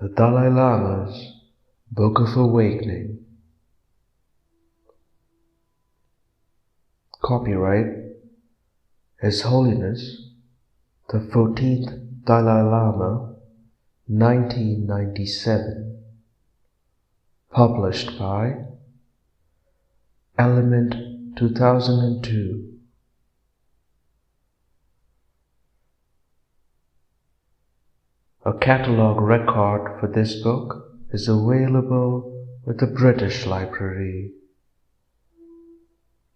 The Dalai Lama's Book of Awakening. Copyright His Holiness the 14th Dalai Lama, 1997. Published by Element 2002. A catalogue record for this book is available with the British Library.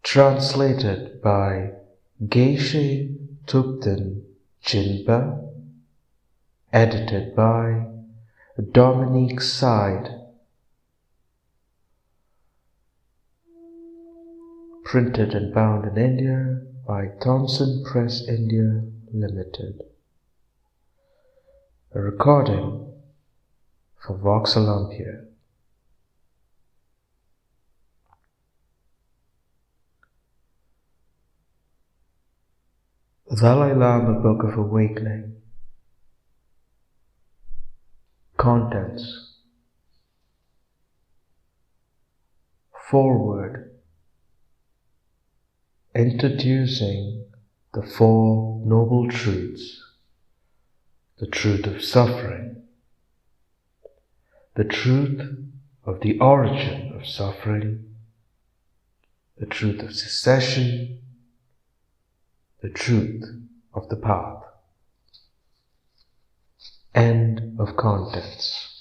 Translated by Geshe Thupten Jinpa. Edited by Dominique Side. Printed and bound in India by Thomson Press India Limited. A recording for Vox Olympia. The Dalai Lama Book of Awakening. Contents. Foreword. Introducing the Four Noble Truths. The truth of suffering, the truth of the origin of suffering, the truth of cessation, the truth of the path. End of contents.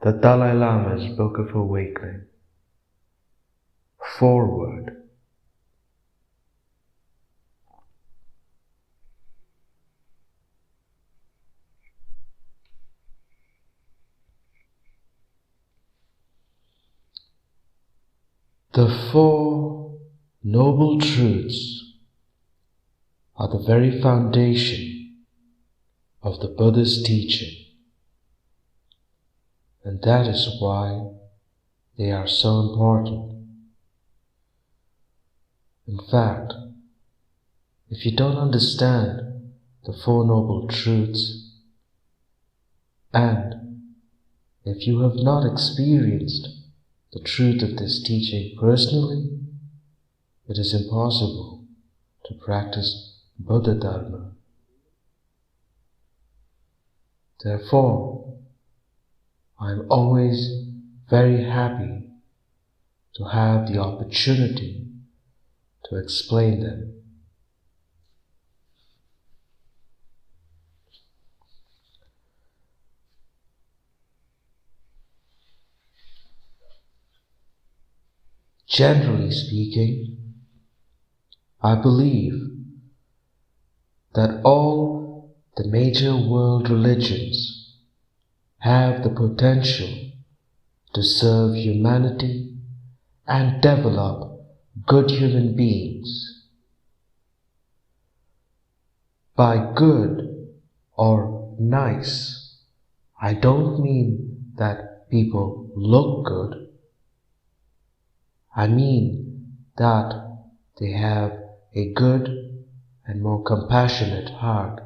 The Dalai Lama's Book of Awakening. Foreword. The Four Noble Truths are the very foundation of the Buddha's teaching. And that is why they are so important. In fact, if you don't understand the Four Noble Truths, and if you have not experienced the truth of this teaching personally, it is impossible to practice Buddha Dharma. Therefore, I am always very happy to have the opportunity to explain them. Generally speaking, I believe that all the major world religions have the potential to serve humanity and develop good human beings. By good or nice, I don't mean that people look good. I mean that they have a good and more compassionate heart.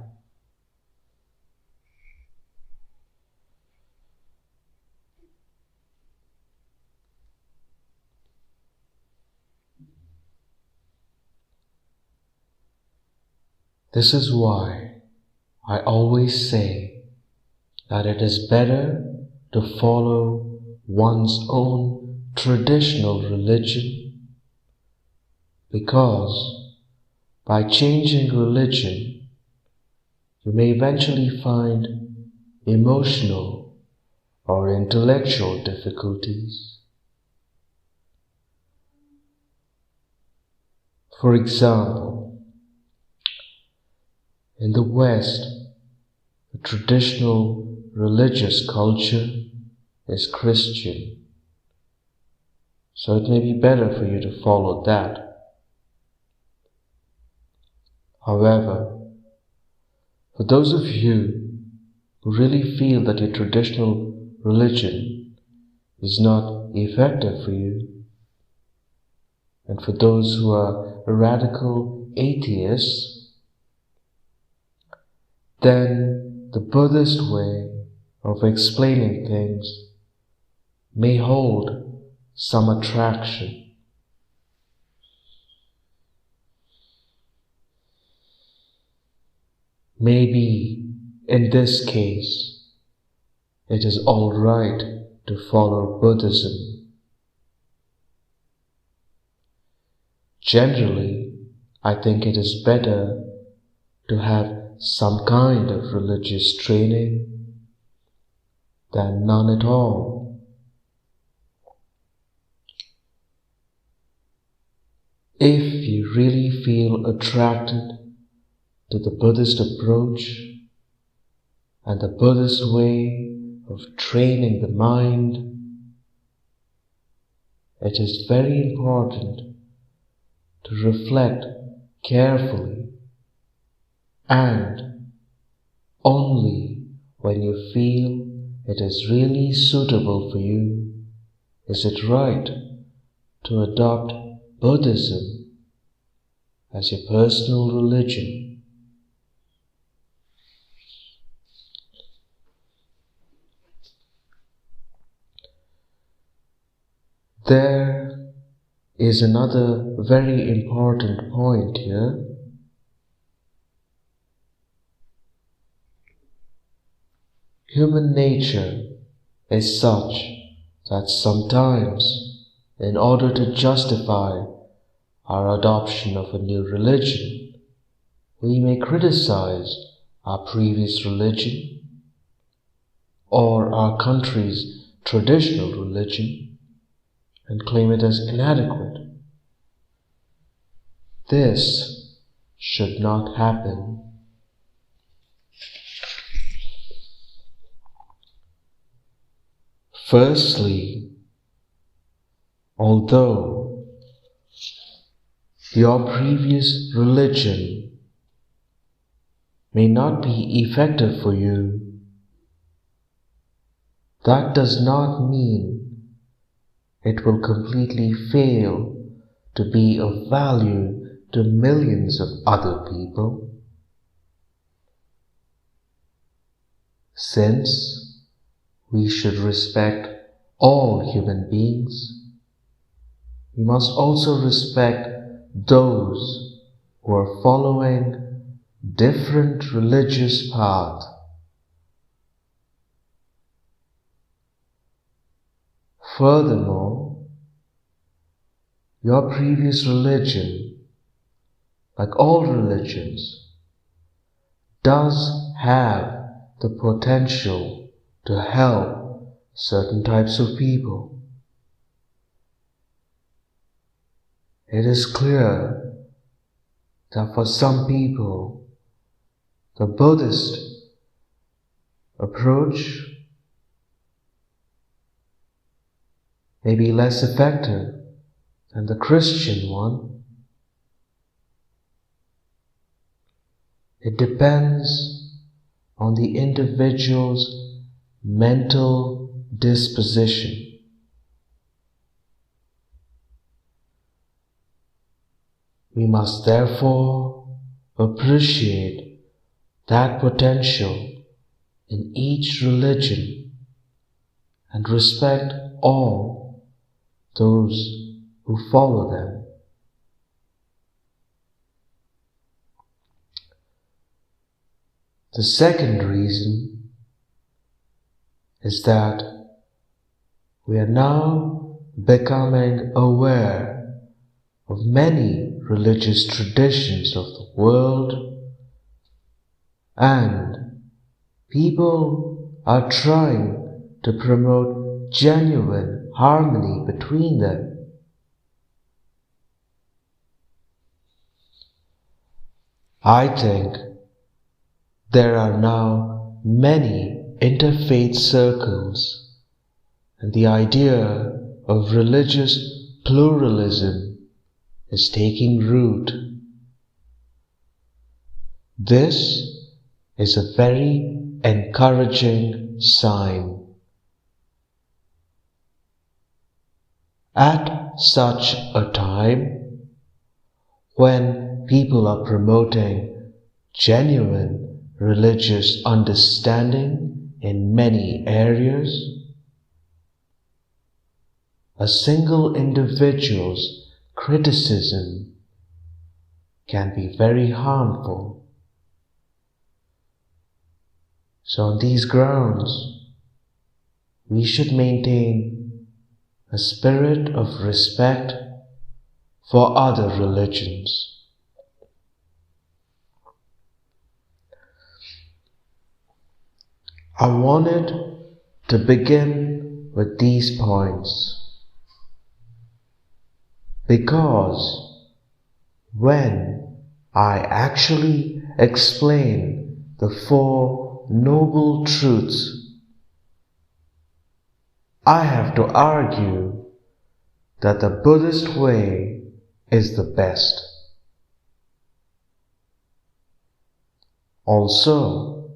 This is why I always say that it is better to follow one's own traditional religion, because by changing religion, you may eventually find emotional or intellectual difficulties. For example, in the West, the traditional religious culture is Christian, so it may be better for you to follow that. However, for those of you who really feel that your traditional religion is not effective for you, and for those who are radical atheists, then the Buddhist way of explaining things may hold some attraction. Maybe in this case, it is all right to follow Buddhism. Generally, I think it is better to have some kind of religious training than none at all. If you really feel attracted to the Buddhist approach and the Buddhist way of training the mind, it is very important to reflect carefully, and only when you feel it is really suitable for you is it right to adopt Buddhism as your personal religion. There is another very important point here. Human nature is such that sometimes, in order to justify our adoption of a new religion, we may criticize our previous religion or our country's traditional religion and claim it as inadequate. This should not happen. Firstly, although your previous religion may not be effective for you, that does not mean it will completely fail to be of value to millions of other people. Since we should respect all human beings, we must also respect those who are following different religious paths. Furthermore, your previous religion, like all religions, does have the potential to help certain types of people. It is clear that for some people, the Buddhist approach may be less effective than the Christian one. It depends on the individual's mental disposition. We must therefore appreciate that potential in each religion and respect all those who follow them. The second reason is that we are now becoming aware of many religious traditions of the world, and people are trying to promote genuine harmony between them. I think there are now many interfaith circles, and the idea of religious pluralism is taking root. This is a very encouraging sign. At such a time when people are promoting genuine religious understanding in many areas. A single individual's criticism can be very harmful. So on these grounds, we should maintain a spirit of respect for other religions. I wanted to begin with these points because when I actually explain the Four Noble Truths, I have to argue that the Buddhist way is the best. Also,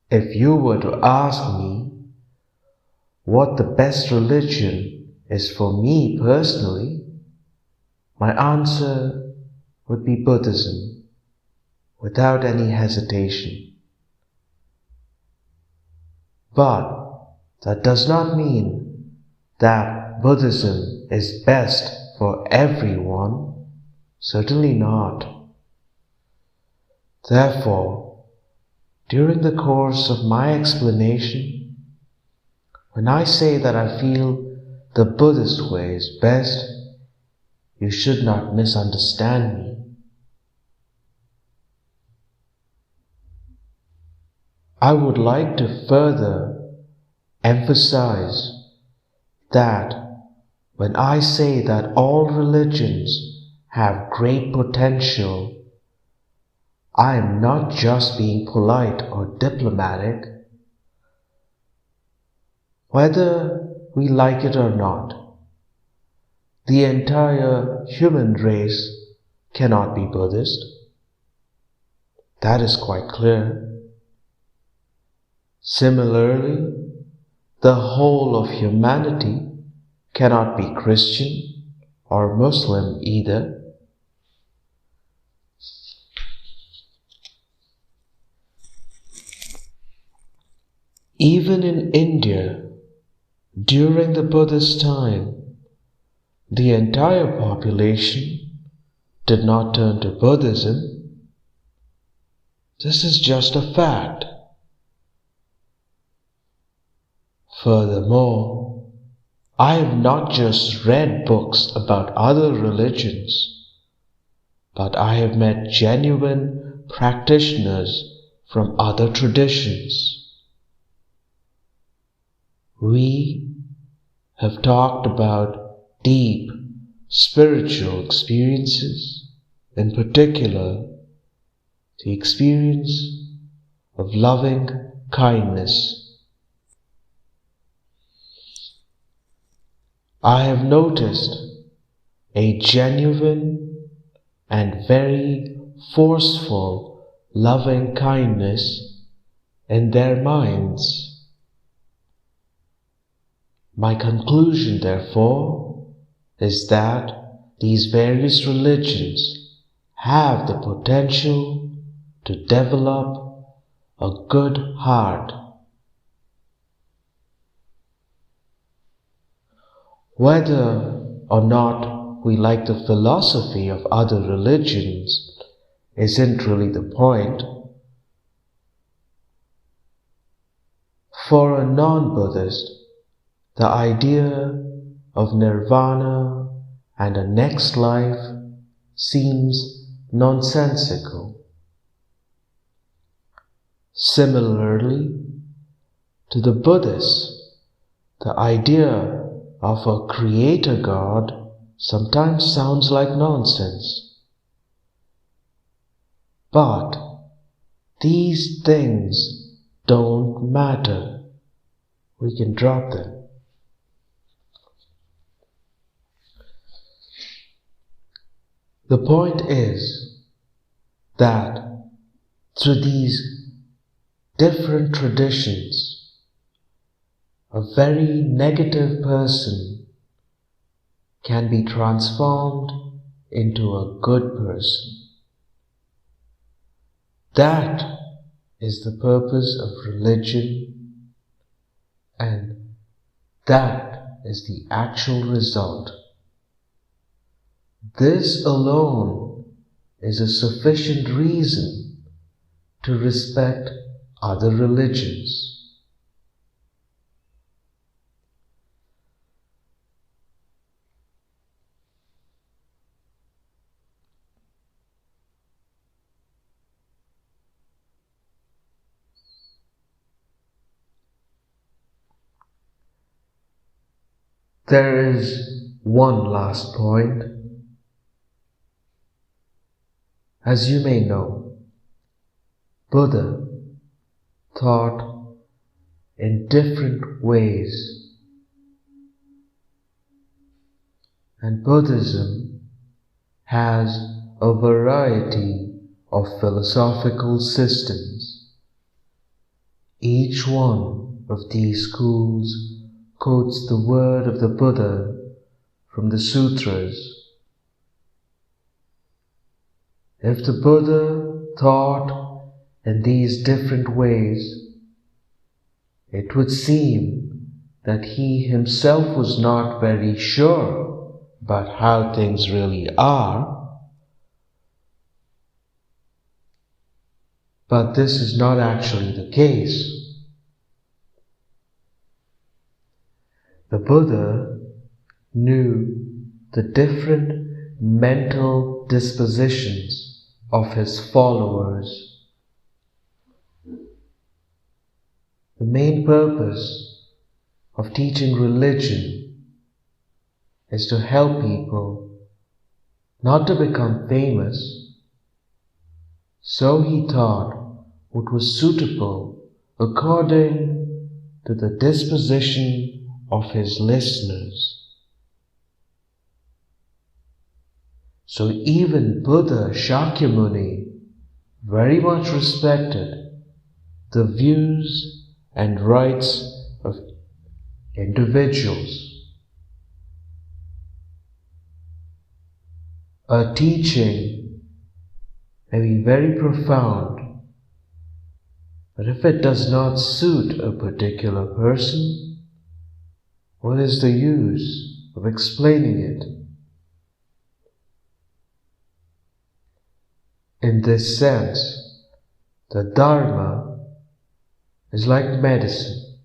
if you were to ask me what the best religion is for me personally, my answer would be Buddhism, without any hesitation. But that does not mean that Buddhism is best for everyone. Certainly not. Therefore, during the course of my explanation, when I say that I feel the Buddhist way is best, you should not misunderstand me. I would like to further emphasize that when I say that all religions have great potential, I am not just being polite or diplomatic. Whether we like it or not, the entire human race cannot be Buddhist. That is quite clear. Similarly, the whole of humanity cannot be Christian or Muslim either. Even in India, during the Buddhist time, the entire population did not turn to Buddhism. This is just a fact. Furthermore, I have not just read books about other religions, but I have met genuine practitioners from other traditions. We have talked about deep spiritual experiences, in particular, the experience of loving kindness. I have noticed a genuine and very forceful loving kindness in their minds. My conclusion, therefore, is that these various religions have the potential to develop a good heart. Whether or not we like the philosophy of other religions isn't really the point. For a non-Buddhist, the idea of nirvana and a next life seems nonsensical. Similarly, to the Buddhists, the idea of a creator God sometimes sounds like nonsense. But these things don't matter. We can drop them. The point is that through these different traditions, a very negative person can be transformed into a good person. That is the purpose of religion, and that is the actual result. This alone is a sufficient reason to respect other religions. There is one last point. As you may know, Buddha taught in different ways, and Buddhism has a variety of philosophical systems. Each one of these schools quotes the word of the Buddha from the sutras. If the Buddha taught in these different ways, it would seem that he himself was not very sure about how things really are. But this is not actually the case. The Buddha knew the different mental dispositions of his followers. The main purpose of teaching religion is to help people not to become famous. So he taught what was suitable according to the disposition of his listeners. So even Buddha Shakyamuni very much respected the views and rights of individuals. A teaching may be very profound, but if it does not suit a particular person, what is the use of explaining it? In this sense, the Dharma is like medicine.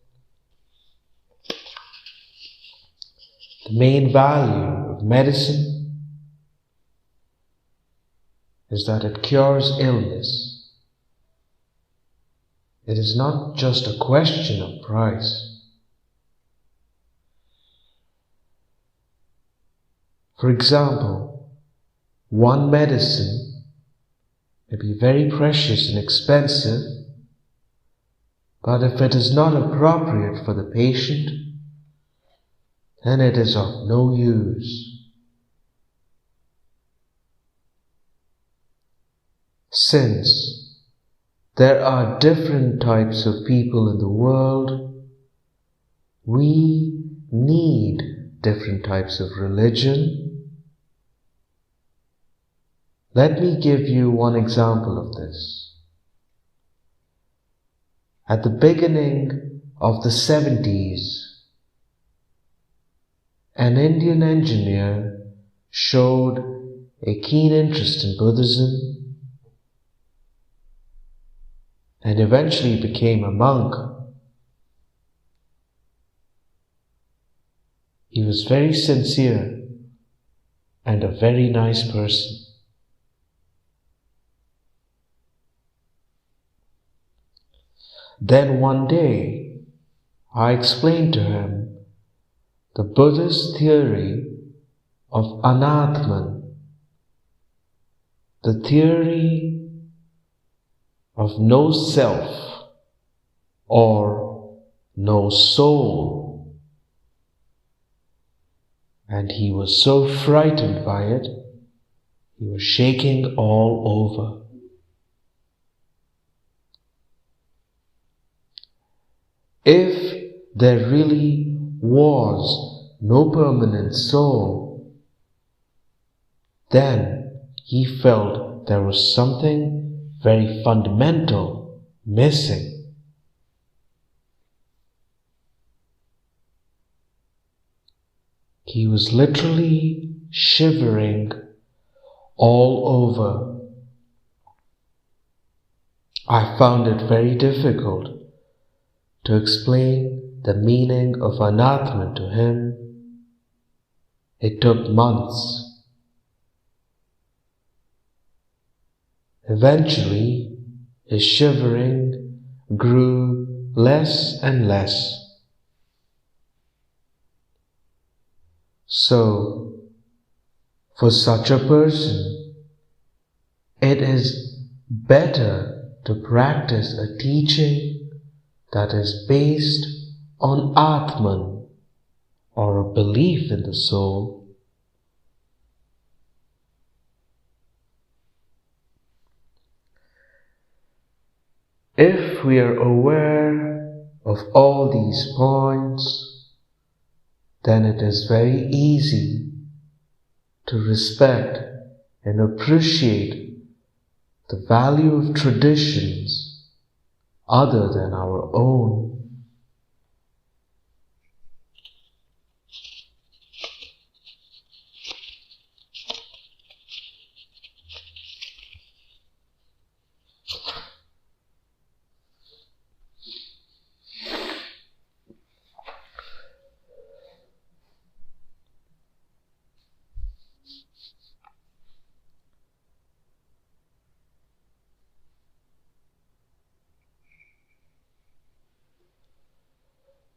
The main value of medicine is that it cures illness. It is not just a question of price. For example, one medicine may be very precious and expensive, but if it is not appropriate for the patient, then it is of no use. Since there are different types of people in the world, we need different types of religion. Let me give you one example of this. At the beginning of the 70s, an Indian engineer showed a keen interest in Buddhism and eventually became a monk. He was very sincere and a very nice person. Then one day, I explained to him the Buddhist theory of anatman, the theory of no self or no soul. And he was so frightened by it, he was shaking all over. If there really was no permanent soul, then he felt there was something very fundamental missing. He was literally shivering all over. I found it very difficult to explain the meaning of Anatman to him. It took months. Eventually, his shivering grew less and less. So, for such a person, it is better to practice a teaching that is based on Atman, or a belief in the soul. If we are aware of all these points, then it is very easy to respect and appreciate the value of traditions other than our own.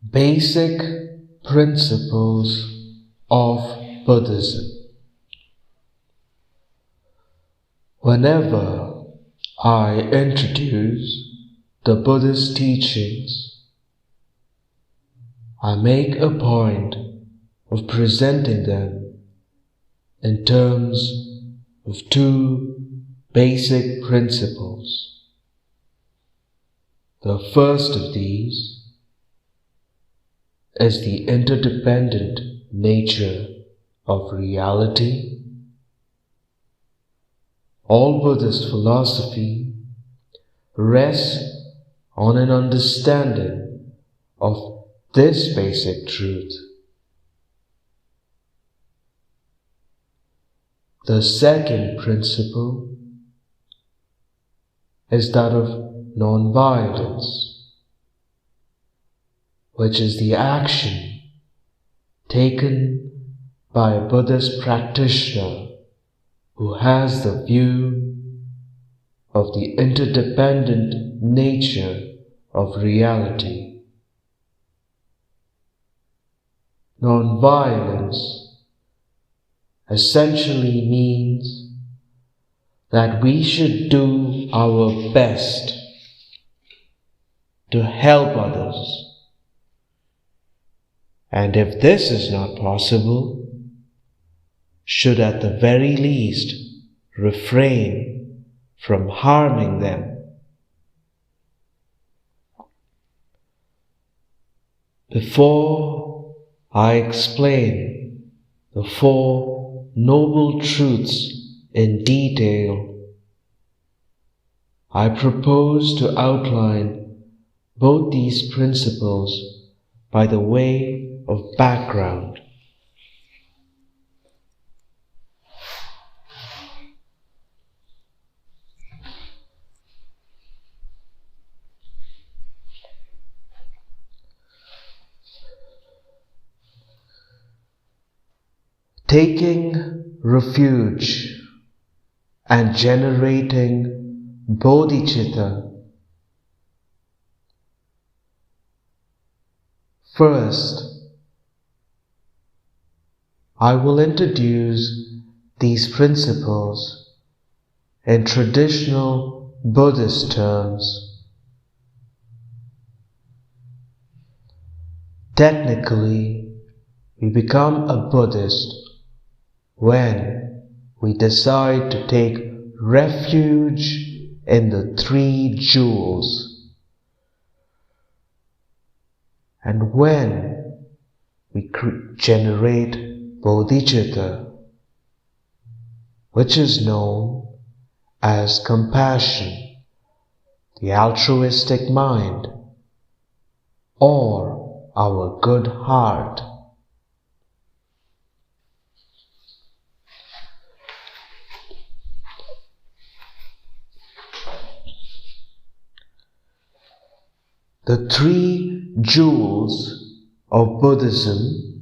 Basic principles of Buddhism. Whenever I introduce the Buddhist teachings, I make a point of presenting them in terms of two basic principles. The first of these is the interdependent nature of reality. All Buddhist philosophy rests on an understanding of this basic truth. The second principle is that of non-violence, which is the action taken by a Buddhist practitioner who has the view of the interdependent nature of reality. Non-violence essentially means that we should do our best to help others. And if this is not possible, should at the very least refrain from harming them. Before I explain the Four Noble Truths in detail, I propose to outline both these principles by the way of background. Taking refuge and generating bodhicitta. First, I will introduce these principles in traditional Buddhist terms. Technically, we become a Buddhist when we decide to take refuge in the three jewels, and when we generate bodhicitta, which is known as compassion, the altruistic mind, or our good heart. The three jewels of Buddhism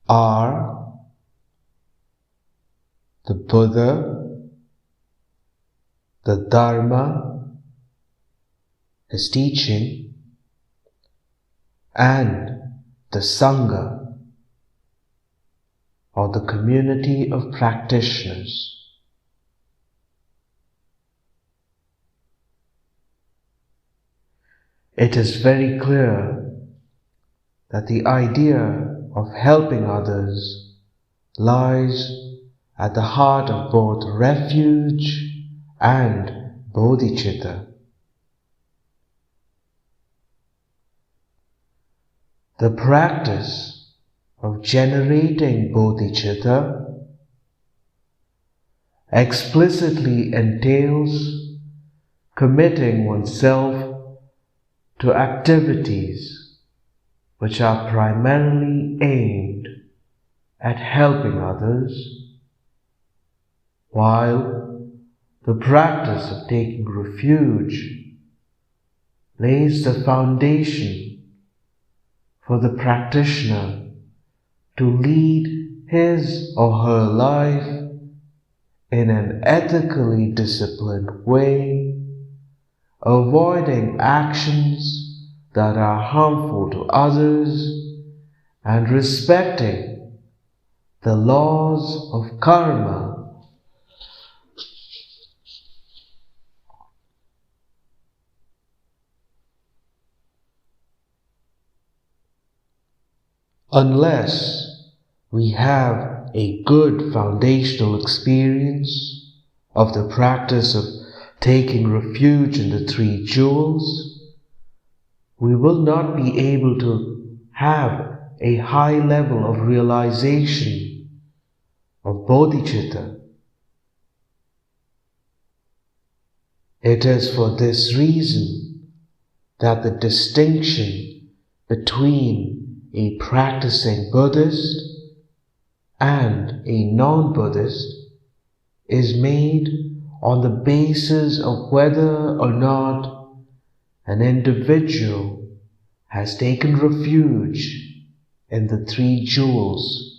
are the Buddha, the Dharma, his teaching, and the Sangha, or the community of practitioners. It is very clear that the idea of helping others lies at the heart of both refuge and bodhicitta. The practice of generating bodhicitta explicitly entails committing oneself to activities which are primarily aimed at helping others, while the practice of taking refuge lays the foundation for the practitioner to lead his or her life in an ethically disciplined way, avoiding actions that are harmful to others and respecting the laws of karma. Unless we have a good foundational experience of the practice of taking refuge in the three jewels, we will not be able to have a high level of realization of bodhicitta. It is for this reason that the distinction between a practicing Buddhist and a non-Buddhist is made on the basis of whether or not an individual has taken refuge in the three jewels.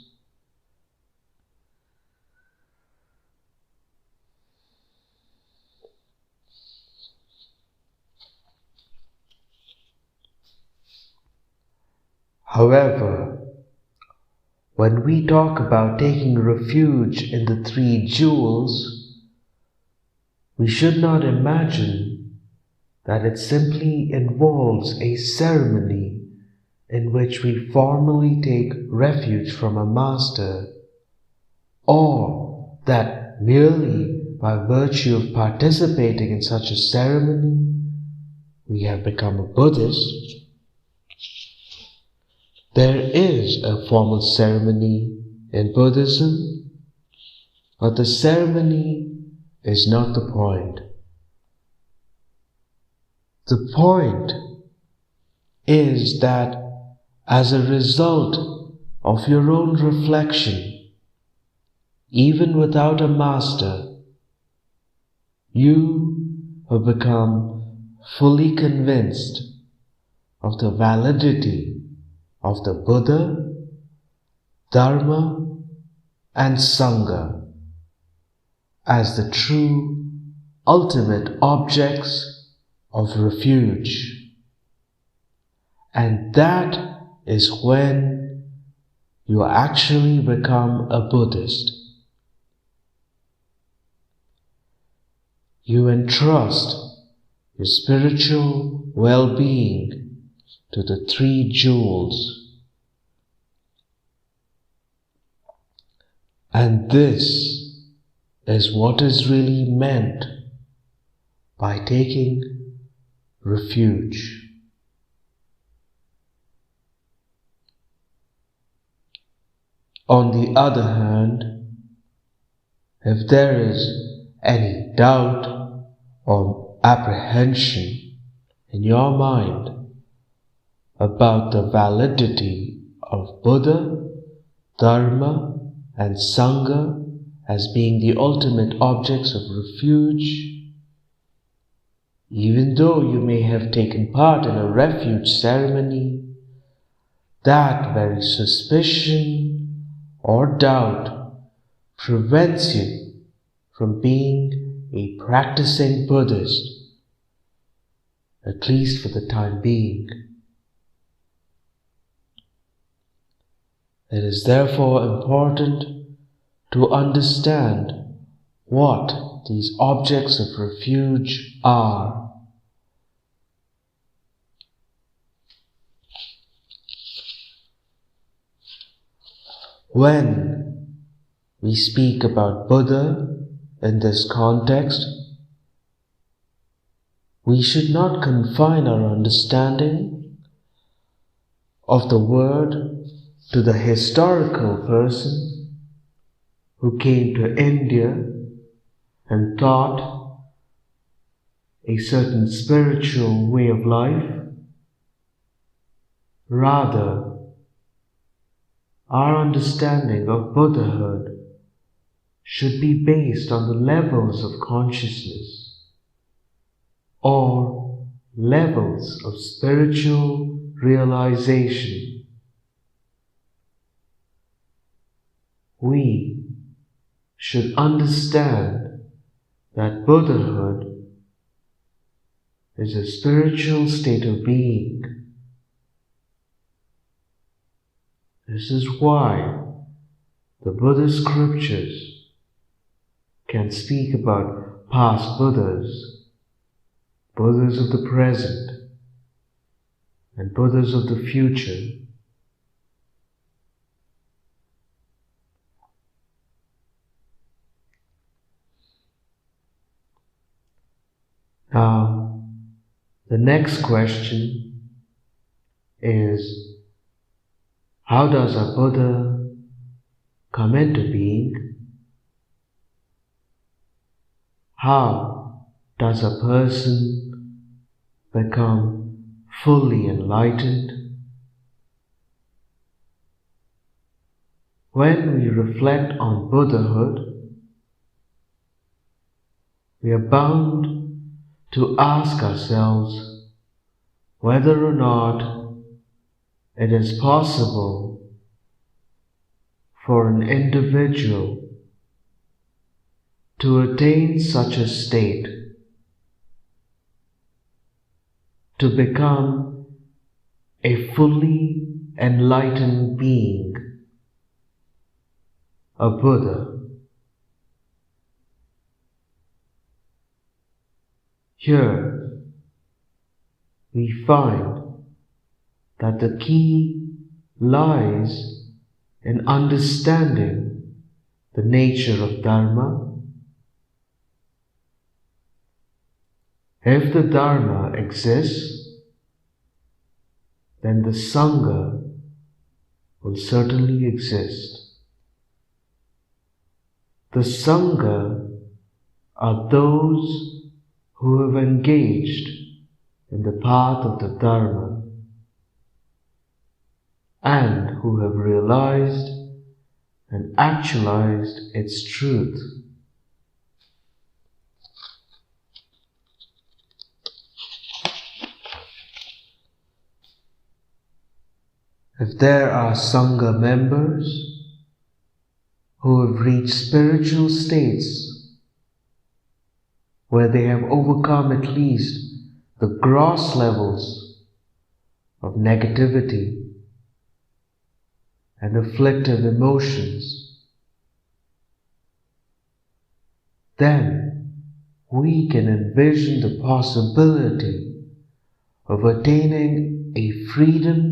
However, when we talk about taking refuge in the three jewels, we should not imagine that it simply involves a ceremony in which we formally take refuge from a master, or that merely by virtue of participating in such a ceremony we have become a Buddhist. There is a formal ceremony in Buddhism, but the ceremony is not the point. The point is that as a result of your own reflection, even without a master, you have become fully convinced of the validity of the Buddha, Dharma, and Sangha as the true ultimate objects of refuge. And that is when you actually become a Buddhist. You entrust your spiritual well-being to the three jewels. And this is what is really meant by taking refuge. On the other hand, If there is any doubt or apprehension in your mind about the validity of Buddha, Dharma, and Sangha as being the ultimate objects of refuge, even though you may have taken part in a refuge ceremony, that very suspicion or doubt prevents you from being a practicing Buddhist, at least for the time being. It is therefore important to understand what these objects of refuge are. When we speak about Buddha in this context, we should not confine our understanding of the word to the historical person who came to India and taught a certain spiritual way of life. Rather, our understanding of Buddhahood should be based on the levels of consciousness or levels of spiritual realization. We should understand that Buddhahood is a spiritual state of being. This is why the Buddhist scriptures can speak about past Buddhas, Buddhas of the present, and Buddhas of the future. Now, the next question is, how does a Buddha come into being? How does a person become fully enlightened? When we reflect on Buddhahood, we are bound to ask ourselves whether or not it is possible for an individual to attain such a state, to become a fully enlightened being, a Buddha. Here we find that the key lies in understanding the nature of Dharma. If the Dharma exists, then the Sangha will certainly exist. The Sangha are those who have engaged in the path of the Dharma and who have realized and actualized its truth. If there are Sangha members who have reached spiritual states where they have overcome at least the gross levels of negativity and afflictive emotions, then we can envision the possibility of attaining a freedom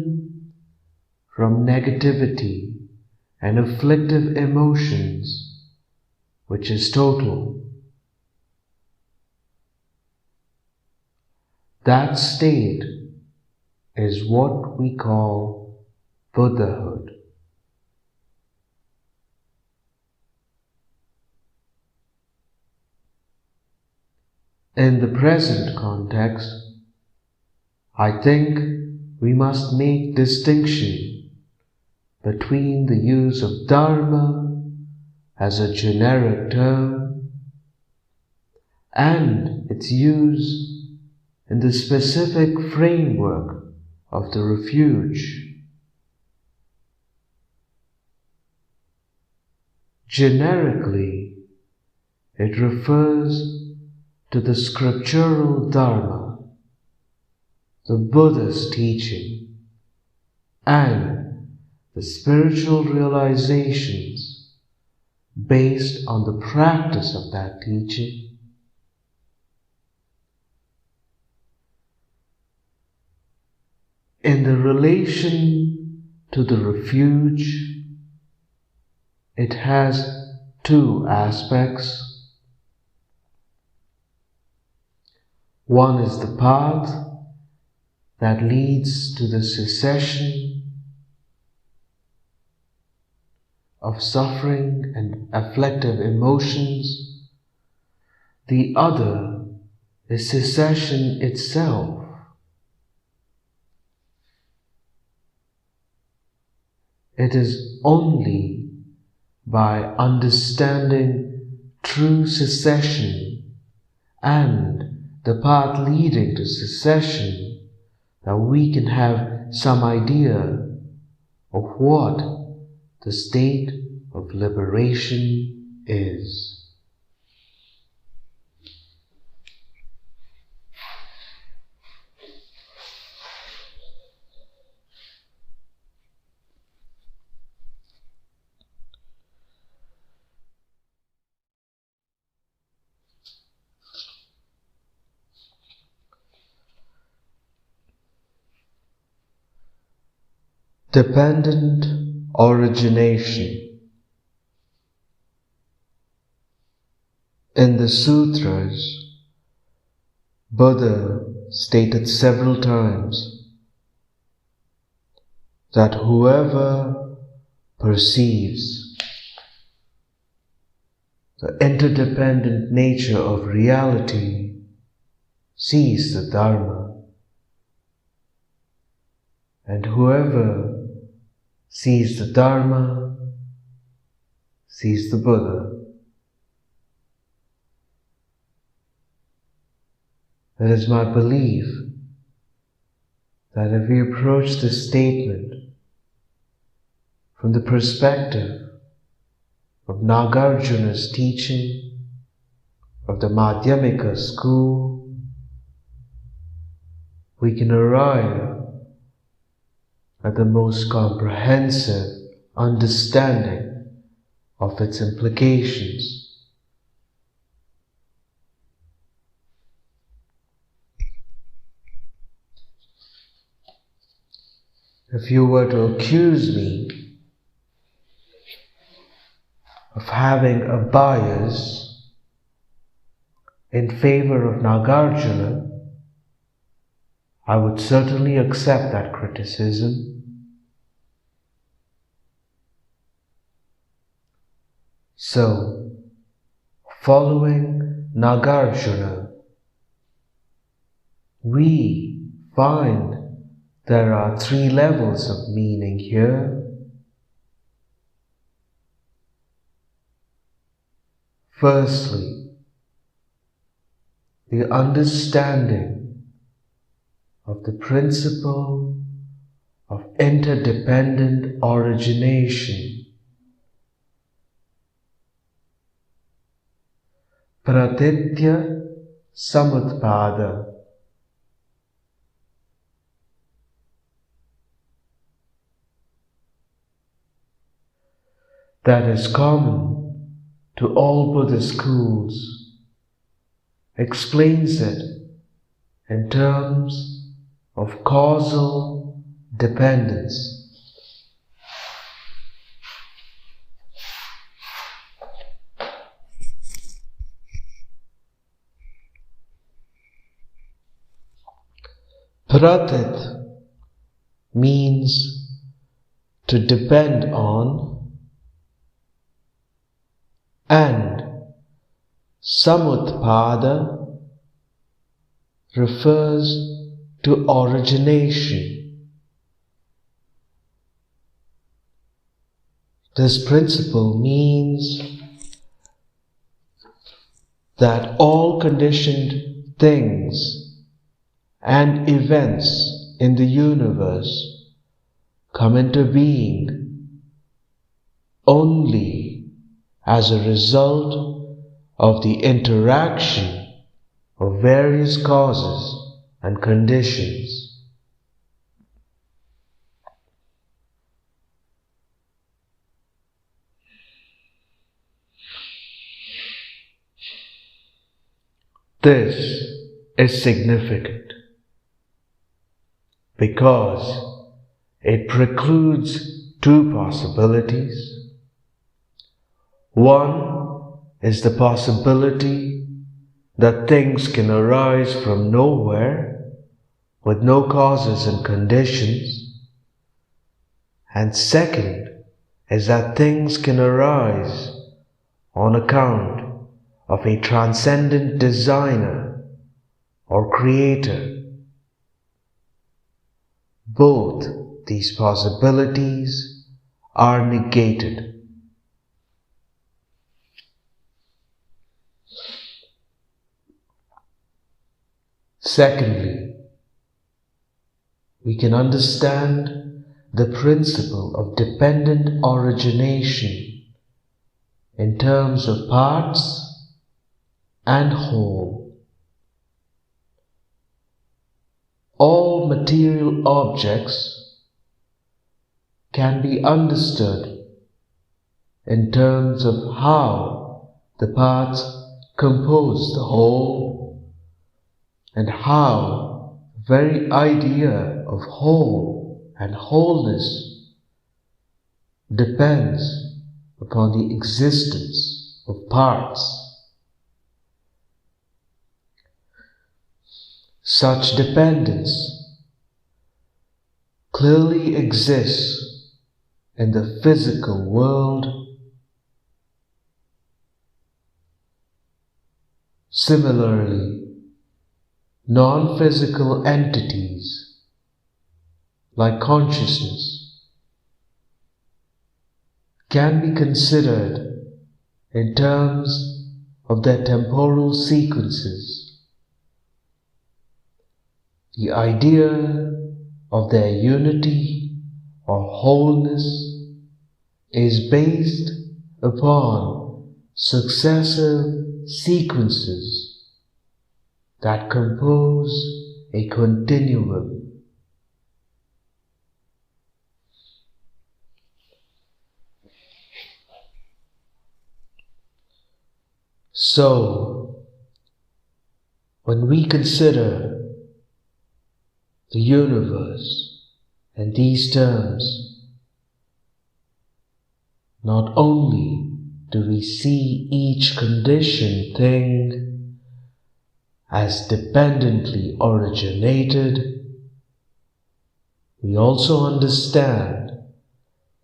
from negativity and afflictive emotions which is total. That state is what we call Buddhahood. In the present context, I think we must make distinction between the use of Dharma as a generic term and its use in the specific framework of the refuge. Generically, it refers to the scriptural Dharma, the Buddha's teaching, and the spiritual realizations based on the practice of that teaching. In the relation to the refuge, it has two aspects. One is the path that leads to the cessation of suffering and afflictive emotions. The other is cessation itself. It is only by understanding true cessation and the path leading to cessation that we can have some idea of what the state of liberation is. Dependent origination. In the sutras, Buddha stated several times that whoever perceives the interdependent nature of reality sees the Dharma, and whoever sees the Dharma sees the Buddha. It is my belief that if we approach this statement from the perspective of Nagarjuna's teaching of the Madhyamika school, we can arrive at the most comprehensive understanding of its implications. If you were to accuse me of having a bias in favor of Nagarjuna, I would certainly accept that criticism. So, following Nagarjuna, we find there are three levels of meaning here. Firstly, the understanding of the principle of interdependent origination. Pratitya samutpada. That is common to all Buddhist schools, explains it in terms of causal dependence. Pratit means to depend on, and samutpada refers to origination. This principle means that all conditioned things and events in the universe come into being only as a result of the interaction of various causes and conditions. This is significant because it precludes two possibilities. One is the possibility that things can arise from nowhere with no causes and conditions, and second is that things can arise on account of a transcendent designer or creator. Both these possibilities are negated. Secondly, we can understand the principle of dependent origination in terms of parts and whole. All material objects can be understood in terms of how the parts compose the whole, and how the very idea of whole and wholeness depends upon the existence of parts. Such dependence clearly exists in the physical world. Similarly, non-physical entities like consciousness can be considered in terms of their temporal sequences. The idea of their unity or wholeness is based upon successive sequences that compose a continuum. So, when we consider the universe in these terms, not only do we see each conditioned thing as dependently originated, we also understand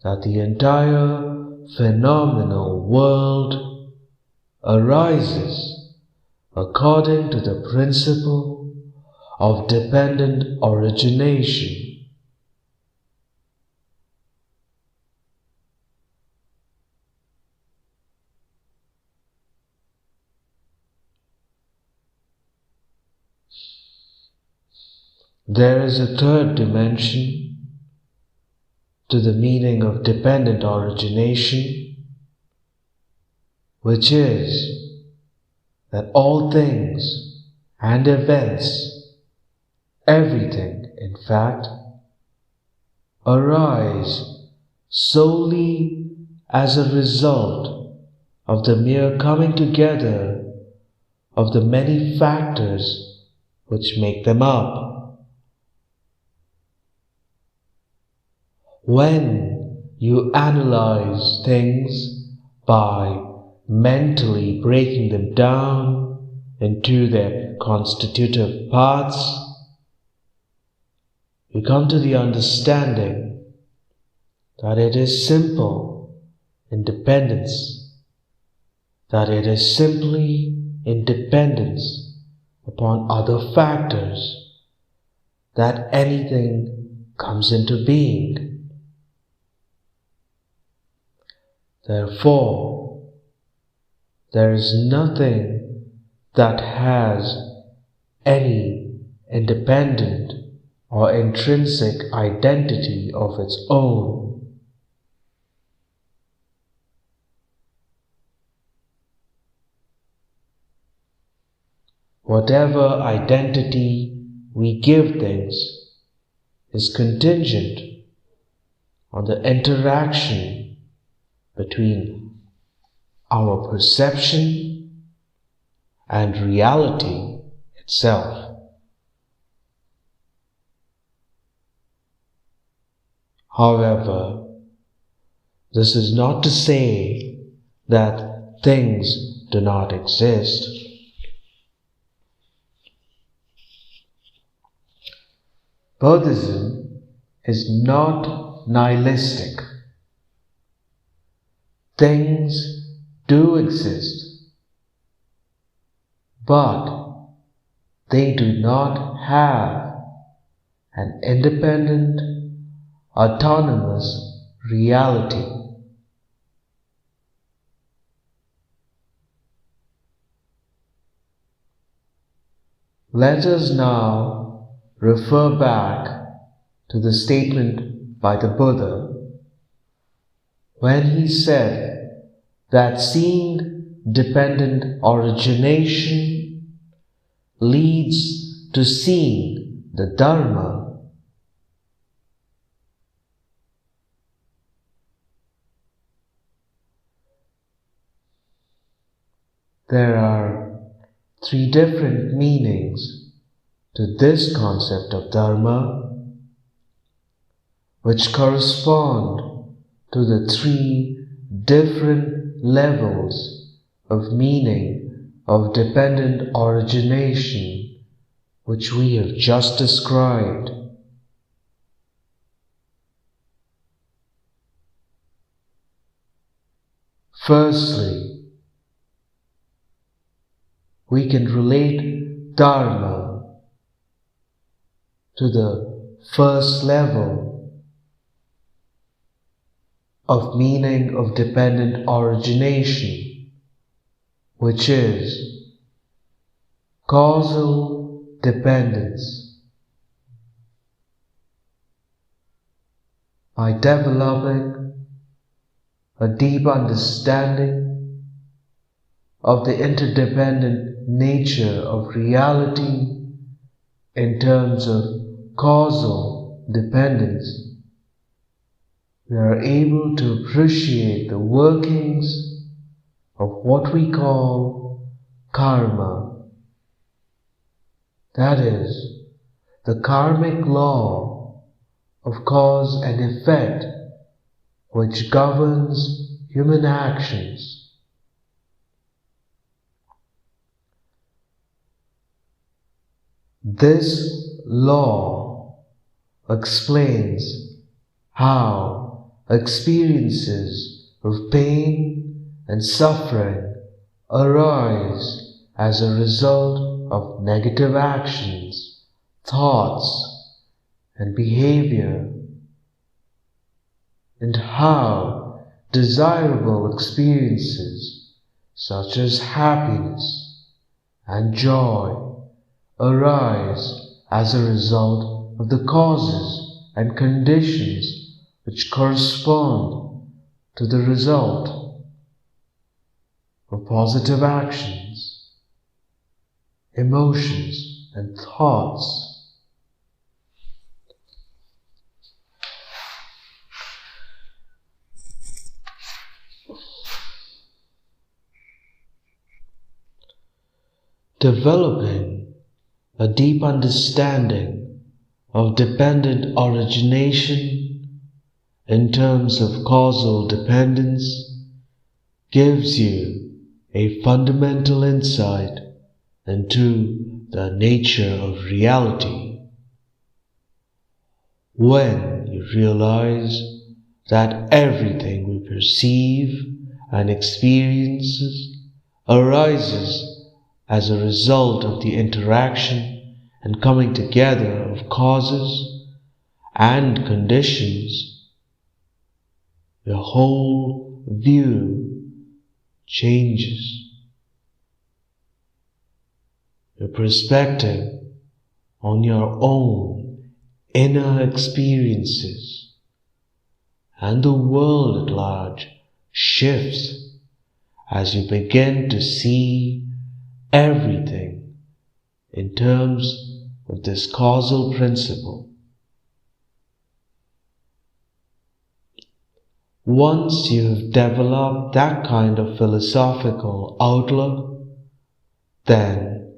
that the entire phenomenal world arises according to the principle of dependent origination. There is a third dimension to the meaning of dependent origination, which is that all things and events, everything, in fact, arise solely as a result of the mere coming together of the many factors which make them up. When you analyze things by mentally breaking them down into their constitutive parts, you come to the understanding that it is simple independence, that it is simply independence upon other factors that anything comes into being. Therefore, there is nothing that has any independent or intrinsic identity of its own. Whatever identity we give things is contingent on the interaction between our perception and reality itself. However, this is not to say that things do not exist. Buddhism is not nihilistic. Things do exist, but they do not have an independent, autonomous reality. Let us now refer back to the statement by the Buddha when he said that seeing dependent origination leads to seeing the Dharma. There are three different meanings to this concept of Dharma, which correspond to the three different levels of meaning of dependent origination which we have just described. Firstly, we can relate Dharma to the first level of meaning of dependent origination, which is causal dependence. By developing a deep understanding of the interdependent nature of reality in terms of causal dependence, we are able to appreciate the workings of what we call karma. That is, the karmic law of cause and effect which governs human actions. This law explains how experiences of pain and suffering arise as a result of negative actions, thoughts, and behavior, and how desirable experiences such as happiness and joy arise as a result of the causes and conditions which correspond to the result of positive actions, emotions, and thoughts. Developing a deep understanding of dependent origination in terms of causal dependence gives you a fundamental insight into the nature of reality. When you realize that everything we perceive and experience arises as a result of the interaction and coming together of causes and conditions, your whole view changes. Your perspective on your own inner experiences and the world at large shifts as you begin to see everything in terms of this causal principle. Once you have developed that kind of philosophical outlook, then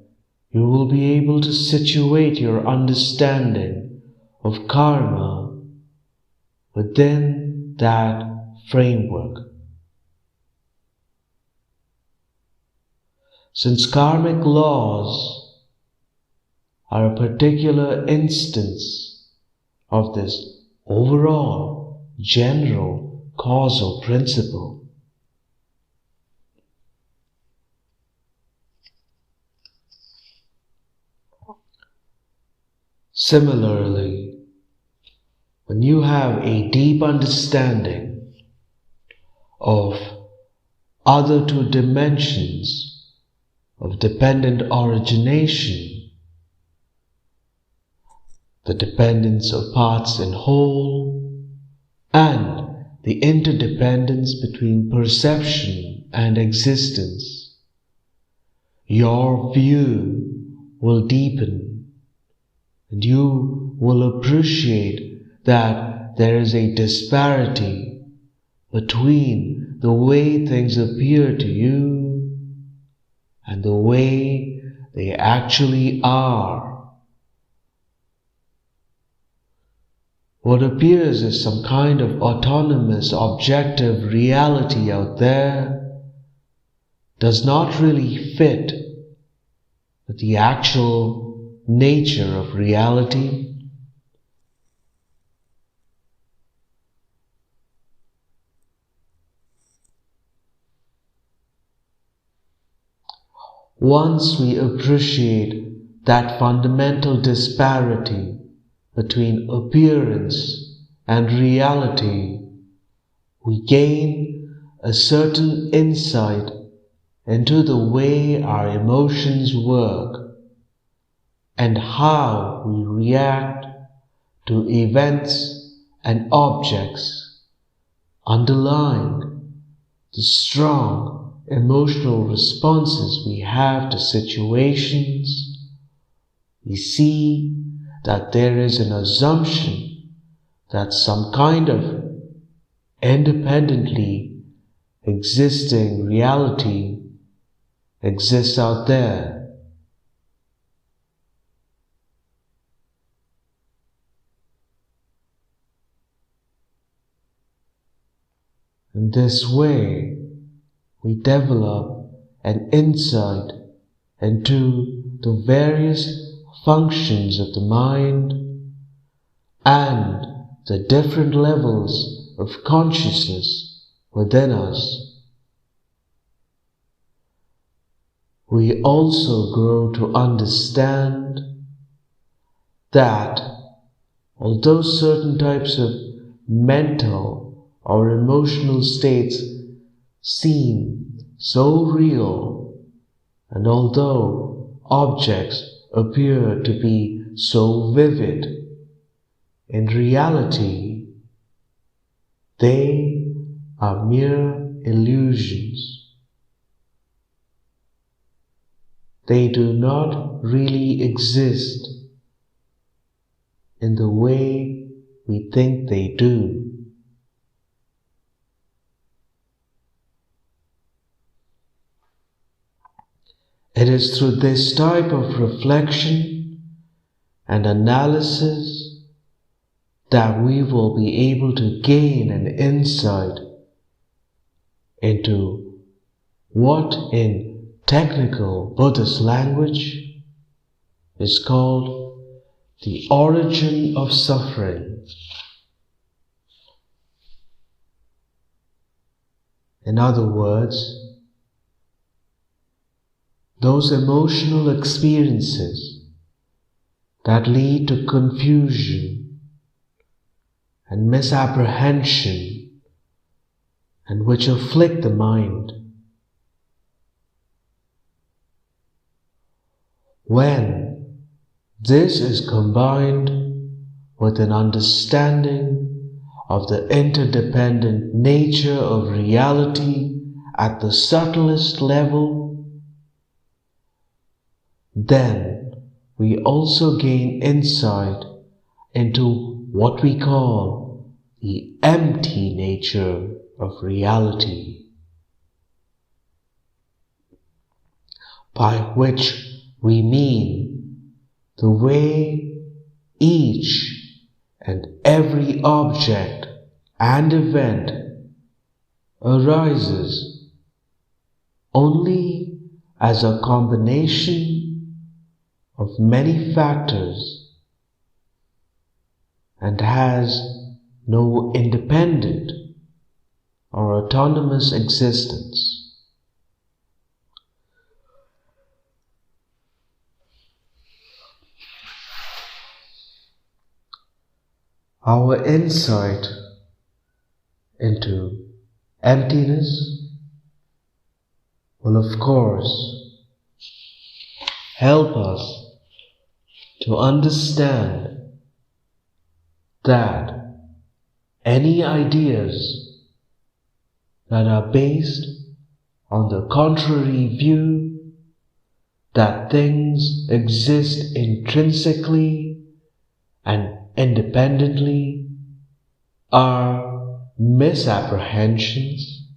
you will be able to situate your understanding of karma within that framework. Since karmic laws are a particular instance of this overall general causal principle, similarly, when you have a deep understanding of other two dimensions of dependent origination, the dependence of parts in whole, and the interdependence between perception and existence, your view will deepen, and you will appreciate that there is a disparity between the way things appear to you and the way they actually are. What appears as some kind of autonomous objective reality out there does not really fit with the actual nature of reality. Once we appreciate that fundamental disparity between appearance and reality, we gain a certain insight into the way our emotions work and how we react to events and objects, underlying the strong emotional responses we have to situations. We see that there is an assumption that some kind of independently existing reality exists out there. In this way, we develop an insight into the various functions of the mind and the different levels of consciousness within us. We also grow to understand that although certain types of mental or emotional states seem so real, and although objects appear to be so vivid, in reality they are mere illusions. They do not really exist in the way we think they do. It is through this type of reflection and analysis that we will be able to gain an insight into what in technical Buddhist language is called the origin of suffering. In other words, those emotional experiences that lead to confusion and misapprehension and which afflict the mind. When this is combined with an understanding of the interdependent nature of reality at the subtlest level, then we also gain insight into what we call the empty nature of reality, by which we mean the way each and every object and event arises only as a combination of many factors and has no independent or autonomous existence. Our insight into emptiness will, of course, help us to understand that any ideas that are based on the contrary view that things exist intrinsically and independently are misapprehensions.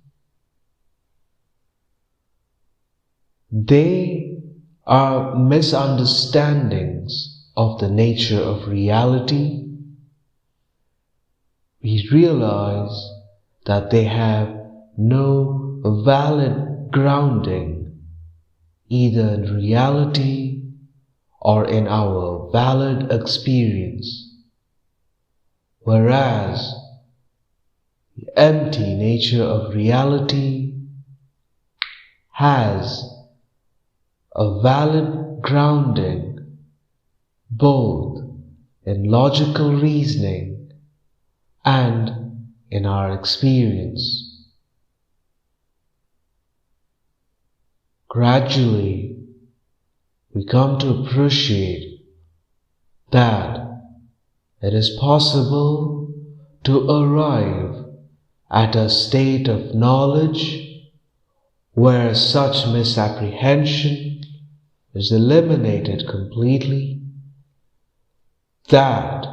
They are misunderstandings of the nature of reality. We realize that they have no valid grounding either in reality or in our valid experience. Whereas the empty nature of reality has a valid grounding both in logical reasoning and in our experience. Gradually, we come to appreciate that it is possible to arrive at a state of knowledge where such misapprehension is eliminated completely. That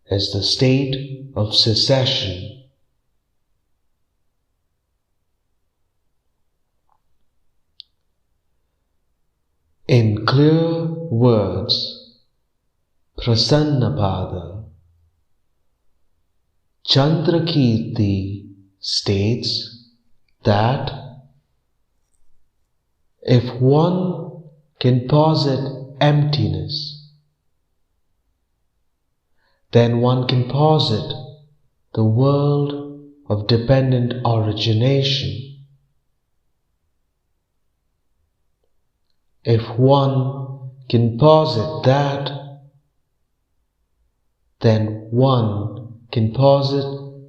is the state of cessation. In clear words, Prasannapada Chandrakirti states that if one can posit emptiness, then one can posit the world of dependent origination. If one can posit that, then one can posit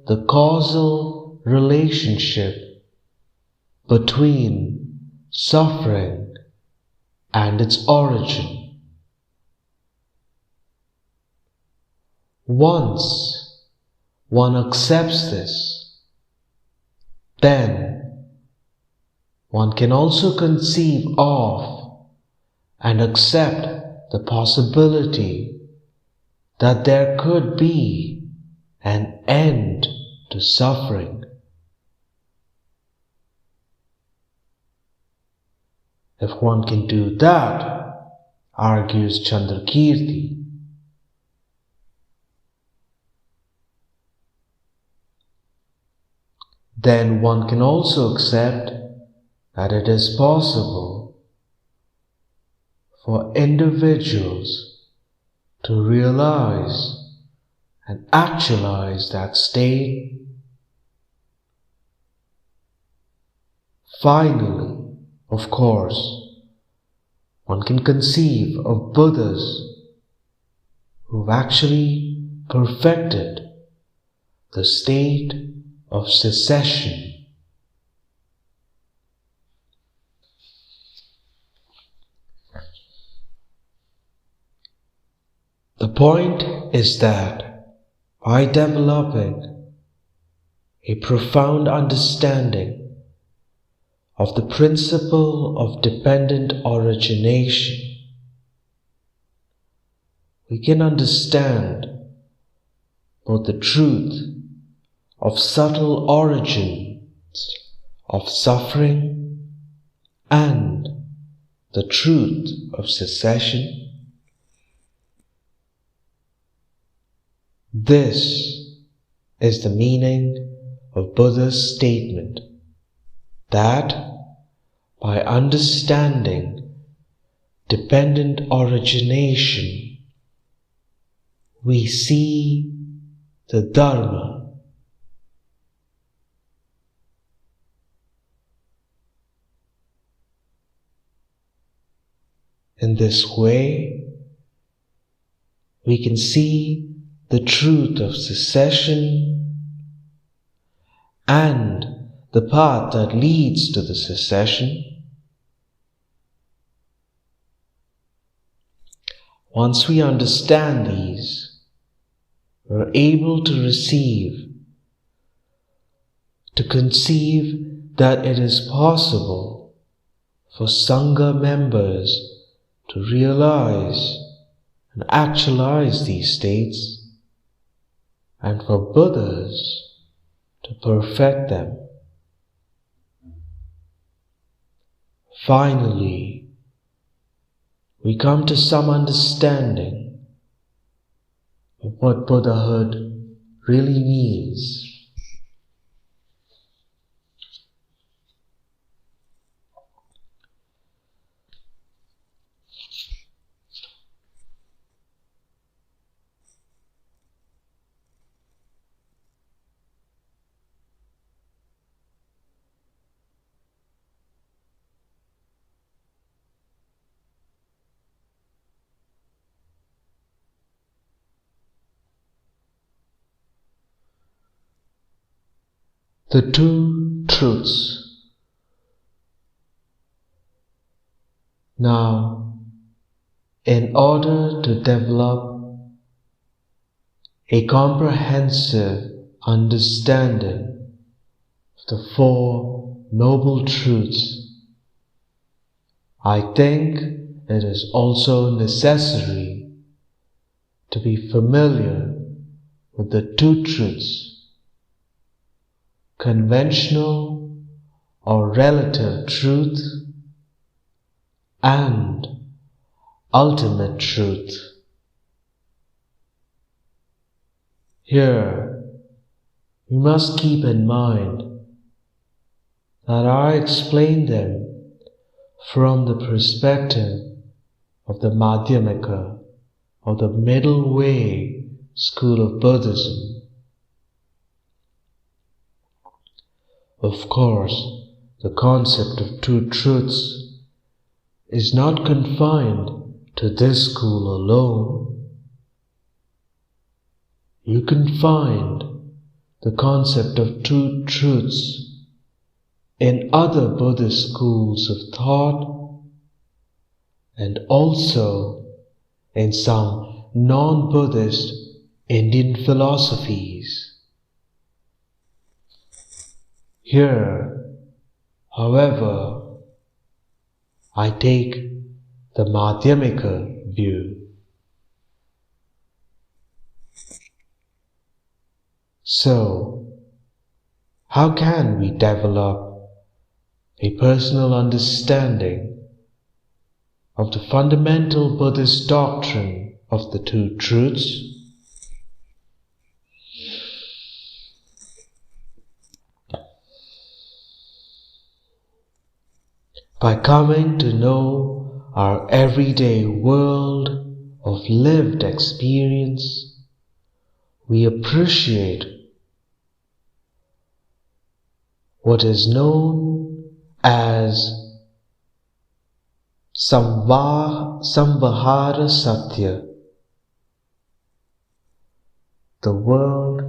the causal relationship between suffering and its origin. Once one accepts this, then one can also conceive of and accept the possibility that there could be an end to suffering. If one can do that, argues Chandrakirti, then one can also accept that it is possible for individuals to realize and actualize that state. Finally, of course, one can conceive of Buddhas who've actually perfected the state of cessation. The point is that by developing a profound understanding of the principle of dependent origination, we can understand both the truth of subtle origins of suffering and the truth of cessation. This is the meaning of Buddha's statement that by understanding dependent origination, we see the Dharma. In this way, we can see the truth of cessation and the path that leads to the cessation. Once we understand these, we're able to conceive that it is possible for Sangha members to realize and actualize these states, and for Buddhas to perfect them. Finally, we come to some understanding of what Buddhahood really means. The two truths. Now, in order to develop a comprehensive understanding of the Four Noble Truths, I think it is also necessary to be familiar with the two truths: conventional or relative truth and ultimate truth. Here, we must keep in mind that I explain them from the perspective of the Madhyamika, or the middle way school of Buddhism. Of course, the concept of two truths is not confined to this school alone. You can find the concept of two truths in other Buddhist schools of thought and also in some non-Buddhist Indian philosophies. Here, however, I take the Madhyamika view. So, how can we develop a personal understanding of the fundamental Buddhist doctrine of the two truths? By coming to know our everyday world of lived experience, we appreciate what is known as Samvahara Satya, the world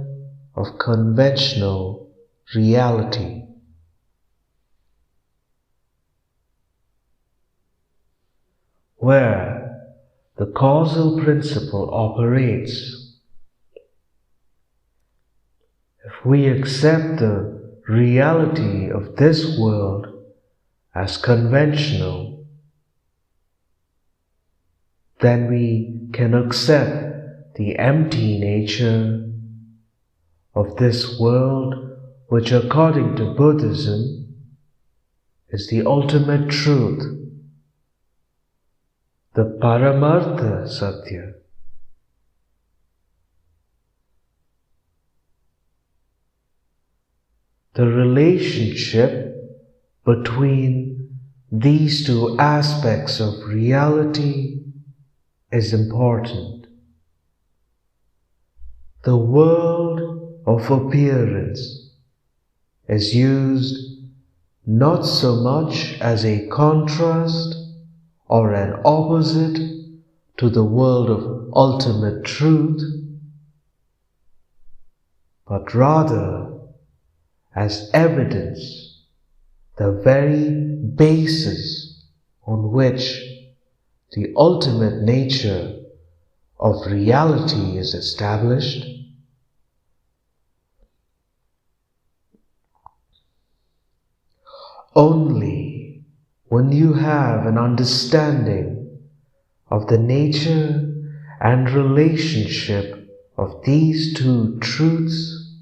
of conventional reality, where the causal principle operates. If we accept the reality of this world as conventional, then we can accept the empty nature of this world, which according to Buddhism is the ultimate truth, the Paramartha Satya. The relationship between these two aspects of reality is important. The world of appearance is used not so much as a contrast or an opposite to the world of ultimate truth, but rather as evidence, the very basis on which the ultimate nature of reality is established. Only when you have an understanding of the nature and relationship of these two truths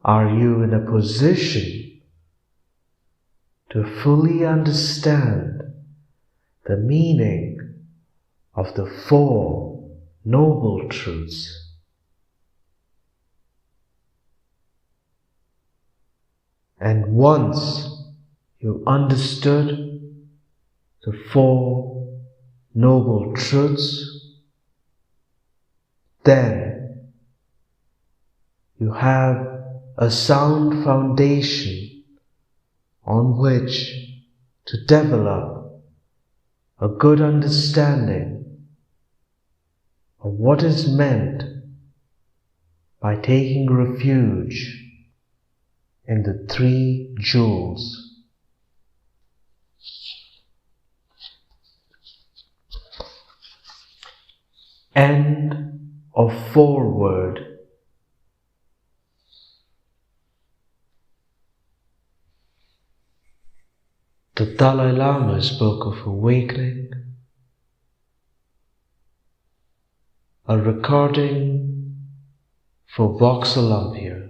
are you in a position to fully understand the meaning of the Four Noble Truths. And once you understood the Four Noble Truths, then you have a sound foundation on which to develop a good understanding of what is meant by taking refuge in the three jewels. End of foreword. The Dalai Lama's Book of Awakening, a recording for Vox Olympia.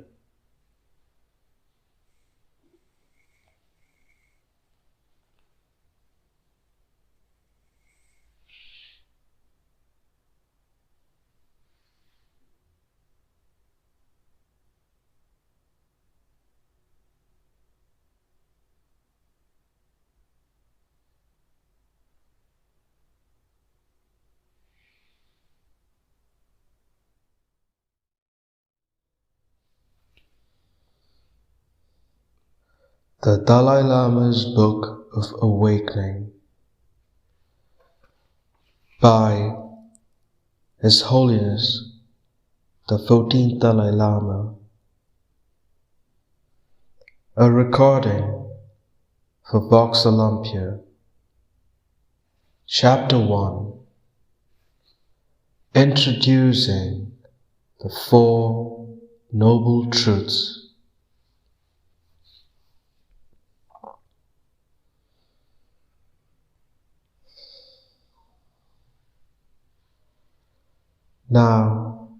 The Dalai Lama's Book of Awakening by His Holiness the 14th Dalai Lama. A recording for Vox Olympia. Chapter 1. Introducing the Four Noble Truths. Now,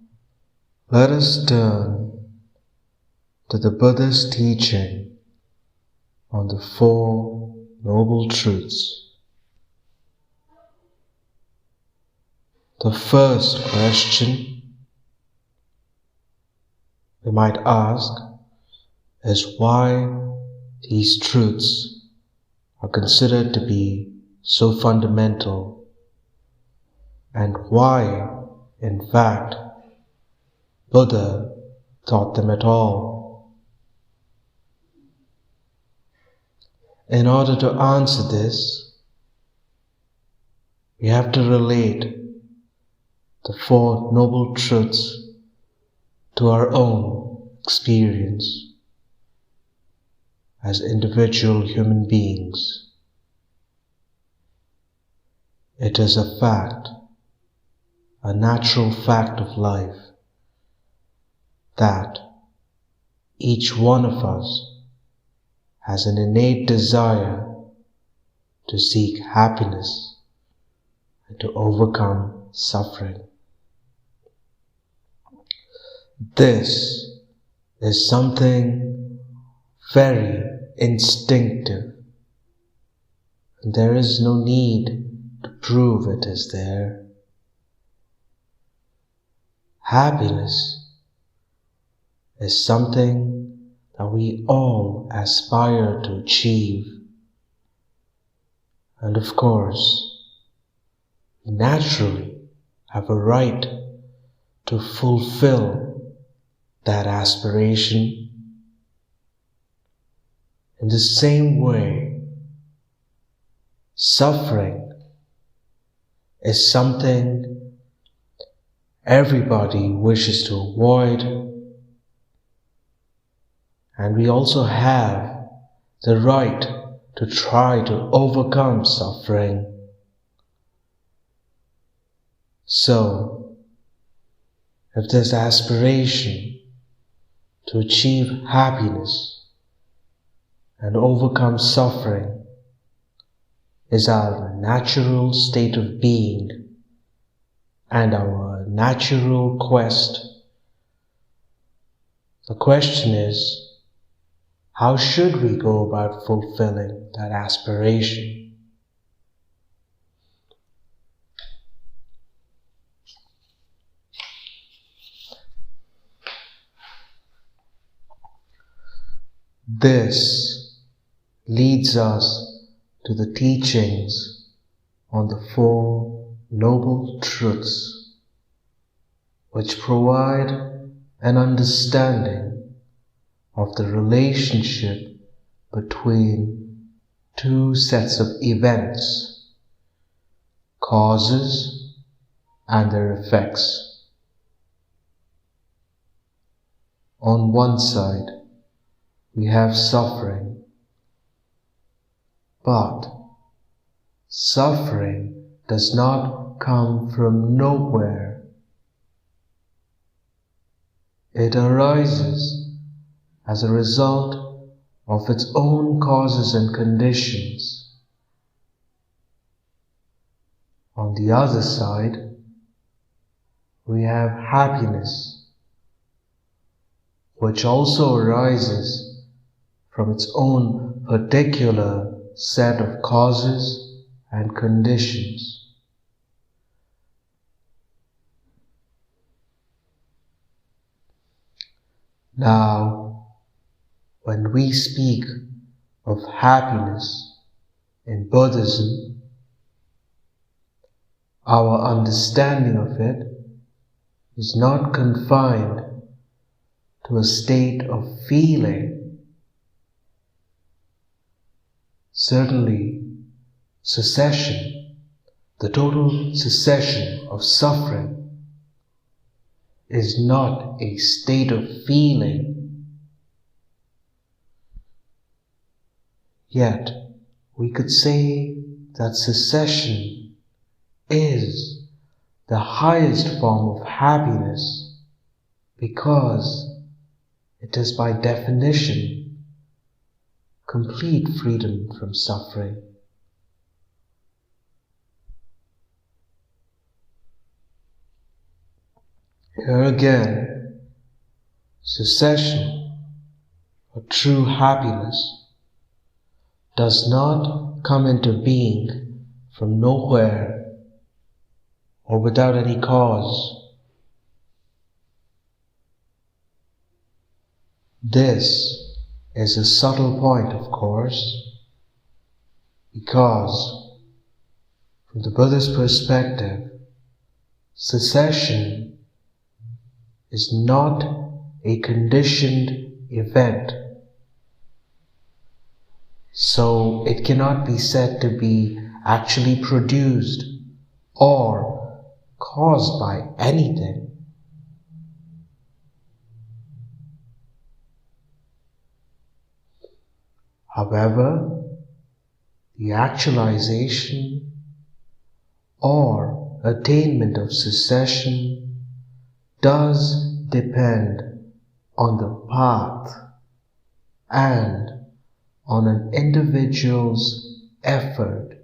let us turn to the Buddha's teaching on the Four Noble Truths. The first question we might ask is why these truths are considered to be so fundamental, and why, in fact, Buddha taught them at all. In order to answer this, we have to relate the Four Noble Truths to our own experience as individual human beings. It is a fact, a natural fact of life, that each one of us has an innate desire to seek happiness and to overcome suffering. This is something very instinctive, and there is no need to prove it is there. Happiness is something that we all aspire to achieve, and of course, we naturally have a right to fulfill that aspiration. In the same way, suffering is something everybody wishes to avoid, and we also have the right to try to overcome suffering. So, if this aspiration to achieve happiness and overcome suffering is our natural state of being and our natural quest, the question is, how should we go about fulfilling that aspiration? This leads us to the teachings on the Four Noble Truths, which provide an understanding of the relationship between two sets of events, causes and their effects. On one side, we have suffering, but suffering does not come from nowhere. It arises as a result of its own causes and conditions. On the other side, we have happiness, which also arises from its own particular set of causes and conditions. Now, when we speak of happiness in Buddhism, our understanding of it is not confined to a state of feeling. Certainly, cessation, the total cessation of suffering, is not a state of feeling. Yet, we could say that cessation is the highest form of happiness because it is by definition complete freedom from suffering. Here again, cessation or true happiness does not come into being from nowhere or without any cause. This is a subtle point, of course, because from the Buddhist perspective, cessation is not a conditioned event, so it cannot be said to be actually produced or caused by anything. However, the actualization or attainment of cessation does depend on the path and on an individual's effort.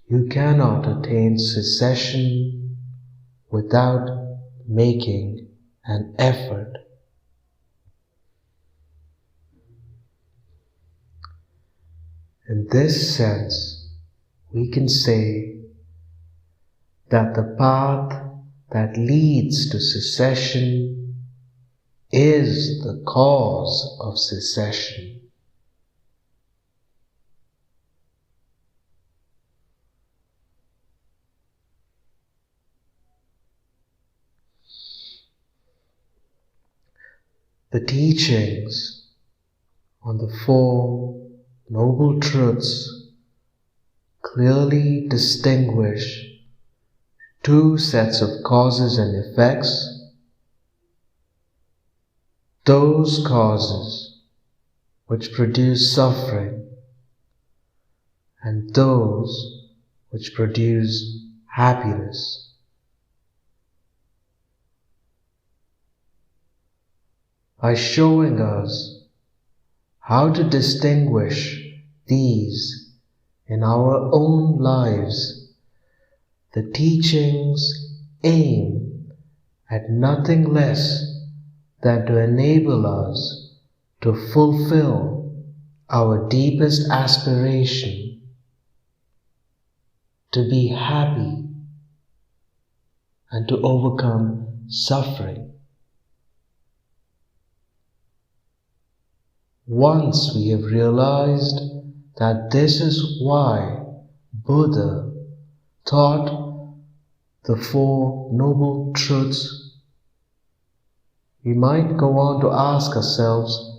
You cannot attain cessation without making an effort. In this sense, we can say that the path that leads to cessation is the cause of cessation. The teachings on the Four Noble Truths clearly distinguish two sets of causes and effects. Those causes which produce suffering and those which produce happiness. By showing us how to distinguish these in our own lives, the teachings aim at nothing less than to enable us to fulfill our deepest aspiration, to be happy and to overcome suffering. Once we have realized that this is why Buddha taught the Four Noble Truths, we might go on to ask ourselves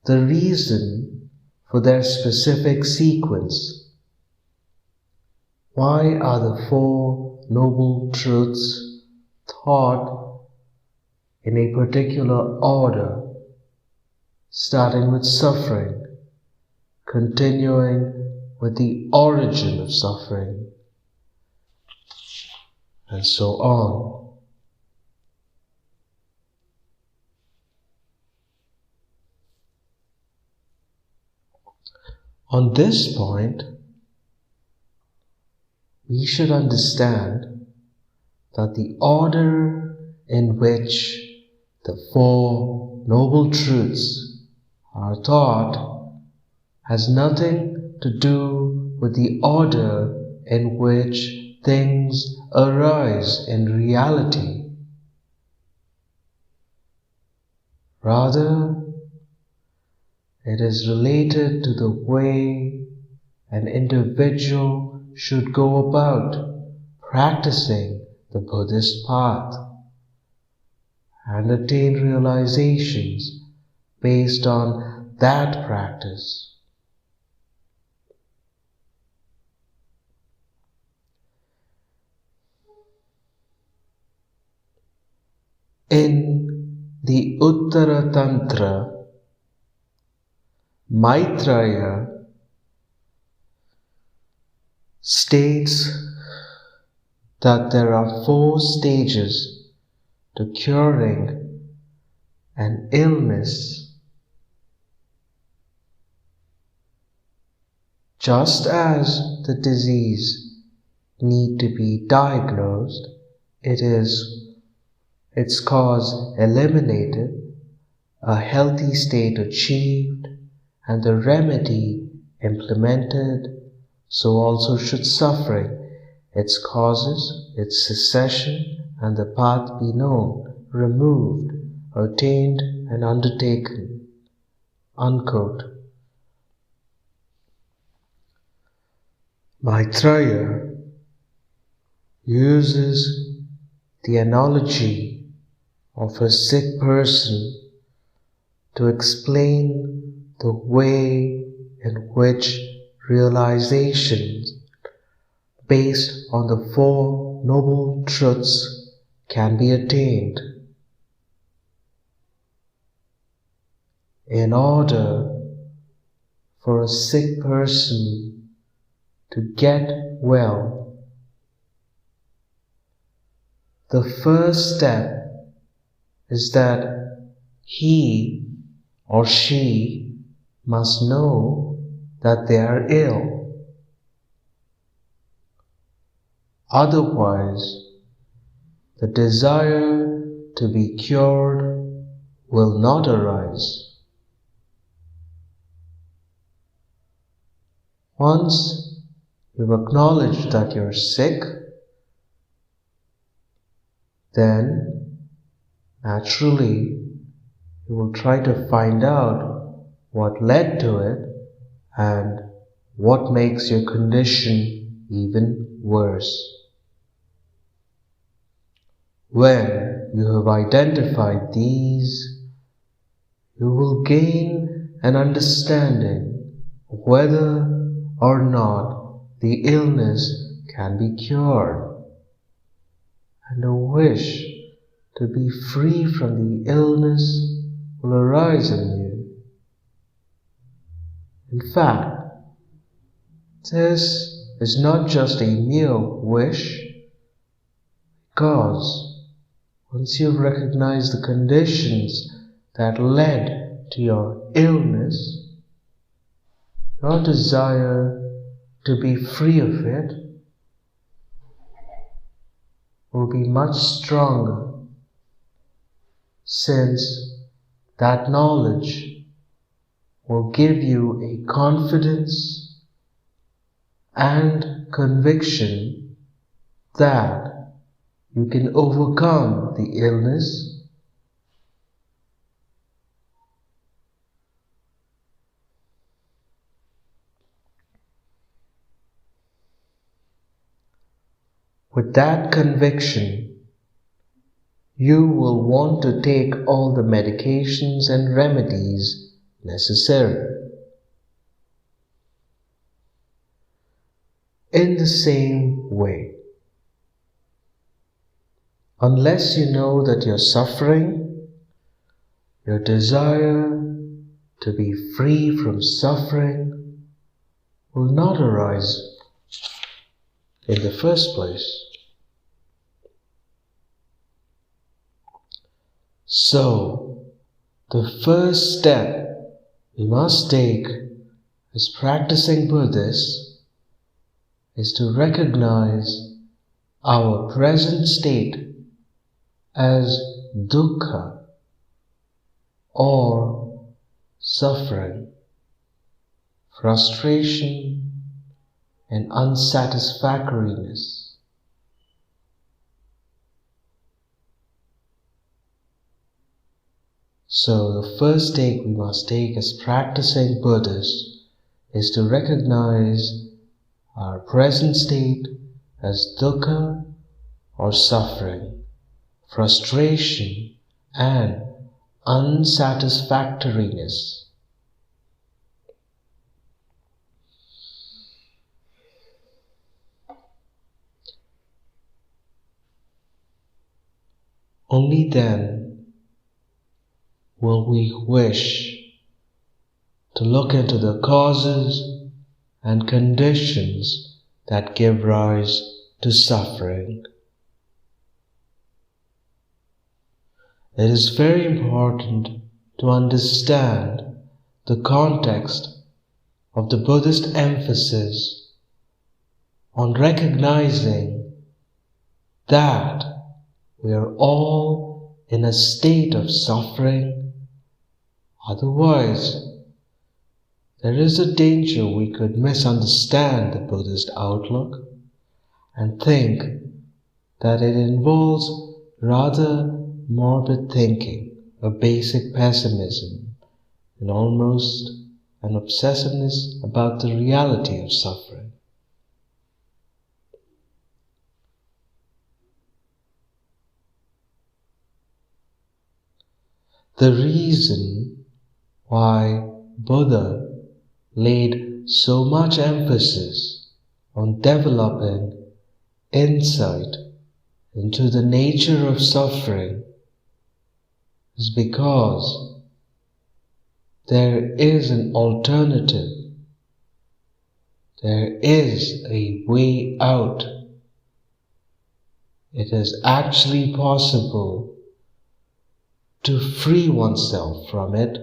the reason for their specific sequence. Why are the Four Noble Truths taught in a particular order, starting with suffering, continuing with the origin of suffering, and so on? On this point, we should understand that the order in which the Four Noble Truths are taught has nothing to do with the order in which things arise in reality. Rather, it is related to the way an individual should go about practicing the Buddhist path and attain realizations based on that practice. In the Uttara Tantra, Maitreya states that there are 4 stages to curing an illness. Just as the disease need to be diagnosed, its cause eliminated, a healthy state achieved, and the remedy implemented, so also should suffering, its causes, its cessation, and the path be known, removed, attained, and undertaken. Unquote. Maitreya uses the analogy of a sick person to explain the way in which realizations based on the Four Noble Truths can be attained. In order for a sick person to get well, the first step is that he or she must know that they are ill. Otherwise, the desire to be cured will not arise. Once you've acknowledged that you're sick, then naturally you will try to find out what led to it and what makes your condition even worse. When you have identified these, you will gain an understanding of whether or not the illness can be cured, and a wish to be free from the illness will arise in you. In fact, this is not just a mere wish, because once you've recognized the conditions that led to your illness, your desire to be free of it will be much stronger, since that knowledge will give you a confidence and conviction that you can overcome the illness With that conviction, you will want to take all the medications and remedies necessary. In the same way, unless you know that you're suffering, your desire to be free from suffering will not arise in the first place. So, the first step we must take as practicing Buddhists is to recognize our present state as dukkha or suffering, frustration, and unsatisfactoriness. So the first step we must take as practicing Buddhists is to recognize our present state as dukkha or suffering, frustration, and unsatisfactoriness. Only then will we wish to look into the causes and conditions that give rise to suffering. It is very important to understand the context of the Buddhist emphasis on recognizing that we are all in a state of suffering. Otherwise, there is a danger we could misunderstand the Buddhist outlook and think that it involves rather morbid thinking, a basic pessimism, and almost an obsessiveness about the reality of suffering. The reason why Buddha laid so much emphasis on developing insight into the nature of suffering is because there is an alternative. There is a way out. It is actually possible to free oneself from it.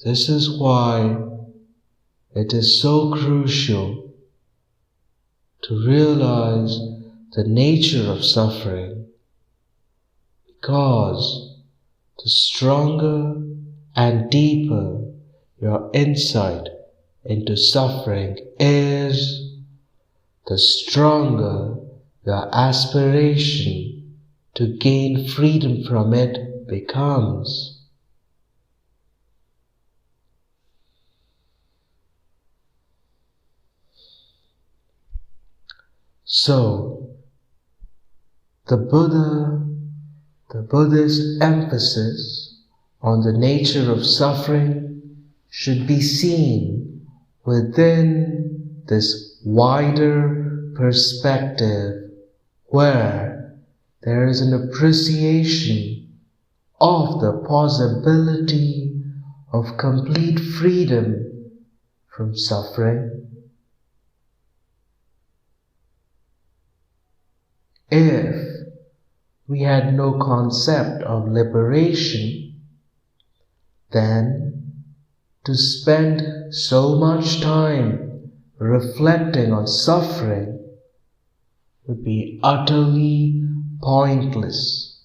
This is why it is so crucial to realize the nature of suffering, because the stronger and deeper your insight into suffering is, the stronger your aspiration to gain freedom from it becomes. So, the Buddhist emphasis on the nature of suffering should be seen within this wider perspective where there is an appreciation of the possibility of complete freedom from suffering. If we had no concept of liberation, then to spend so much time reflecting on suffering would be utterly pointless.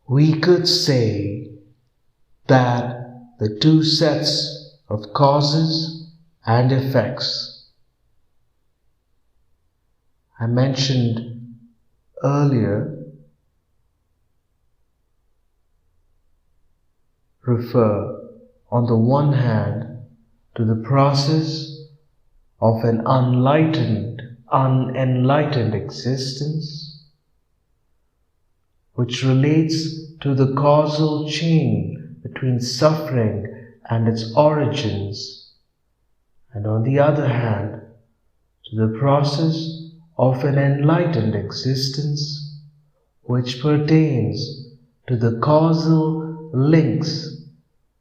We could say that the two sets of causes and effects I mentioned earlier refer, on the one hand, to the process of an unenlightened existence, which relates to the causal chain between suffering and its origins, and on the other hand, to the process of an enlightened existence, which pertains to the causal links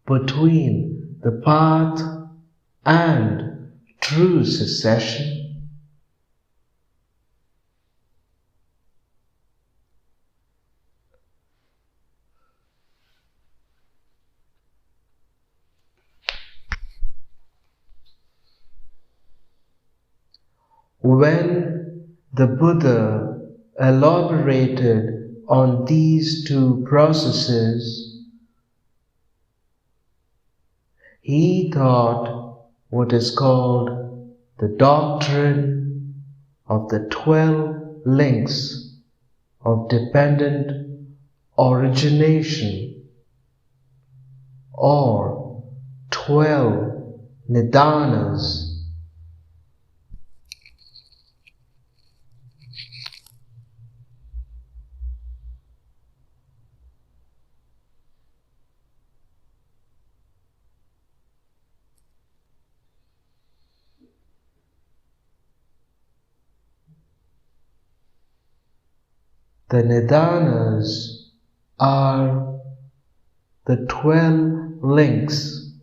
between the path and true cessation. When the Buddha elaborated on these two processes, he taught what is called the doctrine of the 12 links of dependent origination, or 12 nidanas. The nidanas are the 12 links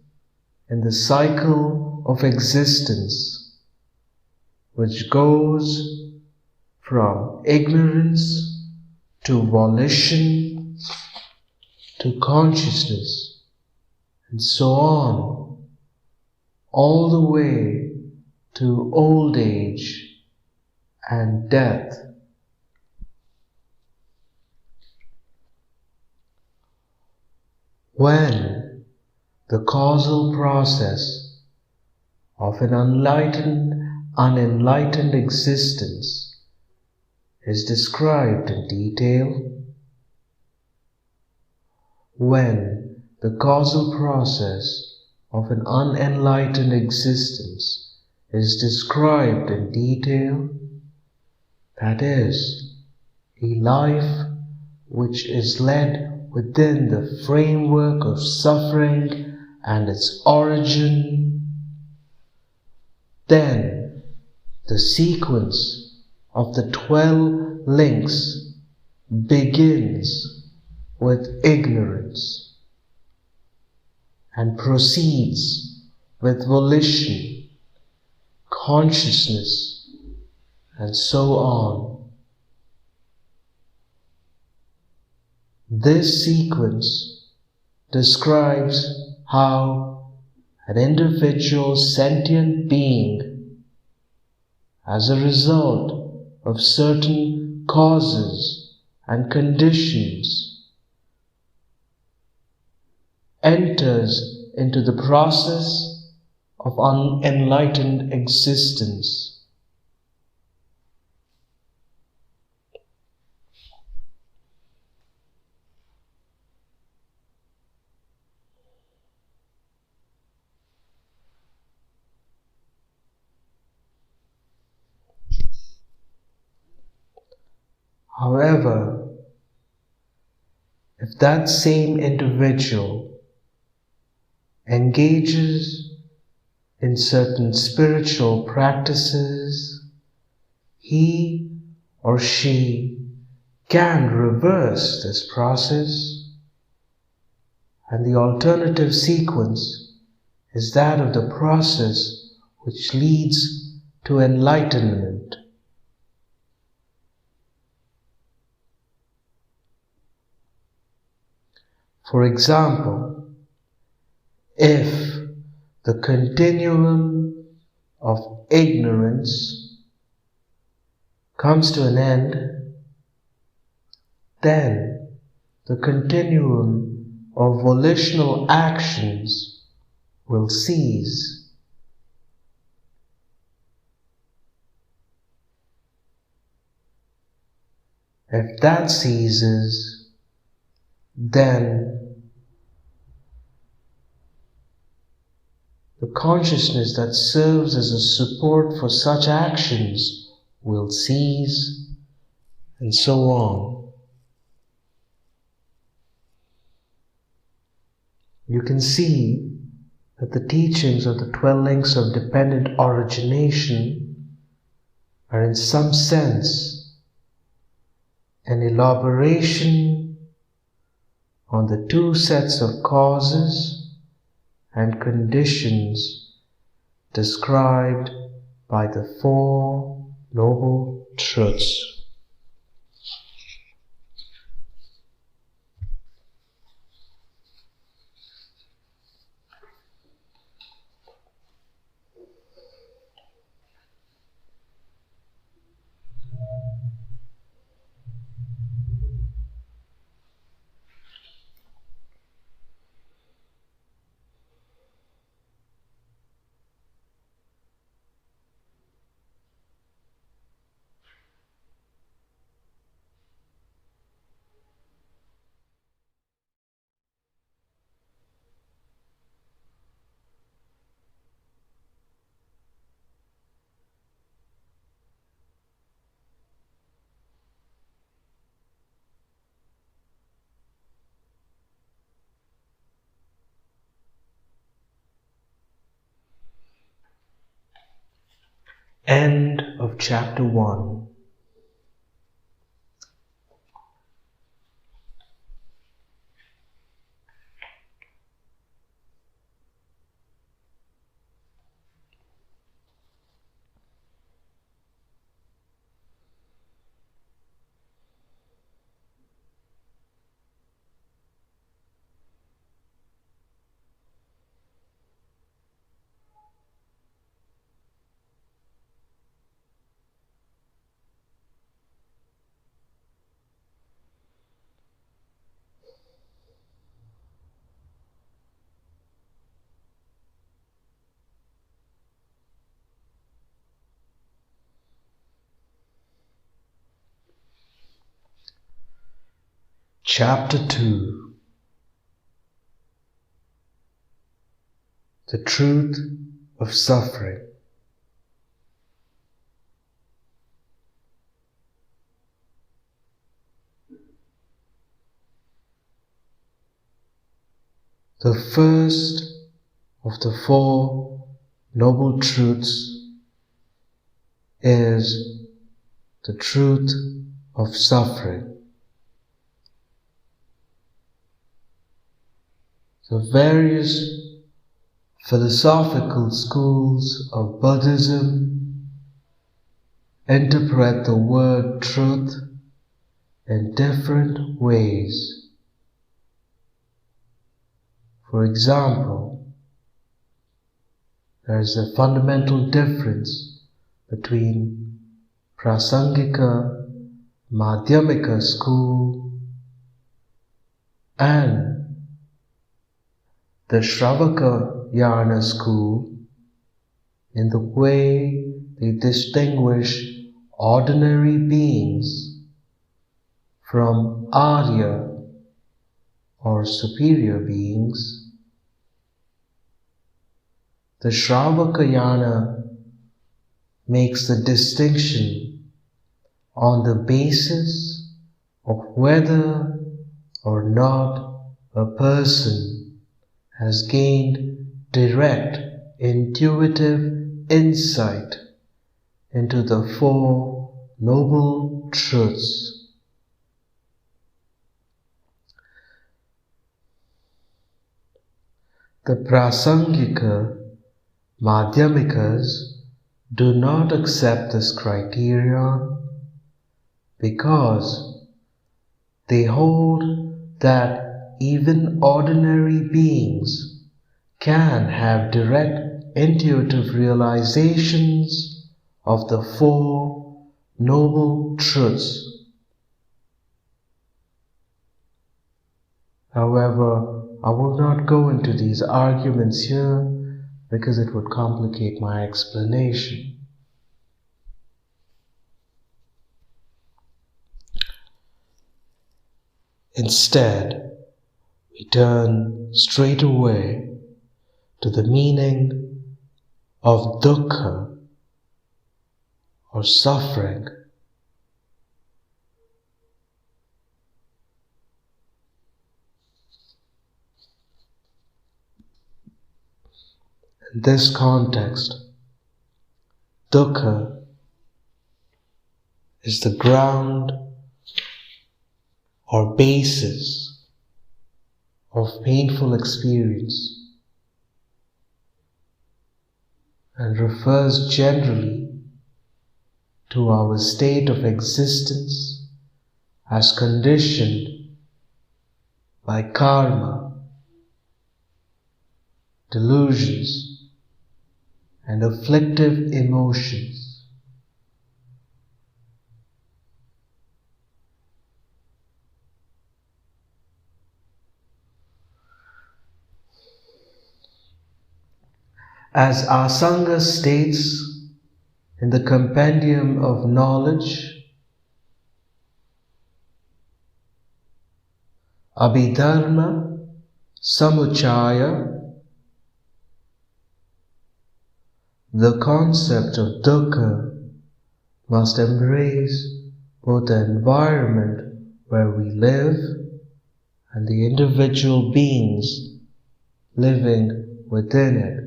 in the cycle of existence, which goes from ignorance to volition to consciousness, and so on, all the way to old age and death. When the causal process of an unenlightened existence is described in detail, when the causal process of an unenlightened existence is described in detail, that is, a life which is led within the framework of suffering and its origin, then the sequence of the 12 links begins with ignorance and proceeds with volition, consciousness, and so on. This sequence describes how an individual sentient being, as a result of certain causes and conditions, enters into the process of unenlightened existence. However, if that same individual engages in certain spiritual practices, he or she can reverse this process, and the alternative sequence is that of the process which leads to enlightenment. For example, if the continuum of ignorance comes to an end, then the continuum of volitional actions will cease. If that ceases, then the consciousness that serves as a support for such actions will cease, and so on. You can see that the teachings of the 12 links of dependent origination are in some sense an elaboration on the two sets of causes and conditions described by the Four Noble Truths. End of chapter 1. Chapter 2. The Truth of Suffering. The first of the four noble truths is the truth of suffering. The various philosophical schools of Buddhism interpret the word truth in different ways. For example, there is a fundamental difference between Prasangika, Madhyamika school and the Shravakayana school in the way they distinguish ordinary beings from Arya or superior beings. The Shravakayana makes the distinction on the basis of whether or not a person has gained direct intuitive insight into the four noble truths. The Prasangika Madhyamikas do not accept this criterion because they hold that even ordinary beings can have direct intuitive realizations of the four noble truths. However, I will not go into these arguments here because it would complicate my explanation. Instead, we turn straight away to the meaning of dukkha or suffering. In this context, dukkha is the ground or basis of painful experience and refers generally to our state of existence as conditioned by karma, delusions, and afflictive emotions. As our Sangha states in the Compendium of Knowledge, Abhidharma Samuchaya, the concept of dukkha must embrace both the environment where we live and the individual beings living within it.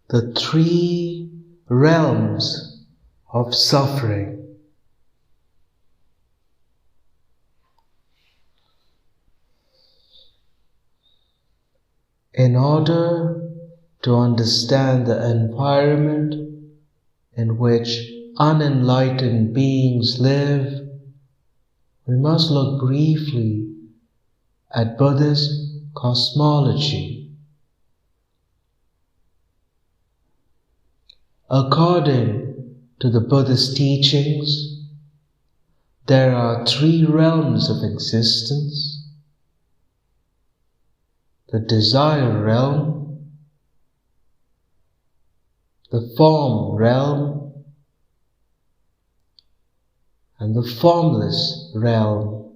The three realms of suffering. In order to understand the environment in which unenlightened beings live, we must look briefly at Buddhist cosmology. According to the Buddhist teachings, there are three realms of existence: the desire realm, the form realm, and the formless realm.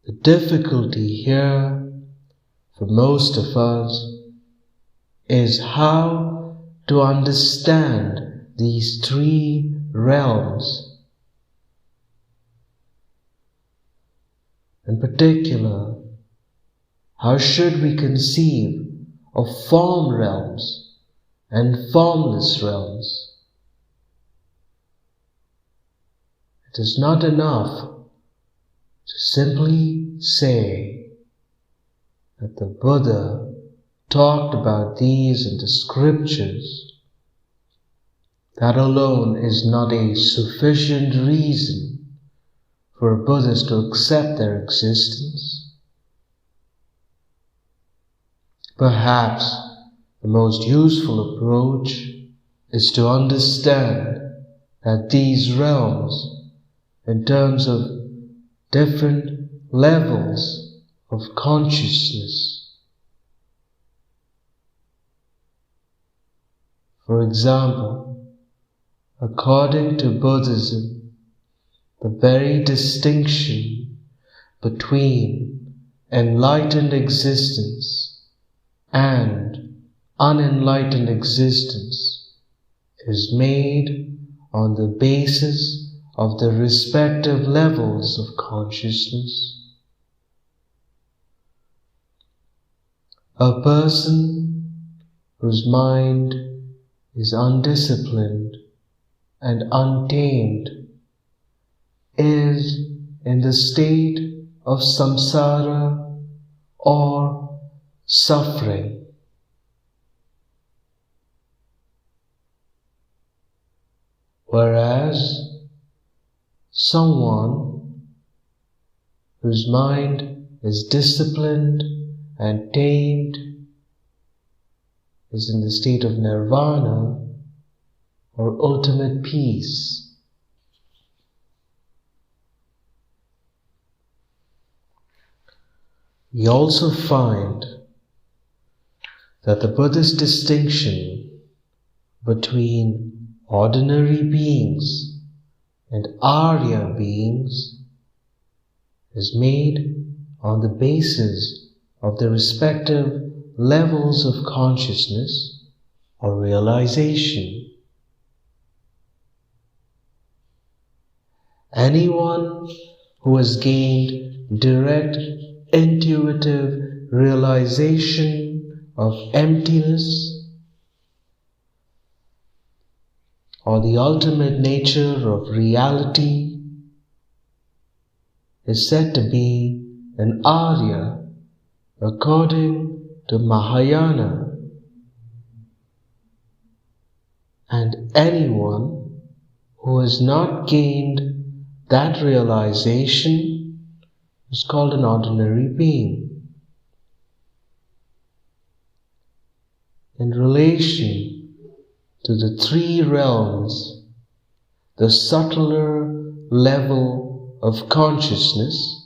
The difficulty here for most of us is how to understand these three realms. In particular, how should we conceive of form realms and formless realms? It is not enough to simply say that the Buddha talked about these in the scriptures. That alone is not a sufficient reason for Buddhists to accept their existence. Perhaps the most useful approach is to understand that these realms, in terms of different levels of consciousness. For example, according to Buddhism, the very distinction between enlightened existence and unenlightened existence is made on the basis of the respective levels of consciousness. A person whose mind is undisciplined and untamed is in the state of samsara or suffering. Whereas someone whose mind is disciplined and tamed is in the state of nirvana or ultimate peace. We also find that the Buddhist distinction between ordinary beings and Arya beings is made on the basis of the respective levels of consciousness or realization. Anyone who has gained direct intuitive realization of emptiness or the ultimate nature of reality is said to be an Arya according to Mahayana, and anyone who has not gained that realization is called an ordinary being. In relation to the three realms, the subtler level of consciousness,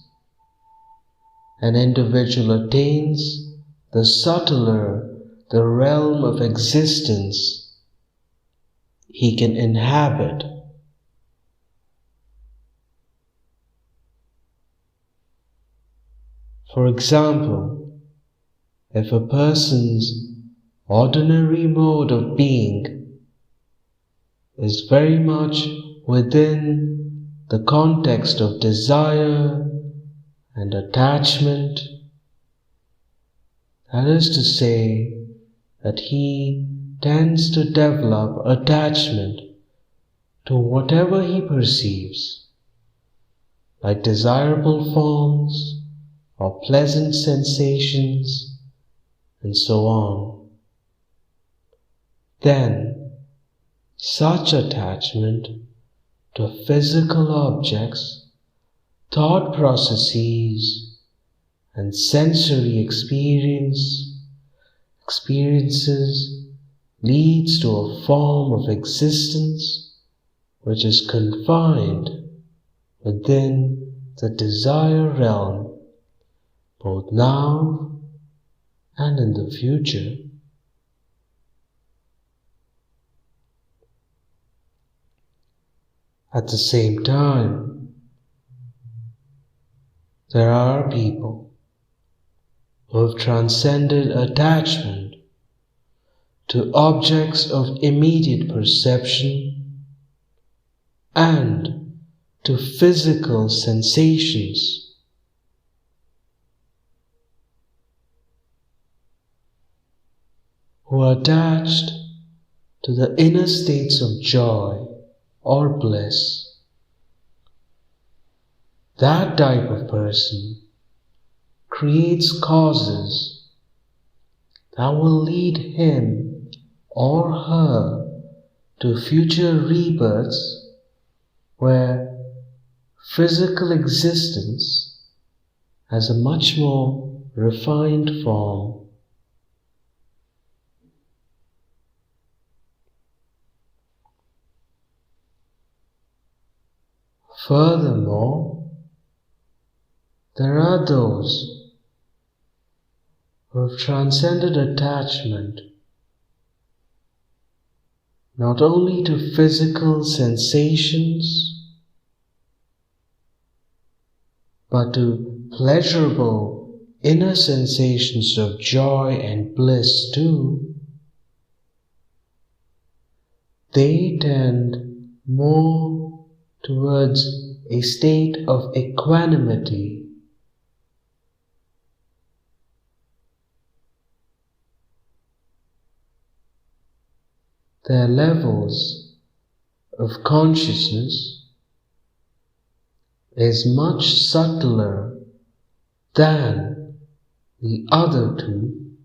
an individual attains, the subtler the realm of existence he can inhabit. For example, if a person's ordinary mode of being is very much within the context of desire and attachment, that is to say, that he tends to develop attachment to whatever he perceives, like desirable forms or pleasant sensations, and so on. Then, such attachment to physical objects, thought processes, and sensory experiences leads to a form of existence which is confined within the desire realm, both now and in the future. At the same time, there are people who have transcended attachment to objects of immediate perception and to physical sensations. Who are attached to the inner states of joy or bliss. That type of person creates causes that will lead him or her to future rebirths where physical existence has a much more refined form. Furthermore, there are those who have transcended attachment not only to physical sensations but to pleasurable inner sensations of joy and bliss too. They tend more towards a state of equanimity. Their levels of consciousness is much subtler than the other two,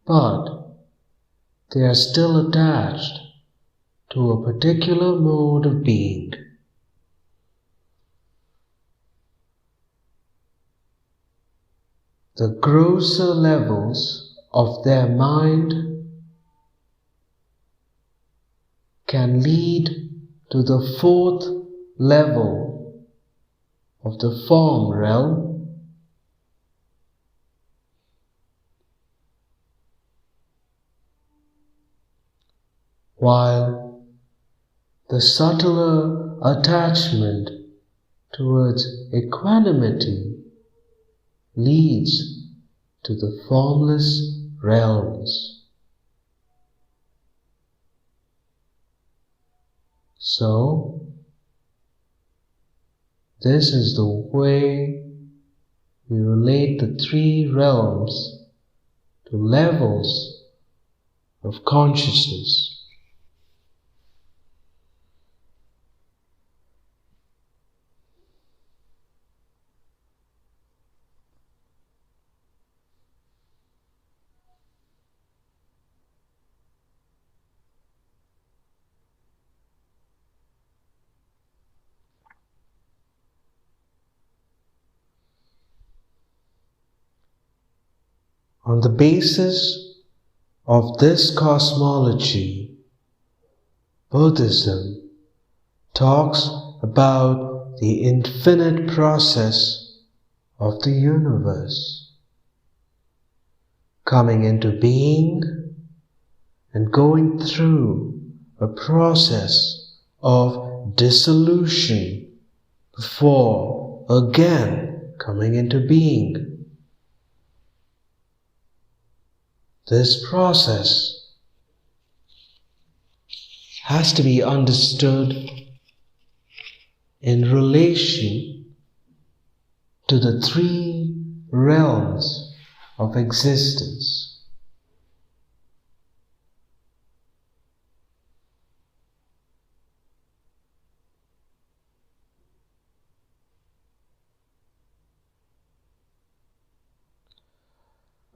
but they are still attached to a particular mode of being. The grosser levels of their mind can lead to the fourth level of the form realm, while the subtler attachment towards equanimity leads to the formless realms. So, this is the way we relate the three realms to levels of consciousness. On the basis of this cosmology, Buddhism talks about the infinite process of the universe, coming into being and going through a process of dissolution before again coming into being. This process has to be understood in relation to the three realms of existence.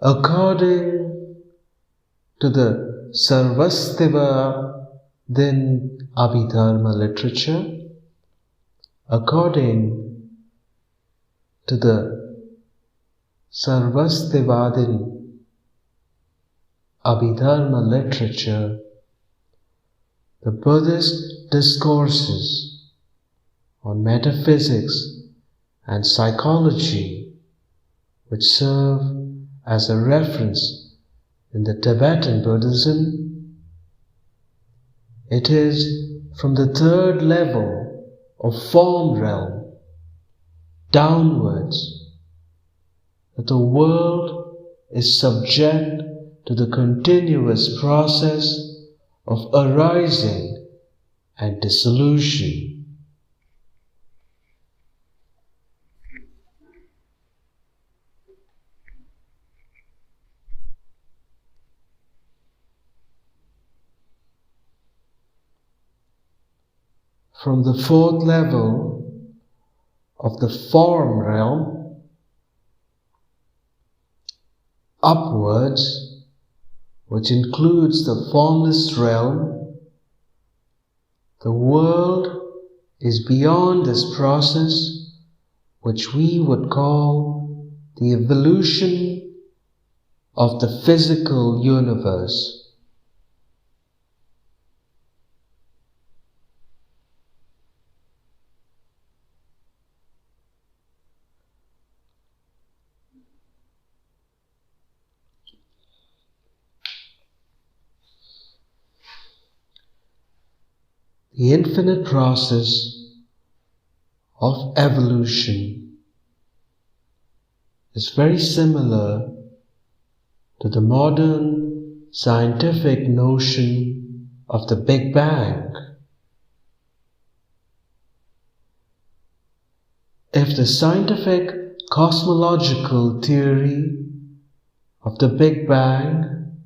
According to the Sarvastiva then Abhidharma literature, according to the Sarvastivadin Abhidharma literature, the Buddhist discourses on metaphysics and psychology, which serve as a reference in the Tibetan Buddhism, it is from the third level of form realm downwards that the world is subject to the continuous process of arising and dissolution. From the fourth level of the form realm upwards, which includes the formless realm, the world is beyond this process, which we would call the evolution of the physical universe. The infinite process of evolution is very similar to the modern scientific notion of the Big Bang. If the scientific cosmological theory of the Big Bang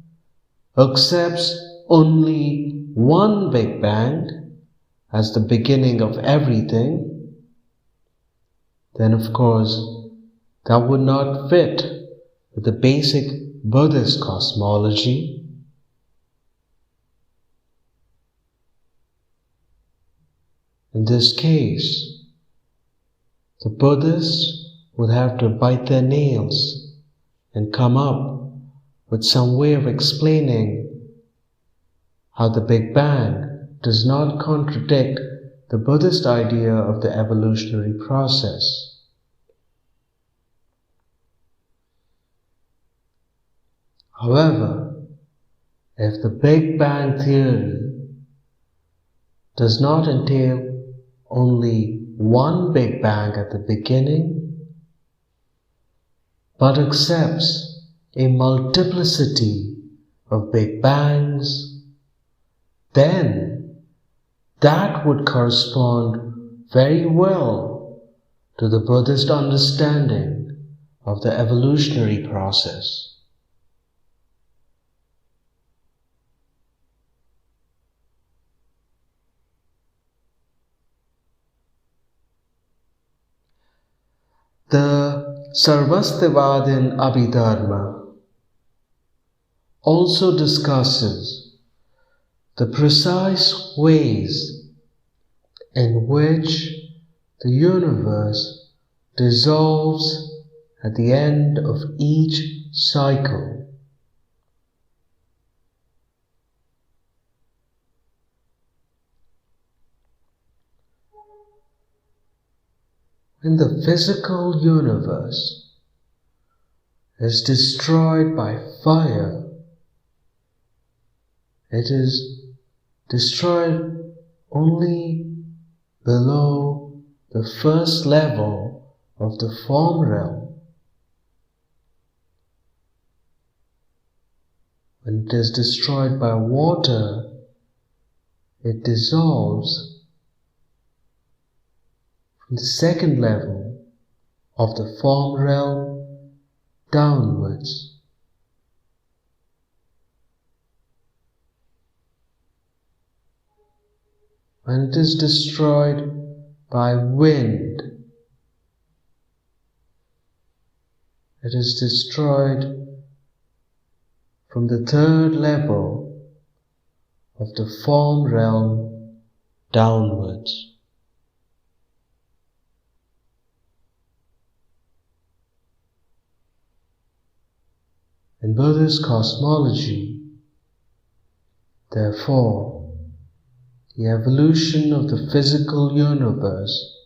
accepts only one Big Bang as the beginning of everything, then of course that would not fit with the basic Buddhist cosmology. In this case, the Buddhists would have to bite their nails and come up with some way of explaining how the Big Bang does not contradict the Buddhist idea of the evolutionary process. However, if the Big Bang theory does not entail only one Big Bang at the beginning, but accepts a multiplicity of Big Bangs, then that would correspond very well to the Buddhist understanding of the evolutionary process. The Sarvastivadin Abhidharma also discusses the precise ways in which the universe dissolves at the end of each cycle. When the physical universe is destroyed by fire, it is destroyed only below the first level of the form realm. When it is destroyed by water, it dissolves from the second level of the form realm downwards. When it is destroyed by wind, it is destroyed from the third level of the form realm downwards. In Buddhist cosmology, therefore, the evolution of the physical universe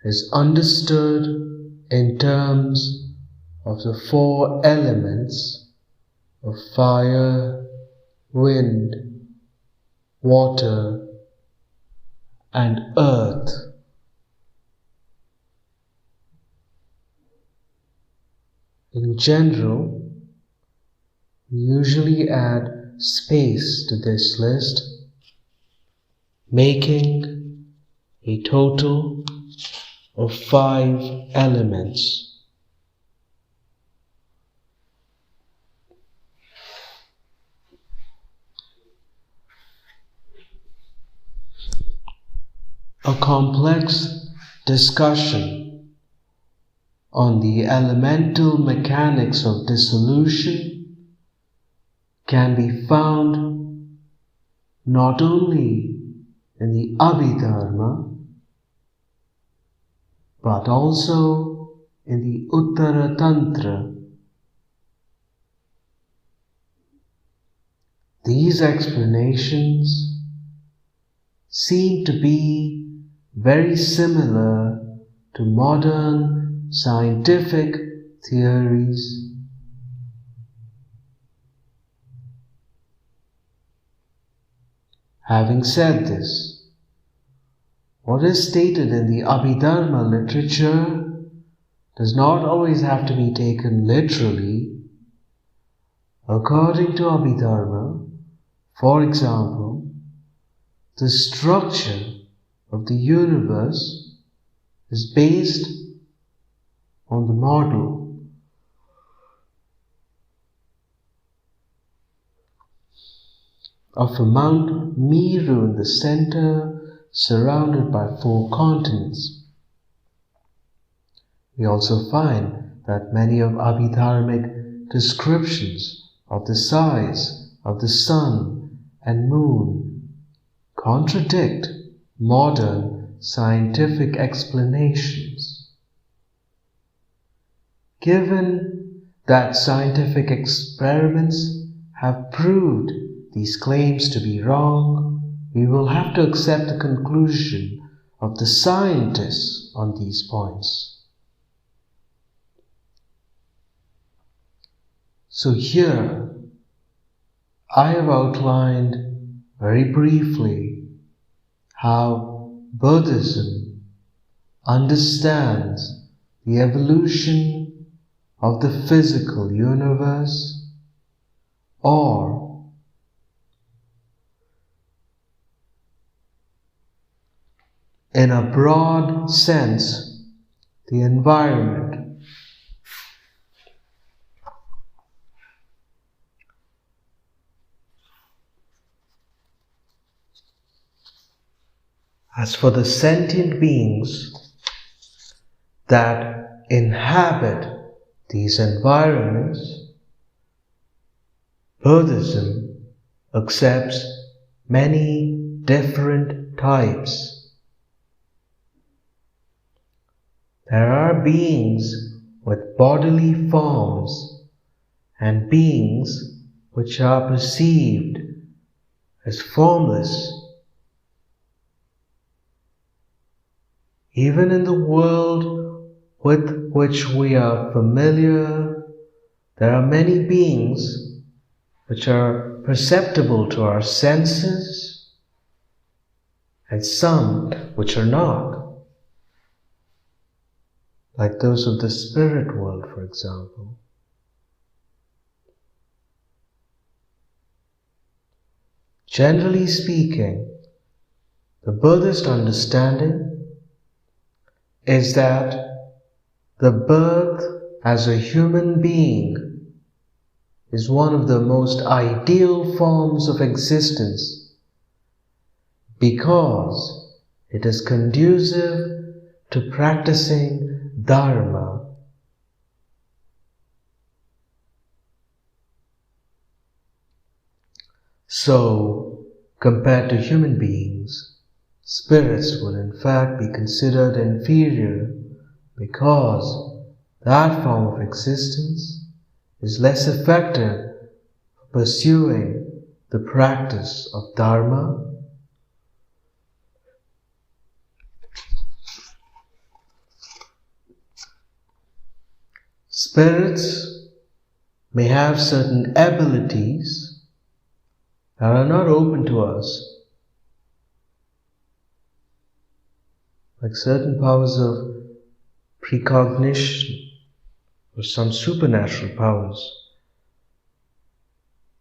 is understood in terms of the four elements of fire, wind, water, and earth. In general, we usually add space to this list, making a total of 5 elements. A complex discussion on the elemental mechanics of dissolution can be found not only in the Abhidharma but also in the Uttara Tantra. These explanations seem to be very similar to modern scientific theories. Having said this, what is stated in the Abhidharma literature does not always have to be taken literally. According to Abhidharma, for example, the structure of the universe is based on the model of a Mount Meru in the center, surrounded by 4 continents. We also find that many of Abhidharmic descriptions of the size of the sun and moon contradict modern scientific explanations. Given that scientific experiments have proved these claims to be wrong, we will have to accept the conclusion of the scientists on these points. So here, I have outlined very briefly how Buddhism understands the evolution of the physical universe, or in a broad sense, the environment. As for the sentient beings that inhabit these environments, Buddhism accepts many different types. There are beings with bodily forms and beings which are perceived as formless. Even in the world with which we are familiar, there are many beings which are perceptible to our senses and some which are not, like those of the spirit world, for example. Generally speaking, the Buddhist understanding is that the birth as a human being is one of the most ideal forms of existence because it is conducive to practicing Dharma. So, compared to human beings, spirits would in fact be considered inferior because that form of existence is less effective for pursuing the practice of Dharma. Spirits may have certain abilities that are not open to us, like certain powers of precognition, or some supernatural powers.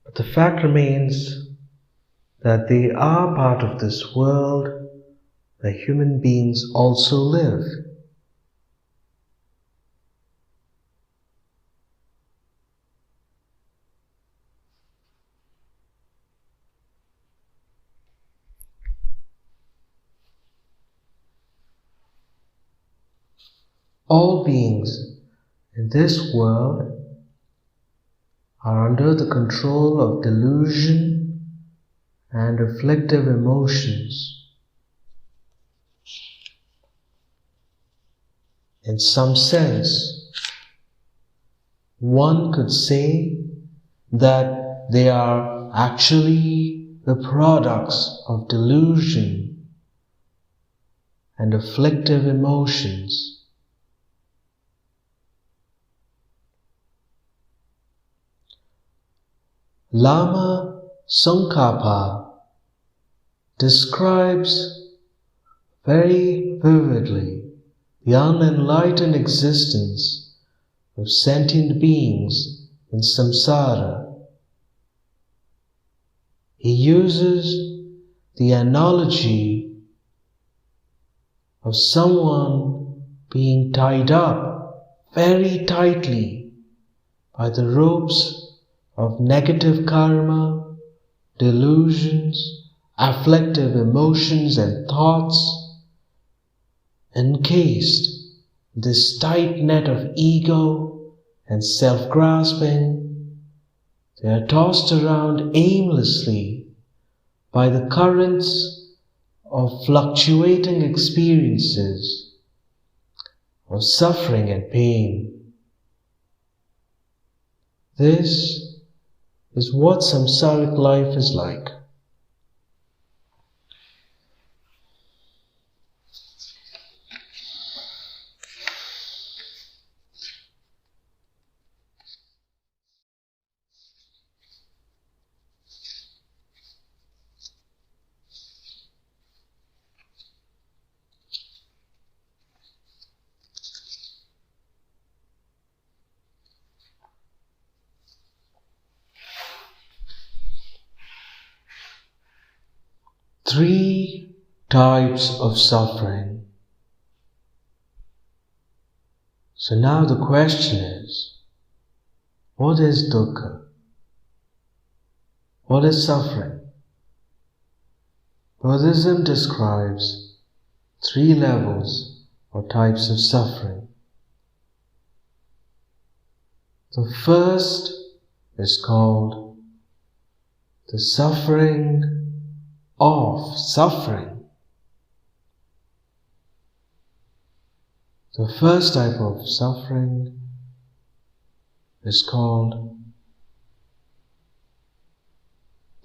But the fact remains that they are part of this world where human beings also live. All beings in this world are under the control of delusion and afflictive emotions. In some sense, one could say that they are actually the products of delusion and afflictive emotions. Lama Tsongkhapa describes very vividly the unenlightened existence of sentient beings in samsara. He uses the analogy of someone being tied up very tightly by the ropes of negative karma, delusions, afflictive emotions and thoughts, encased in this tight net of ego and self-grasping. They are tossed around aimlessly by the currents of fluctuating experiences of suffering and pain. This is what samsaric life is like. Three types of suffering. So now the question is, what is dukkha? What is suffering? Buddhism describes three levels or types of suffering. The first is called the suffering of suffering. The first type of suffering is called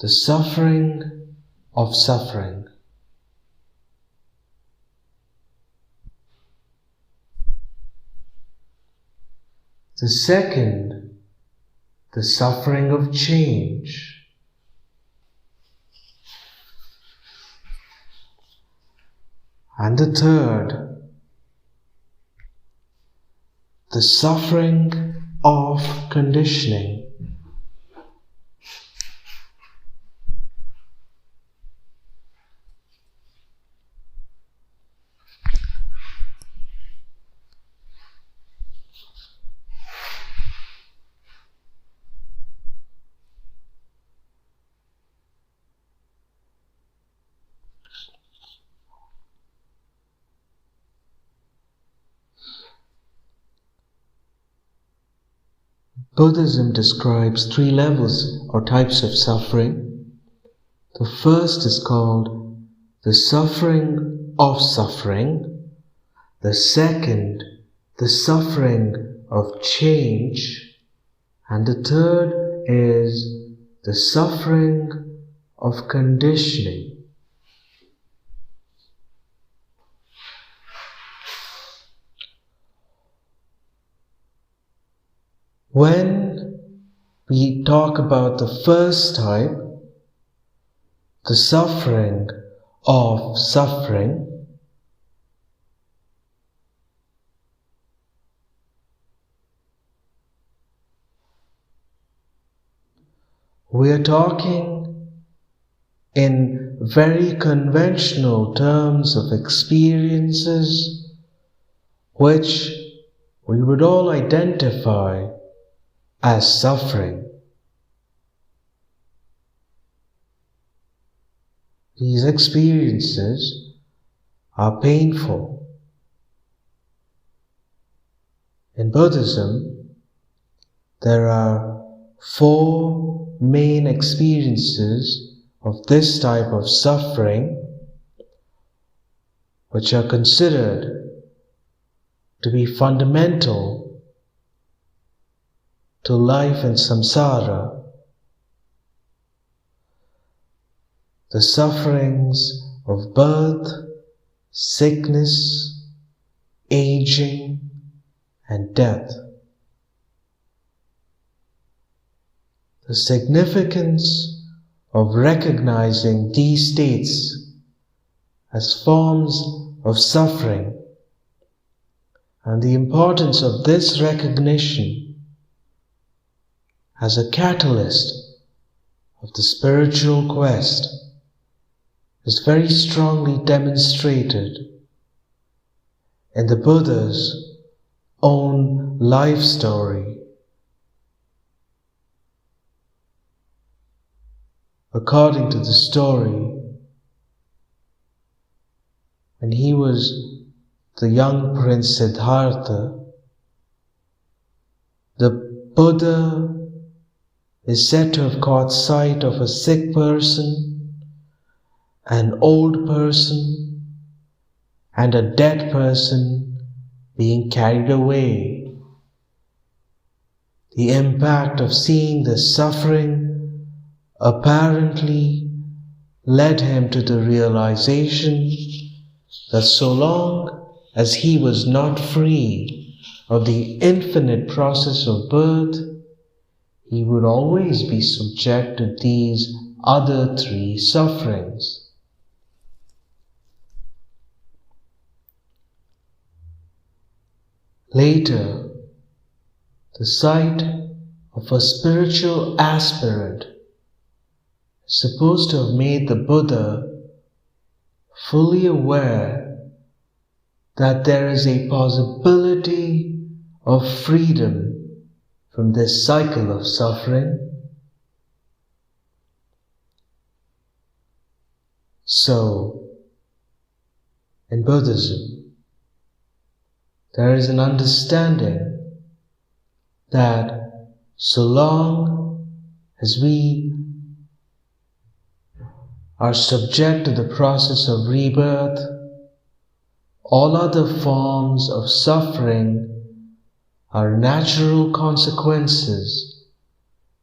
the suffering of suffering. The second, the suffering of change. And the third, the suffering of conditioning. Buddhism describes three levels or types of suffering. The first is called the suffering of suffering. The second, the suffering of change. And the third is the suffering of conditioning. When we talk about the first type, the suffering of suffering, We are talking in very conventional terms of experiences which we would all identify as suffering. These experiences are painful. In Buddhism, there are 4 main experiences of this type of suffering which are considered to be fundamental to life in samsara. The sufferings of birth, sickness, aging, and death. The significance of recognizing these states as forms of suffering and the importance of this recognition as a catalyst of the spiritual quest is very strongly demonstrated in the Buddha's own life story. According to the story, when he was the young Prince Siddhartha, the Buddha is said to have caught sight of a sick person, an old person, and a dead person being carried away. The impact of seeing this suffering apparently led him to the realization that so long as he was not free of the infinite process of birth, he would always be subject to these other 3 sufferings. Later, the sight of a spiritual aspirant is supposed to have made the Buddha fully aware that there is a possibility of freedom from this cycle of suffering. So, in Buddhism, there is an understanding that so long as we are subject to the process of rebirth, all other forms of suffering are natural consequences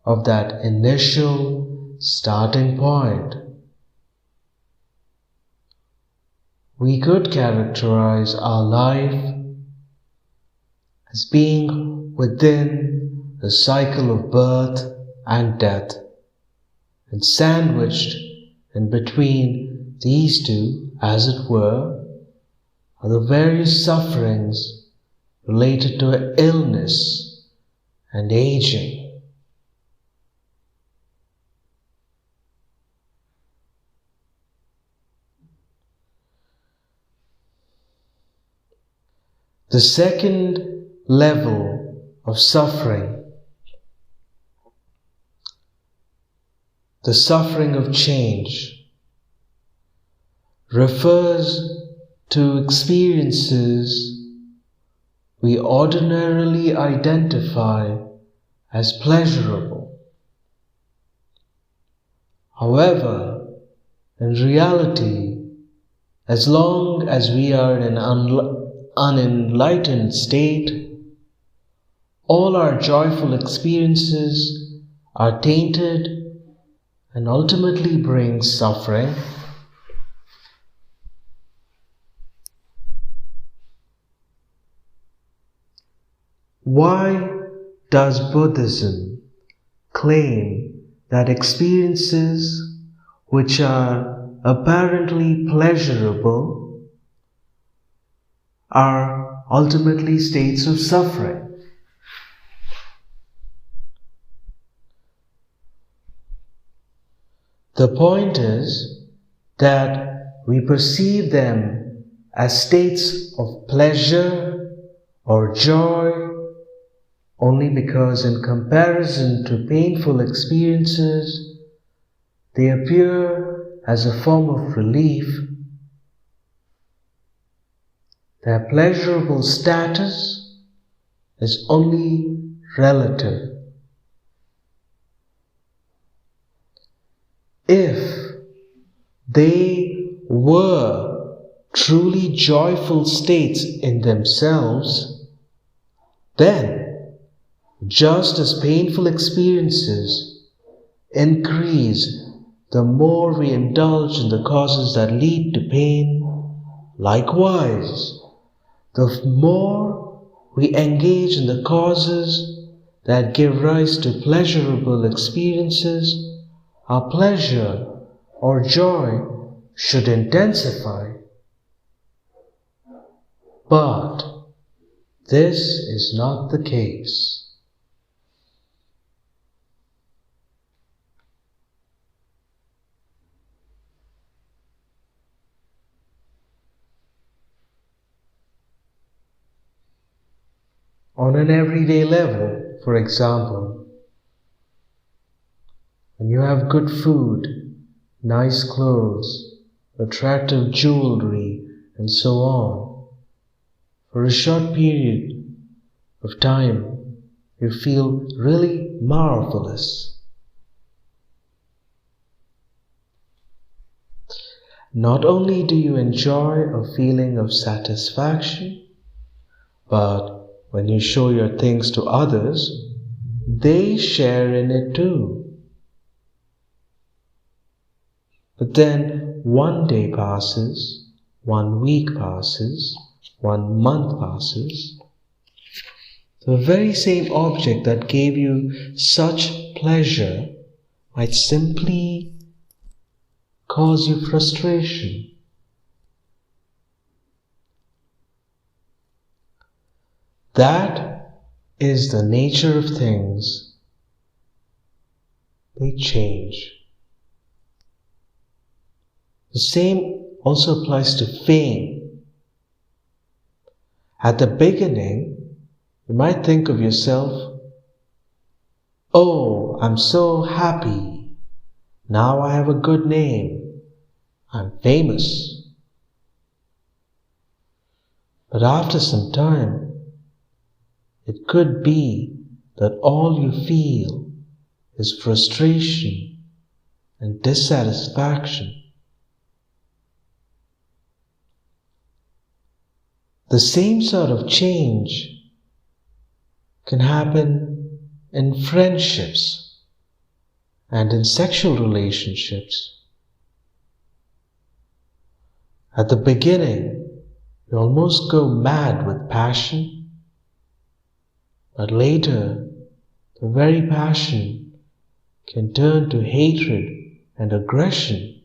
of that initial starting point. We could characterize our life as being within the cycle of birth and death, and sandwiched in between these 2, as it were, are the various sufferings related to illness and aging. The second level of suffering, the suffering of change, refers to experiences we ordinarily identify as pleasurable. However, in reality, as long as we are in an unenlightened state, all our joyful experiences are tainted and ultimately bring suffering. Why does Buddhism claim that experiences which are apparently pleasurable are ultimately states of suffering? The point is that we perceive them as states of pleasure or joy only because in comparison to painful experiences, they appear as a form of relief. Their pleasurable status is only relative. If they were truly joyful states in themselves, then just as painful experiences increase the more we indulge in the causes that lead to pain, likewise, the more we engage in the causes that give rise to pleasurable experiences, our pleasure or joy should intensify. But this is not the case. On an everyday level, for example, when you have good food, nice clothes, attractive jewelry, and so on, for a short period of time, you feel really marvelous. Not only do you enjoy a feeling of satisfaction, but when you show your things to others, they share in it too. But then 1 day passes, 1 week passes, 1 month passes. The very same object that gave you such pleasure might simply cause you frustration. That is the nature of things. They change. The same also applies to fame. At the beginning, you might think of yourself, "Oh, I'm so happy. Now I have a good name. I'm famous." But after some time, it could be that all you feel is frustration and dissatisfaction. The same sort of change can happen in friendships and in sexual relationships. At the beginning, you almost go mad with passion, but later, the very passion can turn to hatred and aggression,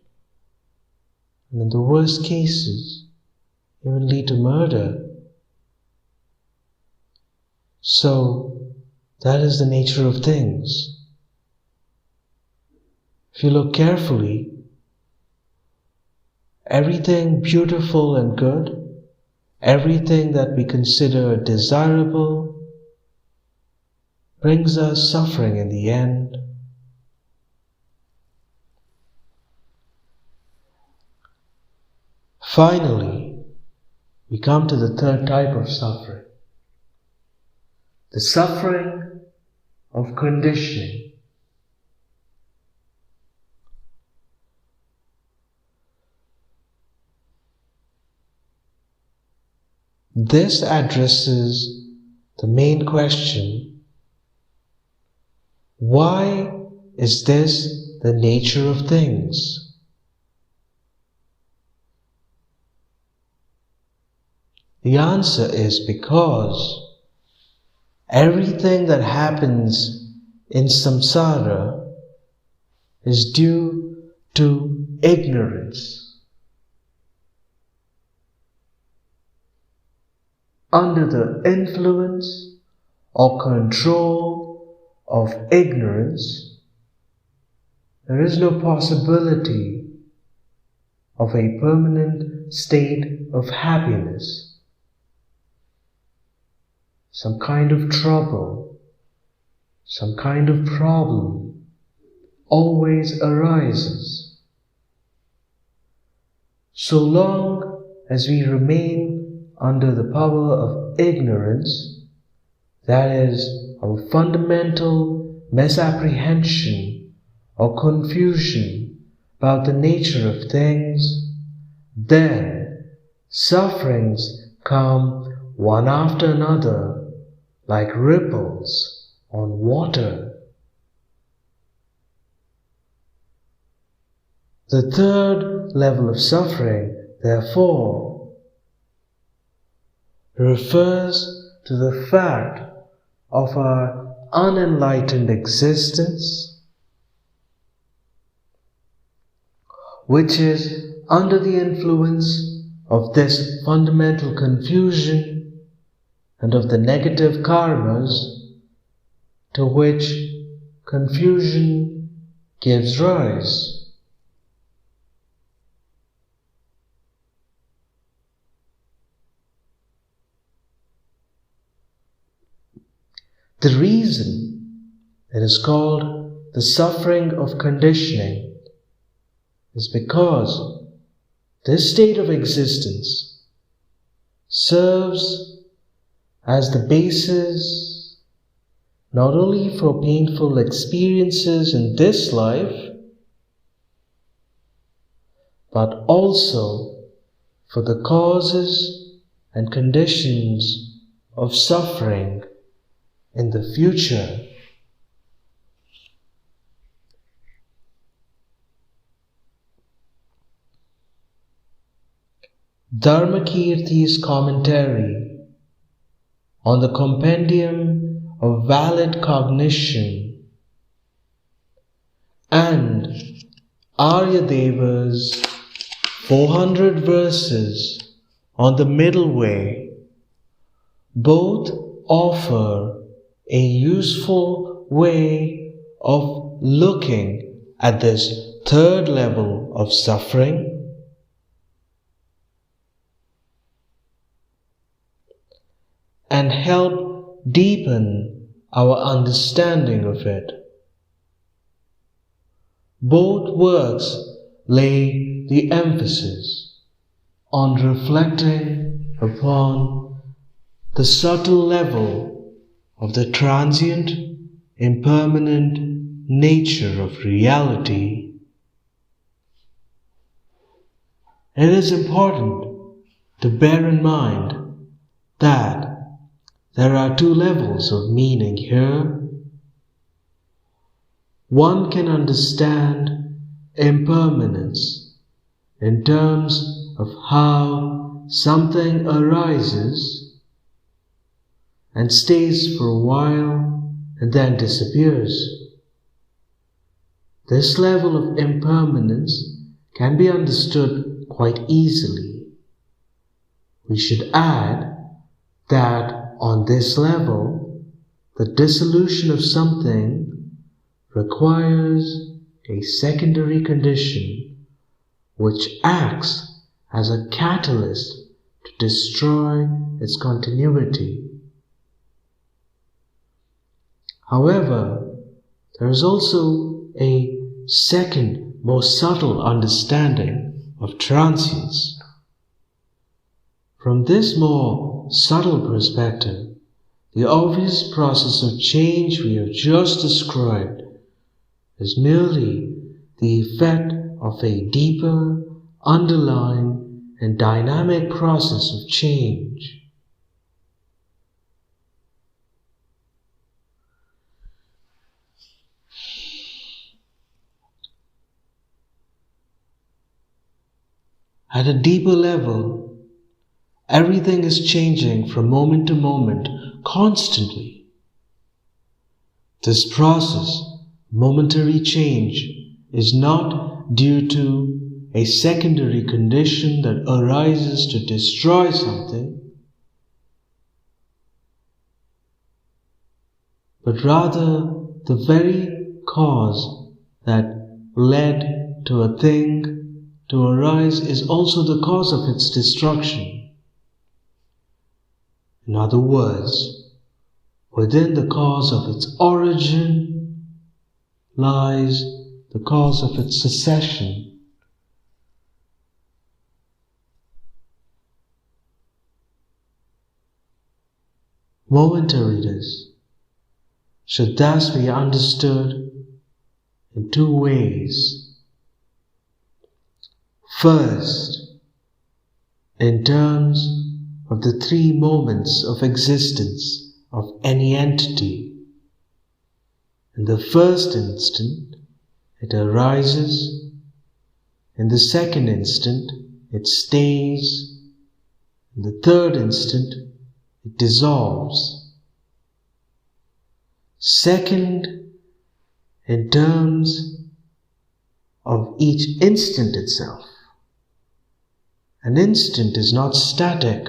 and in the worst cases, even lead to murder. So, that is the nature of things. If you look carefully, everything beautiful and good, everything that we consider desirable, brings us suffering in the end. Finally, we come to the third type of suffering, the suffering of conditioning. This addresses the main question: why is this the nature of things? The answer is because everything that happens in samsara is due to ignorance. Under the influence or control of ignorance, there is no possibility of a permanent state of happiness. Some kind of trouble, some kind of problem always arises. So long as we remain under the power of ignorance, that is, our fundamental misapprehension or confusion about the nature of things, then sufferings come one after another like ripples on water. The third level of suffering, therefore, refers to the fact of our unenlightened existence, which is under the influence of this fundamental confusion and of the negative karmas to which confusion gives rise. The reason it is called the suffering of conditioning is because this state of existence serves as the basis not only for painful experiences in this life, but also for the causes and conditions of suffering in the future. Dharmakirti's commentary on the Compendium of Valid Cognition and Aryadeva's 400 verses on the middle way both offer a useful way of looking at this third level of suffering, and help deepen our understanding of it. Both works lay the emphasis on reflecting upon the subtle level of the transient, impermanent nature of reality. It is important to bear in mind that there are two levels of meaning here. One can understand impermanence in terms of how something arises and stays for a while and then disappears. This level of impermanence can be understood quite easily. We should add that on this level, the dissolution of something requires a secondary condition which acts as a catalyst to destroy its continuity. However, there is also a second, more subtle understanding of transience. From this more subtle perspective, the obvious process of change we have just described is merely the effect of a deeper, underlying, and dynamic process of change. At a deeper level, everything is changing from moment to moment, constantly. This process, momentary change, is not due to a secondary condition that arises to destroy something, but rather the very cause that led to a thing to arise is also the cause of its destruction. In other words, within the cause of its origin lies the cause of its cessation. Momentariness should thus be understood in two ways. First, in terms of the three moments of existence of any entity. In the first instant, it arises. In the second instant, it stays. In the third instant, it dissolves. Second, in terms of each instant itself. An instant is not static.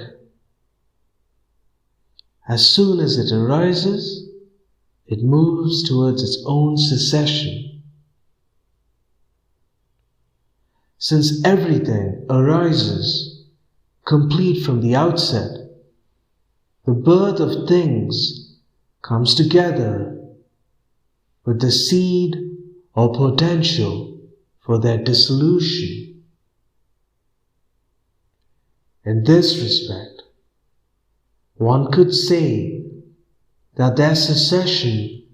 As soon as it arises, it moves towards its own cessation. Since everything arises complete from the outset, the birth of things comes together with the seed or potential for their dissolution. In this respect, one could say that their cessation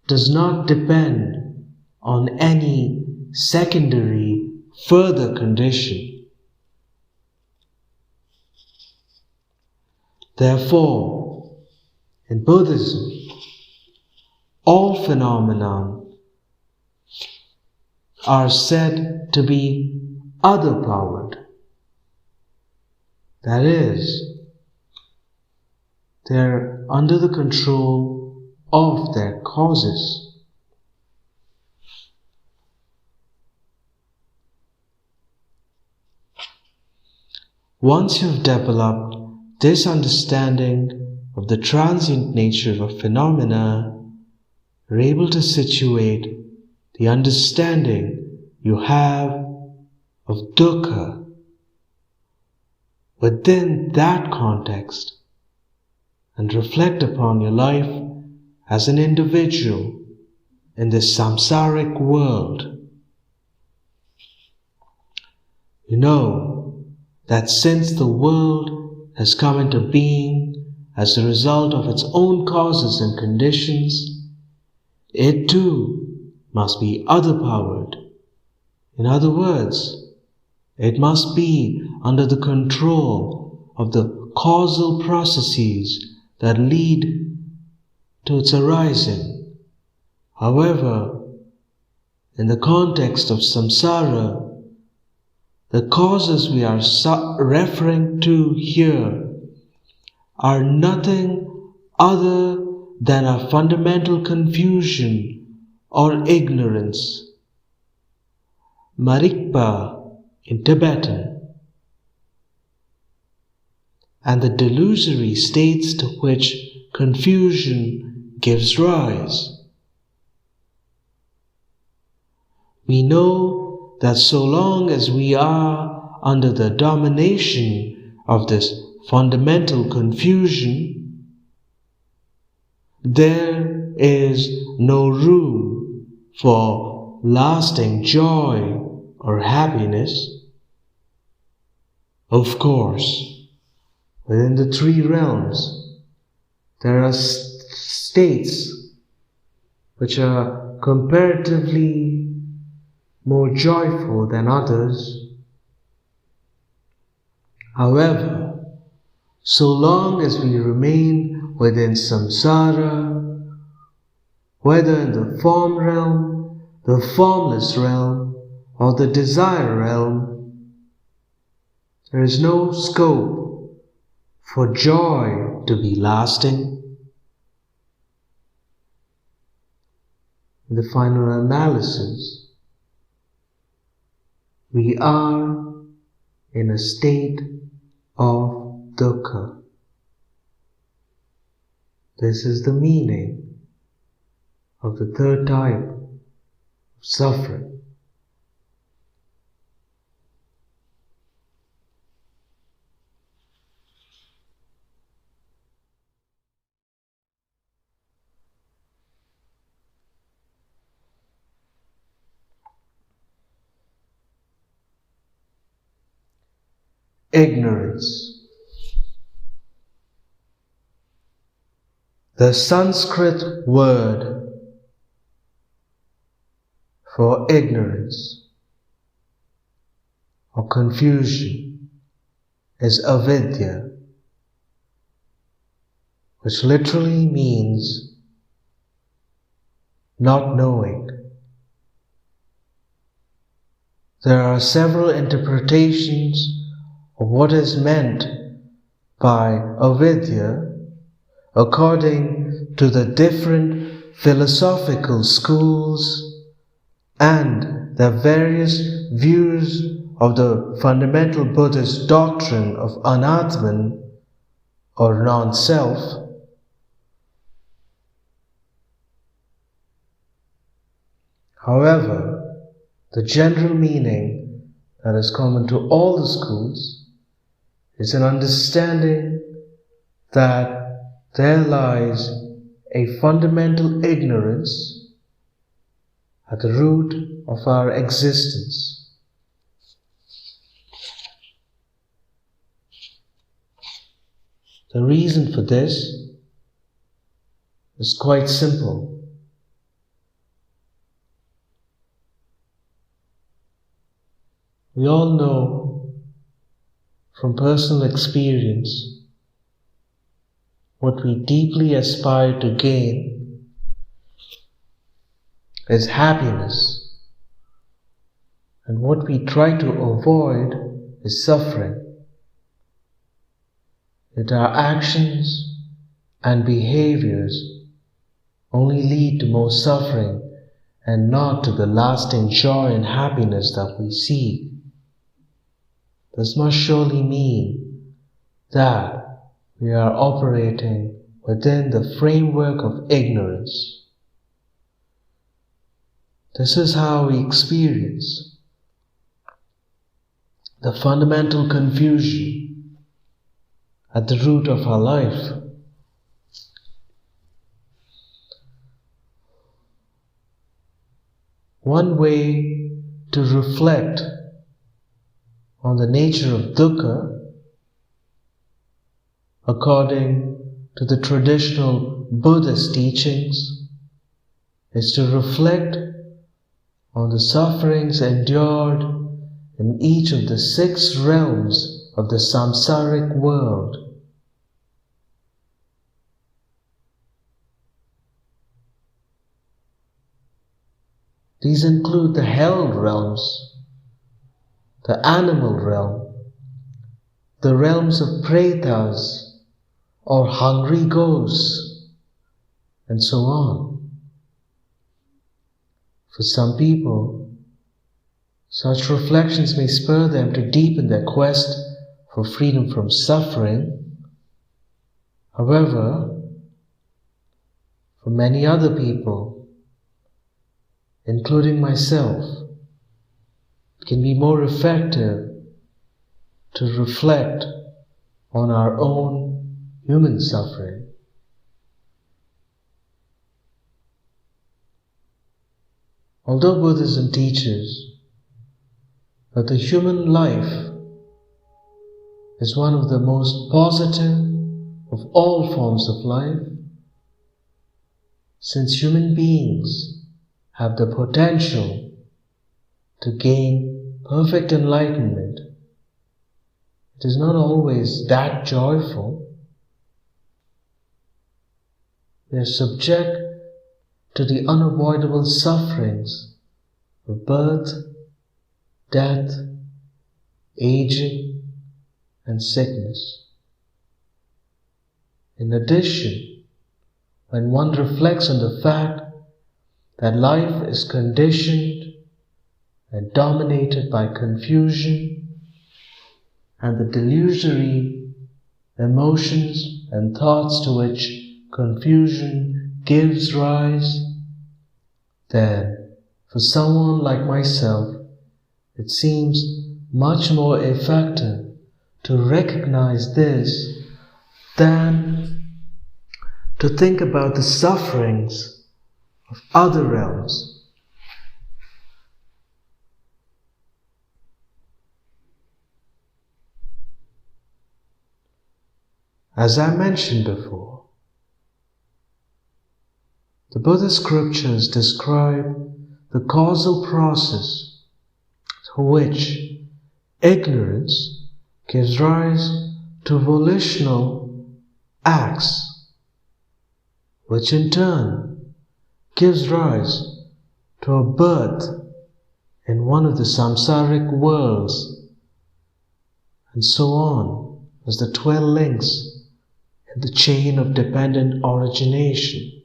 does not depend on any secondary further condition. Therefore, in Buddhism, all phenomena are said to be other-powered. That is, they are under the control of their causes. Once you've developed this understanding of the transient nature of phenomena, you're able to situate the understanding you have of dukkha within that context and reflect upon your life as an individual in this samsaric world. You know that since the world has come into being as a result of its own causes and conditions, it too must be other-powered. In other words, it must be under the control of the causal processes that lead to its arising. However, in the context of samsara, the causes we are referring to here are nothing other than a fundamental confusion or ignorance, marikpa in Tibetan, and the delusory states to which confusion gives rise. We know that so long as we are under the domination of this fundamental confusion, there is no room for lasting joy or happiness. Of course, within the three realms, there are states which are comparatively more joyful than others. However, so long as we remain within samsara, whether in the form realm, the formless realm, or the desire realm, there is no scope for joy to be lasting. In the final analysis, we are in a state of dukkha. This is the meaning of the third type of suffering. ignorance. The Sanskrit word for ignorance or confusion is avidya, which literally means not knowing. There are several interpretations of what is meant by avidya according to the different philosophical schools and the various views of the fundamental Buddhist doctrine of anatman or non-self. However, the general meaning that is common to all the schools is an understanding that there lies a fundamental ignorance at the root of our existence. The reason for this is quite simple. We all know from personal experience what we deeply aspire to gain is happiness, and what we try to avoid is suffering. Yet our actions and behaviors only lead to more suffering and not to the lasting joy and happiness that we seek. This must surely mean that we are operating within the framework of ignorance. This is how we experience the fundamental confusion at the root of our life. One way to reflect on the nature of dukkha, according to the traditional Buddhist teachings, is to reflect on the sufferings endured in each of the 6 realms of the samsaric world. These include the hell realms, the animal realm, the realms of pretas or hungry ghosts, and so on. For some people, such reflections may spur them to deepen their quest for freedom from suffering. However, for many other people, including myself, it can be more effective to reflect on our own human suffering. Although Buddhism teaches that the human life is one of the most positive of all forms of life, since human beings have the potential to gain perfect enlightenment, it is not always that joyful. They are subject to the unavoidable sufferings of birth, death, aging, and sickness. In addition, when one reflects on the fact that life is conditioned and dominated by confusion and the delusory emotions and thoughts to which confusion gives rise, then for someone like myself, it seems much more effective to recognize this than to think about the sufferings of other realms. As I mentioned before, the Buddhist scriptures describe the causal process through which ignorance gives rise to volitional acts, which in turn gives rise to a birth in one of the samsaric worlds, and so on as the 12 links in the chain of dependent origination.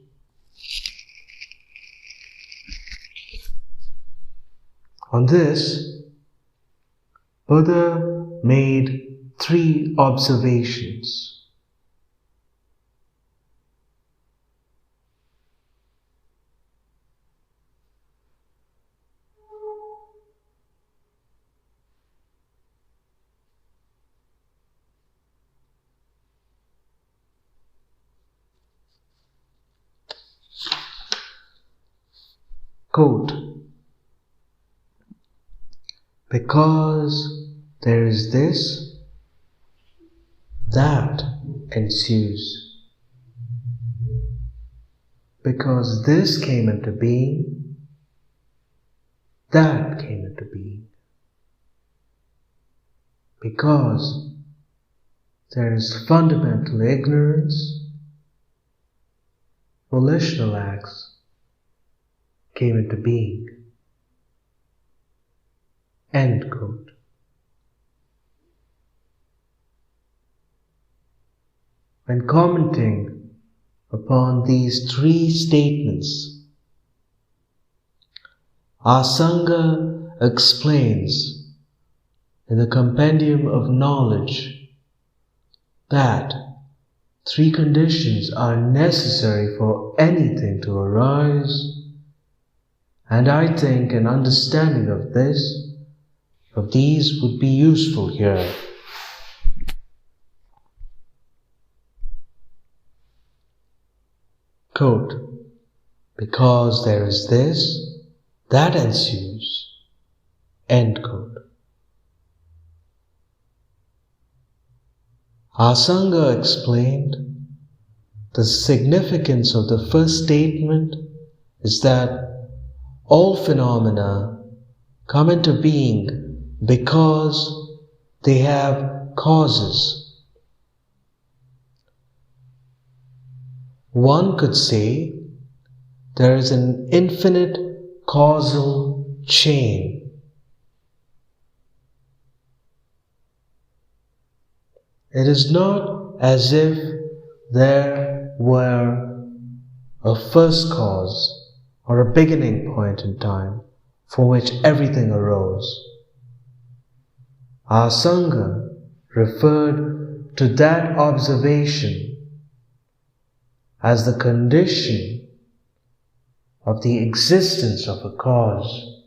On this, Buddha made 3 observations. Quote, because there is this, that ensues. Because this came into being, that came into being. Because there is fundamental ignorance, volitional acts came into being. End quote. When commenting upon these 3 statements, our Sangha explains in the Compendium of Knowledge that 3 conditions are necessary for anything to arise, and I think an understanding of these would be useful here. Quote, because there is this, that ensues. End quote. Our Sangha explained the significance of the first statement is that all phenomena come into being because they have causes. One could say there is an infinite causal chain. It is not as if there were a first cause or a beginning point in time from which everything arose. Our Sangha referred to that observation as the condition of the existence of a cause.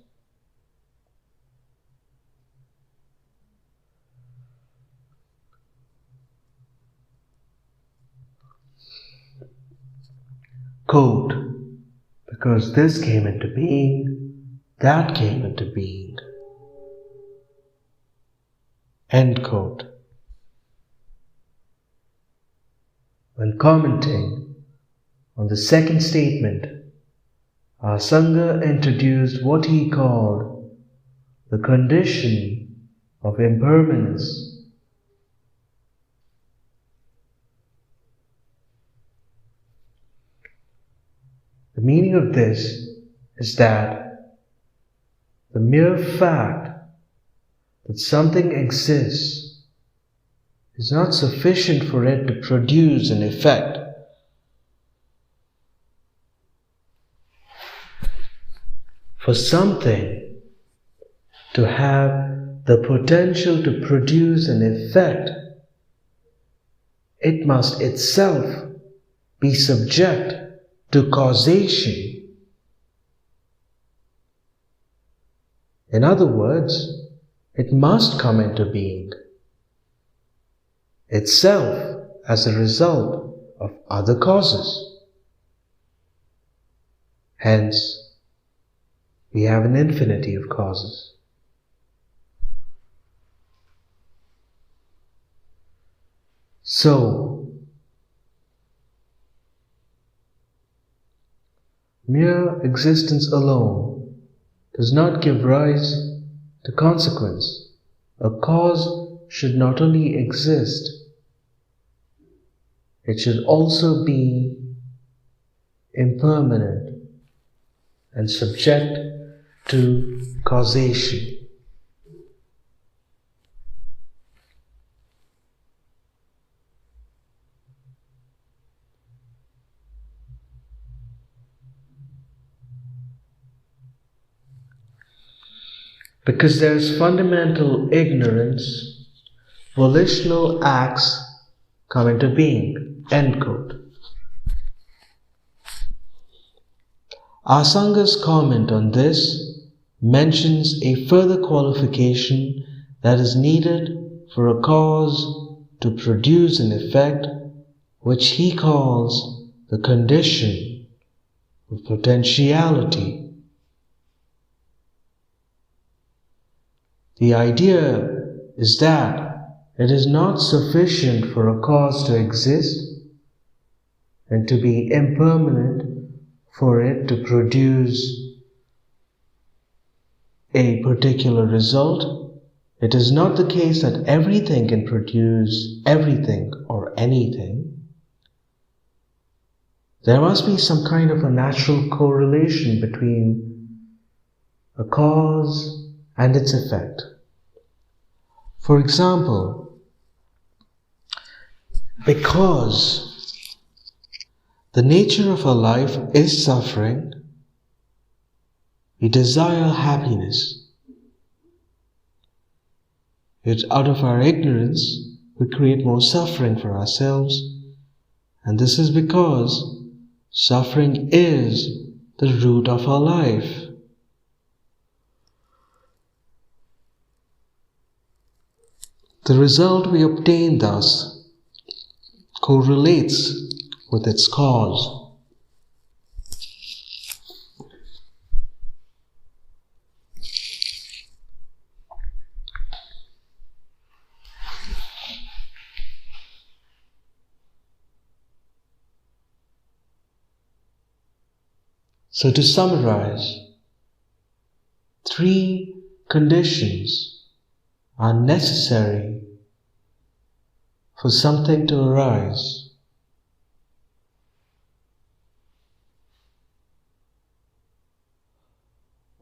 Quote, because this came into being, that came into being. End quote. When commenting on the second statement, our Sangha introduced what he called the condition of impermanence. The meaning of this is that the mere fact that something exists is not sufficient for it to produce an effect. For something to have the potential to produce an effect, it must itself be subject to causation. In other words, it must come into being itself as a result of other causes. Hence, we have an infinity of causes. So, Mere existence alone does not give rise to consequence. A cause should not only exist, it should also be impermanent and subject to causation. Because there is fundamental ignorance, volitional acts come into being. End quote. Our Sangha's comment on this mentions a further qualification that is needed for a cause to produce an effect, which he calls the condition of potentiality. The idea is that it is not sufficient for a cause to exist and to be impermanent for it to produce a particular result. It is not the case that everything can produce everything or anything. There must be some kind of a natural correlation between a cause and its effect. For example, because the nature of our life is suffering, we desire happiness. Yet out of our ignorance, we create more suffering for ourselves, and this is because suffering is the root of our life. The result we obtain thus correlates with its cause. So to summarize, 3 conditions are necessary for something to arise.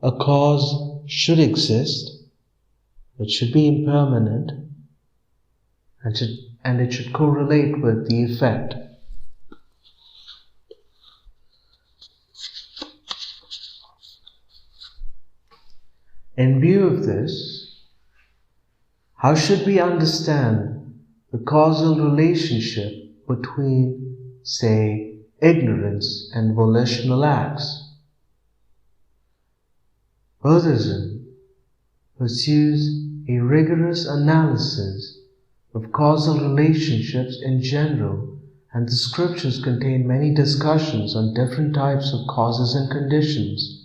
A cause should exist, it should be impermanent, and it should correlate with the effect. In view of this, how should we understand the causal relationship between, say, ignorance and volitional acts? Buddhism pursues a rigorous analysis of causal relationships in general, and the scriptures contain many discussions on different types of causes and conditions.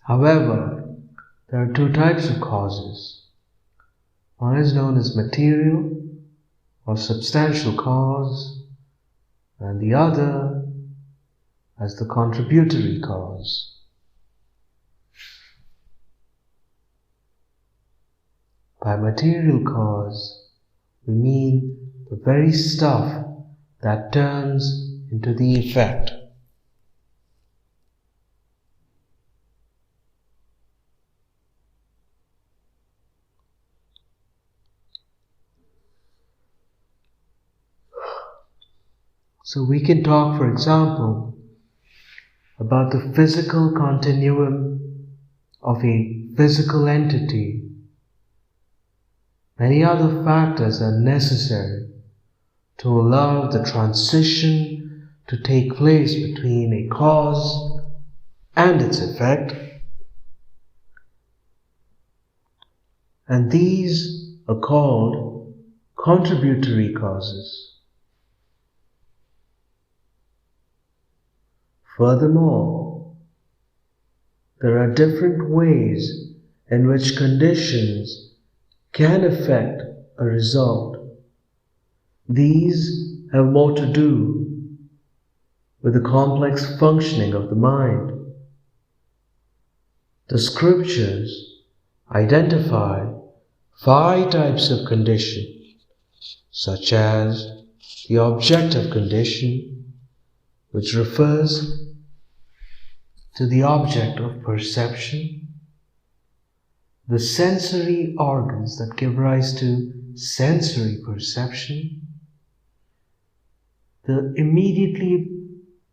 However, there are 2 types of causes. One is known as material or substantial cause, and the other as the contributory cause. By material cause, we mean the very stuff that turns into the effect. So we can talk, for example, about the physical continuum of a physical entity. Many other factors are necessary to allow the transition to take place between a cause and its effect, and these are called contributory causes. Furthermore, there are different ways in which conditions can affect a result. These have more to do with the complex functioning of the mind. The scriptures identify 5 types of condition, such as the objective condition, which refers to the object of perception, the sensory organs that give rise to sensory perception, the immediately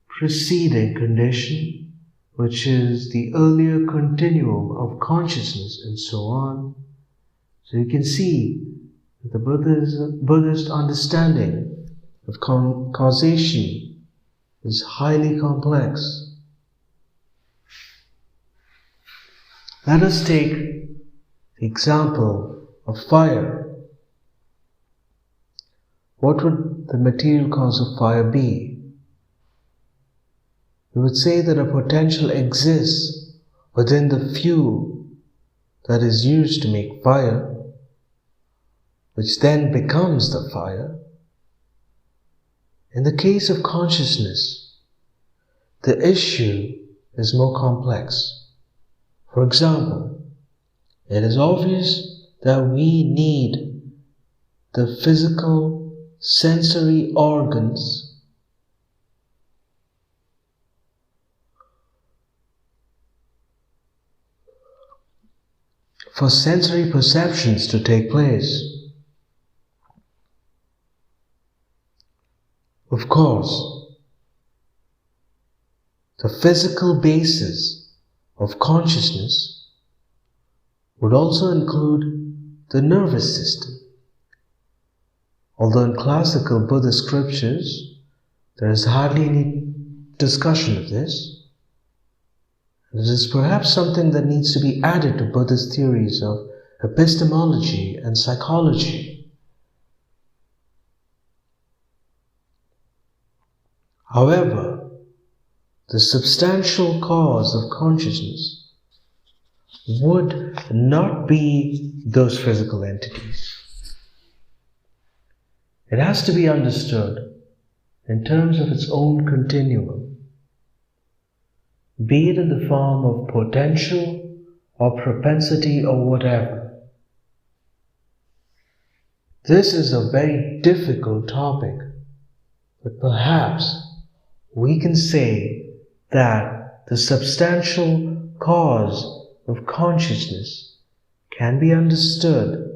preceding condition, which is the earlier continuum of consciousness, and so on. So you can see that the Buddhist understanding of causation is highly complex. Let us take the example of fire. What would the material cause of fire be? We would say that a potential exists within the fuel that is used to make fire, which then becomes the fire. In the case of consciousness, the issue is more complex. For example, it is obvious that we need the physical sensory organs for sensory perceptions to take place. Of course, the physical basis of consciousness would also include the nervous system. Although in classical Buddhist scriptures there is hardly any discussion of this, it is perhaps something that needs to be added to Buddhist theories of epistemology and psychology. However, the substantial cause of consciousness would not be those physical entities. It has to be understood in terms of its own continuum, be it in the form of potential or propensity or whatever. This is a very difficult topic, but perhaps we can say that the substantial cause of consciousness can be understood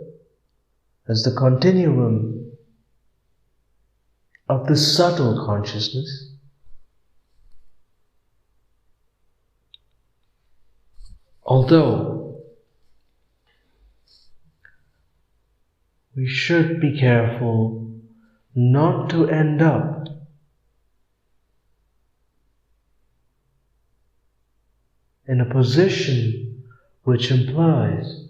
as the continuum of the subtle consciousness, although we should be careful not to end up in a position which implies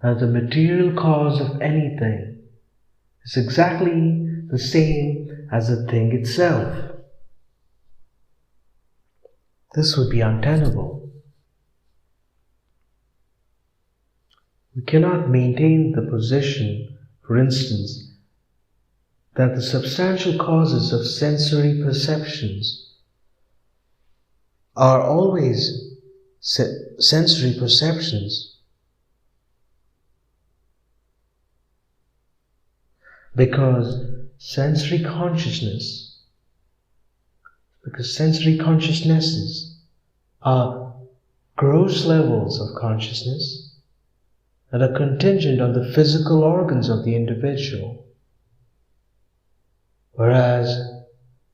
that the material cause of anything is exactly the same as the thing itself. This would be untenable. We cannot maintain the position, for instance, that the substantial causes of sensory perceptions are always sensory perceptions, because sensory consciousnesses are gross levels of consciousness that are contingent on the physical organs of the individual, whereas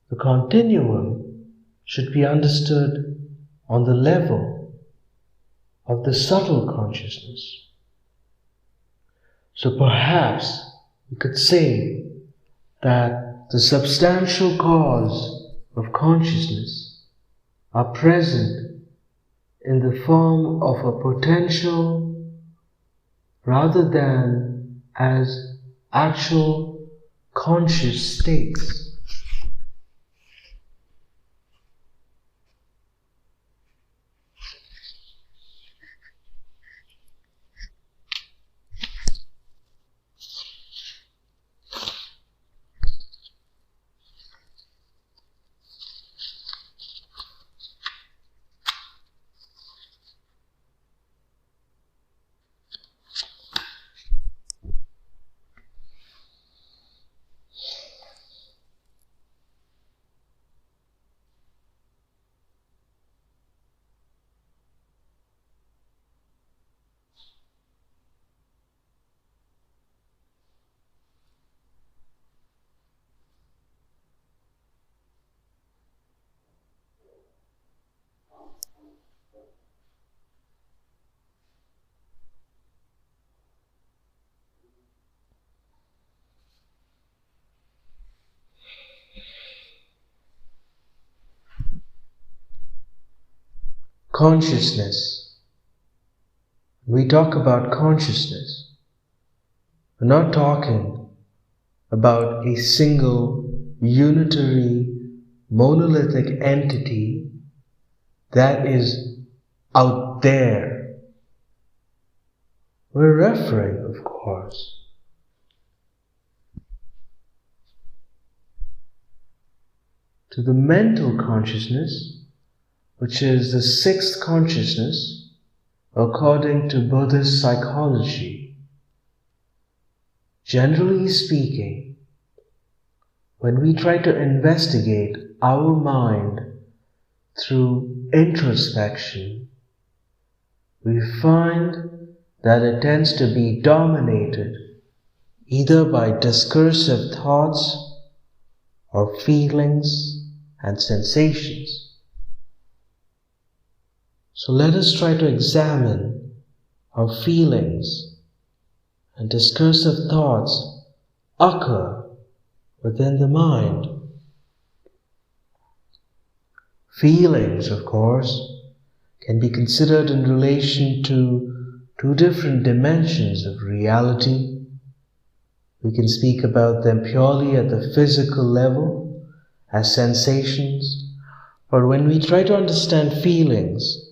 the continuum should be understood on the level of the subtle consciousness. So perhaps we could say that the substantial cause of consciousness are present in the form of a potential rather than as actual conscious states. consciousness. When we talk about consciousness, we're not talking about a single, unitary, monolithic entity that is out there. We're referring, of course, to the mental consciousness, which is the sixth consciousness according to Buddhist psychology. Generally speaking, when we try to investigate our mind through introspection, we find that it tends to be dominated either by discursive thoughts or feelings and sensations. So let us try to examine how feelings and discursive thoughts occur within the mind. Feelings, of course, can be considered in relation to two different dimensions of reality. We can speak about them purely at the physical level as sensations, but when we try to understand feelings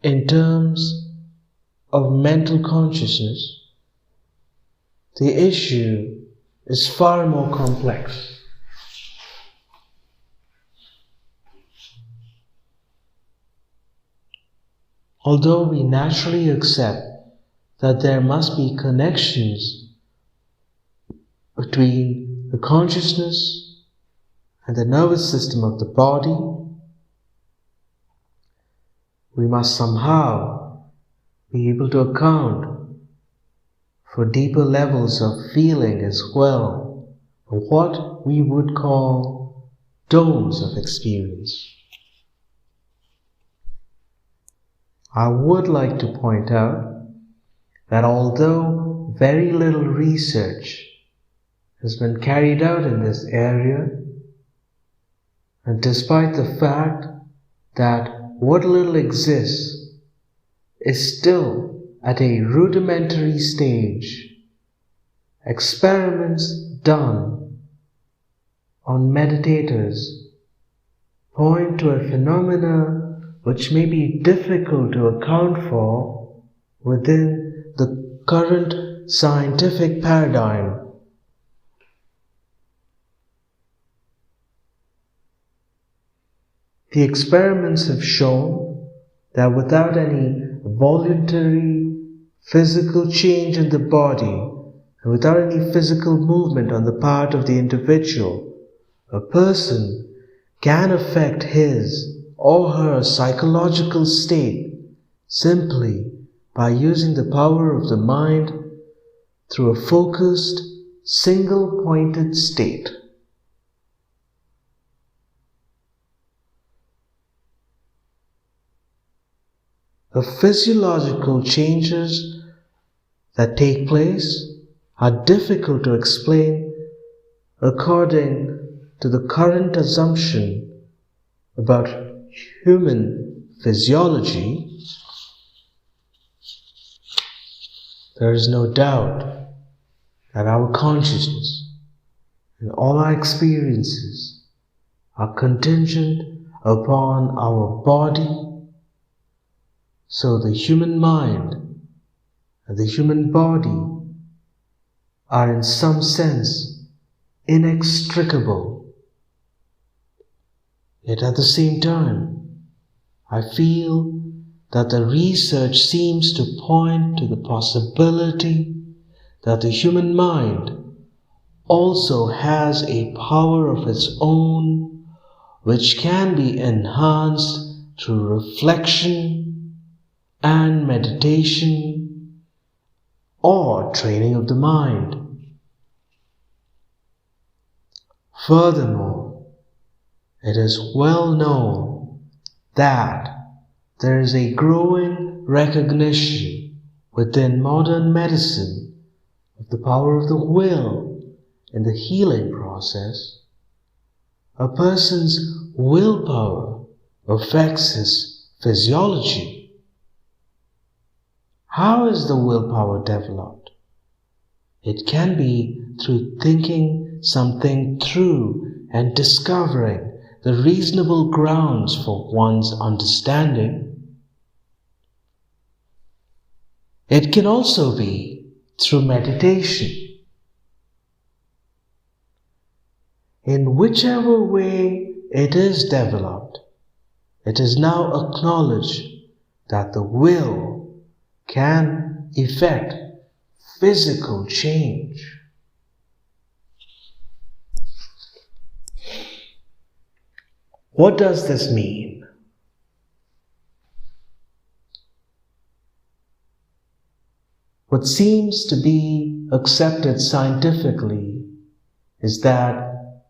in terms of mental consciousness, the issue is far more complex. Although we naturally accept that there must be connections between the consciousness and the nervous system of the body, we must somehow be able to account for deeper levels of feeling as well, or what we would call domes of experience. I would like to point out that although very little research has been carried out in this area, and despite the fact that what little exists is still at a rudimentary stage, experiments done on meditators point to a phenomena which may be difficult to account for within the current scientific paradigm. The experiments have shown that without any voluntary physical change in the body and without any physical movement on the part of the individual, a person can affect his or her psychological state simply by using the power of the mind through a focused, single-pointed state. The physiological changes that take place are difficult to explain according to the current assumption about human physiology. There is no doubt that our consciousness and all our experiences are contingent upon our body. So the human mind and the human body are in some sense inextricable. Yet at the same time, I feel that the research seems to point to the possibility that the human mind also has a power of its own which can be enhanced through reflection and meditation or training of the mind. Furthermore, it is well known that there is a growing recognition within modern medicine of the power of the will in the healing process. A person's willpower affects his physiology. How is the willpower developed? It can be through thinking something through and discovering the reasonable grounds for one's understanding. It can also be through meditation. In whichever way it is developed, it is now acknowledged that the will can effect physical change. What does this mean? What seems to be accepted scientifically is that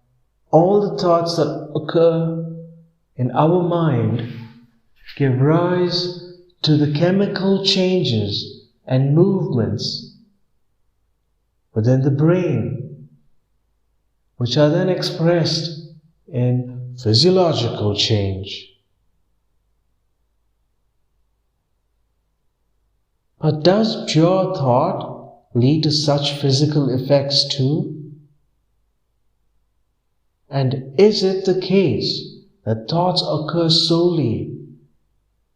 all the thoughts that occur in our mind give rise to the chemical changes and movements within the brain, which are then expressed in physiological change. But does pure thought lead to such physical effects too? And is it the case that thoughts occur solely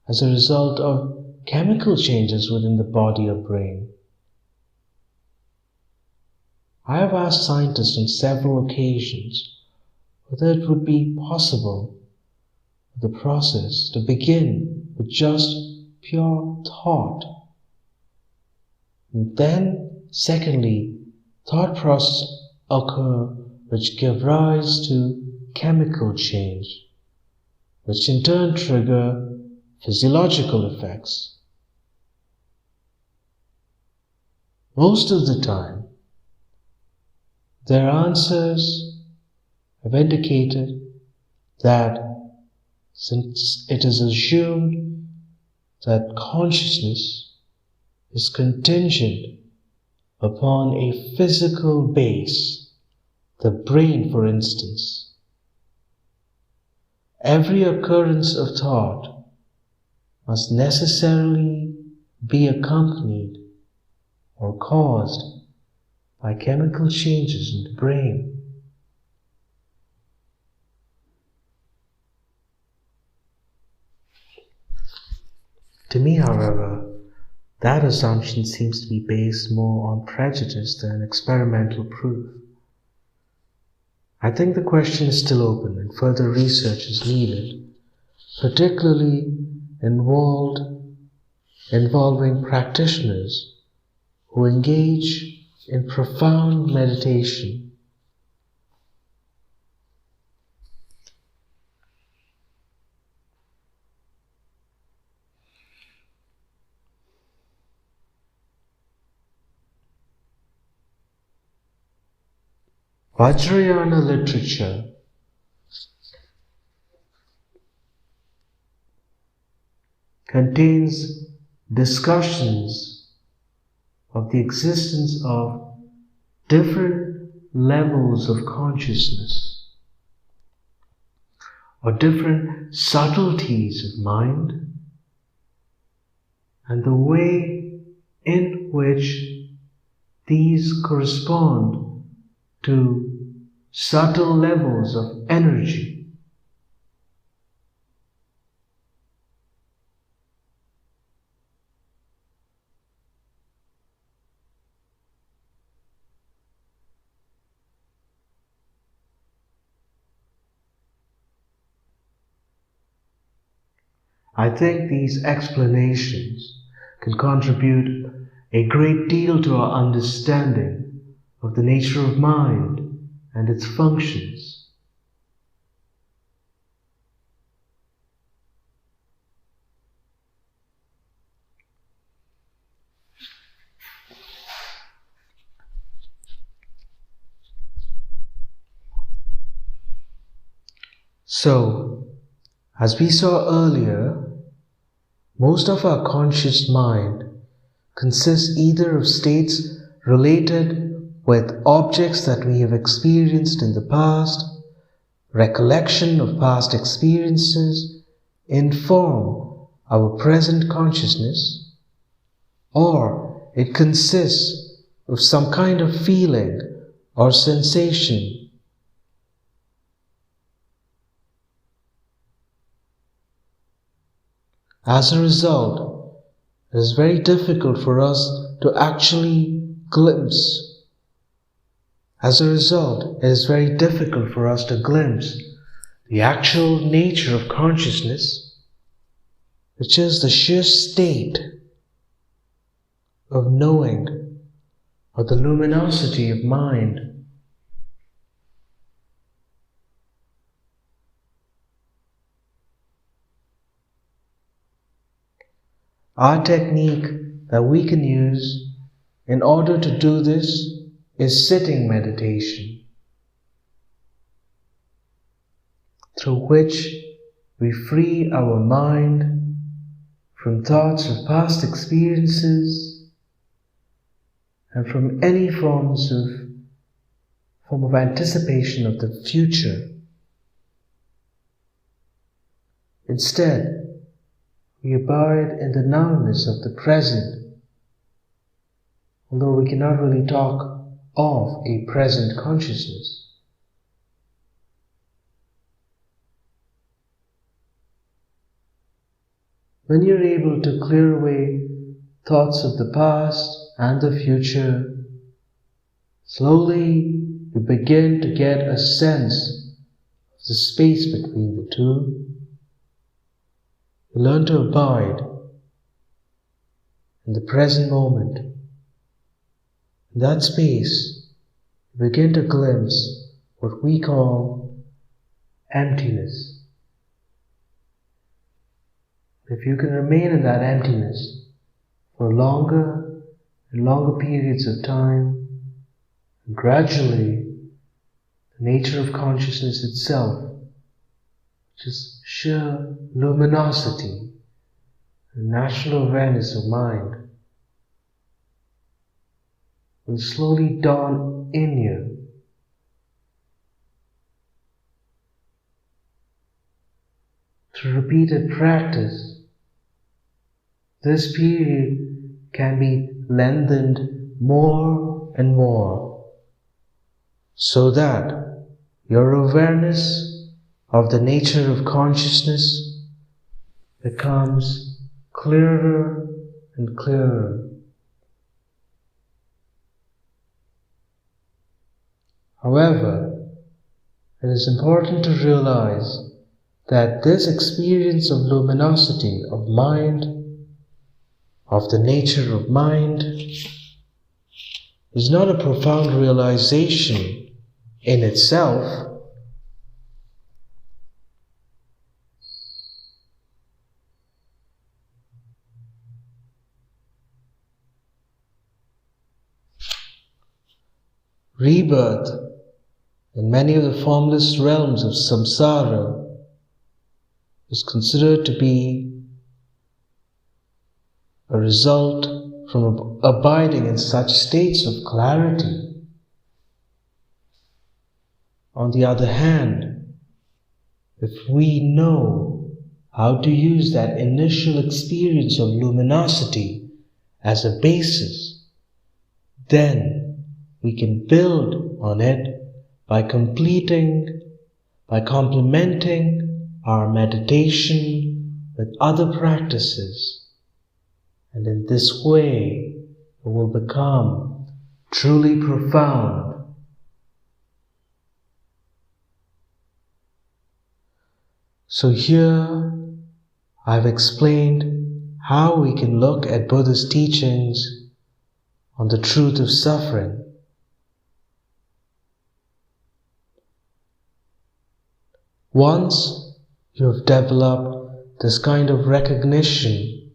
as a result of chemical changes within the body or brain? I have asked scientists on several occasions whether it would be possible for the process to begin with just pure thought. And then, secondly, thought processes occur which give rise to chemical change, which in turn trigger physiological effects. Most of the time, their answers have indicated that since it is assumed that consciousness is contingent upon a physical base, the brain for instance, every occurrence of thought must necessarily be accompanied or caused by chemical changes in the brain. To me, however, that assumption seems to be based more on prejudice than experimental proof. I think the question is still open and further research is needed, particularly involving practitioners who engage in profound meditation. Vajrayana literature contains discussions of the existence of different levels of consciousness or different subtleties of mind and the way in which these correspond to subtle levels of energy. I think these explanations can contribute a great deal to our understanding of the nature of mind and its functions. So, as we saw earlier, most of our conscious mind consists either of states related with objects that we have experienced in the past, recollection of past experiences in form our present consciousness, or it consists of some kind of feeling or sensation. As a result, it is very difficult for us to actually glimpse. As a result, it is very difficult for us to glimpse the actual nature of consciousness, which is the sheer state of knowing, or the luminosity of mind. Our technique that we can use in order to do this is sitting meditation, through which we free our mind from thoughts of past experiences and from any form of anticipation of the future. Instead, we abide in the nowness of the present, although we cannot really talk of a present consciousness. When you're able to clear away thoughts of the past and the future, slowly you begin to get a sense of the space between the two. You learn to abide in the present moment. In that space, you begin to glimpse what we call emptiness. If you can remain in that emptiness for longer and longer periods of time, gradually the nature of consciousness itself, which is sheer luminosity and natural awareness of mind, will slowly dawn in you. Through repeated practice, this period can be lengthened more and more, so that your awareness of the nature of consciousness becomes clearer and clearer. However, it is important to realize that this experience of luminosity of mind, of the nature of mind, is not a profound realization in itself. Rebirth in many of the formless realms of samsara is considered to be a result from abiding in such states of clarity. On the other hand, if we know how to use that initial experience of luminosity as a basis, then we can build on it by complementing our meditation with other practices. And in this way, it will become truly profound. So here, I've explained how we can look at Buddha's teachings on the truth of suffering. Once you have developed this kind of recognition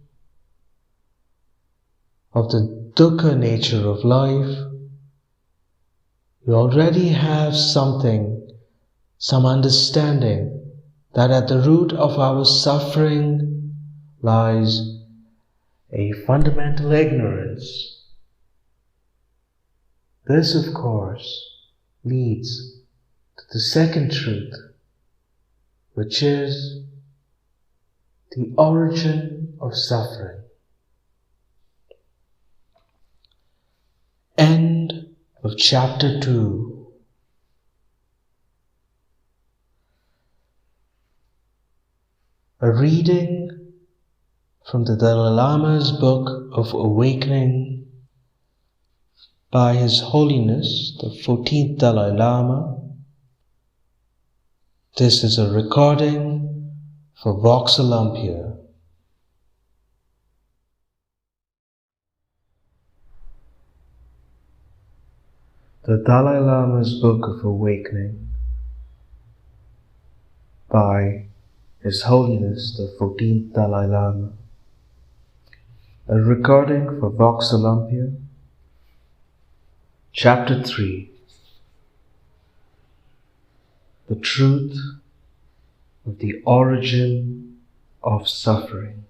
of the dukkha nature of life, you already have some understanding that at the root of our suffering lies a fundamental ignorance. This, of course, leads to the second truth, which is the origin of suffering. End of chapter 2. A reading from the Dalai Lama's Book of Awakening by His Holiness the 14th Dalai Lama. This is a recording for Vox Olympia. The Dalai Lama's Book of Awakening by His Holiness the 14th Dalai Lama. A recording for Vox Olympia. Chapter 3. The Truth of the Origin of Suffering.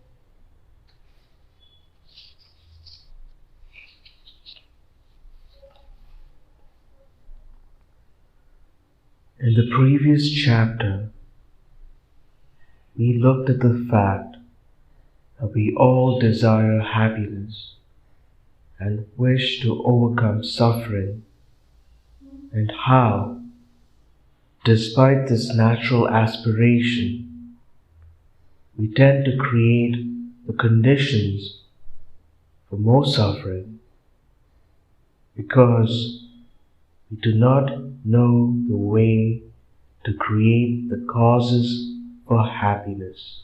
In the previous chapter, we looked at the fact that we all desire happiness and wish to overcome suffering, and how, despite this natural aspiration, we tend to create the conditions for more suffering because we do not know the way to create the causes for happiness.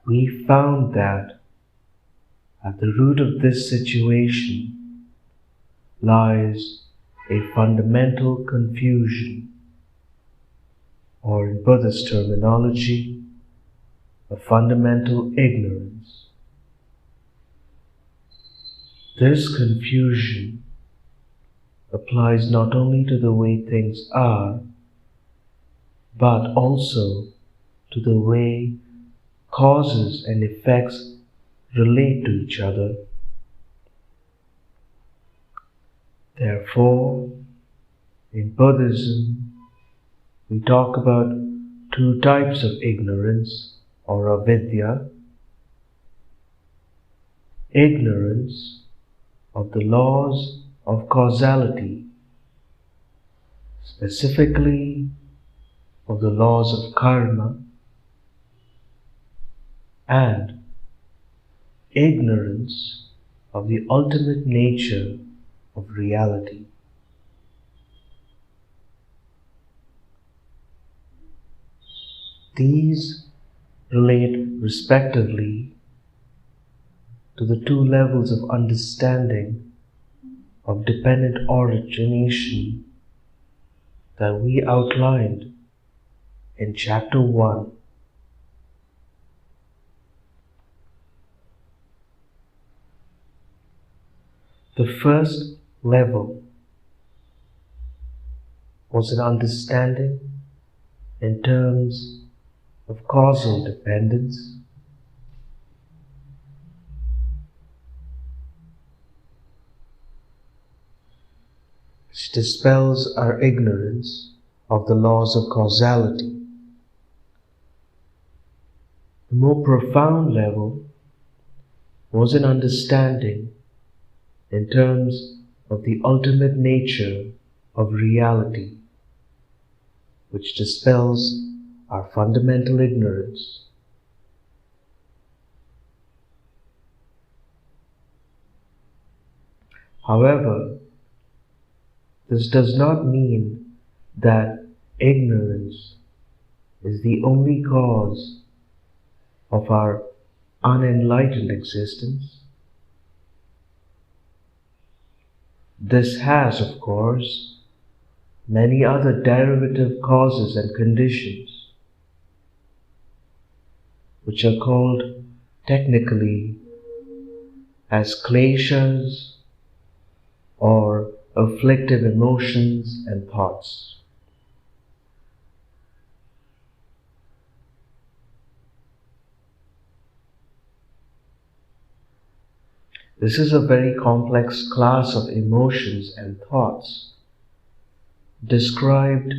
We found that at the root of this situation lies a fundamental confusion, or in Buddhist terminology, a fundamental ignorance. This confusion applies not only to the way things are, but also to the way causes and effects relate to each other. Therefore, in Buddhism, we talk about two types of ignorance or avidya. Ignorance of the laws of causality, specifically of the laws of karma, and ignorance of the ultimate nature of reality. These relate respectively to the two levels of understanding of dependent origination that we outlined in chapter 1. The first level was an understanding in terms of causal dependence, which dispels our ignorance of the laws of causality. The more profound level was an understanding in terms of the ultimate nature of reality, which dispels our fundamental ignorance. However, this does not mean that ignorance is the only cause of our unenlightened existence. This has, of course, many other derivative causes and conditions, which are called technically as kleshas or afflictive emotions and thoughts. This is a very complex class of emotions and thoughts, described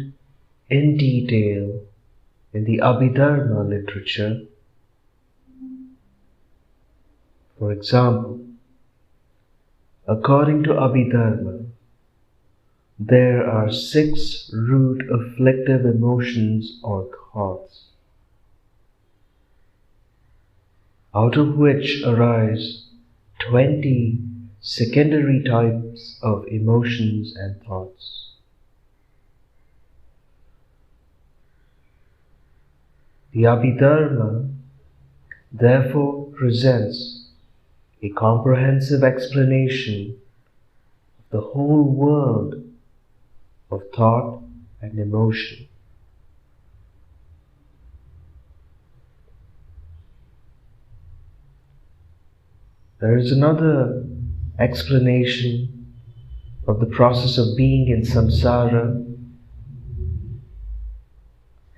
in detail In the Abhidharma literature, for example, according to Abhidharma, there are 6 root afflictive emotions or thoughts, out of which arise 20 secondary types of emotions and thoughts. The Abhidharma therefore presents a comprehensive explanation of the whole world of thought and emotion. There is another explanation of the process of being in samsara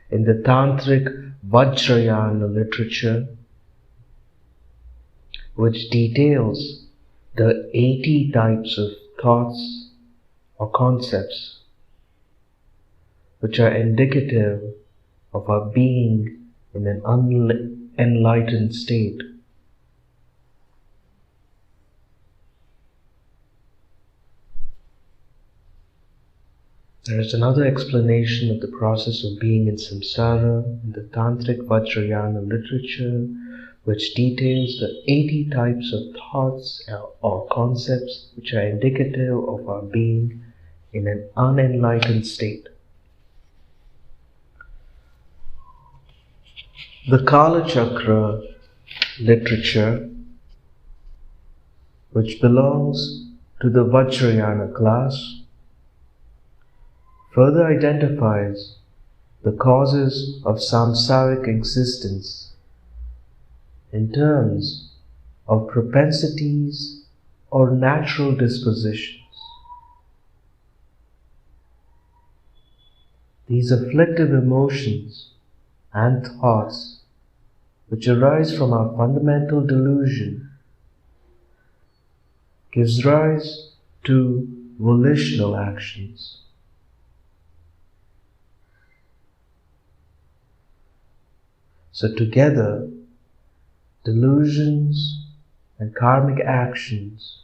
in the Tantric Vajrayana literature, which details the 80 types of thoughts or concepts which are indicative of our being in an unenlightened state. There is another explanation of the process of being in samsara in the Tantric Vajrayana literature, which details the 80 types of thoughts or concepts which are indicative of our being in an unenlightened state. The Kala Chakra literature, which belongs to the Vajrayana class, further identifies the causes of samsaric existence in terms of propensities or natural dispositions. These afflictive emotions and thoughts which arise from our fundamental delusion gives rise to volitional actions. So together, delusions and karmic actions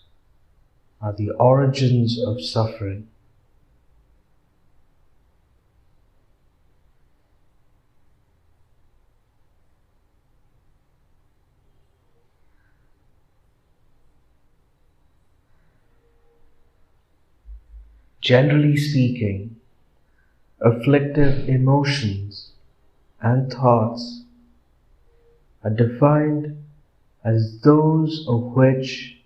are the origins of suffering. Generally speaking, afflictive emotions and thoughts are defined as those of which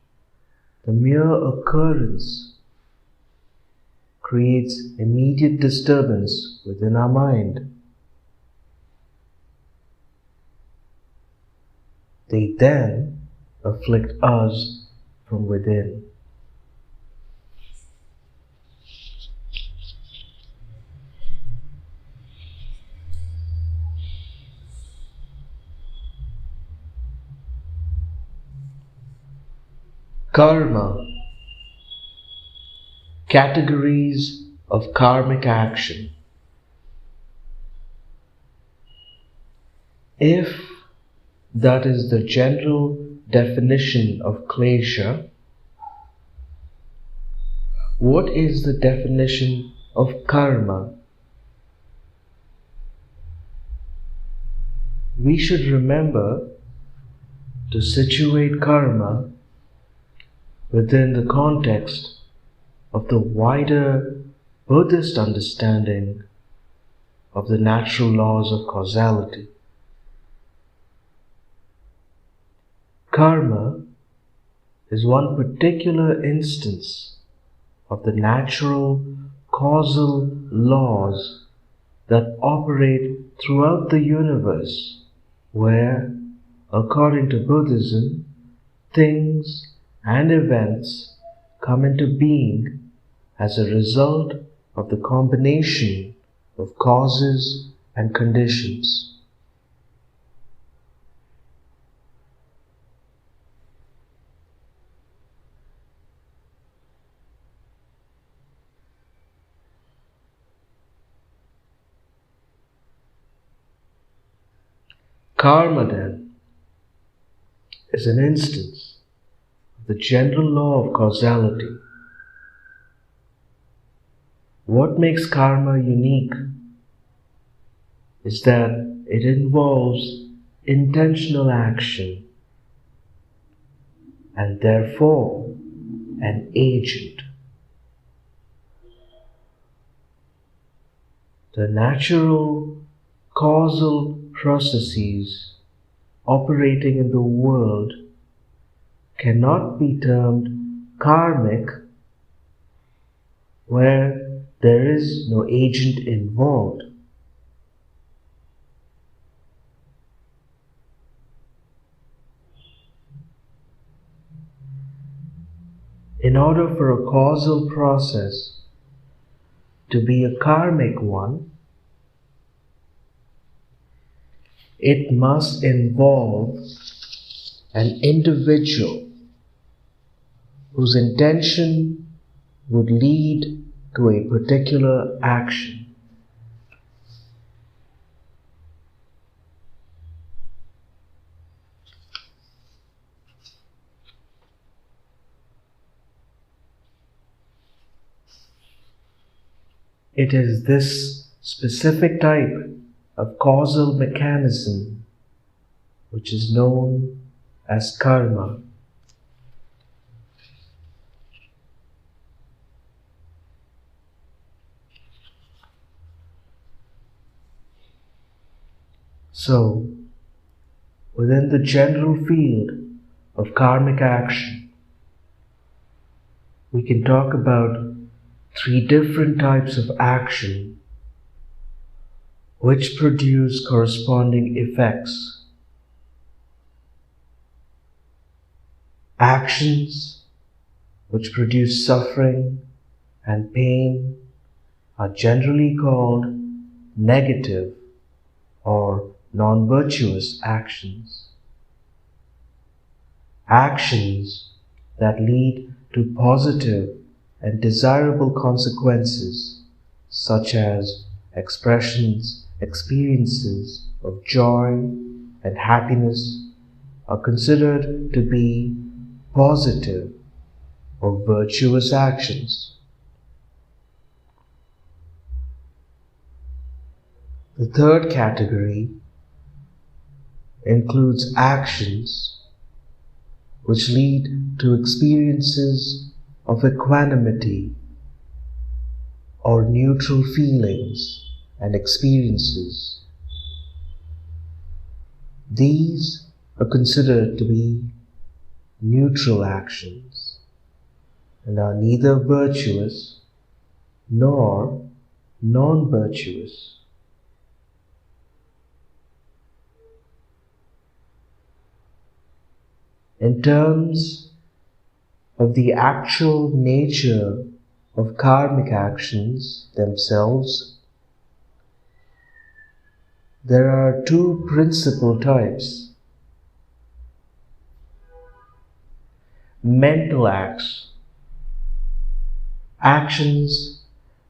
the mere occurrence creates immediate disturbance within our mind. They then afflict us from within. Karma. Categories of karmic action. If that is the general definition of klesha, what is the definition of karma? We should remember to situate karma within the context of the wider Buddhist understanding of the natural laws of causality. Karma is one particular instance of the natural causal laws that operate throughout the universe, where, according to Buddhism, things and events come into being as a result of the combination of causes and conditions. Karma, then, is an instance of the general law of causality. What makes karma unique is that it involves intentional action and therefore an agent. The natural causal processes operating in the world cannot be termed karmic where there is no agent involved. In order for a causal process to be a karmic one, it must involve an individual whose intention would lead to a particular action. It is this specific type of causal mechanism which is known as karma. So, within the general field of karmic action, we can talk about 3 different types of action which produce corresponding effects. Actions which produce suffering and pain are generally called negative or non-virtuous actions. Actions that lead to positive and desirable consequences, such as experiences of joy and happiness, are considered to be positive or virtuous actions. The third category includes actions which lead to experiences of equanimity or neutral feelings and experiences. These are considered to be neutral actions and are neither virtuous nor non-virtuous. In terms of the actual nature of karmic actions themselves, there are 2 principal types. Mental acts, actions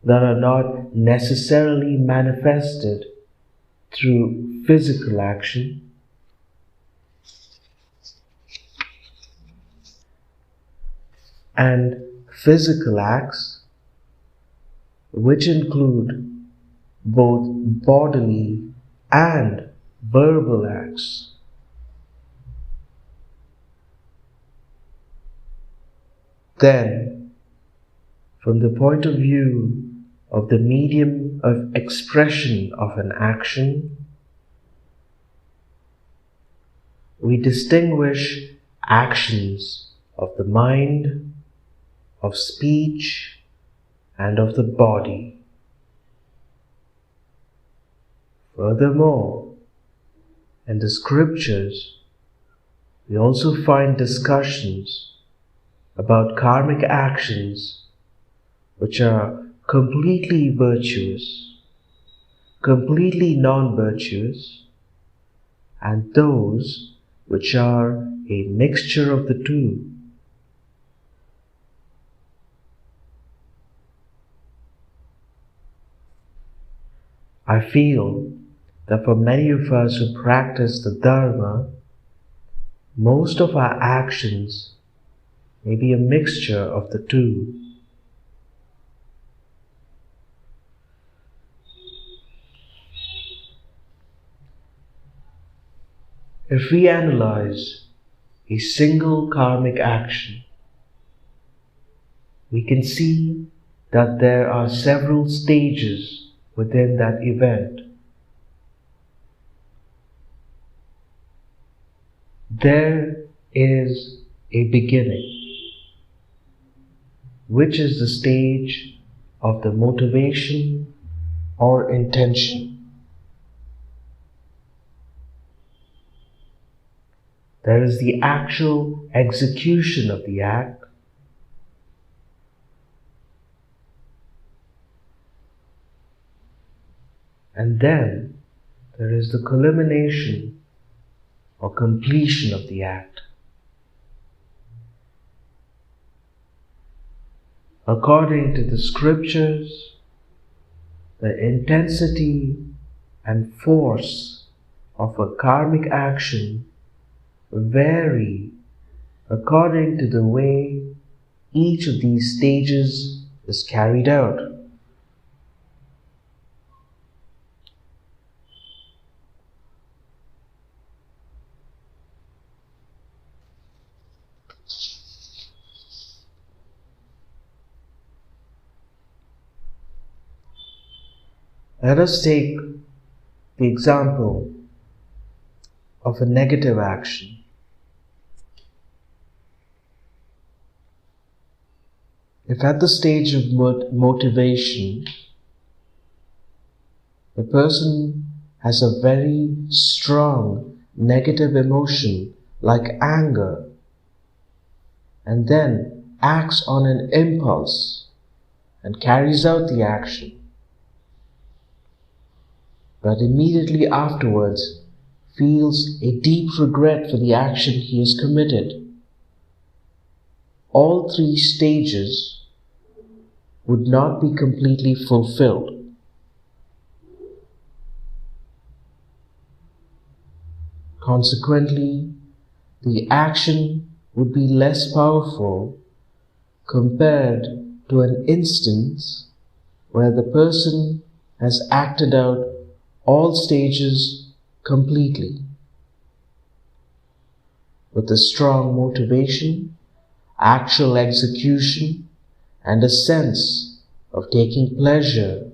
that are not necessarily manifested through physical action, and physical acts which include both bodily and verbal acts. Then, from the point of view of the medium of expression of an action, we distinguish actions of the mind, of speech, and of the body. Furthermore, in the scriptures, we also find discussions about karmic actions which are completely virtuous, completely non-virtuous, and those which are a mixture of the 2. I feel that for many of us who practice the Dharma, most of our actions may be a mixture of the two. If we analyze a single karmic action, we can see that there are several stages within that event. There is a beginning, which is the stage of the motivation or intention. There is the actual execution of the act, and then there is the culmination or completion of the act. According to the scriptures, the intensity and force of a karmic action vary according to the way each of these stages is carried out. Let us take the example of a negative action. If at the stage of motivation, the person has a very strong negative emotion like anger, and then acts on an impulse and carries out the action, but immediately afterwards feels a deep regret for the action he has committed, all three stages would not be completely fulfilled. Consequently, the action would be less powerful compared to an instance where the person has acted out all stages completely, with a strong motivation, actual execution, and a sense of taking pleasure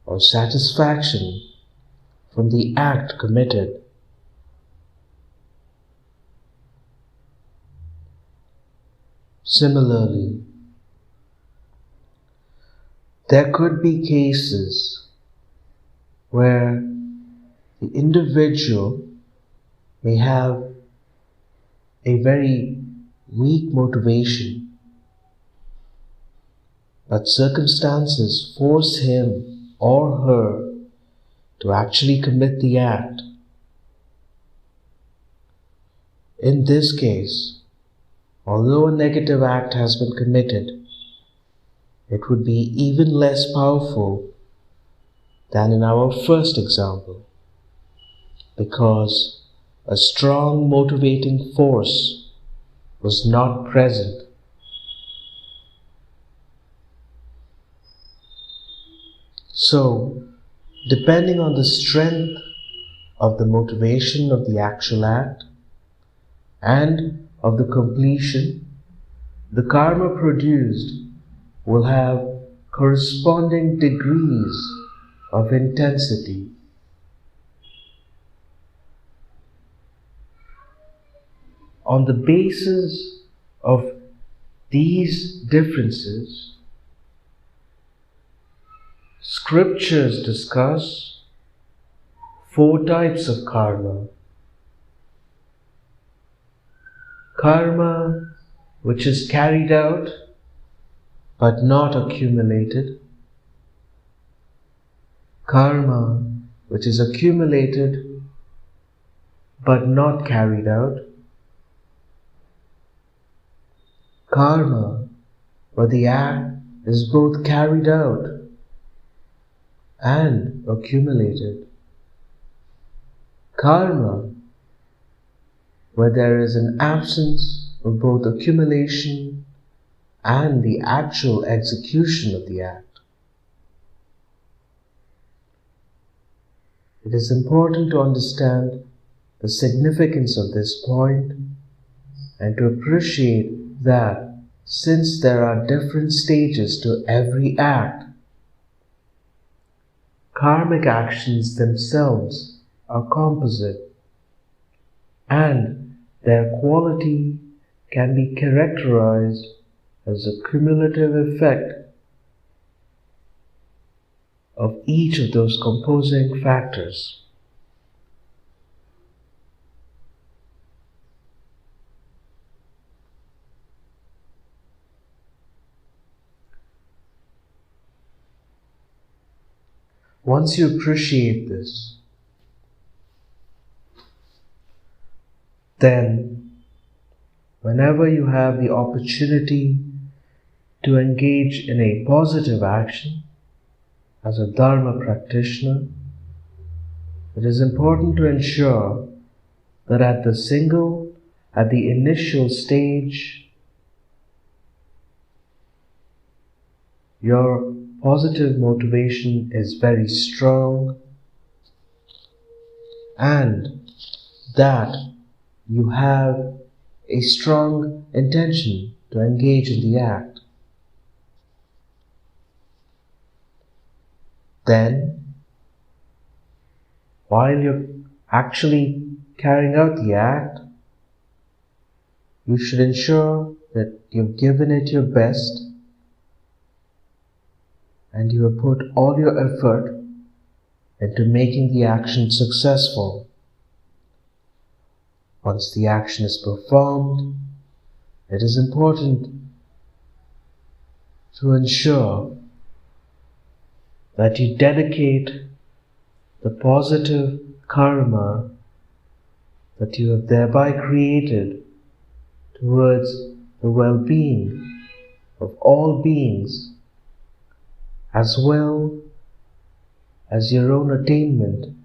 or satisfaction from the act committed. Similarly, there could be cases where the individual may have a very weak motivation, but circumstances force him or her to actually commit the act. In this case, although a negative act has been committed, it would be even less powerful than in our first example, because a strong motivating force was not present. So, depending on the strength of the motivation of the actual act and of the completion, the karma produced will have corresponding degrees of intensity. On the basis of these differences, scriptures discuss 4 types of karma. Karma which is carried out but not accumulated. Karma which is accumulated but not carried out. Karma where the act is both carried out and accumulated. Karma, where there is an absence of both accumulation and the actual execution of the act. It is important to understand the significance of this point and to appreciate that since there are different stages to every act, karmic actions themselves are composite and their quality can be characterized as a cumulative effect of each of those composing factors. Once you appreciate this, then whenever you have the opportunity to engage in a positive action as a Dharma practitioner, it is important to ensure that at the initial stage, your positive motivation is very strong and that you have a strong intention to engage in the act. Then, while you're actually carrying out the act, you should ensure that you've given it your best and you have put all your effort into making the action successful. Once the action is performed, it is important to ensure that you dedicate the positive karma that you have thereby created towards the well-being of all beings, as well as your own attainment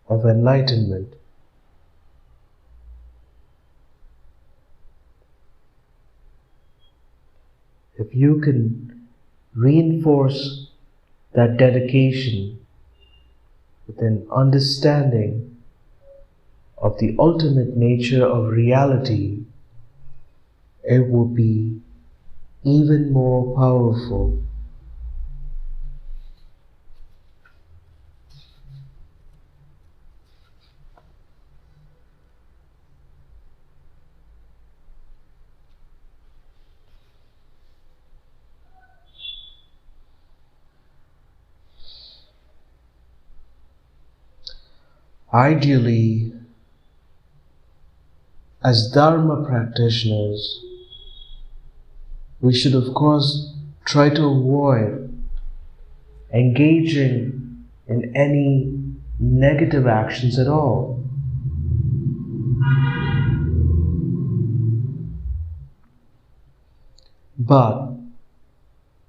of enlightenment. If you can reinforce that dedication with an understanding of the ultimate nature of reality, it will be even more powerful. Ideally, as Dharma practitioners, we should of course try to avoid engaging in any negative actions at all. But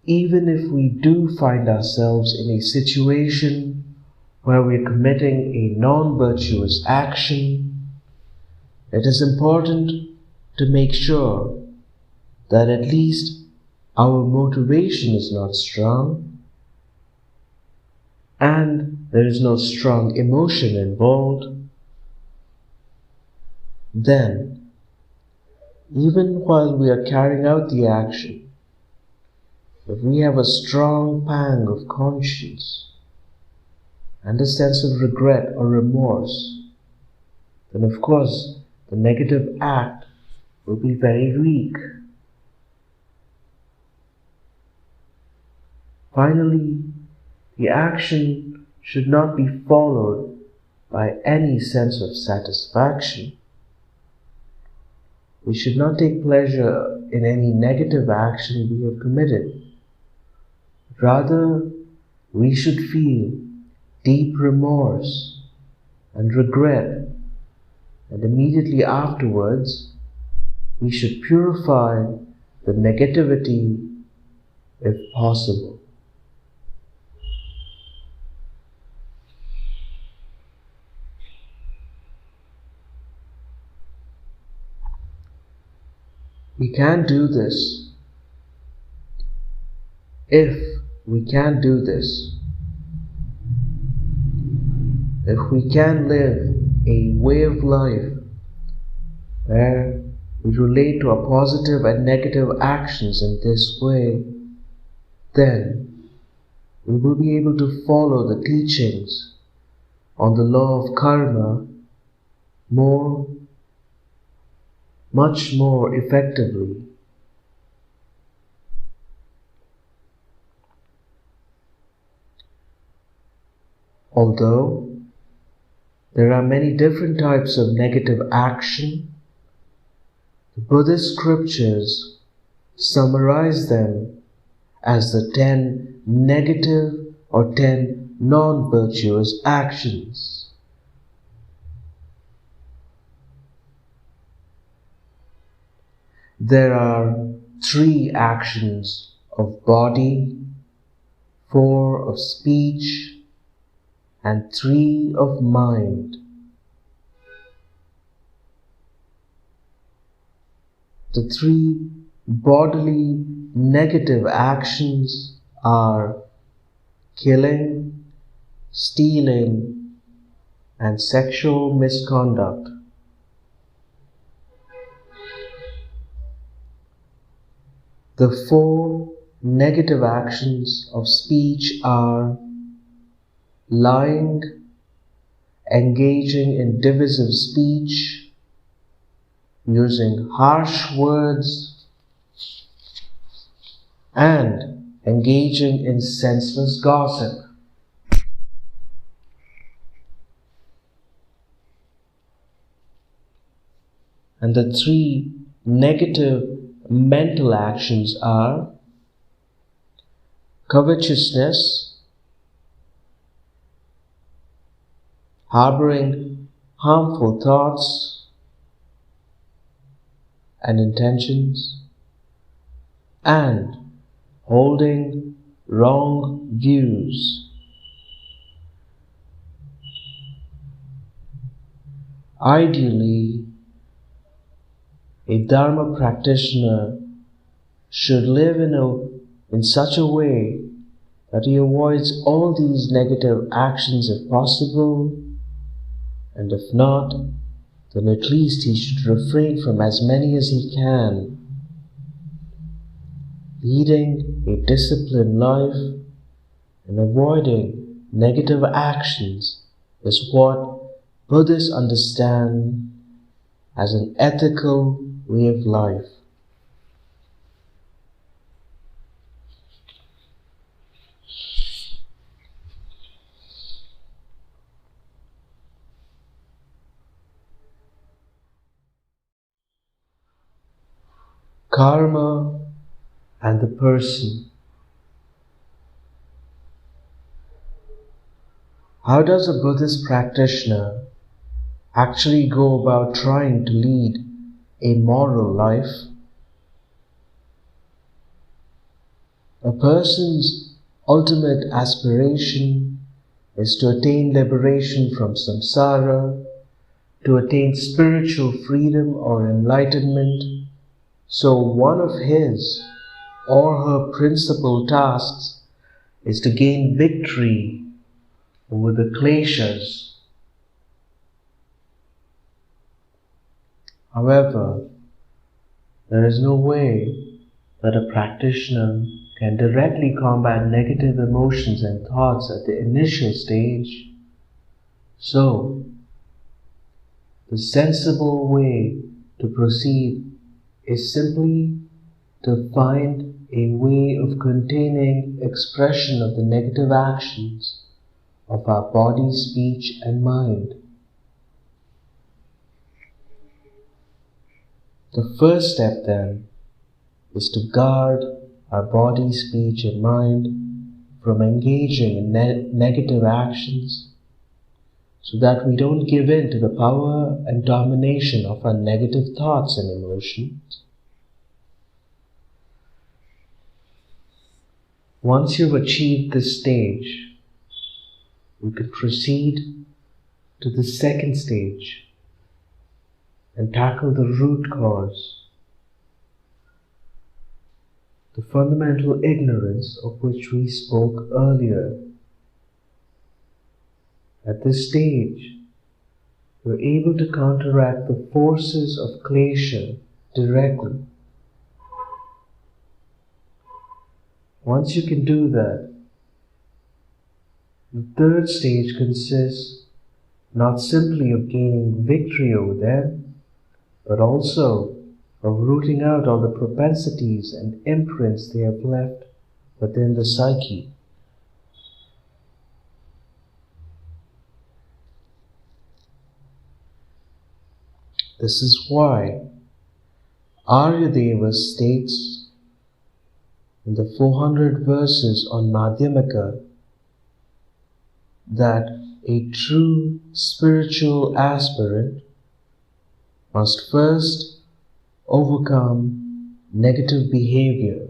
even if we do find ourselves in a situation where we're committing a non-virtuous action, it is important to make sure that at least our motivation is not strong and there is no strong emotion involved. Then, even while we are carrying out the action, if we have a strong pang of conscience and a sense of regret or remorse, then of course the negative act will be very weak. Finally, the action should not be followed by any sense of satisfaction. We should not take pleasure in any negative action we have committed. Rather, we should feel deep remorse and regret, and immediately afterwards, we should purify the negativity if possible. We can do this. If we can do this, if we can live a way of life where we relate to our positive and negative actions in this way, then we will be able to follow the teachings on the law of karma much more effectively. Although there are many different types of negative action, the Buddhist scriptures summarize them as the 10 negative or 10 non-virtuous actions. There are 3 actions of body, 4 of speech, and 3 of mind. The 3 bodily negative actions are killing, stealing, and sexual misconduct. The 4 negative actions of speech are lying, engaging in divisive speech, using harsh words, and engaging in senseless gossip. And the 3 negative mental actions are covetousness, harboring harmful thoughts and intentions, and holding wrong views. Ideally, a Dharma practitioner should live in such a way that he avoids all these negative actions if possible, and if not, then at least he should refrain from as many as he can. Leading a disciplined life and avoiding negative actions is what Buddhists understand as an ethical way of life. Karma and the person. How does a Buddhist practitioner actually go about trying to lead a moral life? A person's ultimate aspiration is to attain liberation from samsara, to attain spiritual freedom or enlightenment. So one of his or her principal tasks is to gain victory over the kleshas. However, there is no way that a practitioner can directly combat negative emotions and thoughts at the initial stage. So, the sensible way to proceed is simply to find a way of containing expression of the negative actions of our body, speech, and mind. The first step then is to guard our body, speech, and mind from engaging in negative actions, so that we don't give in to the power and domination of our negative thoughts and emotions. Once you've achieved this stage, we can proceed to the second stage and tackle the root cause. the fundamental ignorance of which we spoke earlier. At this stage, we're able to counteract the forces of klesha directly. Once you can do that, the third stage consists not simply of gaining victory over them, but also of rooting out all the propensities and imprints they have left within the psyche. This is why Aryadeva states in the 400 verses on Madhyamaka that a true spiritual aspirant must first overcome negative behavior.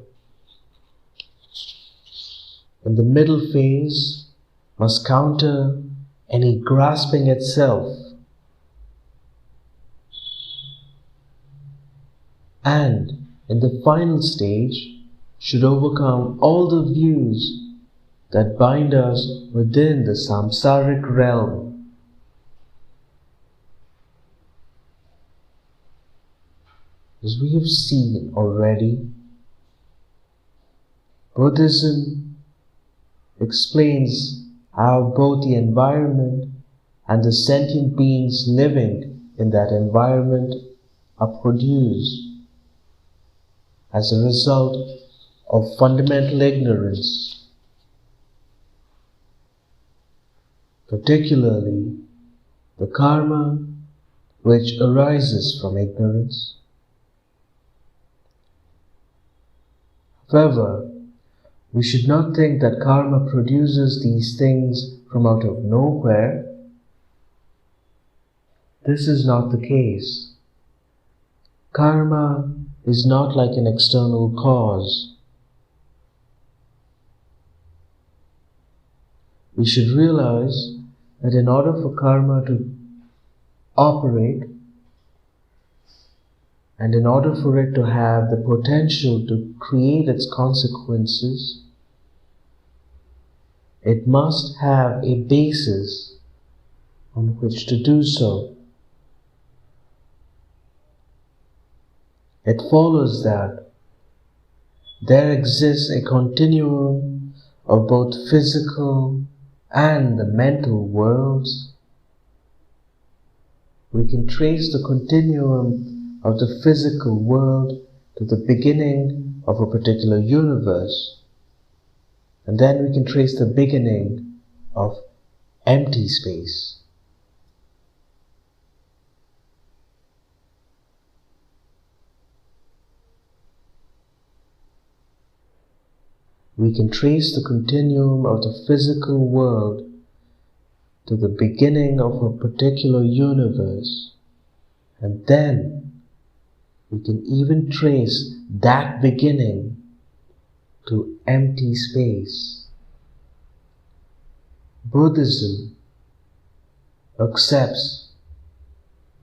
In the middle phase, must counter any grasping at self, and in the final stage should overcome all the views that bind us within the samsaric realm. As we have seen already, Buddhism explains how both the environment and the sentient beings living in that environment are produced as a result of fundamental ignorance, particularly the karma which arises from ignorance. However, we should not think that karma produces these things from out of nowhere. This is not the case. Karma is not like an external cause. We should realize that in order for karma to operate, and in order for it to have the potential to create its consequences, it must have a basis on which to do so. It follows that there exists a continuum of both physical and the mental worlds. We can trace the continuum of the physical world to the beginning of a particular universe, and then we can trace the beginning of empty space. We can trace the continuum of the physical world to the beginning of a particular universe, and then we can even trace that beginning to empty space. Buddhism accepts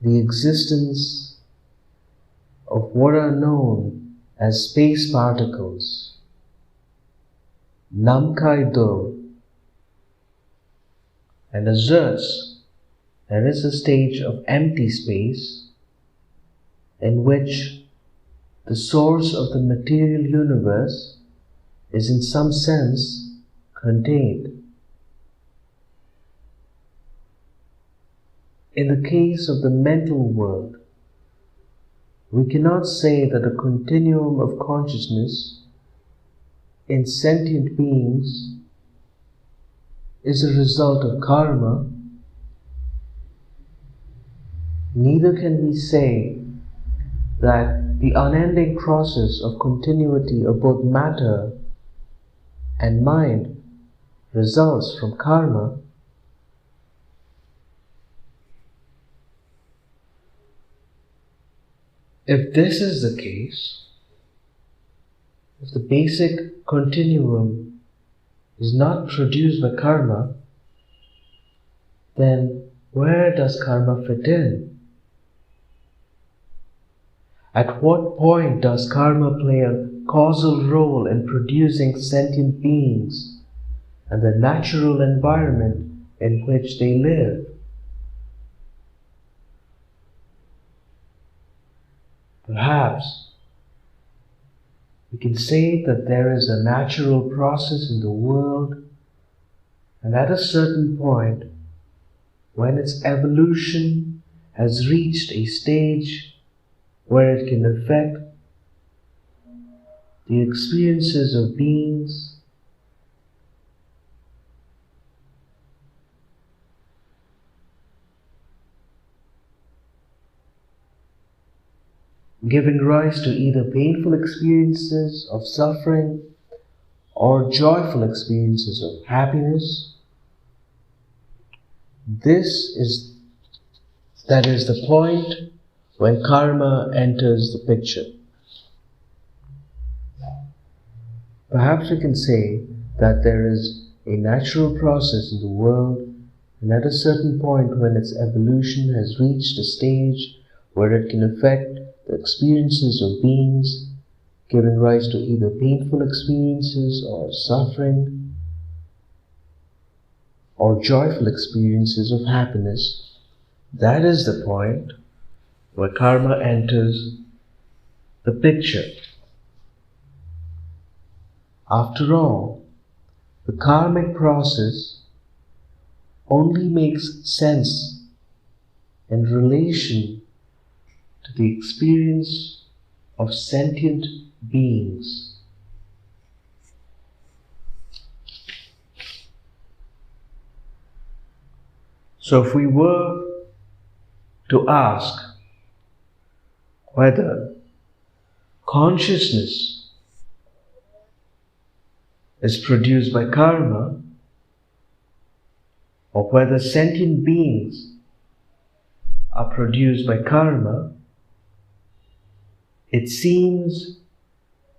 the existence of what are known as space particles, Namkaido, and asserts there is a stage of empty space in which the source of the material universe is in some sense contained. In the case of the mental world, we cannot say that a continuum of consciousness in sentient beings is a result of karma. Neither can we say that the unending process of continuity of both matter and mind results from karma. If this is the case, if the basic continuum is not produced by karma, then where does karma fit in? At what point does karma play a causal role in producing sentient beings and the natural environment in which they live. Perhaps we can say that there is a natural process in the world, and at a certain point, when its evolution has reached a stage where it can affect the experiences of beings, giving rise to either painful experiences of suffering or joyful experiences of happiness. That is the point when karma enters the picture. Perhaps we can say that there is a natural process in the world, and at a certain point when its evolution has reached a stage where it can affect the experiences of beings, giving rise to either painful experiences or suffering, or joyful experiences of happiness. That is the point where karma enters the picture. After all, the karmic process only makes sense in relation to the experience of sentient beings. So if we were to ask whether consciousness is produced by karma, or whether sentient beings are produced by karma, it seems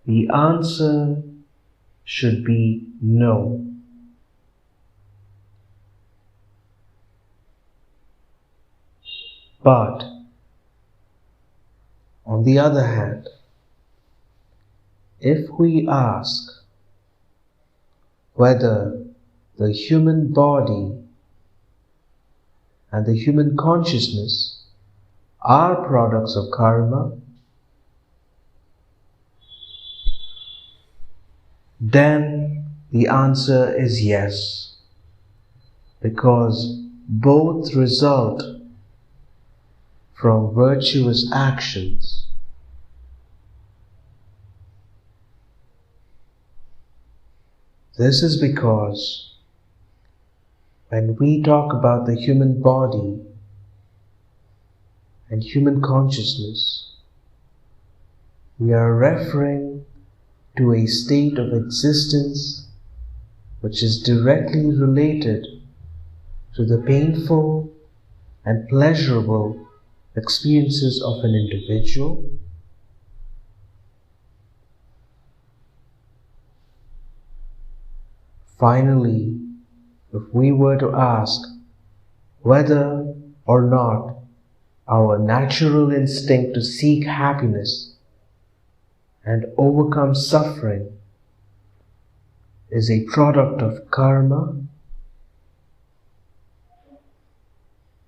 the answer should be no. But, on the other hand, if we ask whether the human body and the human consciousness are products of karma, then the answer is yes, because both result from virtuous actions. This is because when we talk about the human body and human consciousness, we are referring to a state of existence which is directly related to the painful and pleasurable experiences of an individual, finally, if we were to ask whether or not our natural instinct to seek happiness and overcome suffering is a product of karma,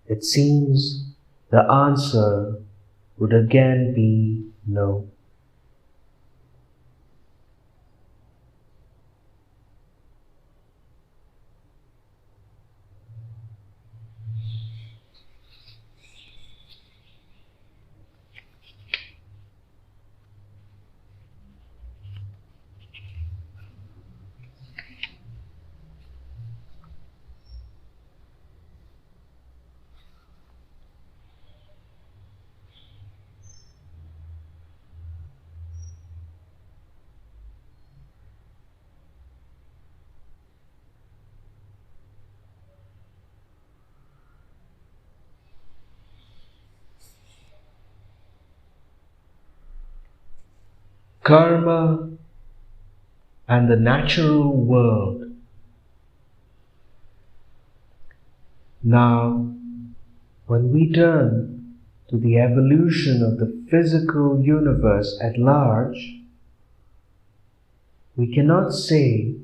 it seems the answer would again be no. Karma and the natural world. Now, when we turn to the evolution of the physical universe at large, We cannot say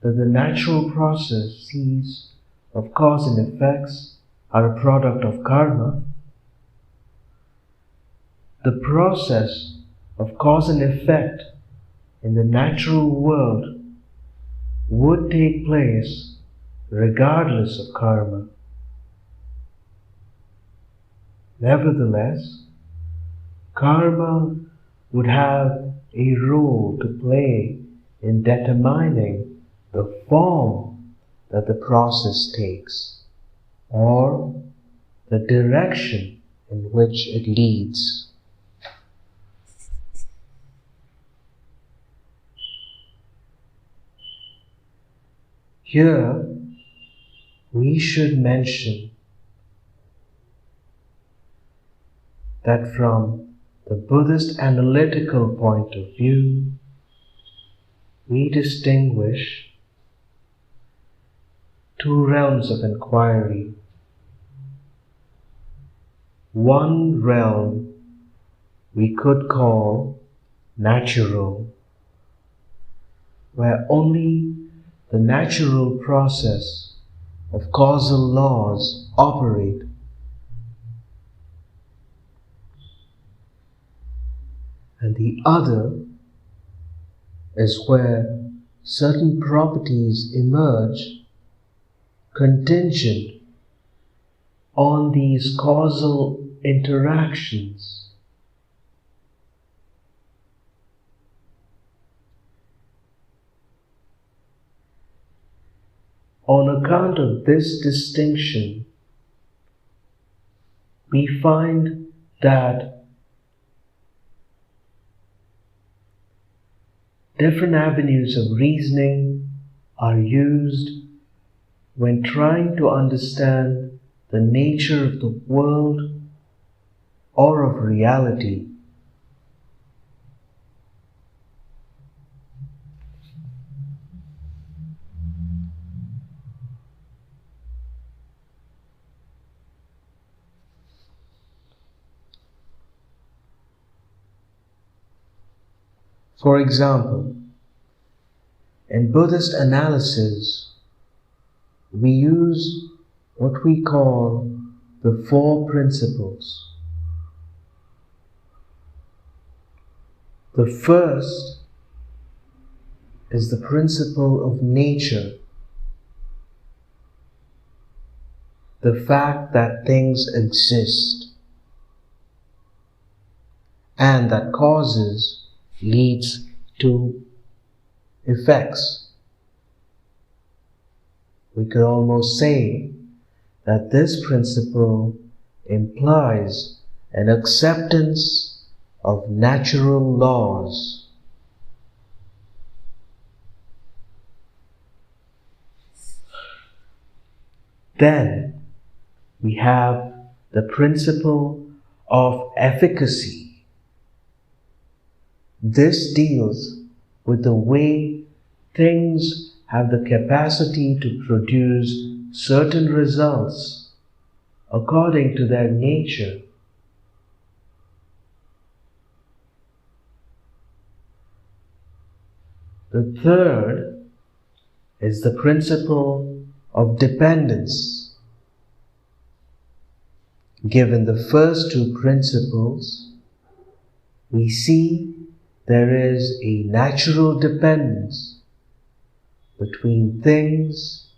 that the natural processes of cause and effects are a product of karma. The process of cause and effect in the natural world would take place regardless of karma. Nevertheless, karma would have a role to play in determining the form that the process takes, or the direction in which it leads. Here, we should mention that from the Buddhist analytical point of view, we distinguish two realms of inquiry. One realm we could call natural, where only the natural process of causal laws operate. And the other is where certain properties emerge contingent on these causal interactions. On account of this distinction, we find that different avenues of reasoning are used when trying to understand the nature of the world or of reality. For example, in Buddhist analysis, we use what we call the four principles. The first is the principle of nature, the fact that things exist and that causes leads to effects. We could almost say that this principle implies an acceptance of natural laws. Then we have the principle of efficacy. This deals with the way things have the capacity to produce certain results according to their nature. The third is the principle of dependence. Given the first two principles, we see there is a natural dependence between things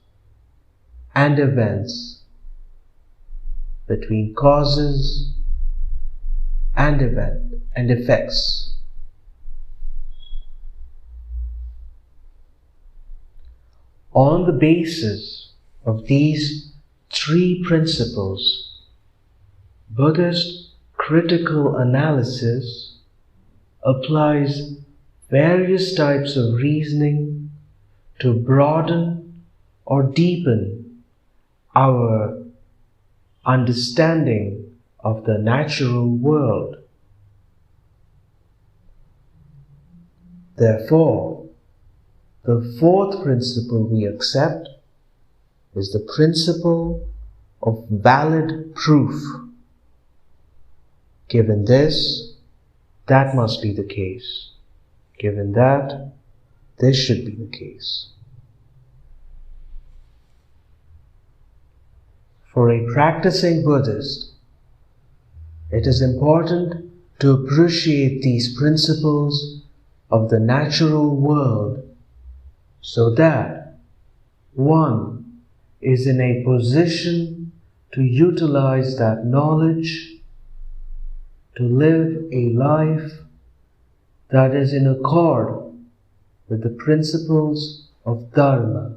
and events, between causes and effects. On the basis of these three principles, Buddhist critical analysis applies various types of reasoning to broaden or deepen our understanding of the natural world. Therefore, the fourth principle we accept is the principle of valid proof. Given this, that must be the case. Given that, this should be the case. For a practicing Buddhist, it is important to appreciate these principles of the natural world so that one is in a position to utilize that knowledge to live a life that is in accord with the principles of Dharma.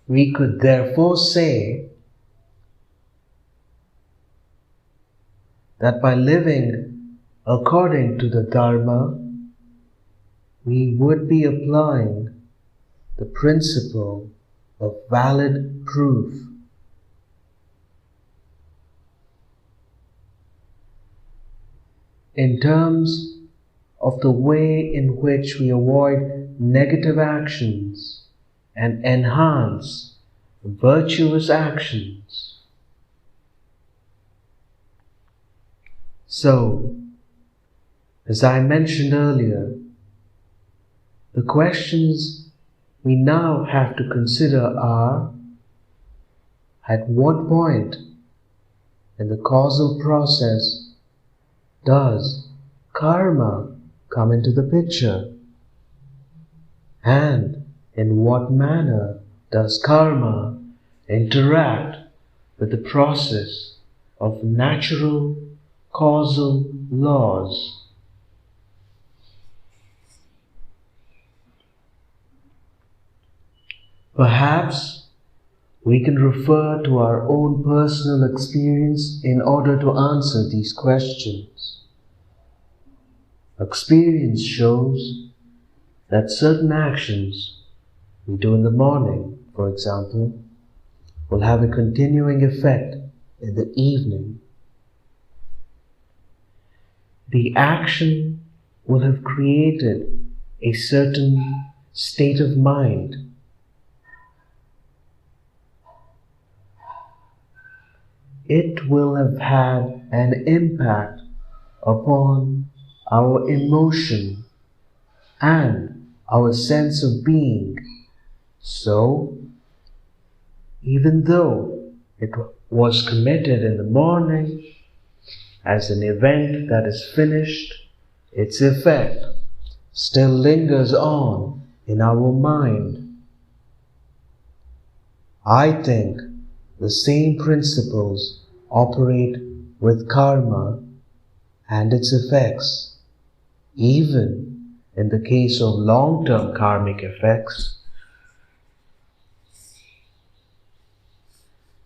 We could therefore say that by living according to the Dharma, we would be applying the principle of valid proof. In terms of the way in which we avoid negative actions and enhance virtuous actions. So, as I mentioned earlier, the questions we now have to consider are: at what point in the causal process does karma come into the picture? And in what manner does karma interact with the process of natural causal laws? Perhaps we can refer to our own personal experience in order to answer these questions. Experience shows that certain actions we do in the morning, for example, will have a continuing effect in the evening. The action will have created a certain state of mind. It will have had an impact upon our emotion and our sense of being. So, even though it was committed in the morning as an event that is finished, its effect still lingers on in our mind. I think the same principles operate with karma and its effects, even in the case of long-term karmic effects.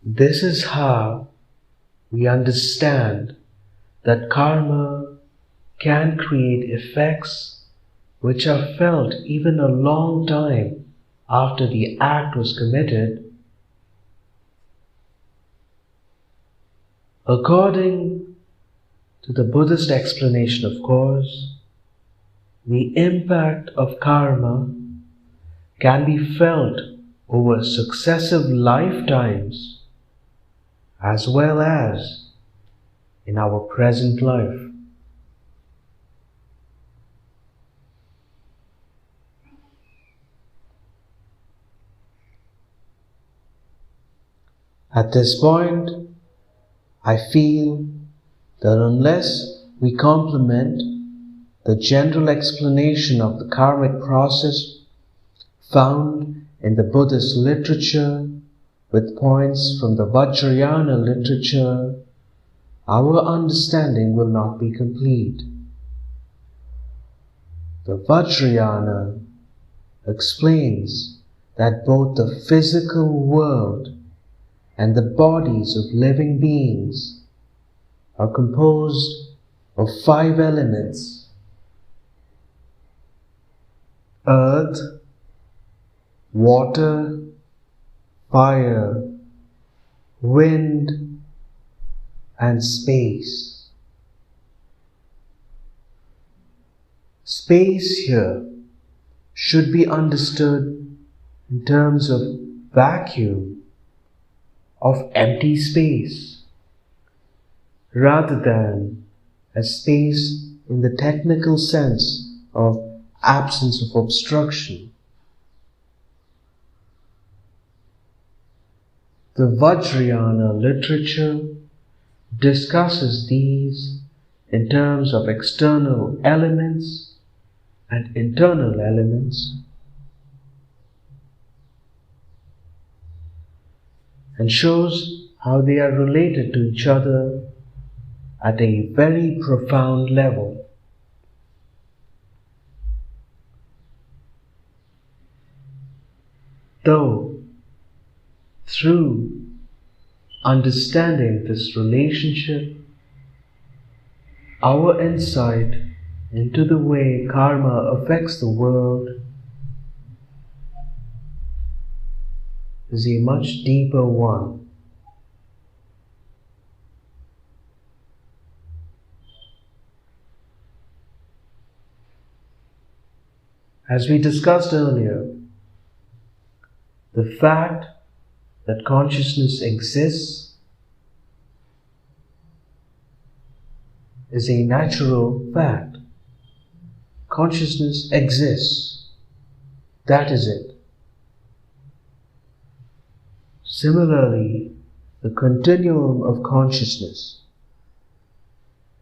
This is how we understand that karma can create effects which are felt even a long time after the act was committed. According to the Buddhist explanation, of course, the impact of karma can be felt over successive lifetimes as well as in our present life. At this point, I feel that unless we complement the general explanation of the karmic process found in the Buddhist literature with points from the Vajrayana literature, our understanding will not be complete. The Vajrayana explains that both the physical world and the bodies of living beings are composed of 5 elements: earth, water, fire, wind, and space. Space here should be understood in terms of vacuum, of empty space, rather than a space in the technical sense of absence of obstruction. The Vajrayana literature discusses these in terms of external elements and internal elements, and shows how they are related to each other at a very profound level. Though, through understanding this relationship, our insight into the way karma affects the world is a much deeper one. As we discussed earlier, the fact that consciousness exists is a natural fact. Consciousness exists. That is it. Similarly, the continuum of consciousness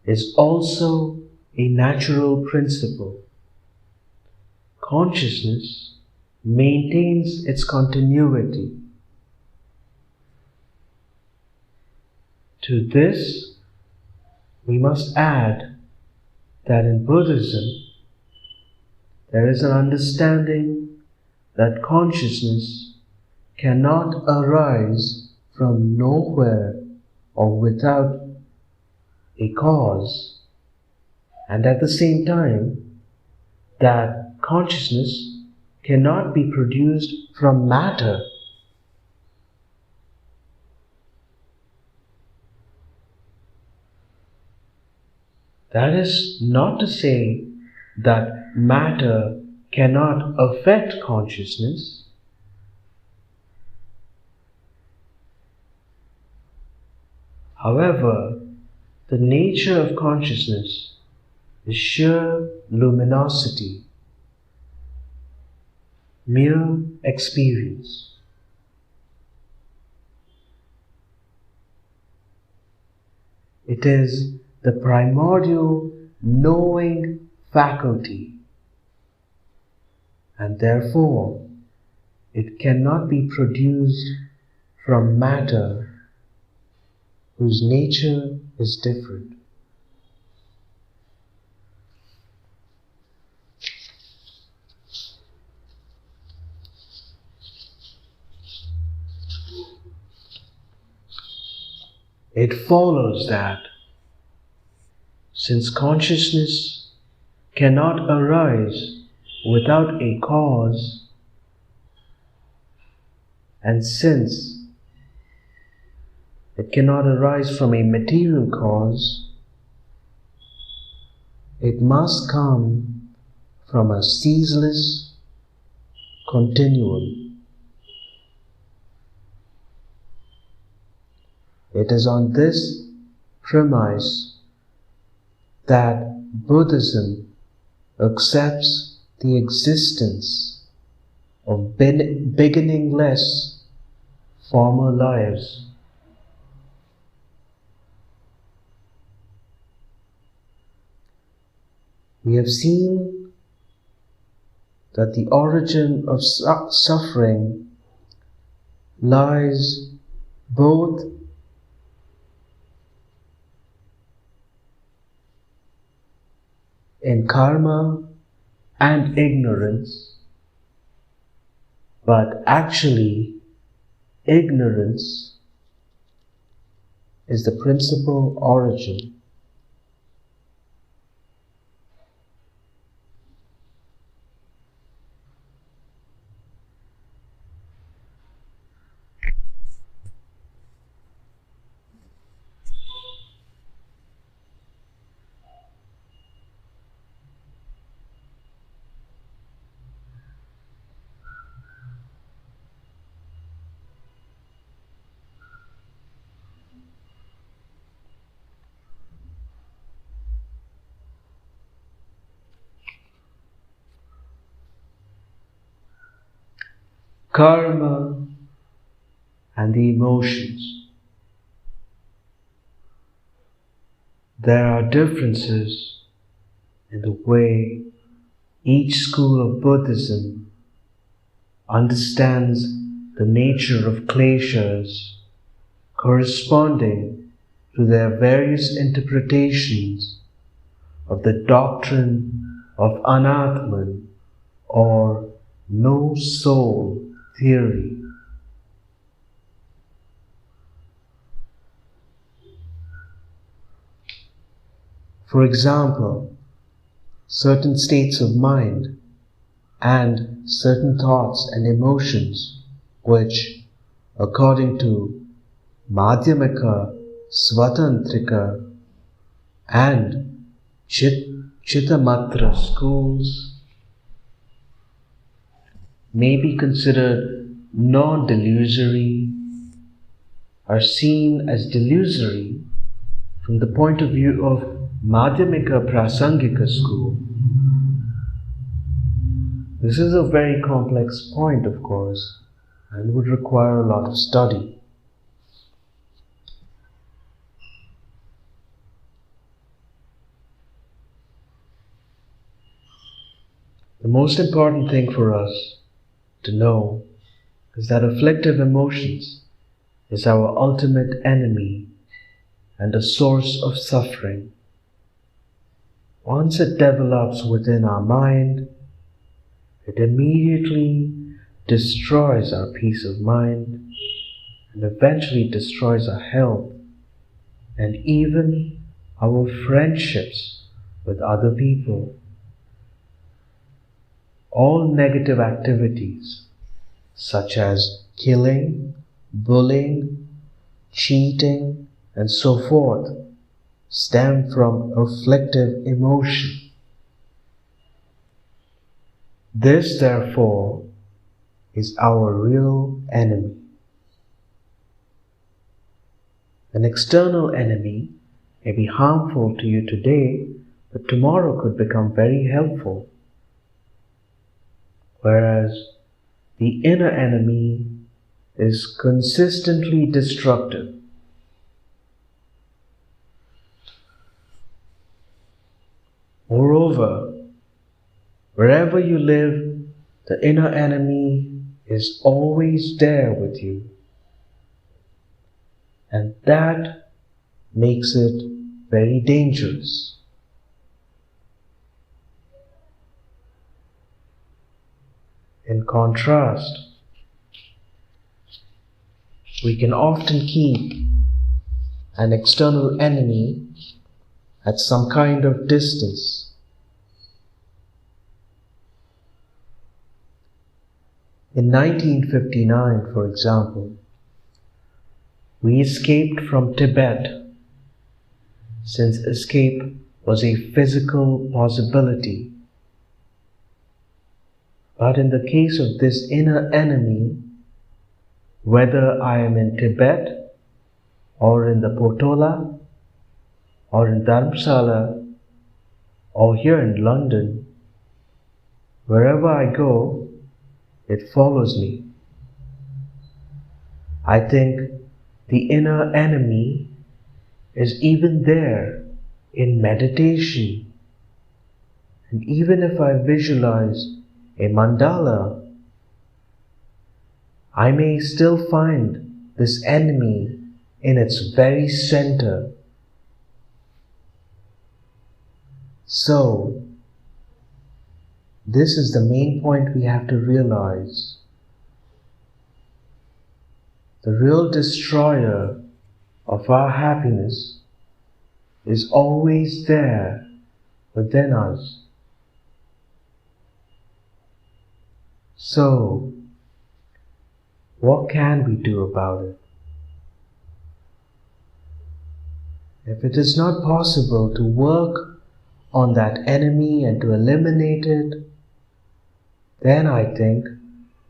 is also a natural principle. Consciousness maintains its continuity. To this, we must add that in Buddhism, there is an understanding that consciousness cannot arise from nowhere or without a cause, and at the same time, that consciousness cannot be produced from matter. That is not to say that matter cannot affect consciousness. However, the nature of consciousness is sheer luminosity, mere experience. It is the primordial knowing faculty, and therefore it cannot be produced from matter whose nature is different. It follows that since consciousness cannot arise without a cause, and since it cannot arise from a material cause, it must come from a ceaseless continuum. It is on this premise that Buddhism accepts the existence of beginningless former lives. We have seen that the origin of suffering lies both in karma and ignorance, but actually ignorance is the principal origin. karma, and the emotions. There are differences in the way each school of Buddhism understands the nature of kleshas corresponding to their various interpretations of the doctrine of Anatman or no soul theory. For example, certain states of mind and certain thoughts and emotions which, according to Madhyamika, Svatantrika and Chittamatra schools, may be considered non-delusory, are seen as delusory from the point of view of Madhyamika Prasangika school. This is a very complex point, of course, and would require a lot of study. The most important thing for us to know is that afflictive emotions is our ultimate enemy and a source of suffering. Once it develops within our mind, it immediately destroys our peace of mind and eventually destroys our health and even our friendships with other people. All negative activities such as killing, bullying, cheating, and so forth stem from afflictive emotion. This, therefore, is our real enemy. An external enemy may be harmful to you today, but tomorrow could become very helpful. Whereas the inner enemy is consistently destructive. Moreover, wherever you live, the inner enemy is always there with you. And that makes it very dangerous. In contrast, we can often keep an external enemy at some kind of distance. In 1959, for example, we escaped from Tibet, since escape was a physical possibility. But in the case of this inner enemy, whether I am in Tibet, or in the Potola, or in Dharamsala, or here in London, wherever I go, it follows me. I think the inner enemy is even there in meditation. And even if I visualize a mandala, I may still find this enemy in its very center. So, this is the main point we have to realize. The real destroyer of our happiness is always there within us. So, what can we do about it? If it is not possible to work on that enemy and to eliminate it, then I think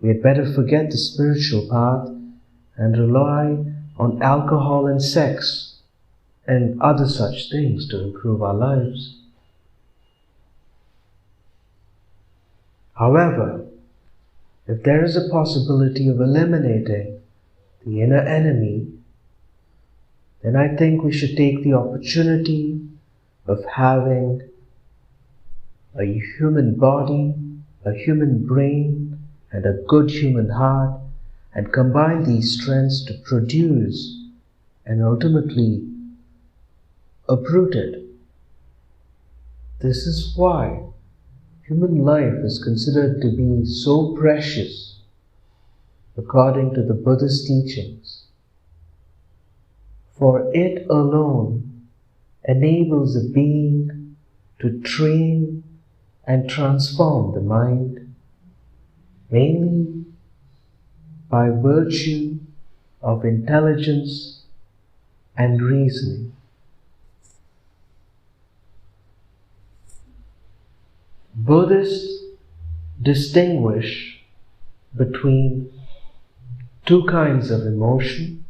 we had better forget the spiritual path and rely on alcohol and sex and other such things to improve our lives. However, if there is a possibility of eliminating the inner enemy, then I think we should take the opportunity of having a human body, a human brain, and a good human heart, and combine these strengths to produce and ultimately uproot it. This is why human life is considered to be so precious according to the Buddhist teachings. For it alone enables a being to train and transform the mind, mainly by virtue of intelligence and reasoning. Buddhists distinguish between two kinds of emotion.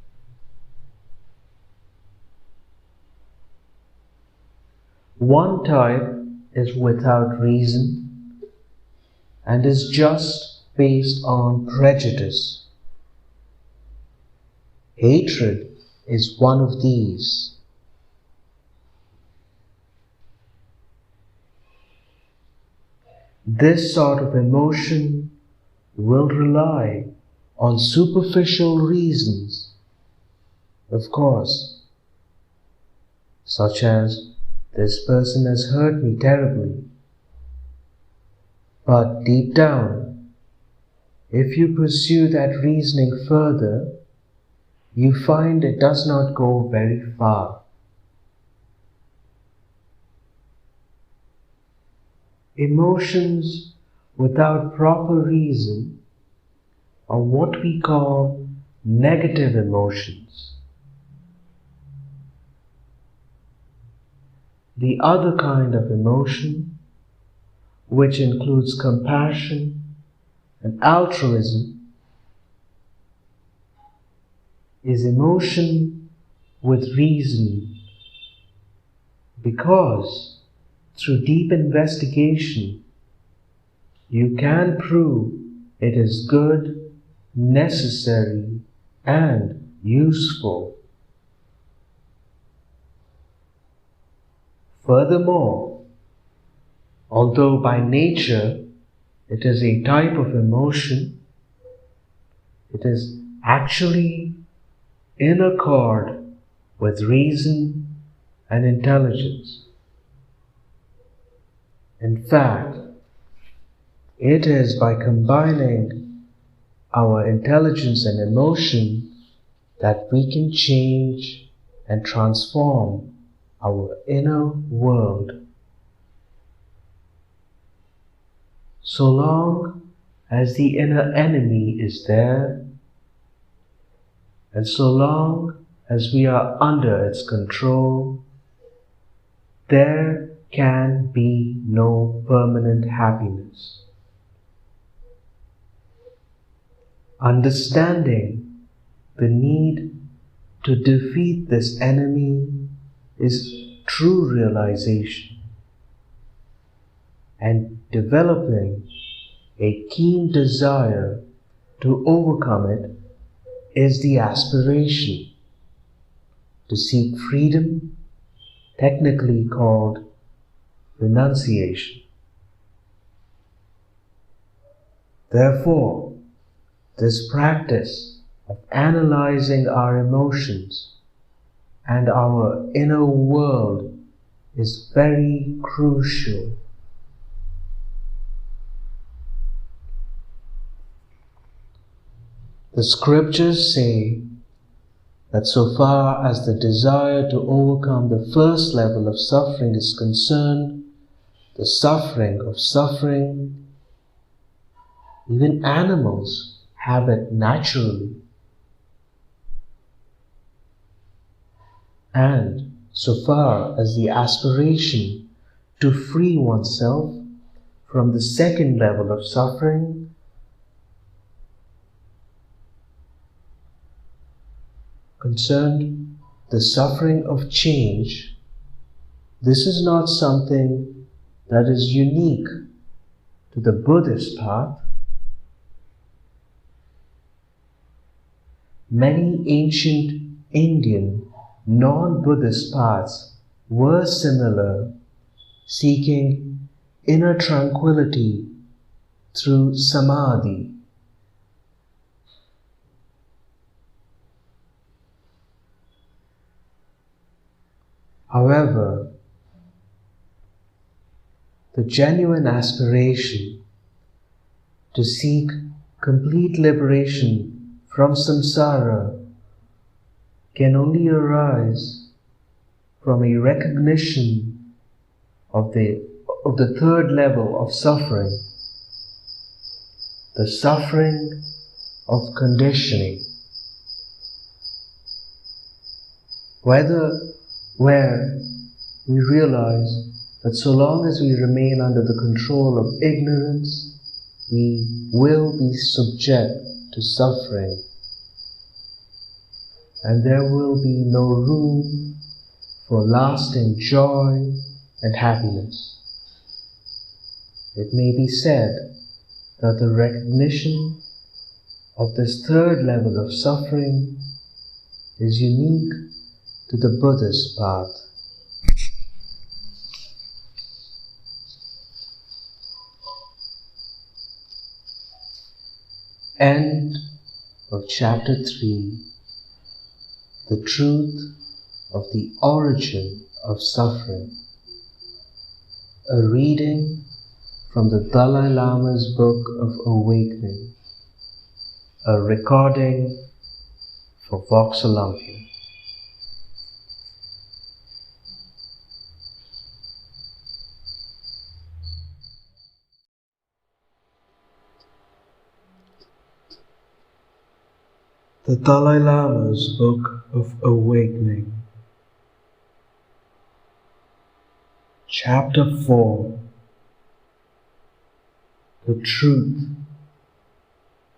One type is without reason and is just based on prejudice. Hatred is one of these. This sort of emotion will rely on superficial reasons, of course, such as, this person has hurt me terribly. But deep down, if you pursue that reasoning further, you find it does not go very far. Emotions without proper reason are what we call negative emotions. The other kind of emotion, which includes compassion and altruism, is emotion with reason, because through deep investigation you can prove it is good, necessary, and useful. Furthermore, although by nature it is a type of emotion, it is actually in accord with reason and intelligence. In fact, it is by combining our intelligence and emotion that we can change and transform our inner world. So long as the inner enemy is there, and so long as we are under its control, there can be no permanent happiness. Understanding the need to defeat this enemy is true realization, and developing a keen desire to overcome it is the aspiration to seek freedom, technically called renunciation. Therefore, this practice of analyzing our emotions and our inner world is very crucial. The scriptures say that so far as the desire to overcome the first level of suffering is concerned, the suffering of suffering, even animals have it naturally. And so far as the aspiration to free oneself from the second level of suffering concerned the suffering of change, this is not something that is unique to the Buddhist path. Many ancient Indian non-Buddhist paths were similar, seeking inner tranquility through samadhi. However, the genuine aspiration to seek complete liberation from samsara can only arise from a recognition of the third level of suffering, the suffering of conditioning, where we realize that so long as we remain under the control of ignorance, we will be subject to suffering, and there will be no room for lasting joy and happiness. It may be said that the recognition of this third level of suffering is unique to the Buddhist path. End of chapter 3. The truth of the origin of suffering. A reading from the Dalai Lama's Book of Awakening. A recording for Vox Olympia. The Dalai Lama's Book of Awakening. Chapter 4. The Truth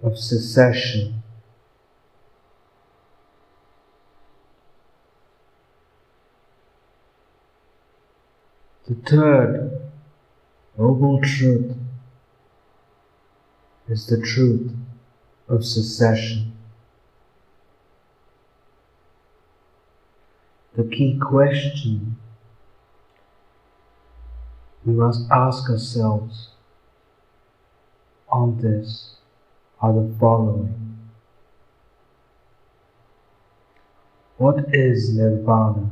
of Cessation. The third noble truth is the truth of cessation. The key question we must ask ourselves on this are the following. What is nirvana?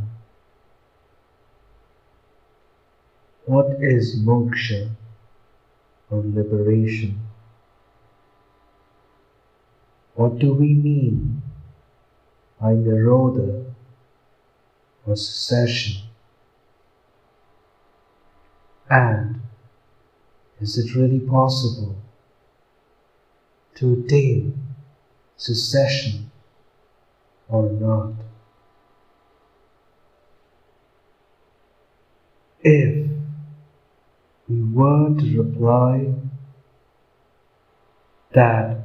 What is moksha, or liberation? What do we mean by nirodha, or cessation? And is it really possible to attain cessation or not? If we were to reply that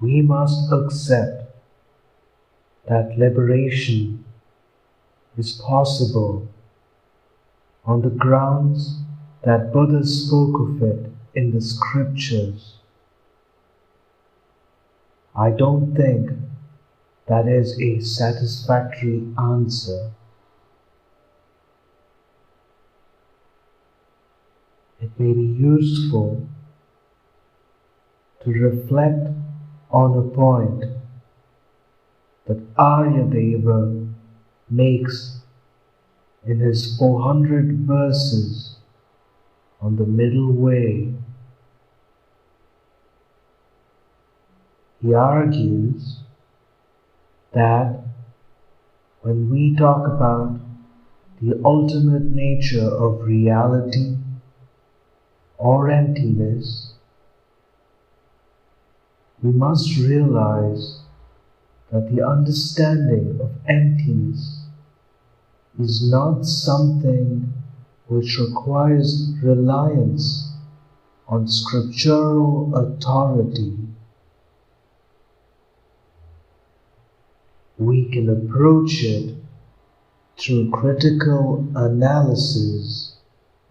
we must accept that liberation is possible on the grounds that Buddha spoke of it in the scriptures, I don't think that is a satisfactory answer. It may be useful to reflect on a point that Aryadeva makes in his 400 verses on the middle way. He argues that when we talk about the ultimate nature of reality or emptiness, we must realize that the understanding of emptiness is not something which requires reliance on scriptural authority. We can approach it through critical analysis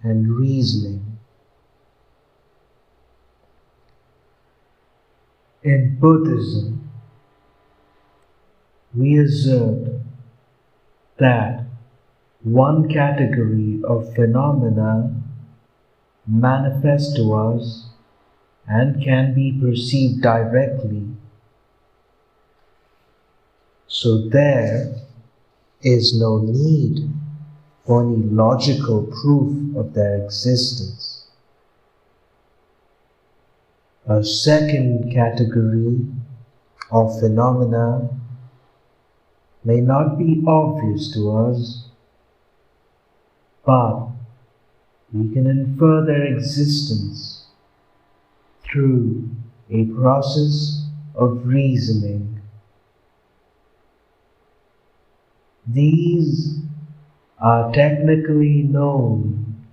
and reasoning. In Buddhism, we assert that one category of phenomena manifest to us and can be perceived directly, so there is no need for any logical proof of their existence. A second category of phenomena may not be obvious to us, but we can infer their existence through a process of reasoning. These are technically known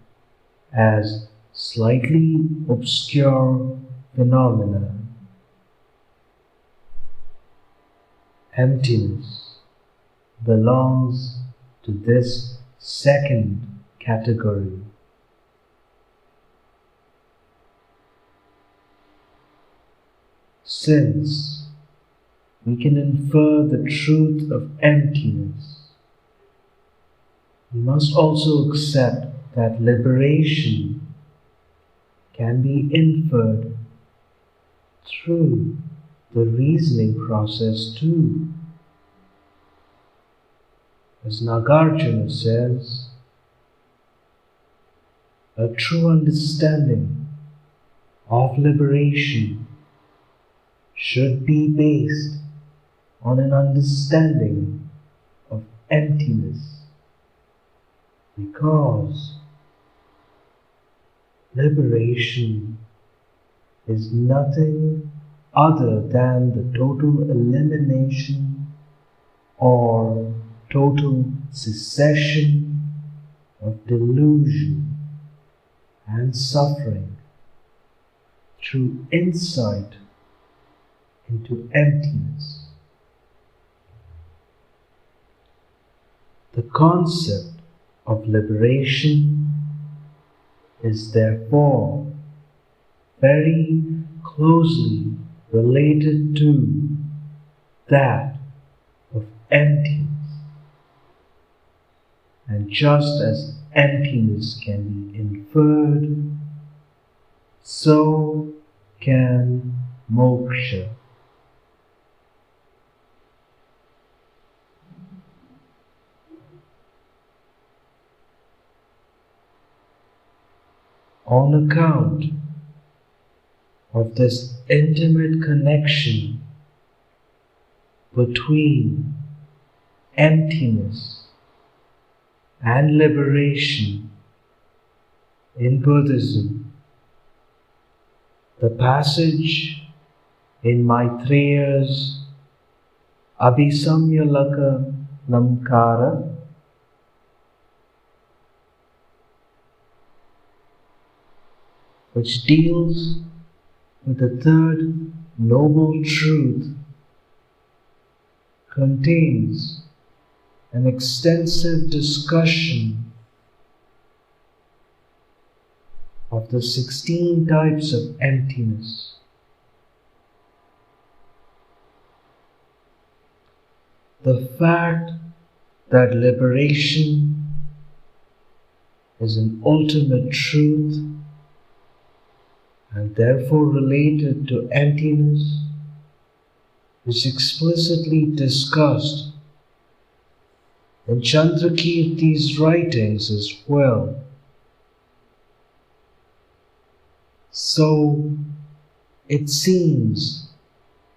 as slightly obscure phenomena. Emptiness belongs to this second category. Since we can infer the truth of emptiness, we must also accept that liberation can be inferred through the reasoning process too. As Nagarjuna says, a true understanding of liberation should be based on an understanding of emptiness, because liberation is nothing other than the total elimination or total cessation of delusion and suffering through insight into emptiness. The concept of liberation is therefore very closely related to that of emptiness. And just as emptiness can be inferred, so can moksha. On account of this intimate connection between emptiness and liberation in Buddhism, the passage in Maitreya's Abhisamyalaka Namkara which deals with the third noble truth, contains an extensive discussion of the 16 types of emptiness. The fact that liberation is an ultimate truth and therefore related to emptiness is explicitly discussed in Chandrakirti's writings as well. So it seems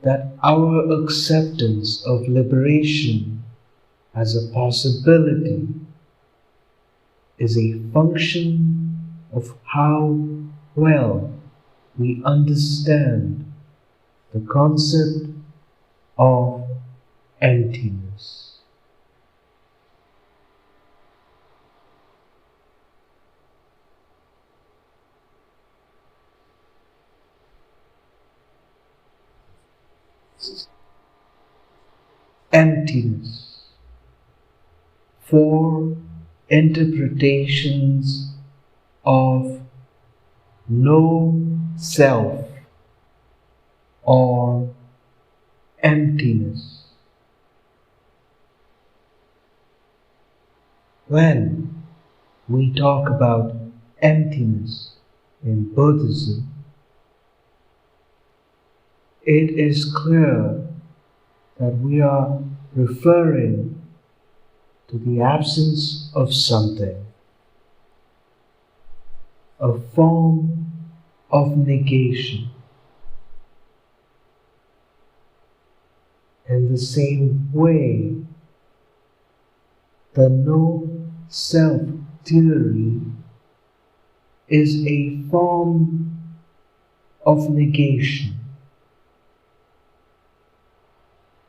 that our acceptance of liberation as a possibility is a function of how well we understand the concept of emptiness. Emptiness. 4 interpretations of no self or emptiness. When we talk about emptiness in Buddhism, it is clear that we are referring to the absence of something, a form of negation. In the same way, the no-self theory is a form of negation.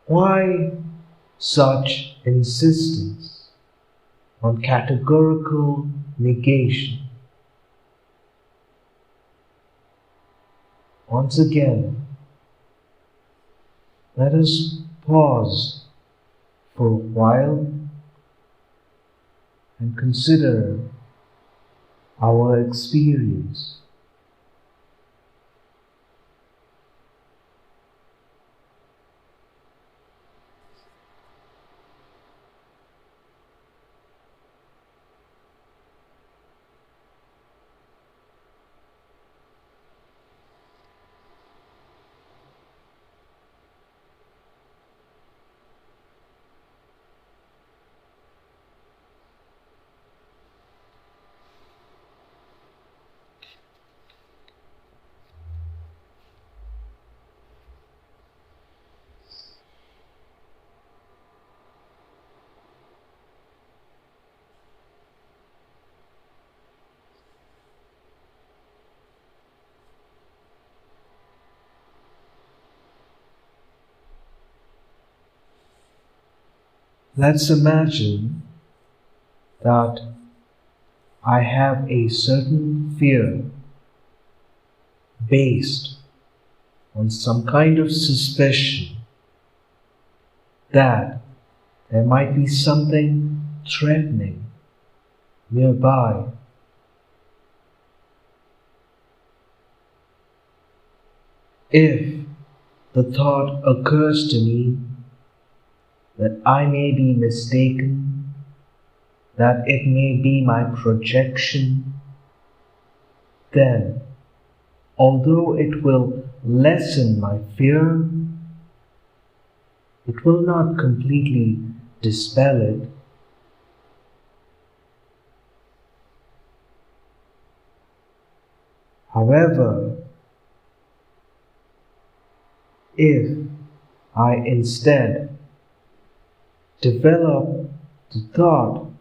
Why such insistence on categorical negation? Once again, let us pause for a while and consider our experience. Let's imagine that I have a certain fear based on some kind of suspicion that there might be something threatening nearby. If the thought occurs to me that I may be mistaken, that it may be my projection, then, although it will lessen my fear, it will not completely dispel it. However, if I instead develop the thought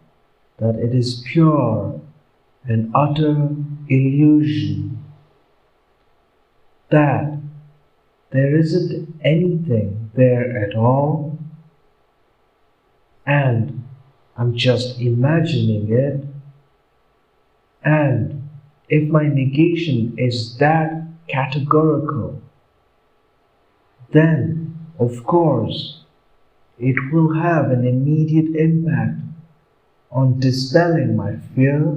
that it is pure and utter illusion, that there isn't anything there at all, and I'm just imagining it, and if my negation is that categorical, then, of course, it will have an immediate impact on dispelling my fear.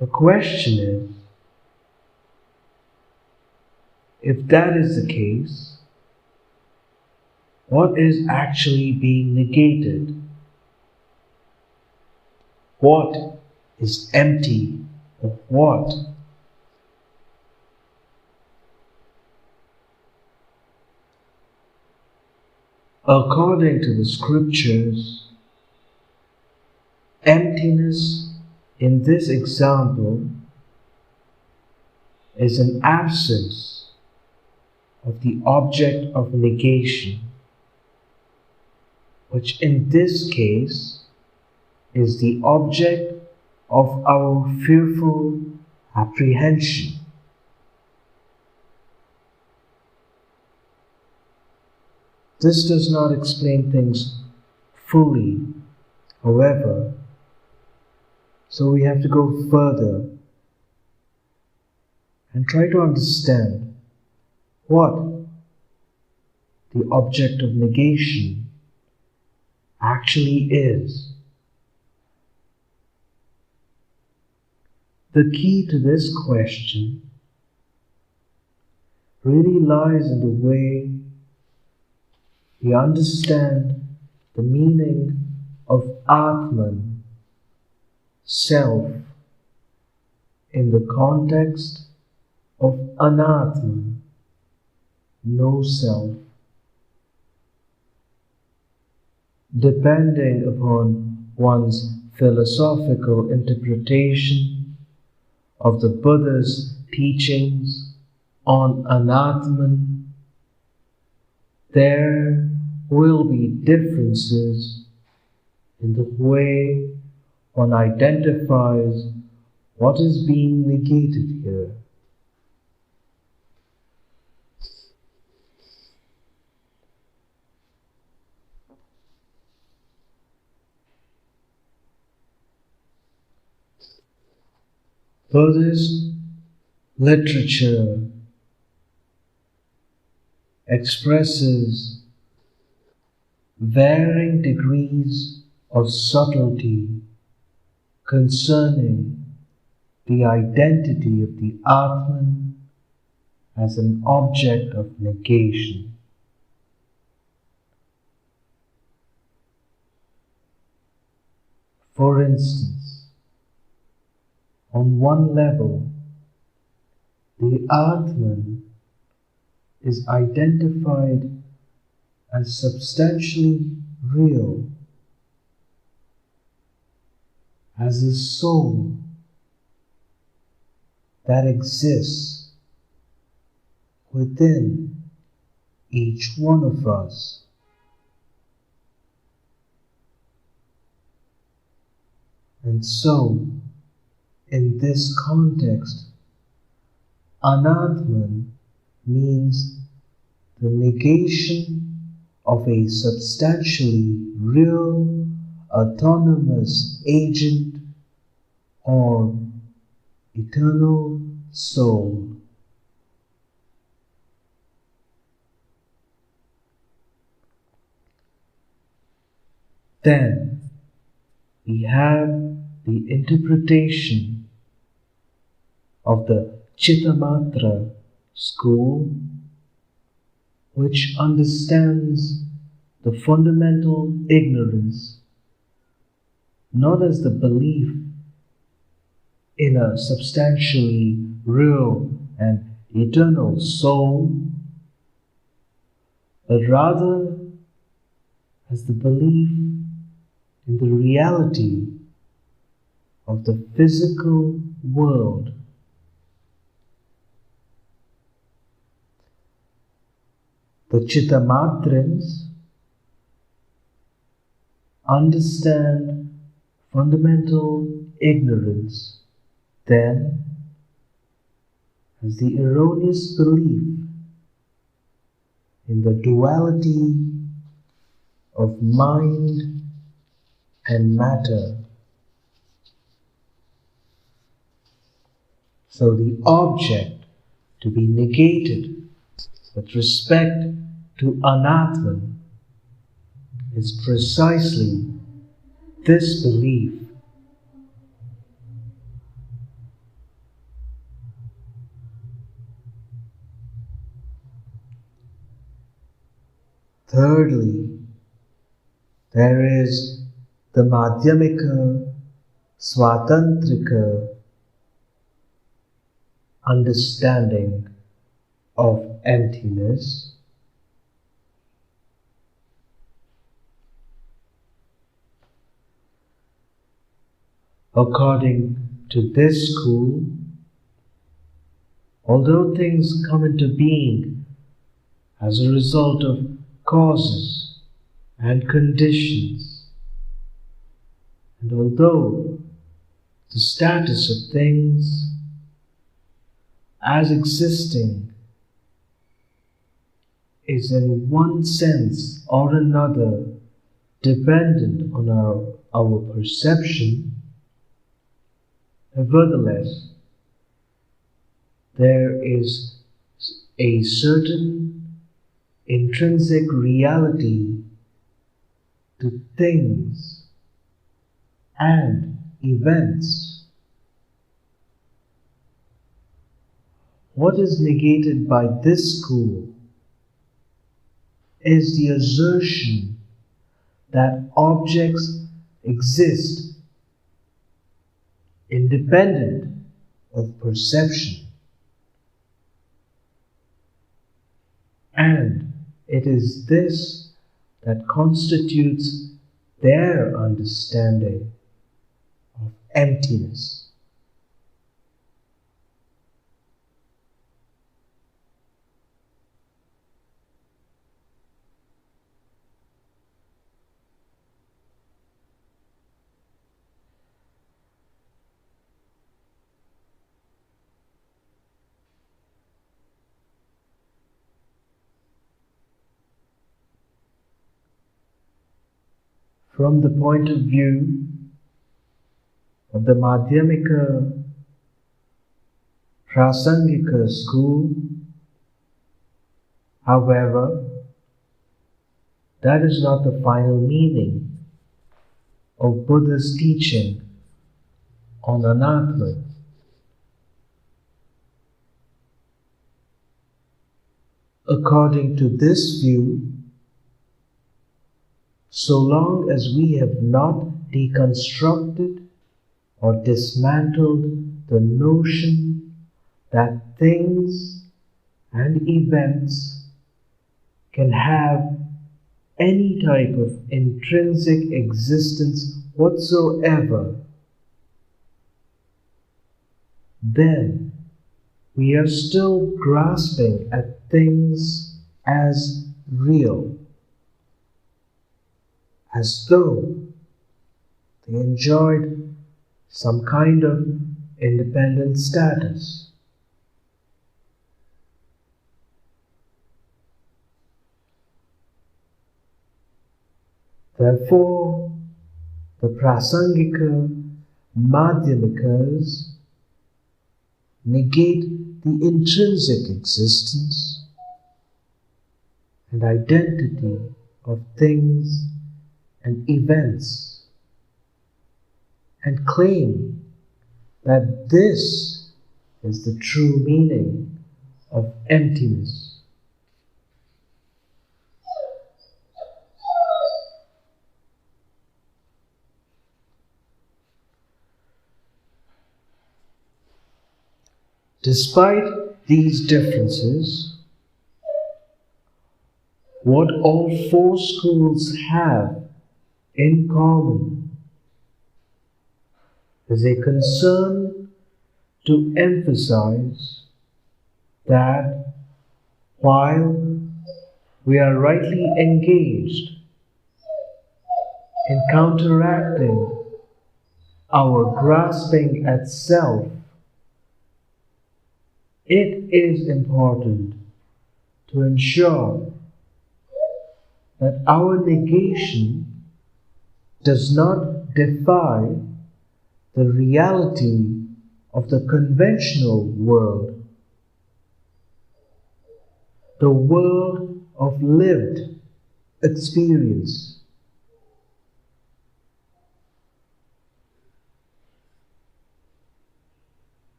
The question is, if that is the case, what is actually being negated? What is empty of what? According to the scriptures, emptiness in this example is an absence of the object of negation, which in this case is the object of our fearful apprehension. This does not explain things fully, however, so we have to go further and try to understand what the object of negation actually is. The key to this question really lies in the way we understand the meaning of Atman, self, in the context of Anatman, no self. Depending upon one's philosophical interpretation of the Buddha's teachings on Anatman, there will be differences in the way one identifies what is being negated here. Buddhist literature expresses varying degrees of subtlety concerning the identity of the Atman as an object of negation. For instance, on one level, the Atman is identified as substantially real, as a soul that exists within each one of us. And so, in this context, Anatman means the negation of a substantially real, autonomous agent or eternal soul. Then we have the interpretation of the Chittamatra school, which understands the fundamental ignorance not as the belief in a substantially real and eternal soul, but rather as the belief in the reality of the physical world. The Chittamatrins understand fundamental ignorance then as the erroneous belief in the duality of mind and matter. So the object to be negated with respect to Anatman is precisely this belief. Thirdly, there is the Madhyamika Swatantrika understanding of emptiness. According to this school, although things come into being as a result of causes and conditions, and although the status of things as existing is in one sense or another dependent on our perception, nevertheless, there is a certain intrinsic reality to things and events. What is negated by this school is the assertion that objects exist independent of perception, and it is this that constitutes their understanding of emptiness. From the point of view of the Madhyamika Prasangika school, however, that is not the final meaning of Buddha's teaching on Anatman. According to this view, so long as we have not deconstructed or dismantled the notion that things and events can have any type of intrinsic existence whatsoever, then we are still grasping at things as real, as though they enjoyed some kind of independent status. Therefore, the Prasangika Madhyamikas negate the intrinsic existence and identity of things and events, and claim that this is the true meaning of emptiness. Despite these differences, what all four schools have in common is a concern to emphasize that while we are rightly engaged in counteracting our grasping at self, it is important to ensure that our negation does not defy the reality of the conventional world, the world of lived experience.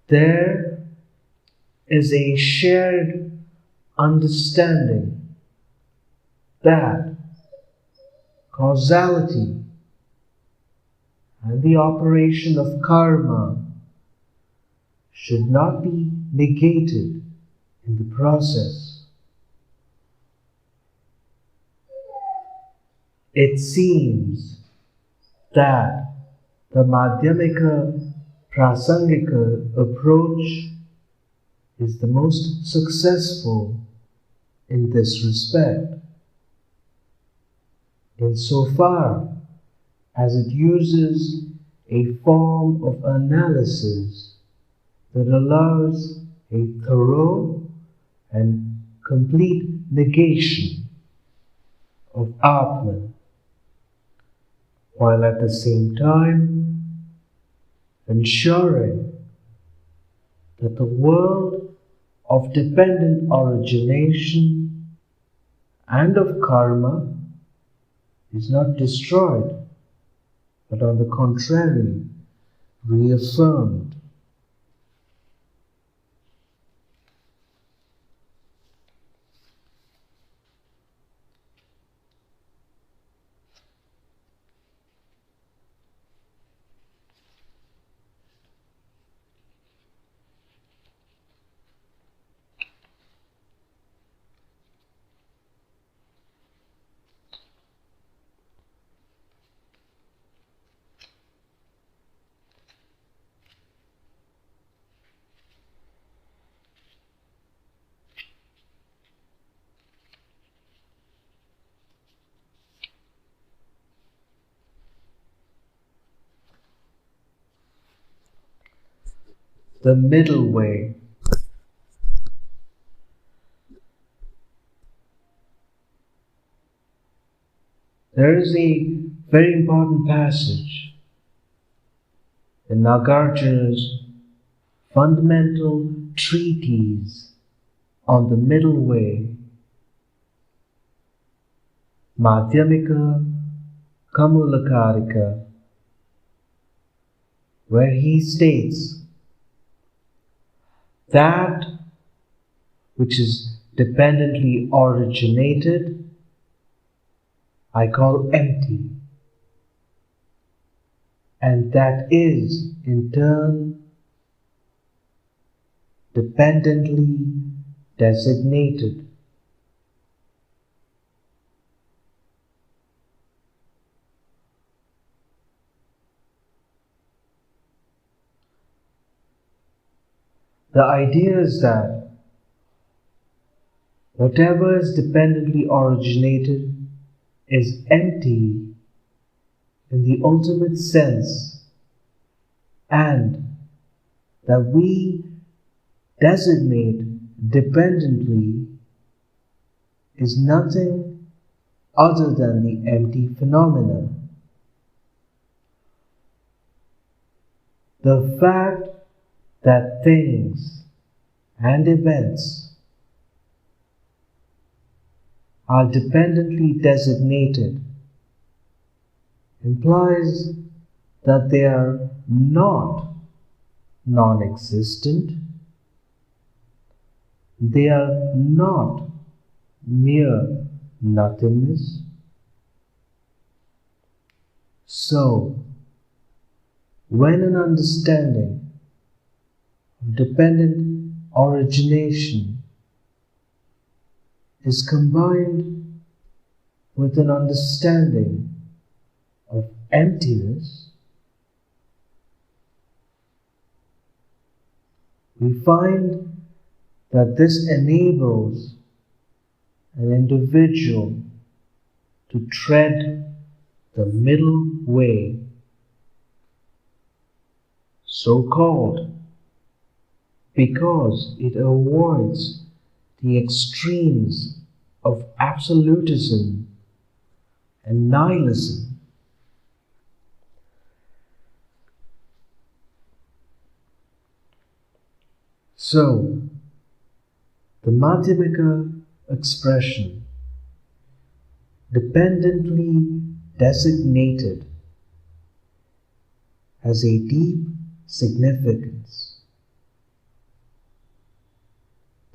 There is a shared understanding that causality and the operation of karma should not be negated in the process. It seems that the Madhyamika Prasangika approach is the most successful in this respect, insofar as it uses a form of analysis that allows a thorough and complete negation of Atman, while at the same time ensuring that the world of dependent origination and of karma is not destroyed, but on the contrary, reaffirmed. the middle way. There is a very important passage in Nagarjuna's fundamental treatise on the middle way, Madhyamika Kamulakarika, where he states that which is dependently originated I call empty, and that is in turn dependently designated. The idea is that whatever is dependently originated is empty in the ultimate sense, and that we designate dependently is nothing other than the empty phenomena. The fact that things and events are dependently designated implies that they are not non-existent, they are not mere nothingness. So, when an understanding of dependent origination is combined with an understanding of emptiness, we find that this enables an individual to tread the middle way, so called because it avoids the extremes of absolutism and nihilism. So, the Madhyamika expression, dependently designated, has a deep significance.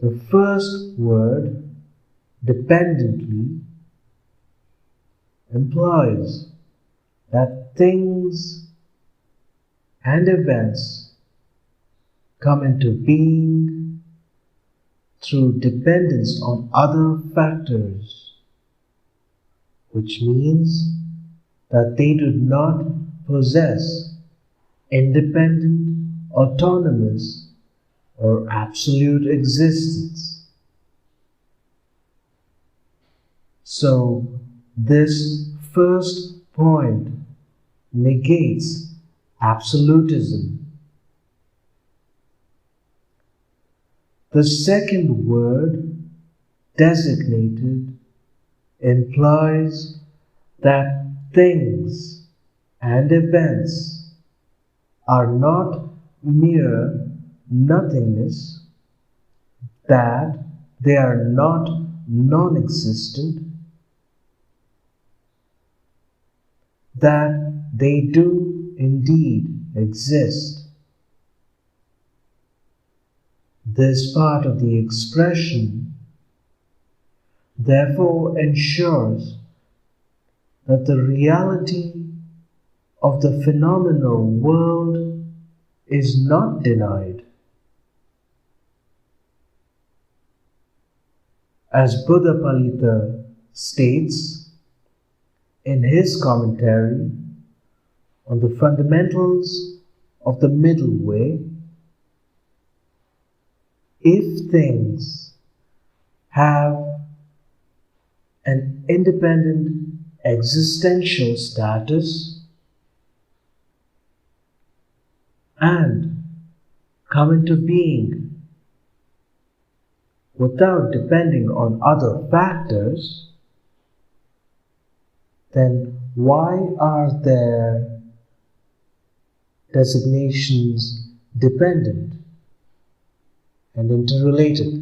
The first word, dependently, implies that things and events come into being through dependence on other factors, which means that they do not possess independent, autonomous, or absolute existence. So, this first point negates absolutism. The second word, designated, implies that things and events are not mere nothingness, that they are not non-existent, that they do indeed exist. This part of the expression therefore ensures that the reality of the phenomenal world is not denied. As Buddha Palita states in his commentary on the fundamentals of the middle way, if things have an independent existential status and come into being without depending on other factors, then why are their designations dependent and interrelated?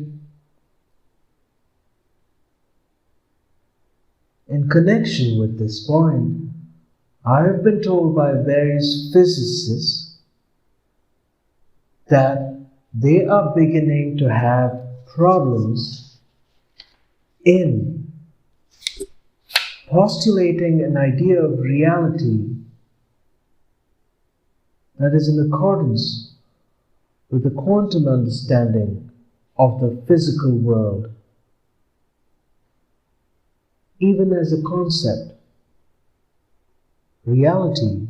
In connection with this point, I have been told by various physicists that they are beginning to have problems in postulating an idea of reality that is in accordance with the quantum understanding of the physical world. Even as a concept, reality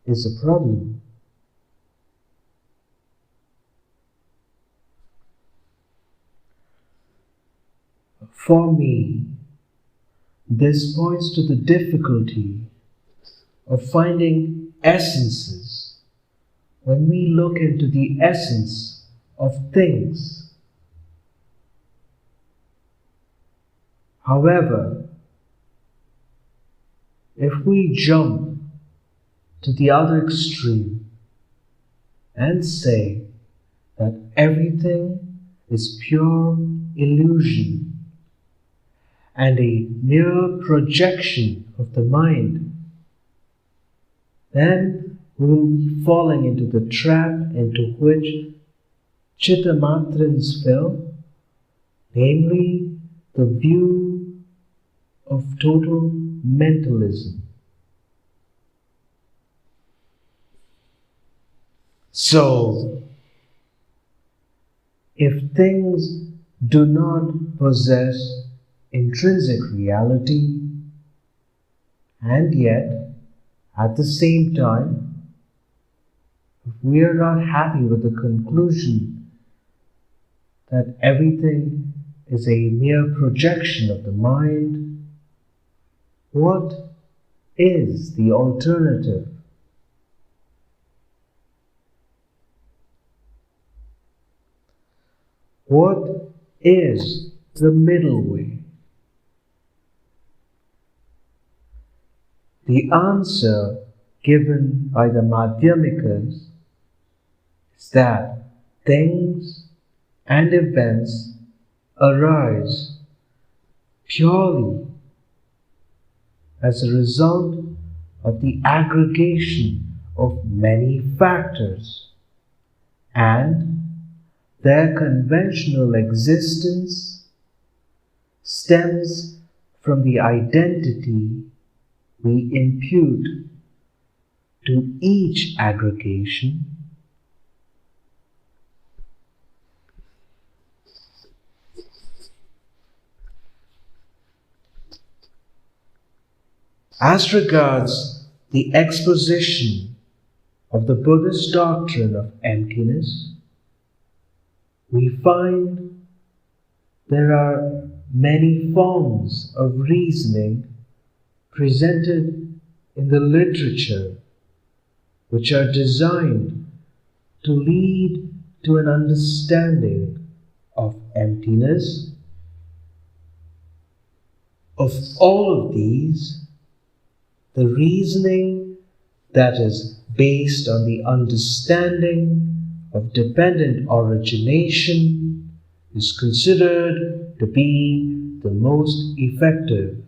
is a problem. For me, this points to the difficulty of finding essences when we look into the essence of things. However, if we jump to the other extreme and say that everything is pure illusion and a mere projection of the mind, then we will be falling into the trap into which Chittamatrins fell, namely the view of total mentalism. So, if things do not possess intrinsic reality, and yet, at the same time, if we are not happy with the conclusion that everything is a mere projection of the mind, what is the alternative? What is the middle way? The answer given by the Madhyamikas is that things and events arise purely as a result of the aggregation of many factors, and their conventional existence stems from the identity we impute to each aggregation, as regards the exposition of the Buddhist doctrine of emptiness. We find there are many forms of reasoning presented in the literature which are designed to lead to an understanding of emptiness. Of all of these, the reasoning that is based on the understanding of dependent origination is considered to be the most effective.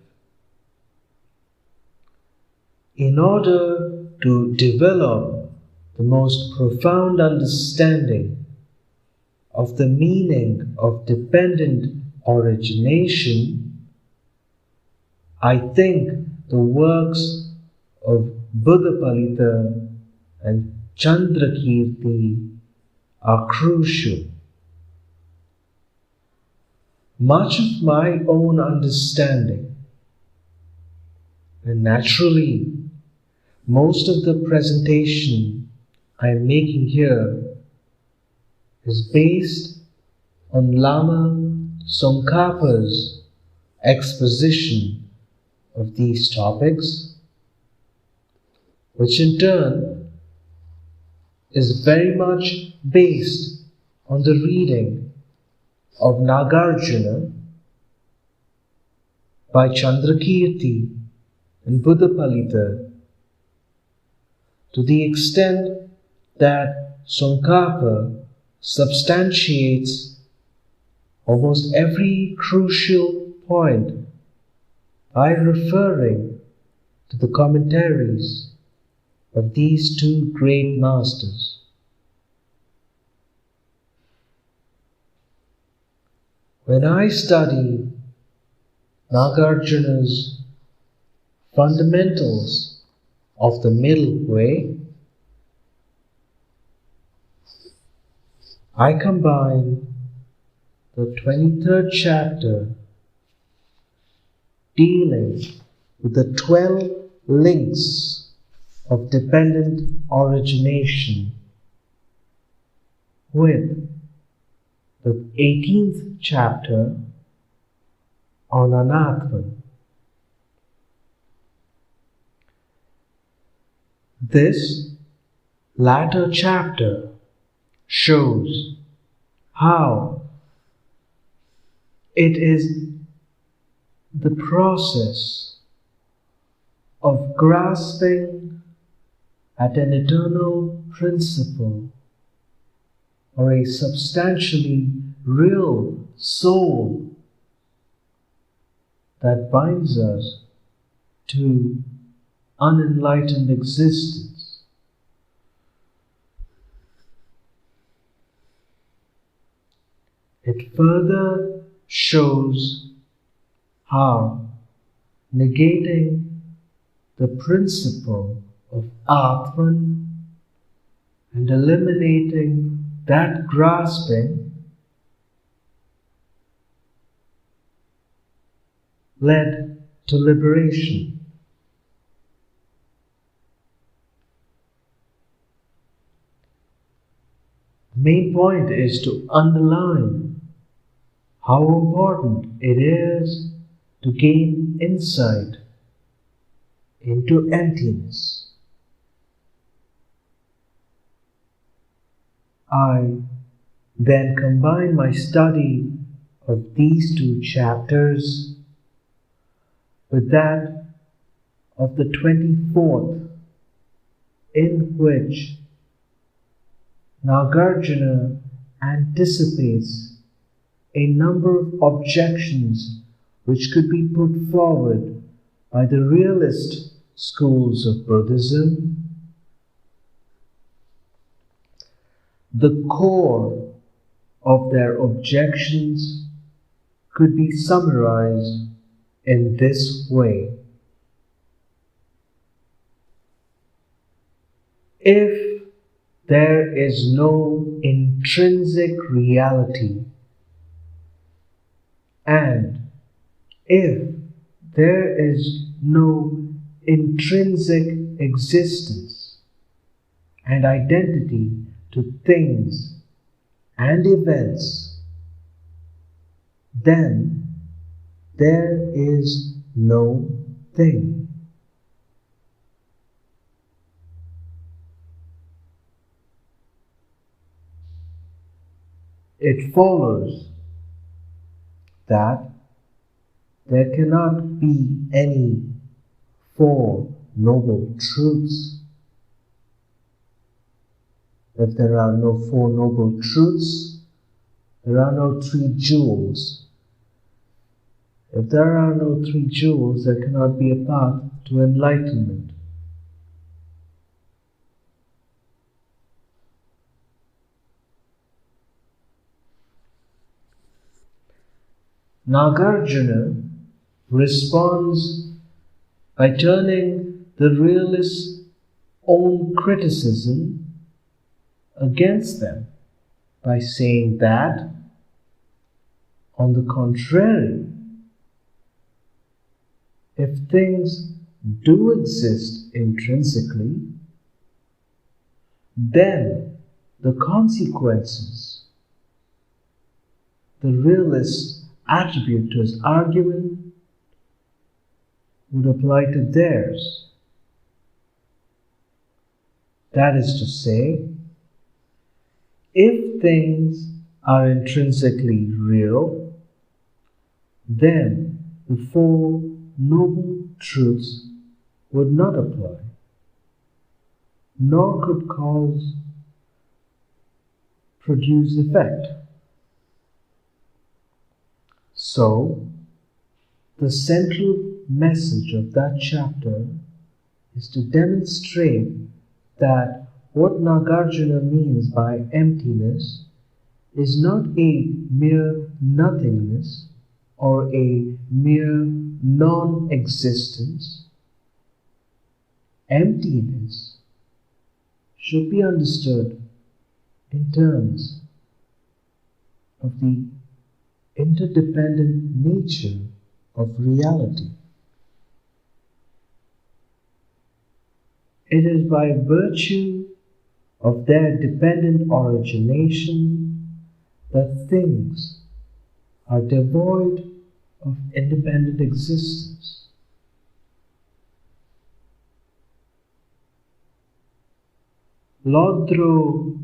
In order to develop the most profound understanding of the meaning of dependent origination, I think the works of Buddhapalita and Chandrakirti are crucial. Much of my own understanding, and naturally most of the presentation I am making here, is based on Lama Tsongkhapa's exposition of these topics, which in turn is very much based on the reading of Nagarjuna by Chandrakirti and Buddhapalita, to the extent that Tsongkhapa substantiates almost every crucial point by referring to the commentaries of these two great masters. When I study Nagarjuna's Fundamentals of the Middle Way, I combine the 23rd chapter dealing with the 12 links of dependent origination with the 18th chapter on Anatman. This latter chapter shows how it is the process of grasping at an eternal principle or a substantially real soul that binds us to unenlightened existence. It further shows how negating the principle of Atman and eliminating that grasping led to liberation. The main point is to underline how important it is to gain insight into emptiness. I then combine my study of these two chapters with that of the 24th, in which Nagarjuna anticipates a number of objections which could be put forward by the realist schools of Buddhism. The core of their objections could be summarized in this way. If there is no intrinsic reality, and if there is no intrinsic existence and identity to things and events, then there is no thing. It follows that there cannot be any Four Noble Truths. If there are no Four Noble Truths, there are no three jewels. If there are no three jewels, there cannot be a path to enlightenment. Nagarjuna responds by turning the realist's own criticism against them by saying that, on the contrary, if things do exist intrinsically, then the consequences the realist attribute to his argument would apply to theirs. That is to say, If things are intrinsically real, then the Four Noble Truths would not apply, nor could cause produce effect. So, the central message of that chapter is to demonstrate that what Nagarjuna means by emptiness is not a mere nothingness or a mere non-existence. Emptiness should be understood in terms of the interdependent nature of reality. It is by virtue of their dependent origination that things are devoid of independent existence. Lodro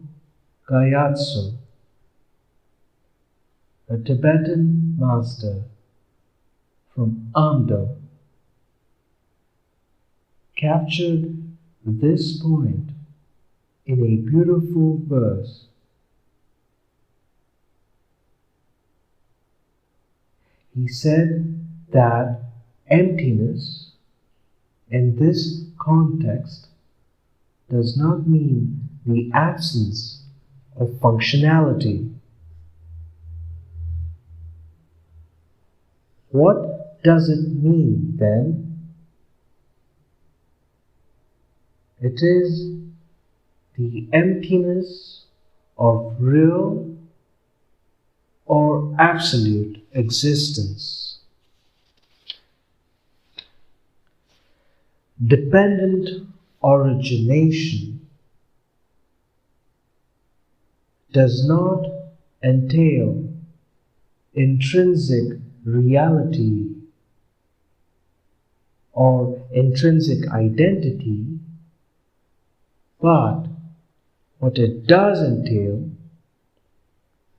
Gyatso, a Tibetan master from Amdo, captured this point in a beautiful verse. He said that emptiness in this context does not mean the absence of functionality. What does it mean then? It is the emptiness of real or absolute existence. Dependent origination does not entail intrinsic reality or intrinsic identity, but what it does entail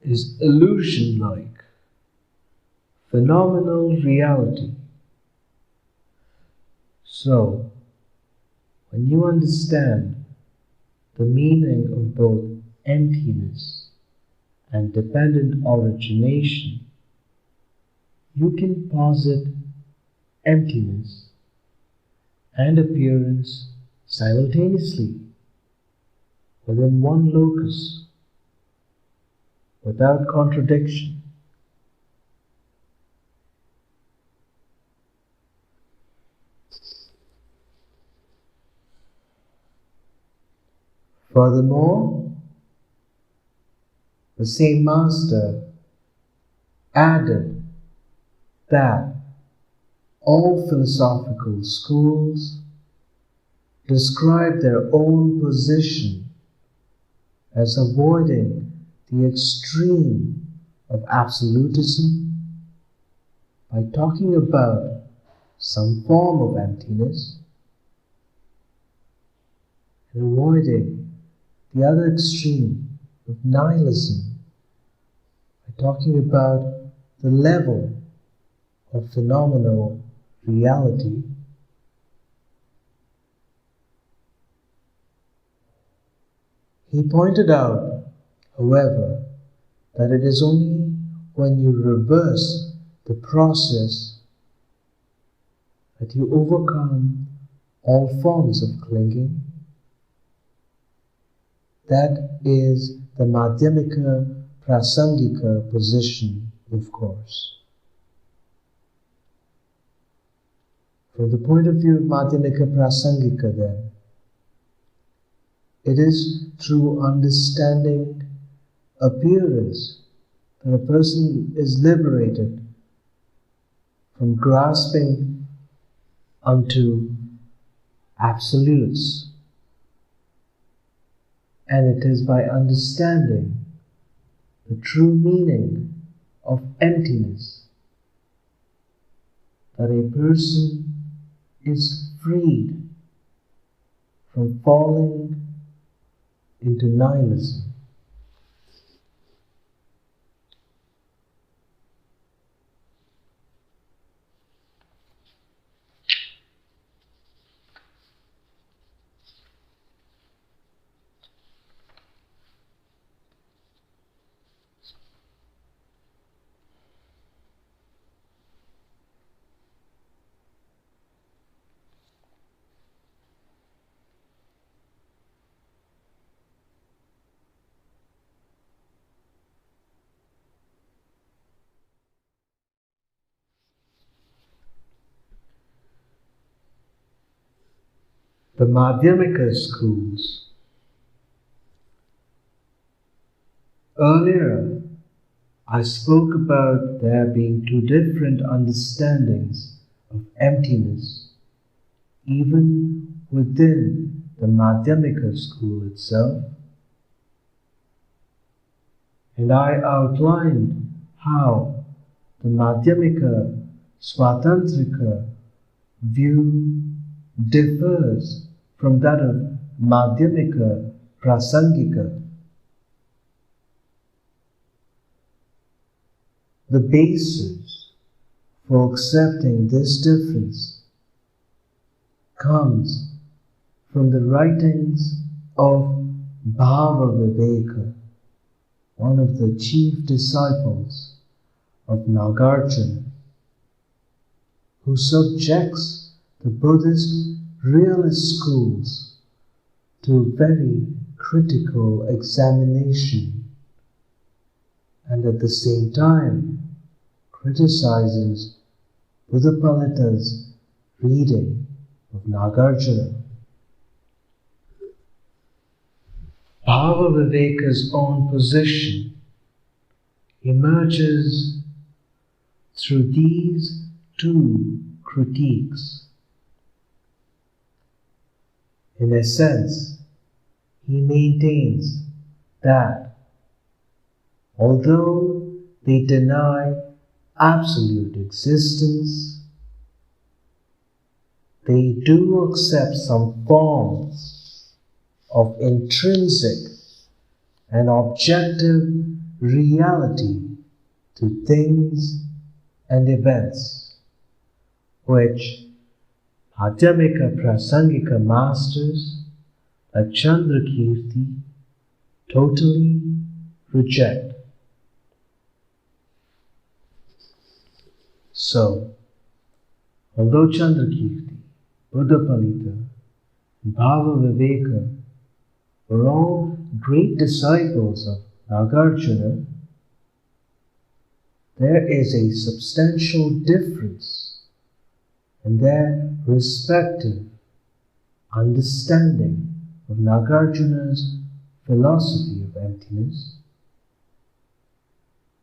is illusion-like, phenomenal reality. So, when you understand the meaning of both emptiness and dependent origination, you can posit emptiness and appearance simultaneously within one locus, without contradiction. Furthermore, the same master added that all philosophical schools describe their own position as avoiding the extreme of absolutism by talking about some form of emptiness and avoiding the other extreme of nihilism by talking about the level of phenomenal reality. He pointed out, however, that it is only when you reverse the process that you overcome all forms of clinging. That is the Madhyamika Prasangika position, of course. From the point of view of Madhyamika Prasangika, then, it is through understanding appearance that a person is liberated from grasping unto absolutes. And it is by understanding the true meaning of emptiness that a person is freed from falling into nihilism. the Madhyamika schools. Earlier, I spoke about there being two different understandings of emptiness, even within the Madhyamika school itself. And I outlined how the Madhyamika Swatantrika view differs from that of Madhyamika Prasangika. The basis for accepting this difference comes from the writings of Bhava Viveka, one of the chief disciples of Nagarjuna, who subjects the Buddhist realist schools to very critical examination, and at the same time criticizes Buddhapalita's reading of Nagarjuna. Bhava Viveka's own position emerges through these two critiques. In a sense, he maintains that although they deny absolute existence, they do accept some forms of intrinsic and objective reality to things and events, which Madhyamika Prasangika masters like Chandrakirti totally reject. So, although Chandrakirti, Buddhapalita, and Bhava Viveka were all great disciples of Nagarjuna, there is a substantial difference in their respective understanding of Nagarjuna's philosophy of emptiness.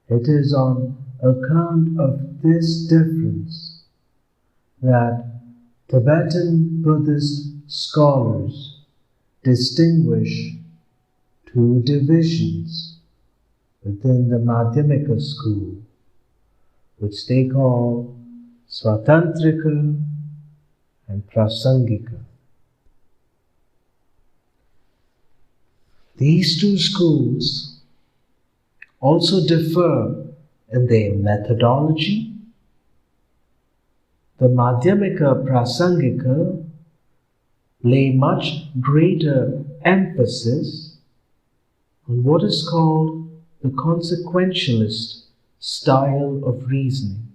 It is on account of this difference that Tibetan Buddhist scholars distinguish two divisions within the Madhyamika school, which they call Swatantrika and Prasangika. These two schools also differ in their methodology. The Madhyamika Prasangika lay much greater emphasis on what is called the consequentialist style of reasoning.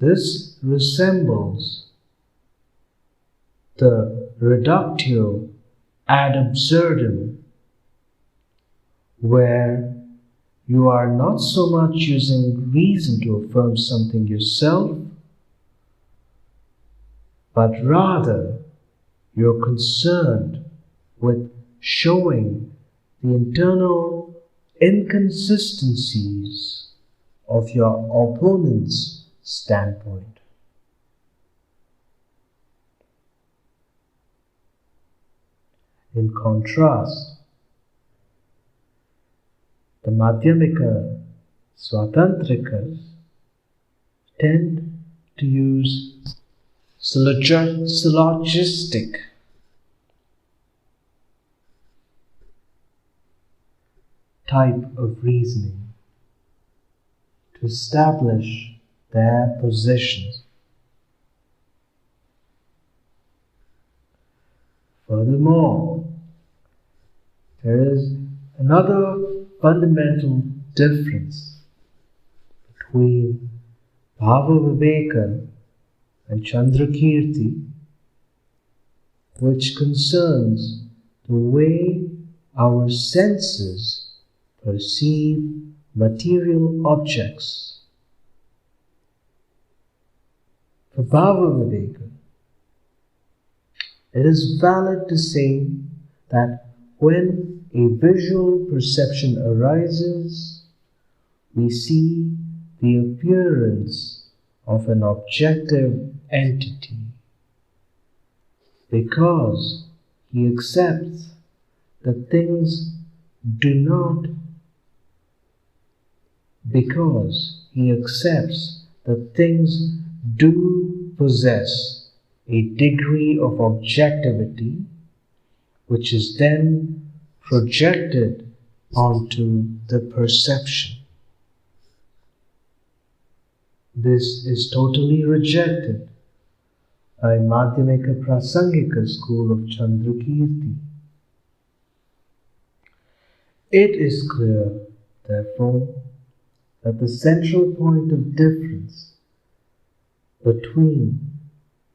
This resembles the reductio ad absurdum, where you are not so much using reason to affirm something yourself, but rather you're concerned with showing the internal inconsistencies of your opponent's standpoint. In contrast, the Madhyamika Swatantrikas tend to use syllogistic type of reasoning to establish their positions. Furthermore, there is another fundamental difference between Bhava Viveka and Chandrakirti, which concerns the way our senses perceive material objects. For Bhava Viveka, it is valid to say that when a visual perception arises, we see the appearance of an objective entity because he accepts that things do not, because he accepts that things do possess a degree of objectivity which is then projected onto the perception. This is totally rejected by Madhyamika Prasangika school of Chandrakirti. It is clear, therefore, that the central point of difference between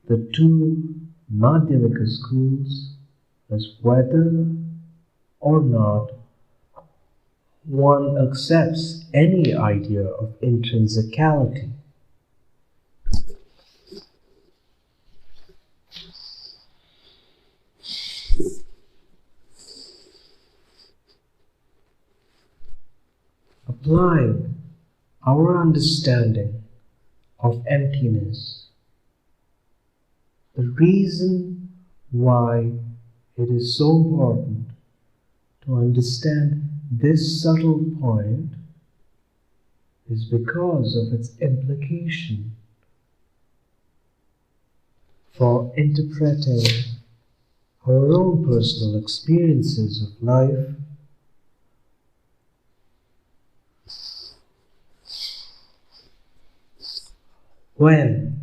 the two Madhyamika schools is whether or not one accepts any idea of intrinsicality. Applying our understanding of emptiness, the reason why it is so important to understand this subtle point is because of its implication for interpreting our own personal experiences of life when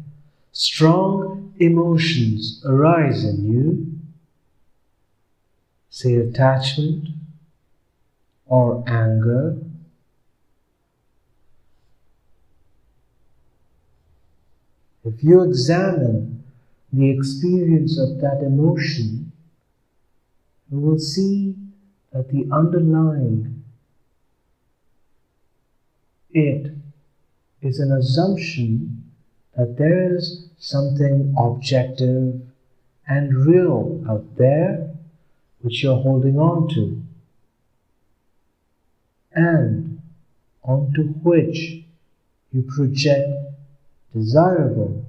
strong emotions arise in you, say attachment or anger, if you examine the experience of that emotion, you will see that the underlying it is an assumption that there is something objective and real out there which you're holding on to, and onto which you project desirable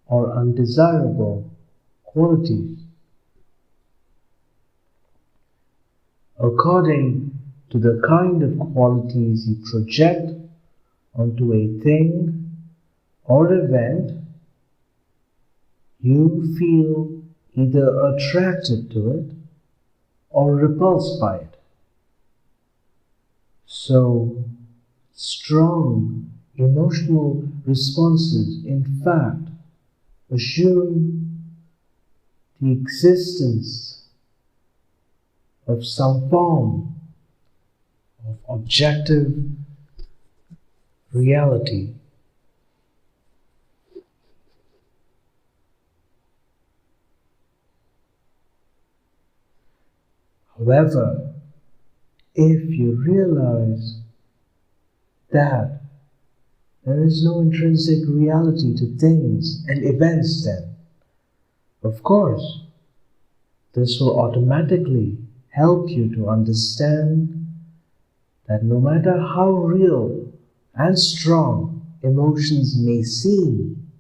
or undesirable qualities. According to the kind of qualities you project onto a thing or event, you feel either attracted to it or repulsed by it. So, strong emotional responses, in fact, assume the existence of some form of objective reality. However, if you realize that there is no intrinsic reality to things and events, then, of course, this will automatically help you to understand that no matter how real and strong emotions may seem,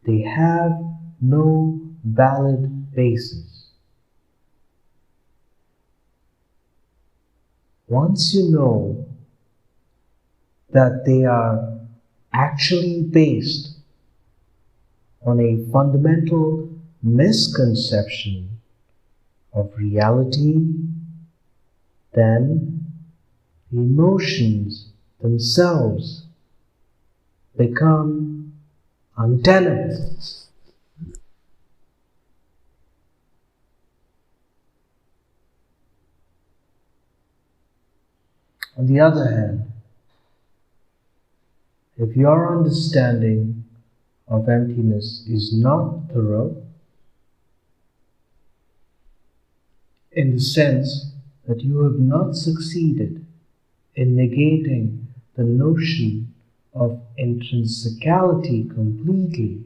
they have no valid basis. Once you know that they are actually based on a fundamental misconception of reality, then the emotions themselves become untenable. On the other hand, if your understanding of emptiness is not thorough, in the sense that you have not succeeded in negating the notion of intrinsicality completely,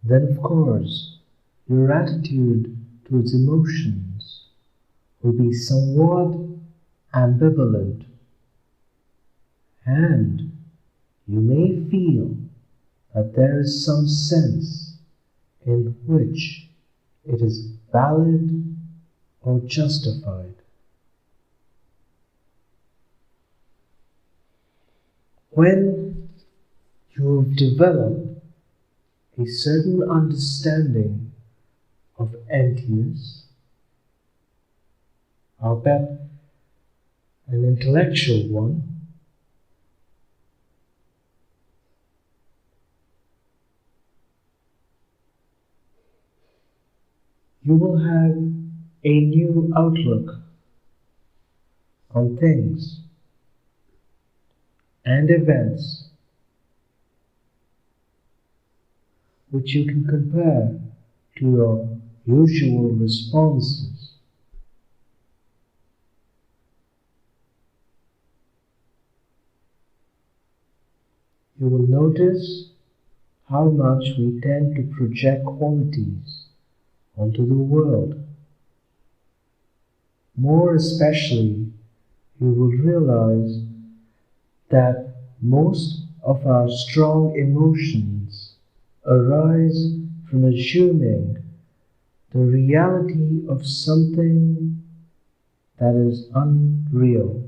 then of course your attitude towards emotions will be somewhat ambivalent, and you may feel that there is some sense in which it is valid or justified. When you have developed a certain understanding of emptiness, I'll bet an intellectual one, you will have a new outlook on things and events which you can compare to your usual responses. You will notice how much we tend to project qualities onto the world. More especially, you will realize that most of our strong emotions arise from assuming the reality of something that is unreal.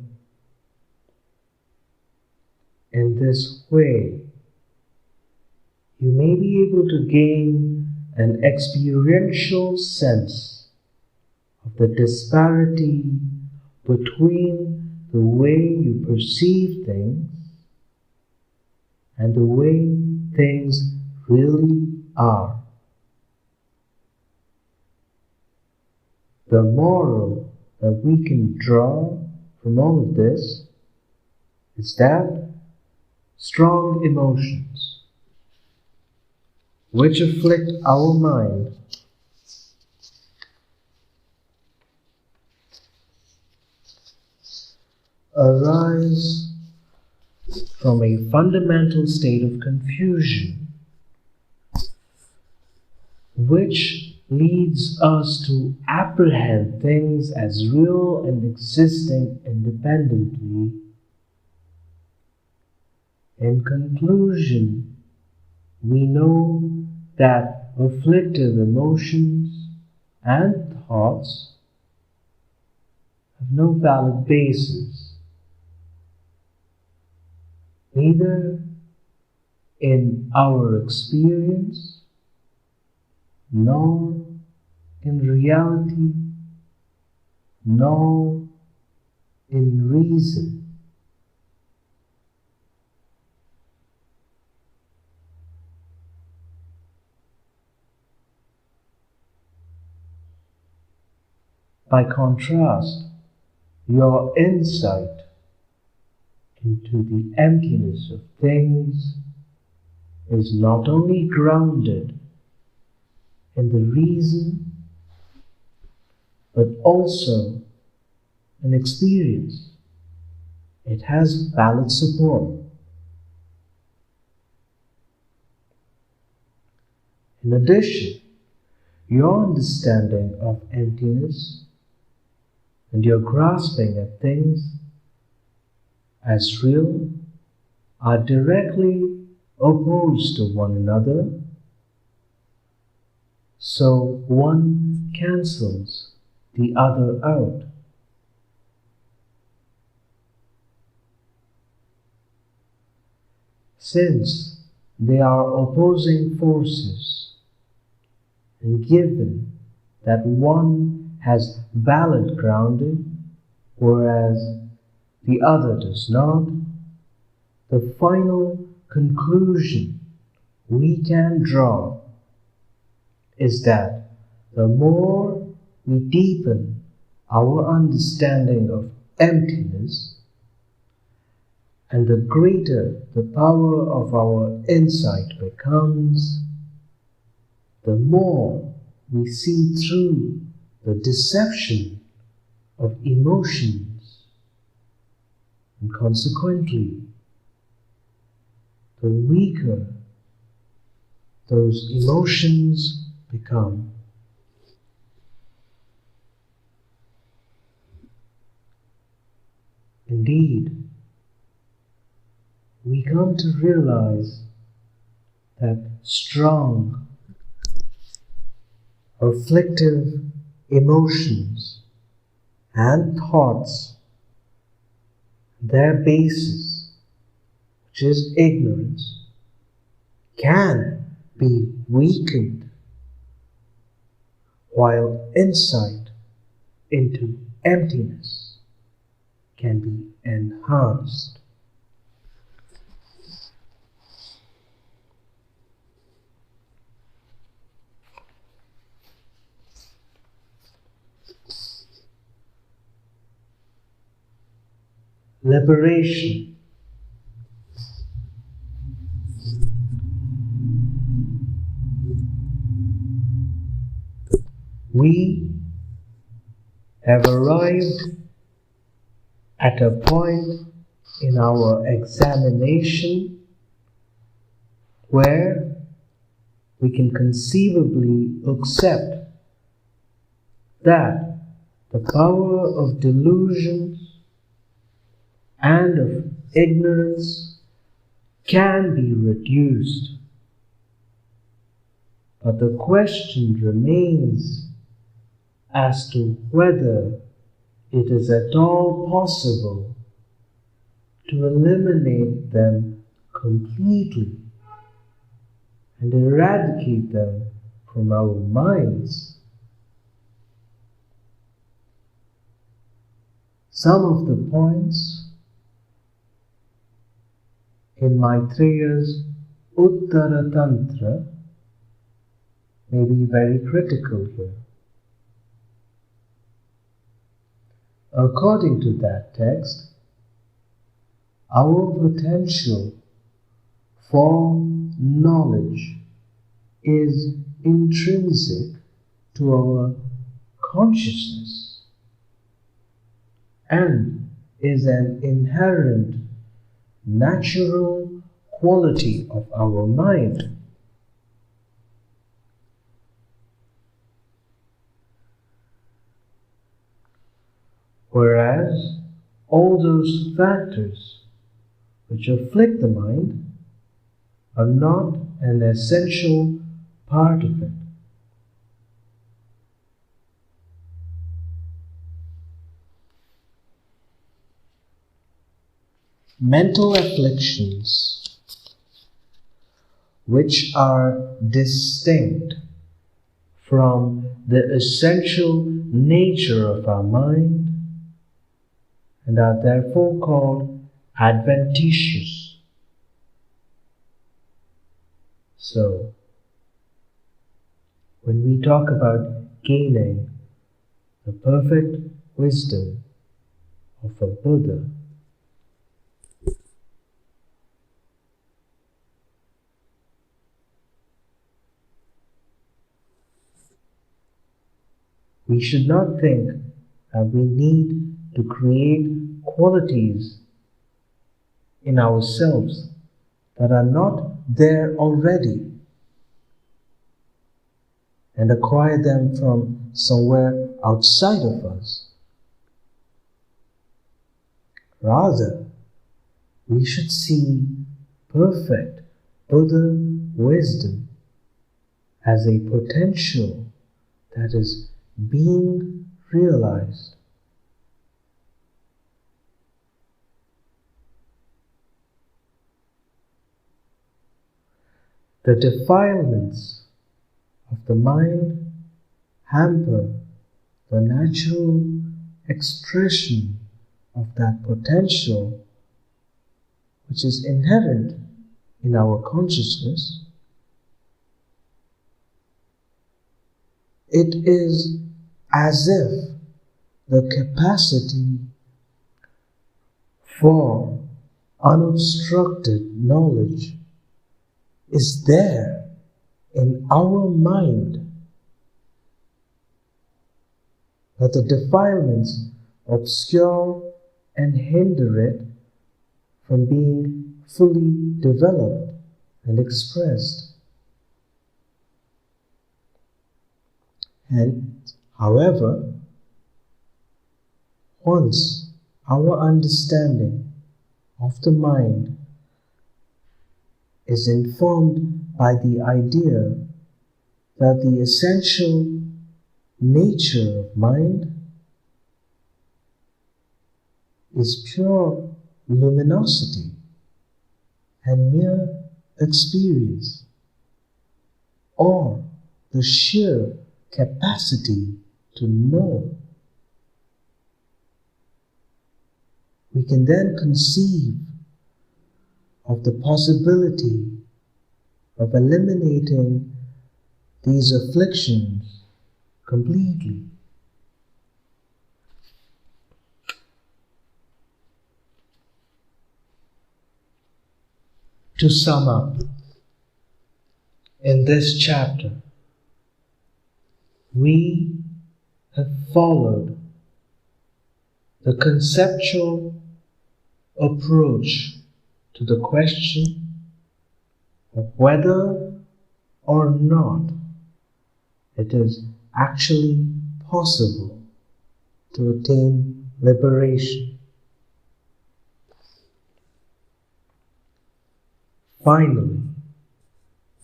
In this way, you may be able to gain an experiential sense of the disparity between the way you perceive things and the way things really are. The moral that we can draw from all of this is that strong emotions which afflict our mind arise from a fundamental state of confusion which leads us to apprehend things as real and existing independently. In conclusion, we know that afflictive emotions and thoughts have no valid basis, neither in our experience nor in reality, nor in reason. By contrast, your insight into the emptiness of things is not only grounded in the reason, but also an experience. It has valid support. In addition, your understanding of emptiness and your grasping at things as real are directly opposed to one another, so one cancels the other out. Since they are opposing forces, and given that one has valid grounding, whereas the other does not, the final conclusion we can draw is that the more we deepen our understanding of emptiness, and the greater the power of our insight becomes, the more we see through the deception of emotions, and consequently, the weaker those emotions become. Indeed, we come to realize that strong, afflictive emotions and thoughts, their basis, which is ignorance, can be weakened, while insight into emptiness can be enhanced. Liberation. We have arrived at a point in our examination where we can conceivably accept that the power of delusions and of ignorance can be reduced. But the question remains as to whether it is at all possible to eliminate them completely and eradicate them from our minds. Some of the points in Maitreya's Uttara Tantra may be very critical here. According to that text, our potential for knowledge is intrinsic to our consciousness and is an inherent natural quality of our mind. Whereas all those factors which afflict the mind are not an essential part of it. Mental afflictions, which are distinct from the essential nature of our mind and are therefore called adventitious. So, when we talk about gaining the perfect wisdom of a Buddha, we should not think that we need to create qualities in ourselves that are not there already and acquire them from somewhere outside of us. Rather, we should see perfect Buddha wisdom as a potential that is being realized. The defilements of the mind hamper the natural expression of that potential which is inherent in our consciousness. It is as if the capacity for unobstructed knowledge is there in our mind, but the defilements obscure and hinder it from being fully developed and expressed. And, however, once our understanding of the mind is informed by the idea that the essential nature of mind is pure luminosity and mere experience, or the sheer capacity to know, we can then conceive of the possibility of eliminating these afflictions completely. To sum up, in this chapter, we have followed the conceptual approach to the question of whether or not it is actually possible to attain liberation. Finally,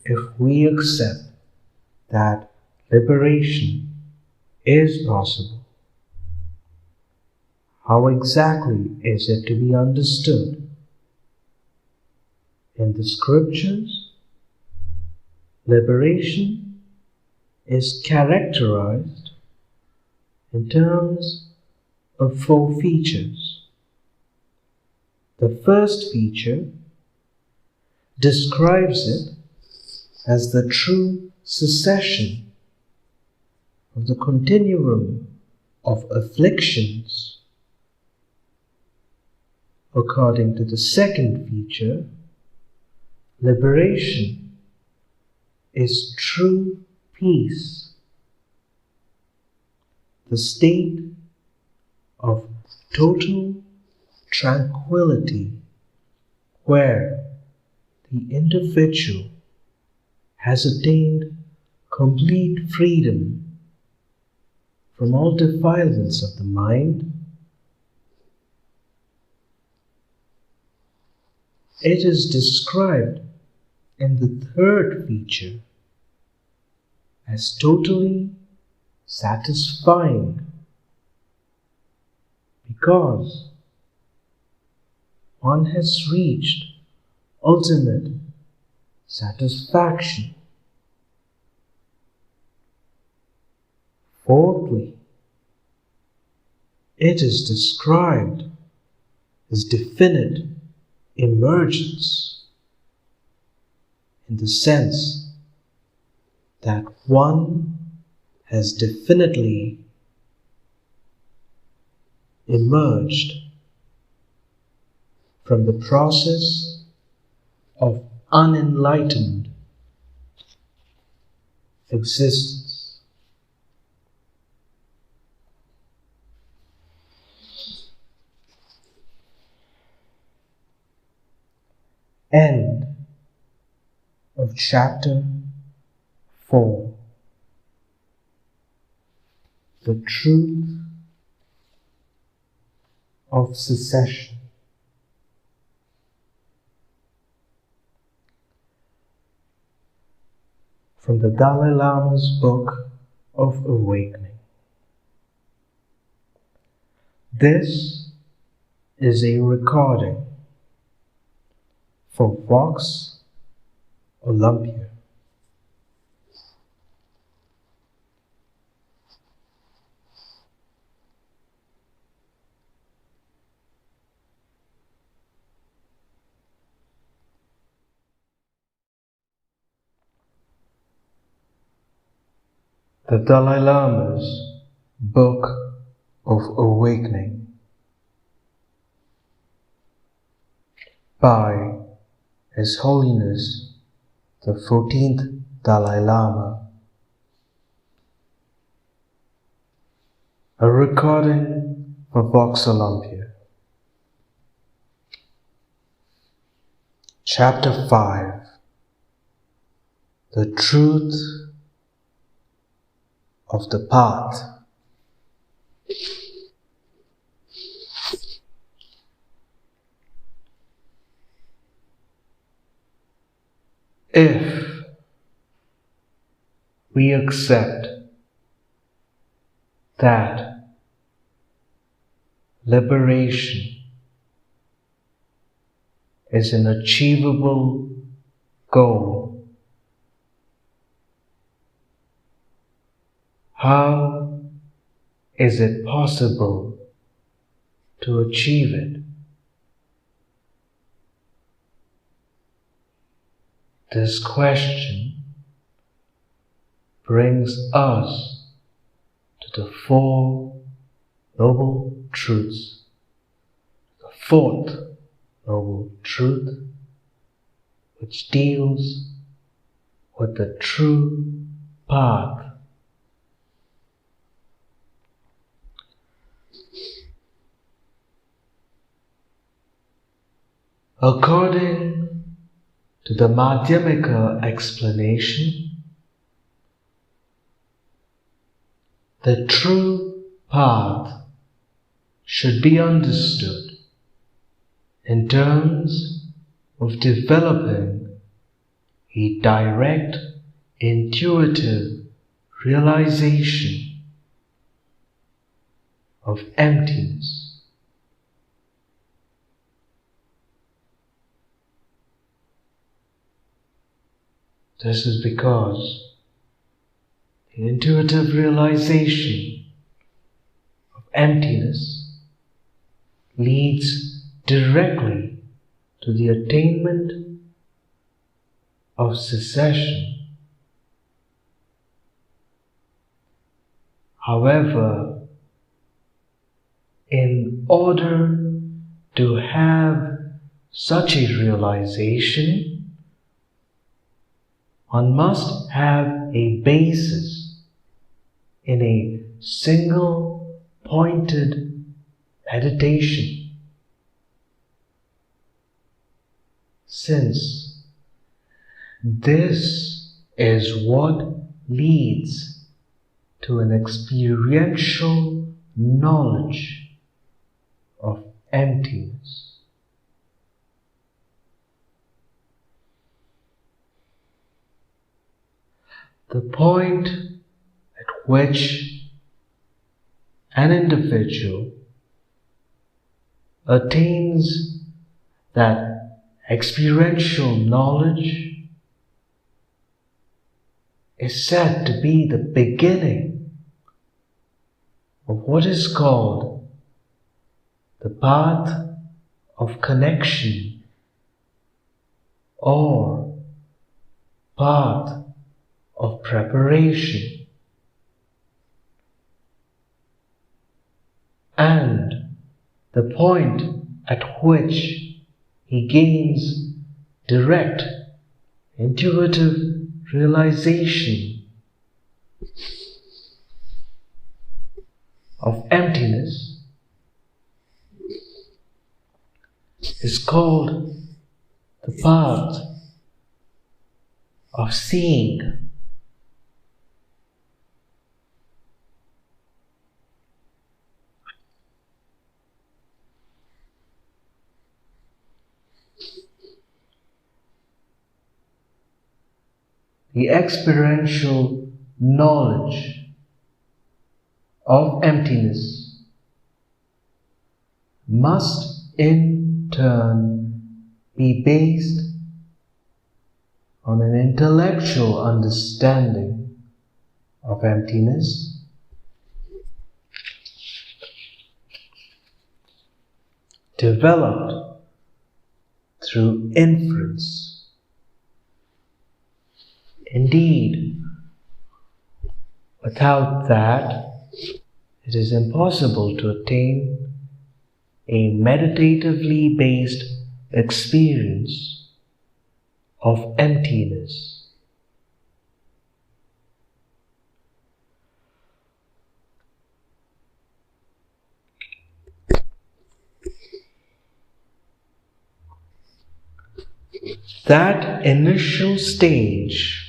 if we accept that liberation is possible, how exactly is it to be understood? In the scriptures, liberation is characterized in terms of 4 features. The first feature describes it as the true cessation of the continuum of afflictions. According to the second feature, liberation is true peace, the state of total tranquility where the individual has attained complete freedom from all defilements of the mind. It is described in the third feature as totally satisfying, because one has reached ultimate satisfaction. Fourthly, it is described as definite emergence, in the sense that one has definitely emerged from the process of unenlightened existence. End of chapter 4. The truth of cessation. From the Dalai Lama's Book of Awakening. This is a recording for Vox Olympia. The Dalai Lama's Book of Awakening by His Holiness the 14th Dalai Lama. A recording for Vox Olympia. Chapter 5. The Truth of the path. If we accept that liberation is an achievable goal, how is it possible to achieve it? This question brings us to the Four Noble Truths. The fourth Noble Truth, which deals with the true path. According to the Madhyamika explanation, the true path should be understood in terms of developing a direct, intuitive realization of emptiness. This is because the intuitive realization of emptiness leads directly to the attainment of cessation. However, in order to have such a realization, one must have a basis in a single pointed meditation. Since this is what leads to an experiential knowledge of emptiness. The point at which an individual attains that experiential knowledge is said to be the beginning of what is called the path of connection or path of preparation, and the point at which he gains direct intuitive realization of emptiness is called the path of seeing. The experiential knowledge of emptiness must in turn be based on an intellectual understanding of emptiness, developed through inference. Indeed, without that, it is impossible to attain a meditatively based experience of emptiness. That initial stage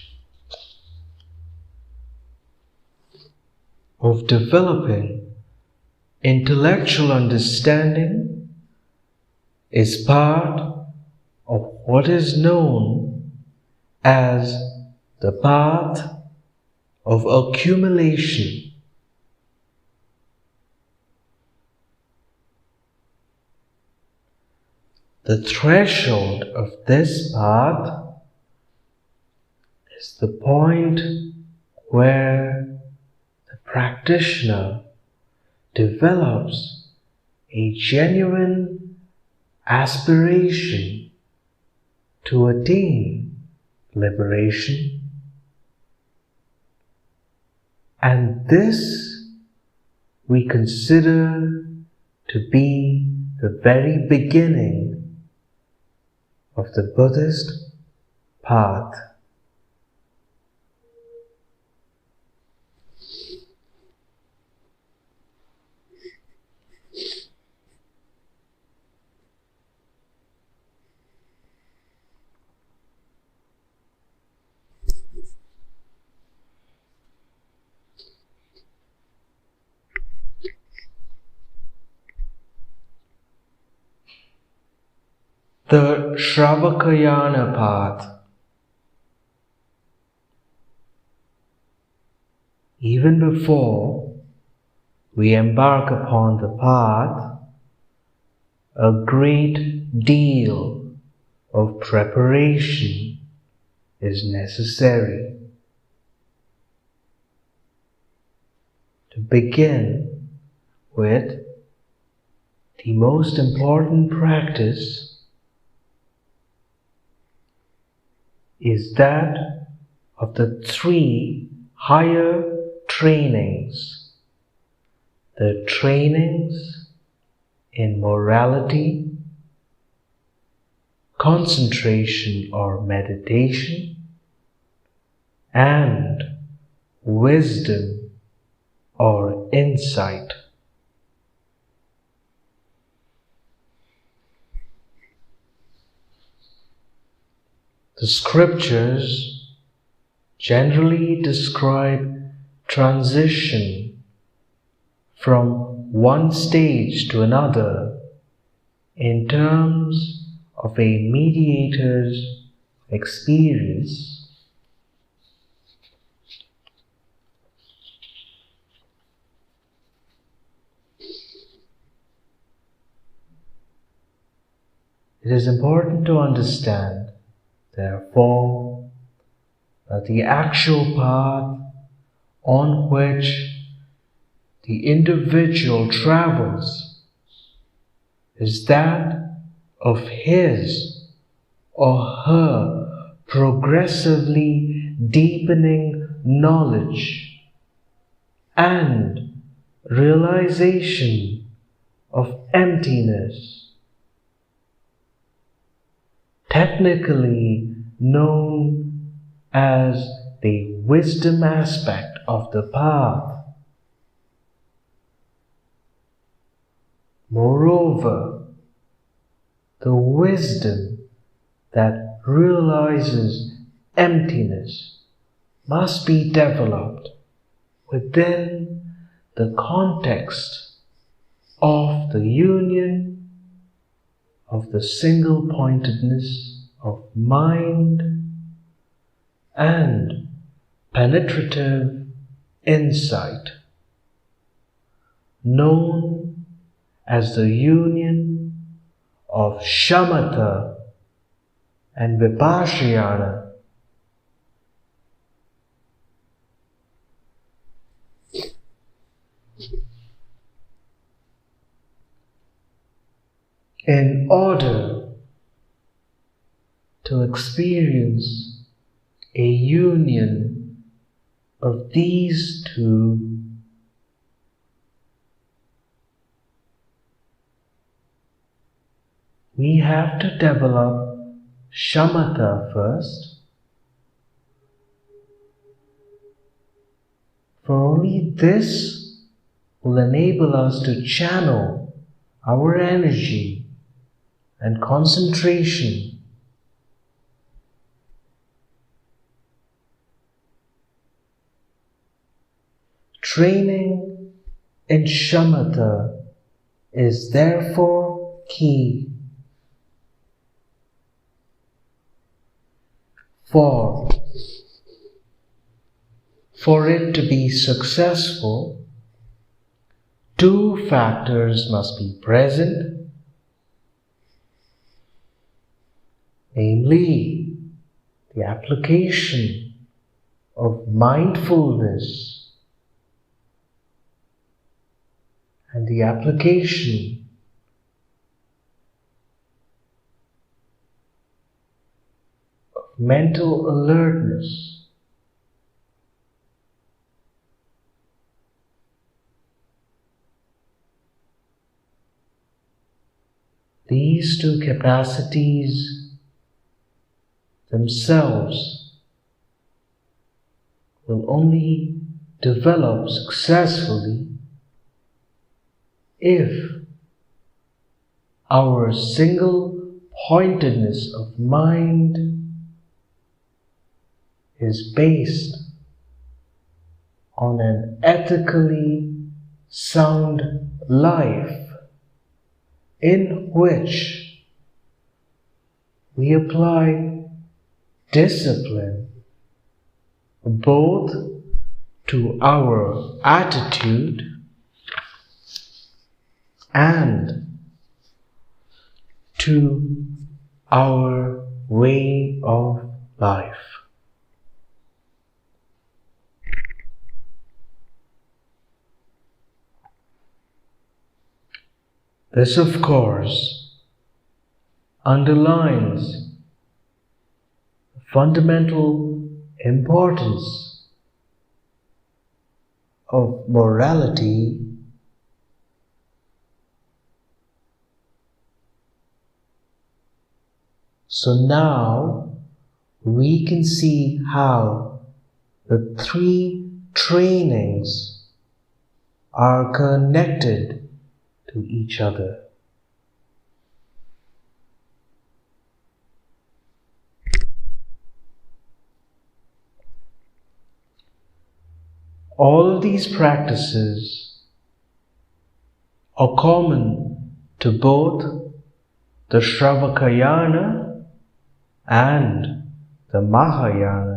of developing intellectual understanding is part of what is known as the path of accumulation. The threshold of this path is the point where the practitioner develops a genuine aspiration to attain liberation, and this we consider to be the very beginning of the Buddhist path. The Shravakayana path. Even before we embark upon the path, a great deal of preparation is necessary. To begin with, the most important practice is that of the three higher trainings: the trainings in morality, concentration or meditation, and wisdom or insight. The scriptures generally describe transition from one stage to another in terms of a mediator's experience. It is important to understand, therefore, that the actual path on which the individual travels is that of his or her progressively deepening knowledge and realization of emptiness, technically known as the wisdom aspect of the path. Moreover, the wisdom that realizes emptiness must be developed within the context of the union of the single-pointedness of mind and penetrative insight, known as the union of shamatha and vipassana. In order to experience a union of these two, we have to develop shamatha first, for only this will enable us to channel our energy and concentration Training in shamatha is therefore key. For it to be successful, two factors must be present, namely the application of mindfulness and the application of mental alertness. These two capacities themselves will only develop successfully if our single-pointedness of mind is based on an ethically sound life in which we apply discipline both to our attitude and to our way of life. This, of course, underlines the fundamental importance of morality So now we can see how the three trainings are connected to each other. All of these practices are common to both the Shravakayana and the Mahayana.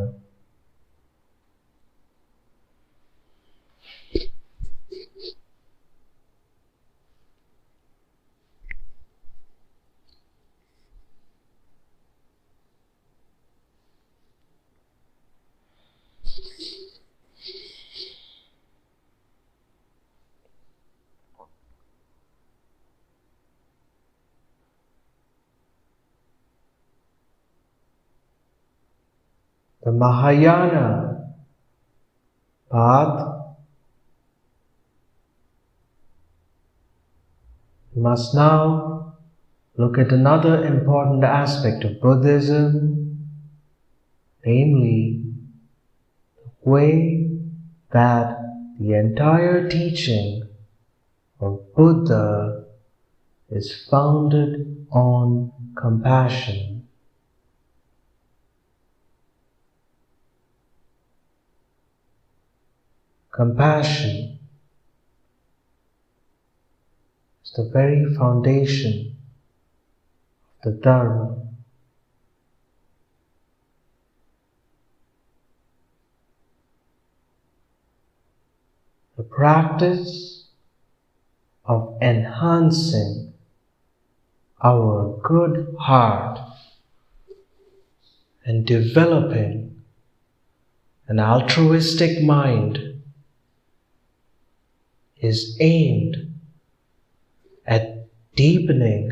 The Mahayana path we must now look at another important aspect of Buddhism, namely the way that the entire teaching of Buddha is founded on compassion. Compassion is the very foundation of the Dharma. The practice of enhancing our good heart and developing an altruistic mind is aimed at deepening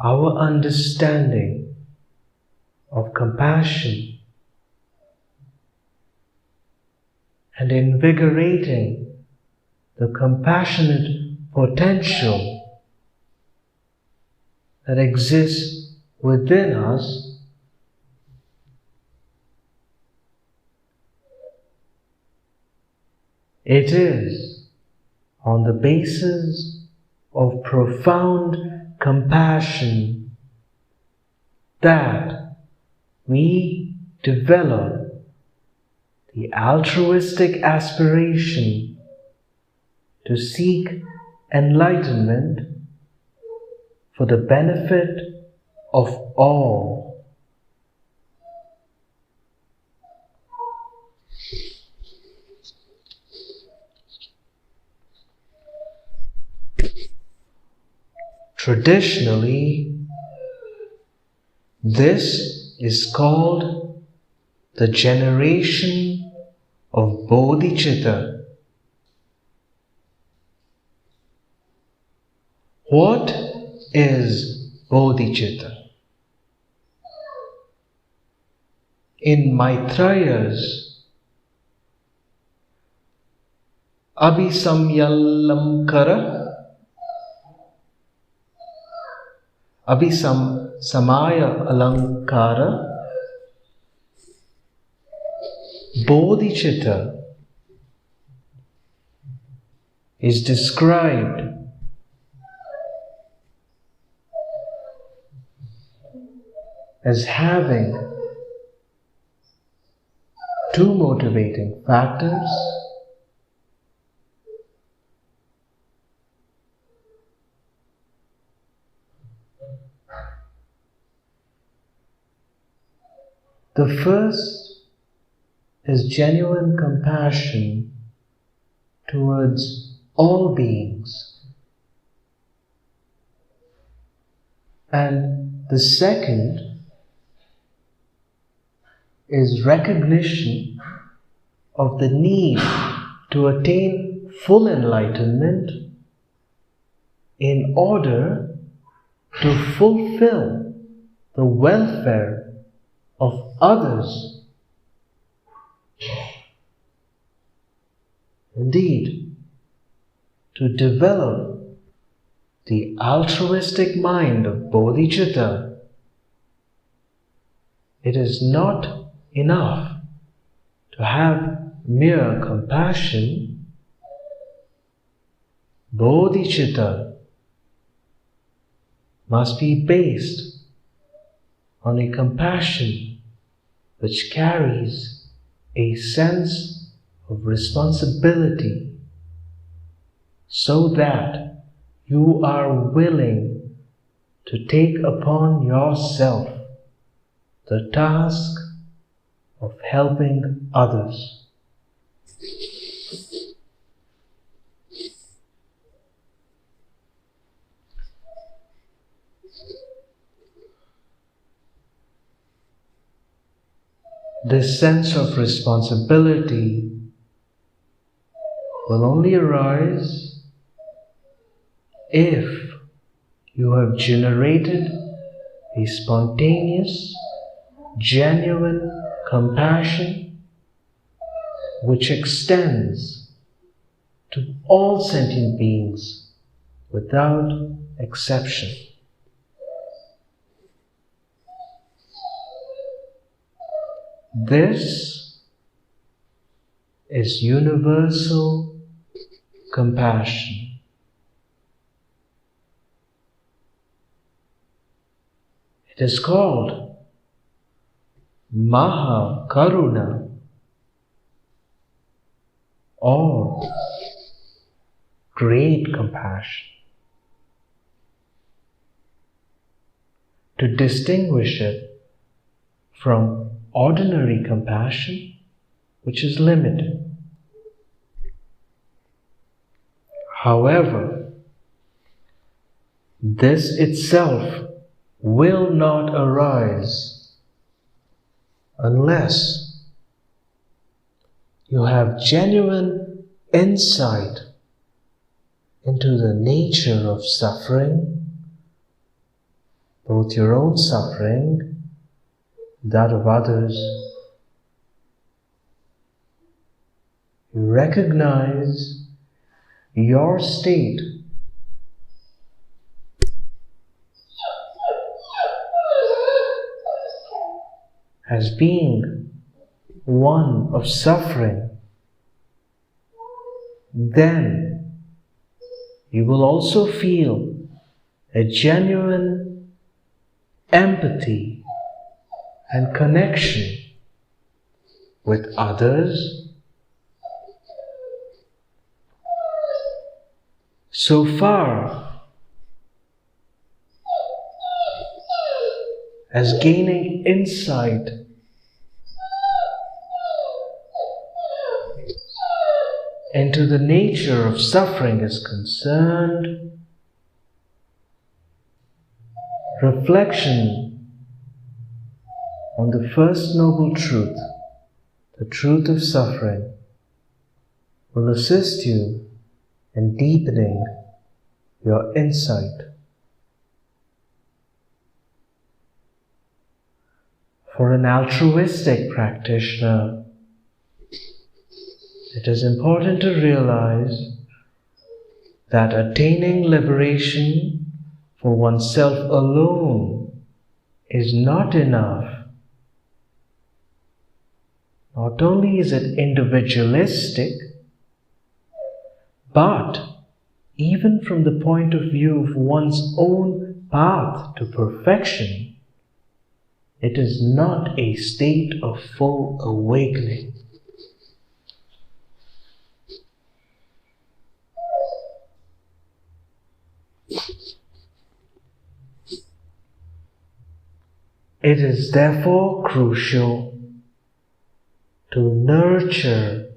our understanding of compassion and invigorating the compassionate potential that exists within us. It is on the basis of profound compassion that we develop the altruistic aspiration to seek enlightenment for the benefit of all. Traditionally, this is called the generation of bodhicitta. What is bodhicitta? In Maitreya's Samaya Alankara, bodhicitta is described as having two motivating factors. The first is genuine compassion towards all beings, and the second is recognition of the need to attain full enlightenment in order to fulfill the welfare of others. Indeed, to develop the altruistic mind of bodhicitta, it is not enough to have mere compassion. Bodhicitta must be based on a compassion which carries a sense of responsibility, so that you are willing to take upon yourself the task of helping others. This sense of responsibility will only arise if you have generated a spontaneous, genuine compassion which extends to all sentient beings without exception. This is universal compassion. It is called Maha Karuna or great compassion. To distinguish it from ordinary compassion, which is limited. However, this itself will not arise unless you have genuine insight into the nature of suffering, both your own suffering, that of others. You recognize your state as being one of suffering. Then you will also feel a genuine empathy and connection with others, so far as gaining insight into the nature of suffering is concerned, reflection on the first noble truth, the truth of suffering, will assist you in deepening your insight. For an altruistic practitioner, it is important to realize that attaining liberation for oneself alone is not enough. Not only is it individualistic, but even from the point of view of one's own path to perfection, it is not a state of full awakening. It is therefore crucial to nurture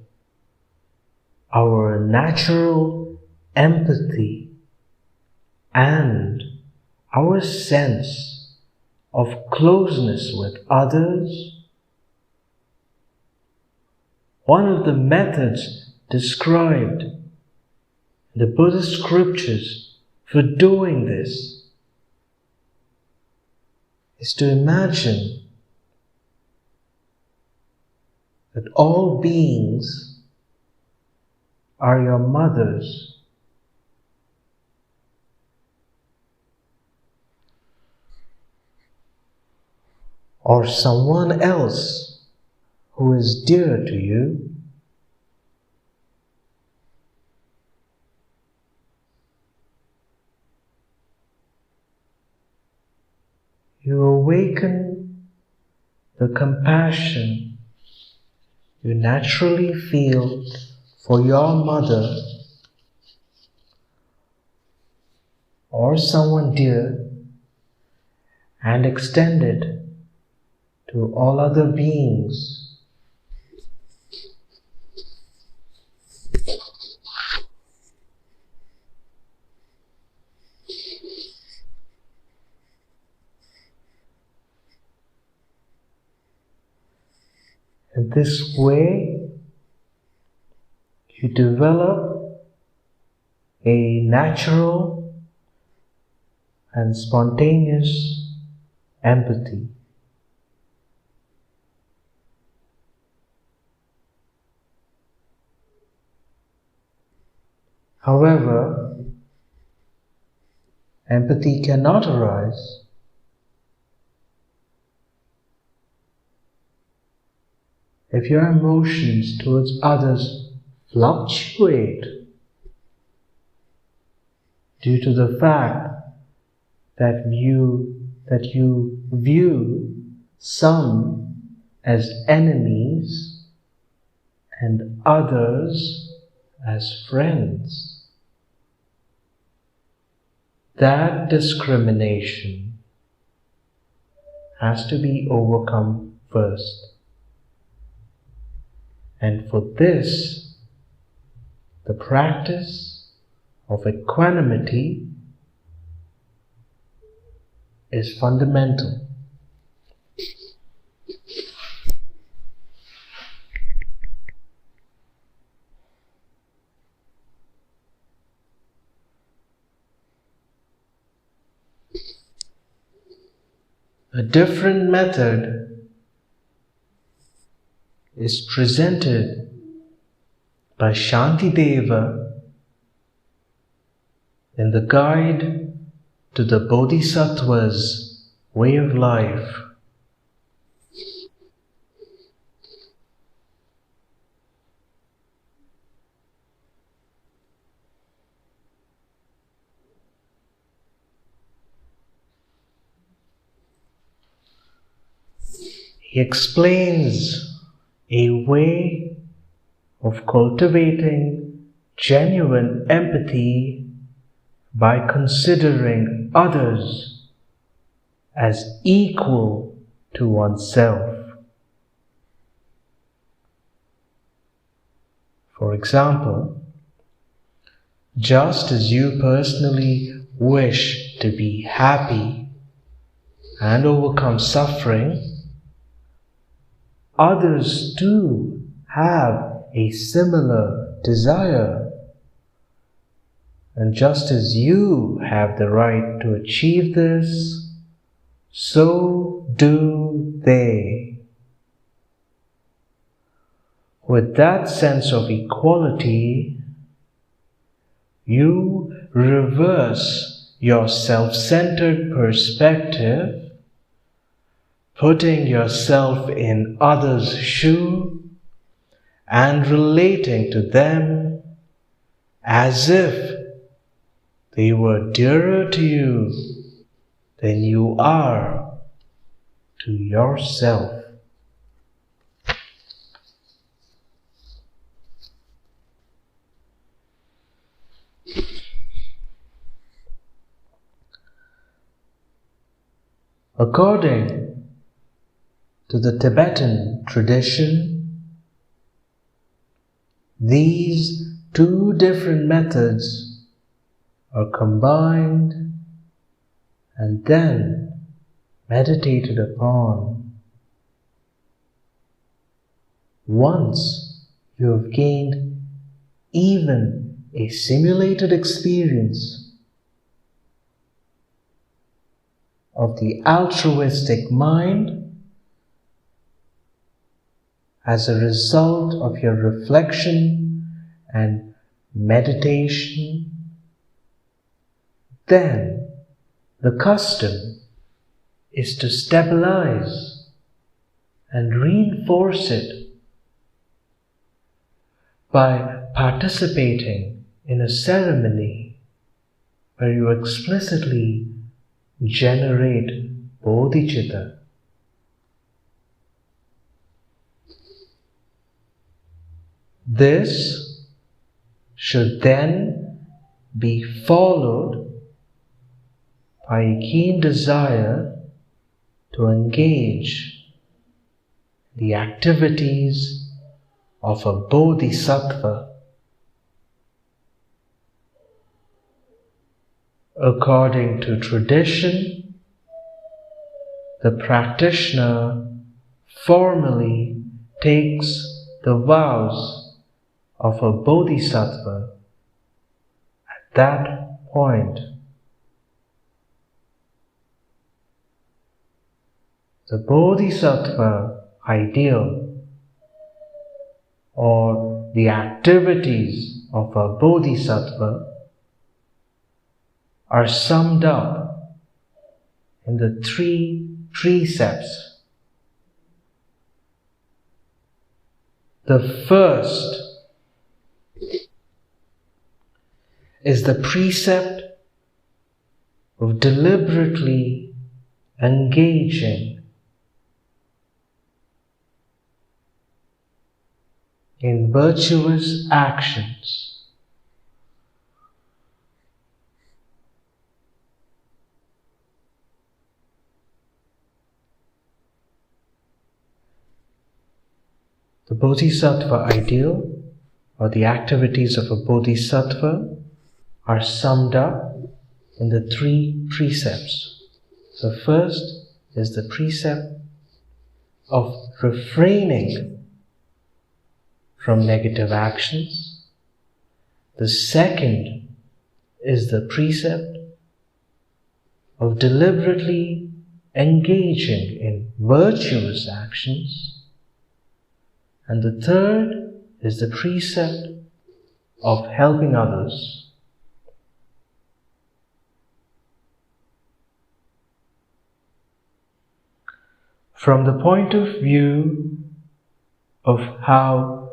our natural empathy and our sense of closeness with others. One of the methods described in the Buddhist scriptures for doing this is to imagine that all beings are your mothers. Or someone else who is dear to you. You awaken the compassion you naturally feel for your mother or someone dear and extend it to all other beings. In this way, you develop a natural and spontaneous empathy. However, empathy cannot arise if your emotions towards others fluctuate due to the fact that you view some as enemies and others as friends. That discrimination has to be overcome first. And for this, the practice of equanimity is fundamental. A different method is presented by Shantideva in the Guide to the Bodhisattva's Way of Life. He explains a way of cultivating genuine empathy by considering others as equal to oneself. For example, just as you personally wish to be happy and overcome suffering, others too have a similar desire. And just as you have the right to achieve this, so do they. With that sense of equality, you reverse your self-centered perspective, putting yourself in others' shoes and relating to them as if they were dearer to you than you are to yourself. According to the Tibetan tradition, these two different methods are combined and then meditated upon. Once you have gained even a simulated experience of the altruistic mind as a result of your reflection and meditation, then the custom is to stabilize and reinforce it by participating in a ceremony where you explicitly generate bodhicitta. This should then be followed by a keen desire to engage the activities of a bodhisattva. According to tradition, the practitioner formally takes the vows of a bodhisattva at that point. The bodhisattva ideal, or the activities of a bodhisattva, are summed up in the 3 precepts. The first is the precept of deliberately engaging in virtuous actions. The Bodhisattva ideal, or the activities of a Bodhisattva, are summed up in the 3 precepts. The first is the precept of refraining from negative actions. The second is the precept of deliberately engaging in virtuous actions. And the third is the precept of helping others. From the point of view of how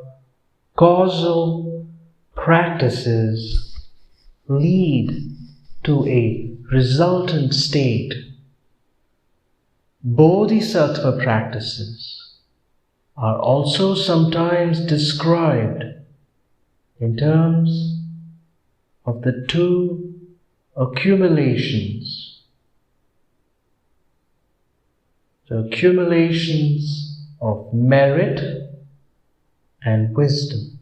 causal practices lead to a resultant state, bodhisattva practices are also sometimes described in terms of the two accumulations, the accumulations of merit and wisdom.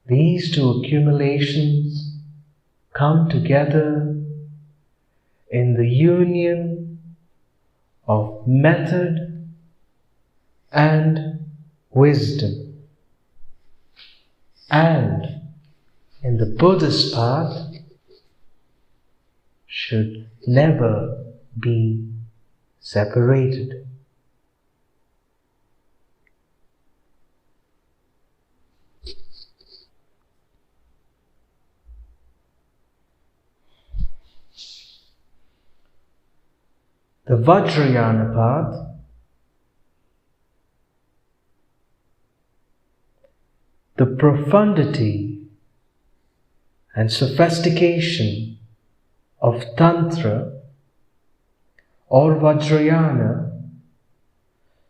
These two accumulations come together in the union of method and wisdom. And in the Buddhist path should never be separated. The Vajrayana path the profundity and sophistication of Tantra or Vajrayana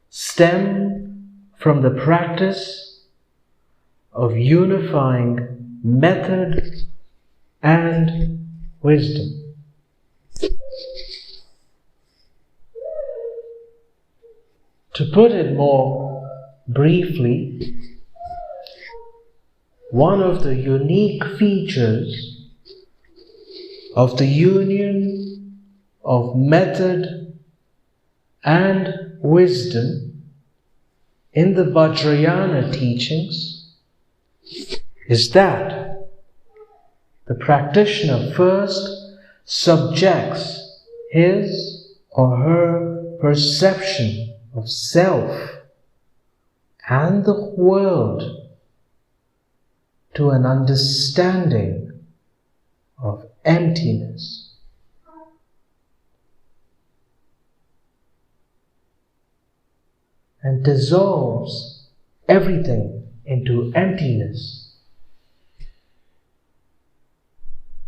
stem from the practice of unifying method and wisdom. To put it more briefly, one of the unique features of the union of method and wisdom in the Vajrayana teachings is that the practitioner first subjects his or her perception of self and the world to an understanding of emptiness. And dissolves everything into emptiness.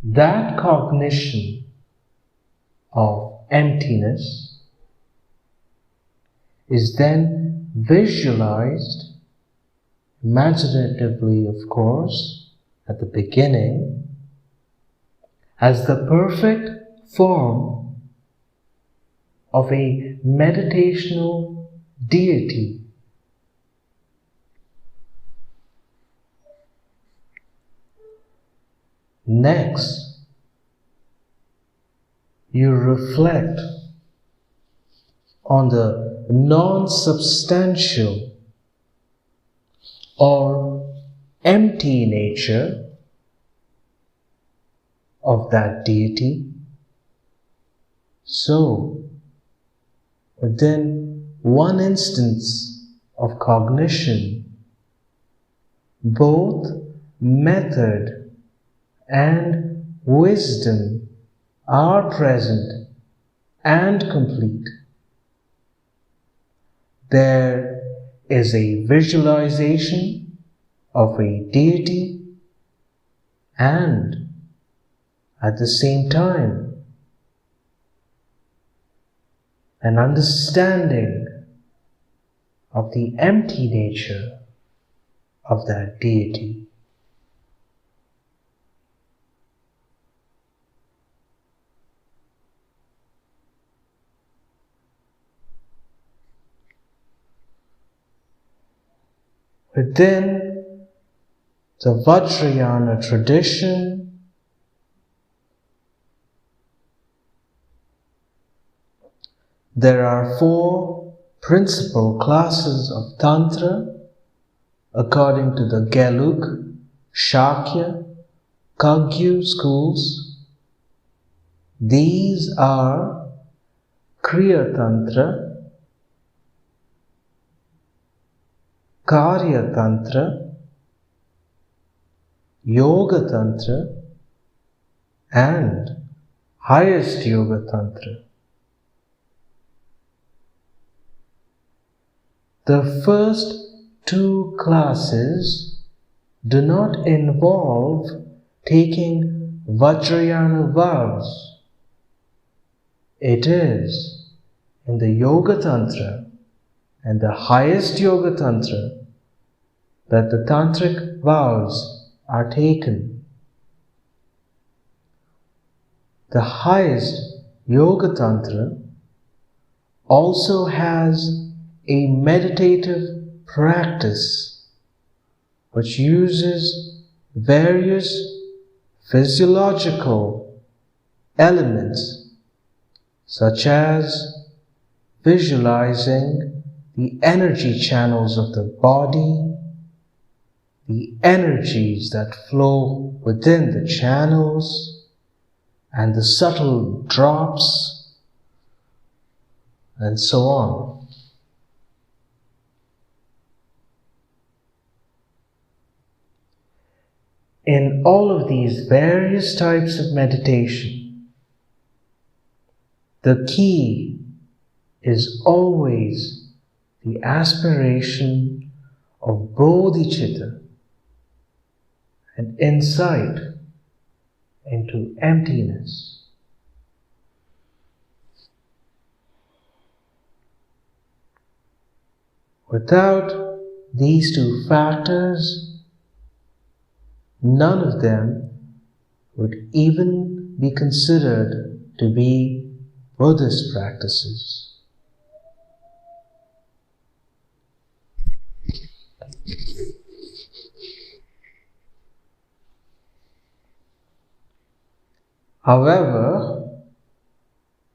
That cognition of emptiness is then visualized imaginatively, of course, at the beginning, as the perfect form of a meditational deity. Next, you reflect on the non-substantial or empty nature of that deity. So, within one instance of cognition, both method and wisdom are present and complete. There is a visualization of a deity and at the same time an understanding of the empty nature of that deity. Within the Vajrayana tradition, there are 4 principal classes of Tantra according to the Gelug, Shakya, Kagyu schools. These are Kriya Tantra, Karya Tantra, Yoga Tantra, and highest Yoga Tantra. The first 2 classes do not involve taking Vajrayana vows. It is in the Yoga Tantra and the highest yoga tantra that the tantric vows are taken. The highest yoga tantra also has a meditative practice which uses various physiological elements such as visualizing the energy channels of the body, the energies that flow within the channels, and the subtle drops, and so on. In all of these various types of meditation, the key is always the aspiration of bodhicitta and insight into emptiness. Without these two factors, none of them would even be considered to be Buddhist practices. However,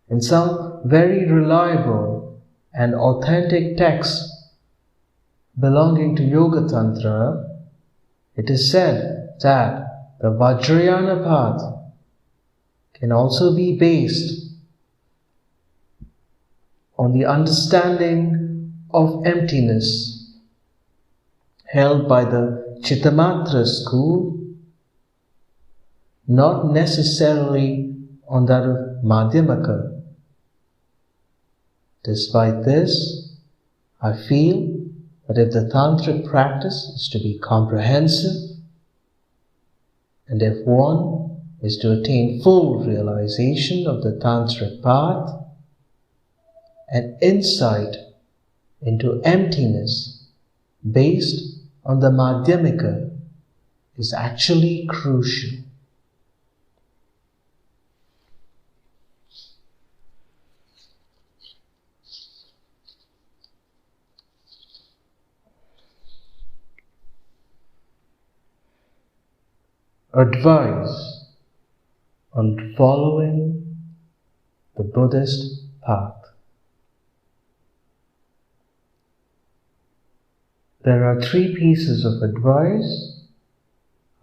in some very reliable and authentic texts belonging to Yoga Tantra, it is said that the Vajrayana path can also be based on the understanding of emptiness held by the Chittamatra school, not necessarily on that of Madhyamaka. Despite this, I feel that if the tantric practice is to be comprehensive, and if one is to attain full realization of the tantric path, an insight into emptiness based on the Madhyamika is actually crucial. Advice on following the Buddhist path. There are 3 pieces of advice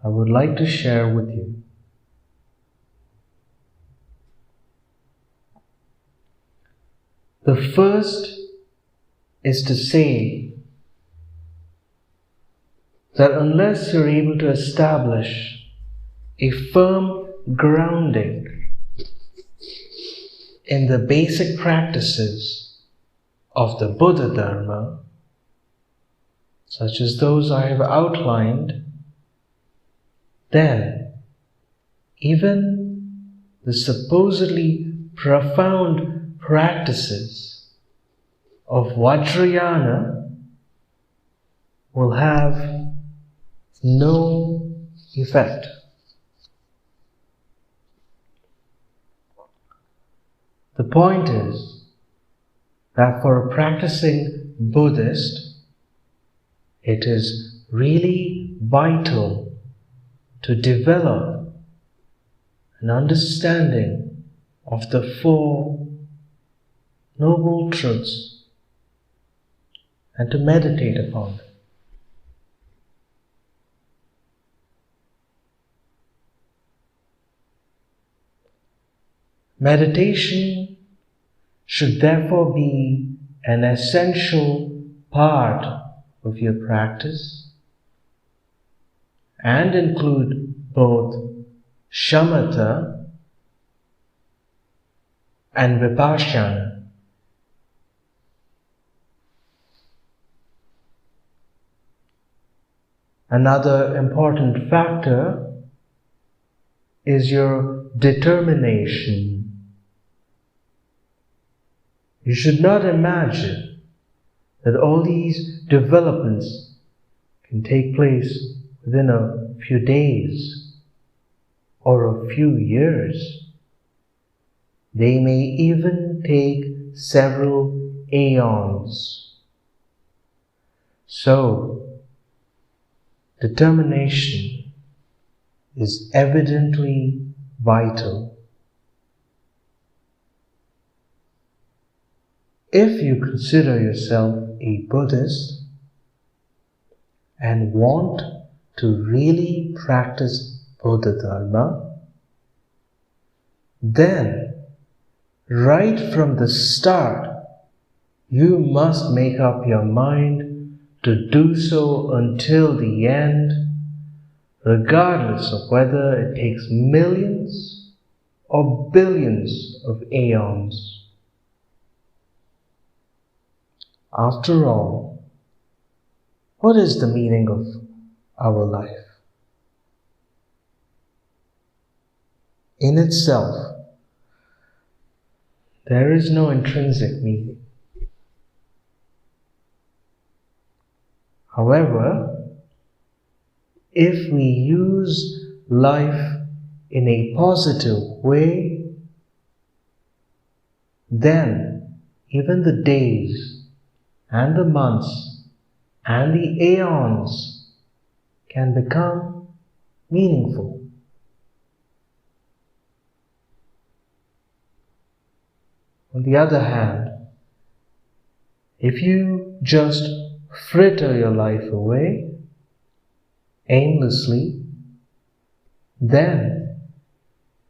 I would like to share with you. The first is to say that unless you're able to establish a firm grounding in the basic practices of the Buddha Dharma, such as those I have outlined, then even the supposedly profound practices of Vajrayana will have no effect. The point is that for a practicing Buddhist, it is really vital to develop an understanding of the 4 noble truths and to meditate upon them. Meditation should therefore be an essential part of your practice and include both shamatha and vipassana. Another important factor is your determination. You should not imagine that all these developments can take place within a few days or a few years. They may even take several aeons. So, determination is evidently vital. If you consider yourself a Buddhist and want to really practice Buddha Dharma, then right from the start, you must make up your mind to do so until the end, regardless of whether it takes millions or billions of aeons. After all, what is the meaning of our life? In itself, there is no intrinsic meaning. However, if we use life in a positive way, then even the days and the months and the aeons can become meaningful. On the other hand, if you just fritter your life away aimlessly, then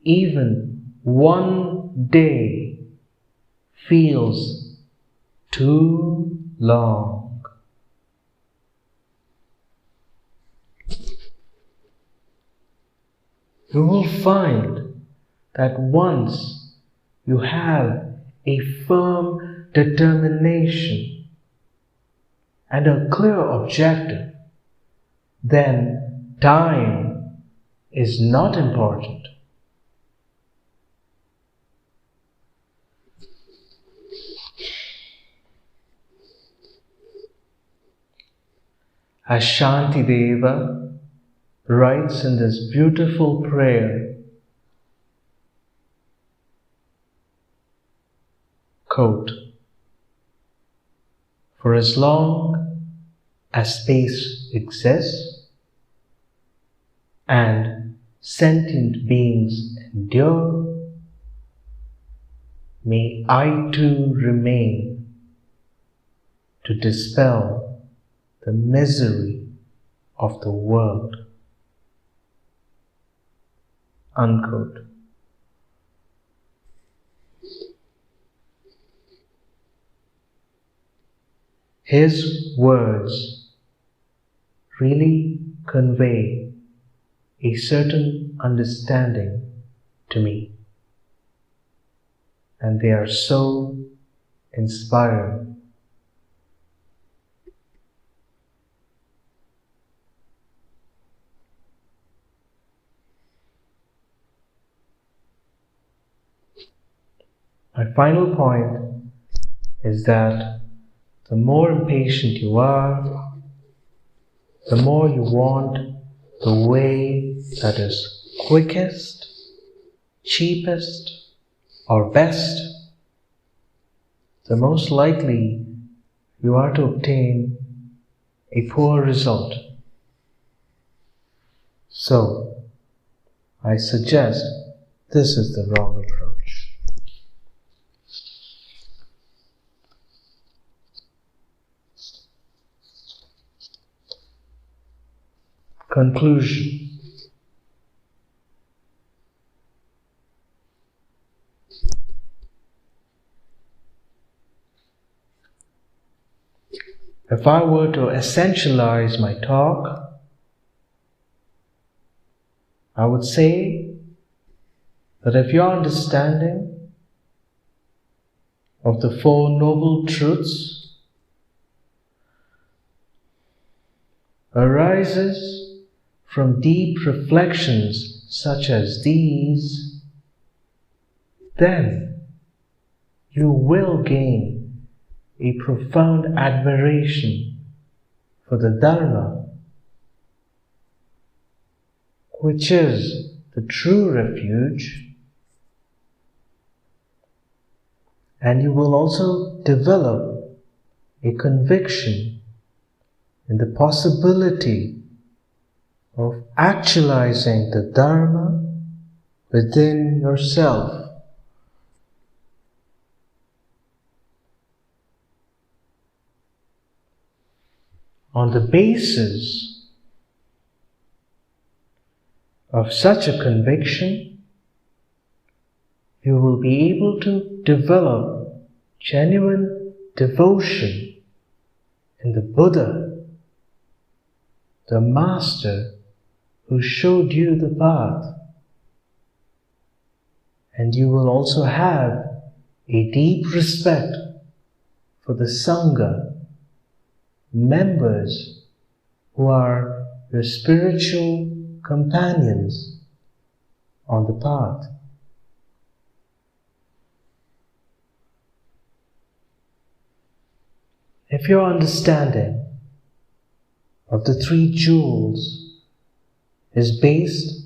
even one day feels too long. You will find that once you have a firm determination and a clear objective, then time is not important. As Shantideva writes in this beautiful prayer, quote, "For as long as space exists and sentient beings endure, may I too remain to dispel the misery of the world." Unquote. His words really convey a certain understanding to me, and they are so inspiring. My final point is that the more impatient you are, the more you want the way that is quickest, cheapest, or best, the most likely you are to obtain a poor result. So, I suggest this is the wrong approach. Conclusion. If I were to essentialize my talk, I would say that if your understanding of the Four Noble Truths arises from deep reflections such as these, then you will gain a profound admiration for the Dharma, which is the true refuge, and you will also develop a conviction in the possibility of actualizing the Dharma within yourself. On the basis of such a conviction, you will be able to develop genuine devotion in the Buddha, the Master who showed you the path. And you will also have a deep respect for the Sangha, members who are your spiritual companions on the path. If your understanding of the three jewels is based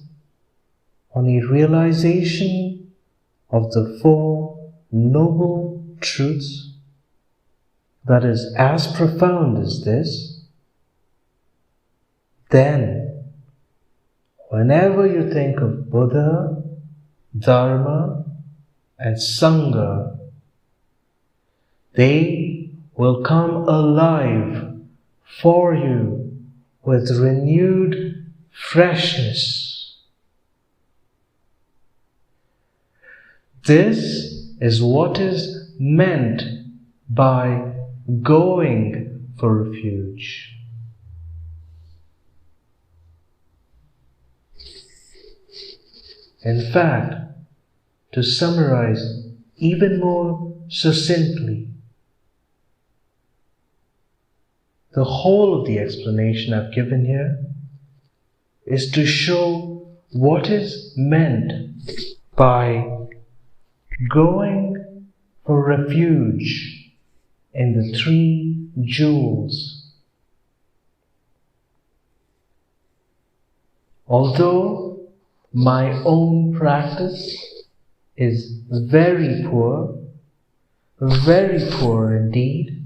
on a realization of the Four Noble Truths that is as profound as this, then whenever you think of Buddha, Dharma, and Sangha, they will come alive for you with renewed freshness. This is what is meant by going for refuge. In fact, to summarize even more succinctly, the whole of the explanation I've given here is to show what is meant by going for refuge in the three jewels. Although my own practice is very poor indeed,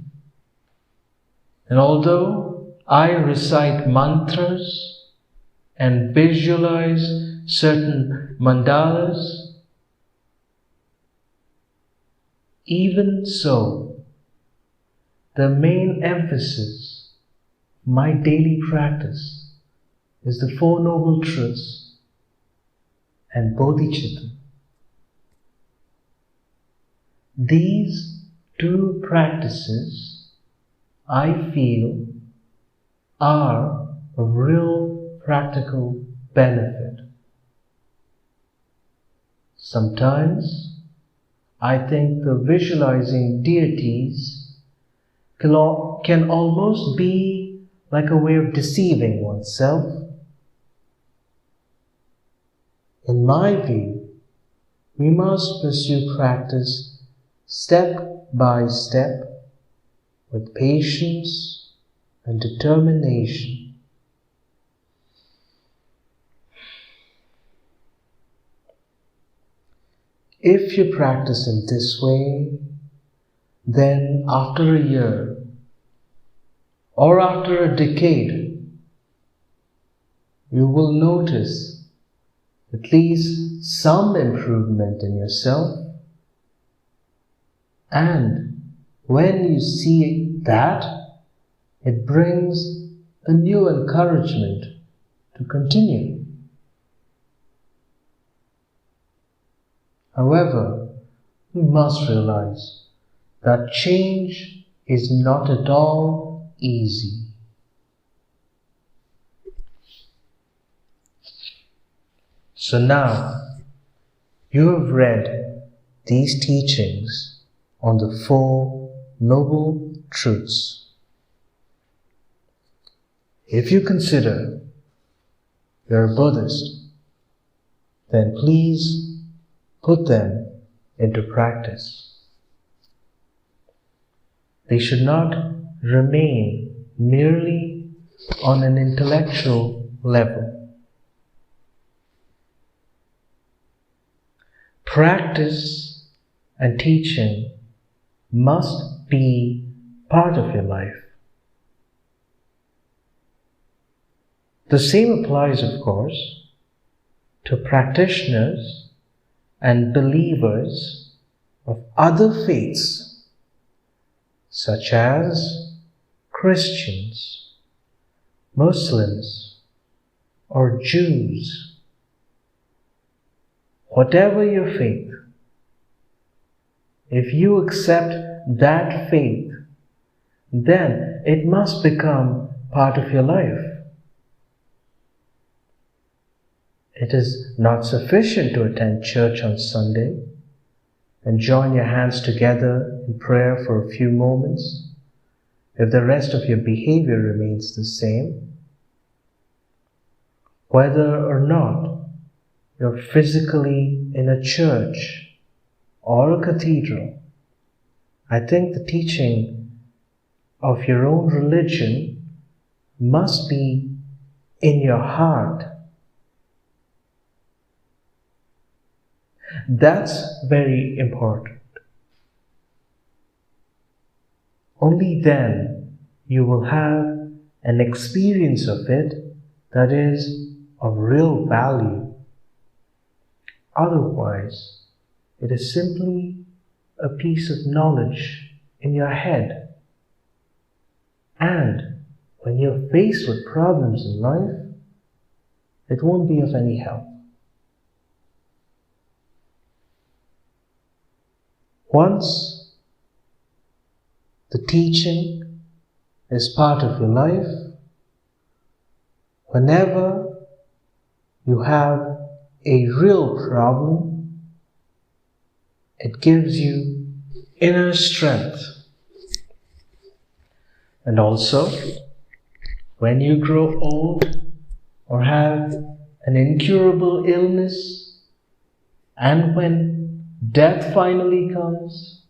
and although I recite mantras and visualize certain mandalas, even so, the main emphasis of my daily practice is the Four Noble Truths and Bodhicitta. These two practices, I feel, are of real practical benefit. Sometimes I think the visualizing deities can almost be like a way of deceiving oneself. In my view, we must pursue practice step by step with patience and determination. If you practice in this way, then after a year or after a decade, you will notice at least some improvement in yourself. And when you see that, it brings a new encouragement to continue. However, we must realize that change is not at all easy. So now, you have read these teachings on the Four Noble Truths. If you consider you're a Buddhist, then please put them into practice. they should not remain merely on an intellectual level. Practice and teaching must be part of your life. The same applies, of course, to practitioners and believers of other faiths, such as Christians, Muslims, or Jews. Whatever your faith, if you accept that faith, then it must become part of your life. It is not sufficient to attend church on Sunday and join your hands together in prayer for a few moments if the rest of your behavior remains the same. Whether or not you're physically in a church or a cathedral, I think the teaching of your own religion must be in your heart. That's very important. Only then you will have an experience of it that is of real value. Otherwise, it is simply a piece of knowledge in your head. And when you're faced with problems in life, it won't be of any help. Once the teaching is part of your life, whenever you have a real problem, it gives you inner strength. And also, when you grow old or have an incurable illness, and when death finally comes,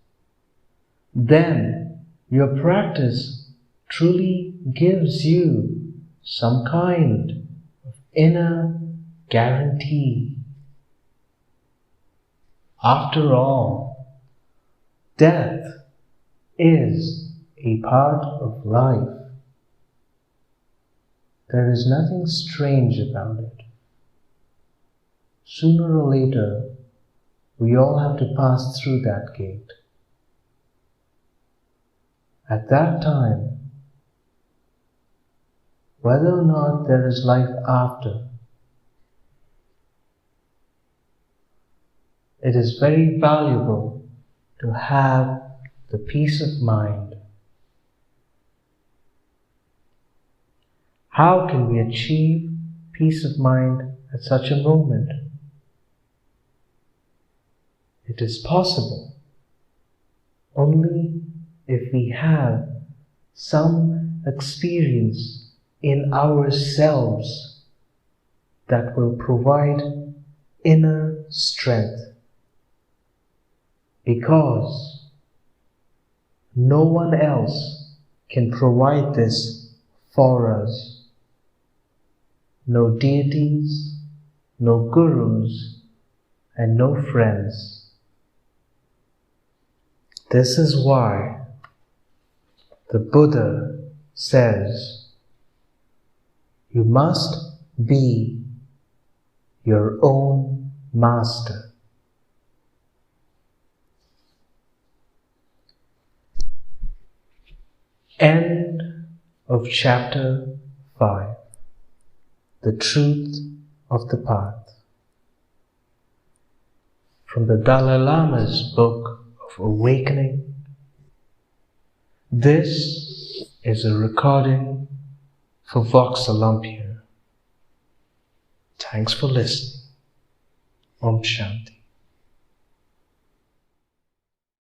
then your practice truly gives you some kind of inner guarantee. After all, death is a part of life. There is nothing strange about it. Sooner or later, we all have to pass through that gate. At that time, whether or not there is life after, it is very valuable to have the peace of mind. How can we achieve peace of mind at such a moment? It is possible only if we have some experience in ourselves that will provide inner strength. Because no one else can provide this for us. No deities, no gurus, and no friends. This is why the Buddha says, you must be your own master. End of chapter 5. The Truth of the Path. From the Dalai Lama's book of Awakening. This is a recording for Vox Olympia. Thanks for listening. Om Shanti.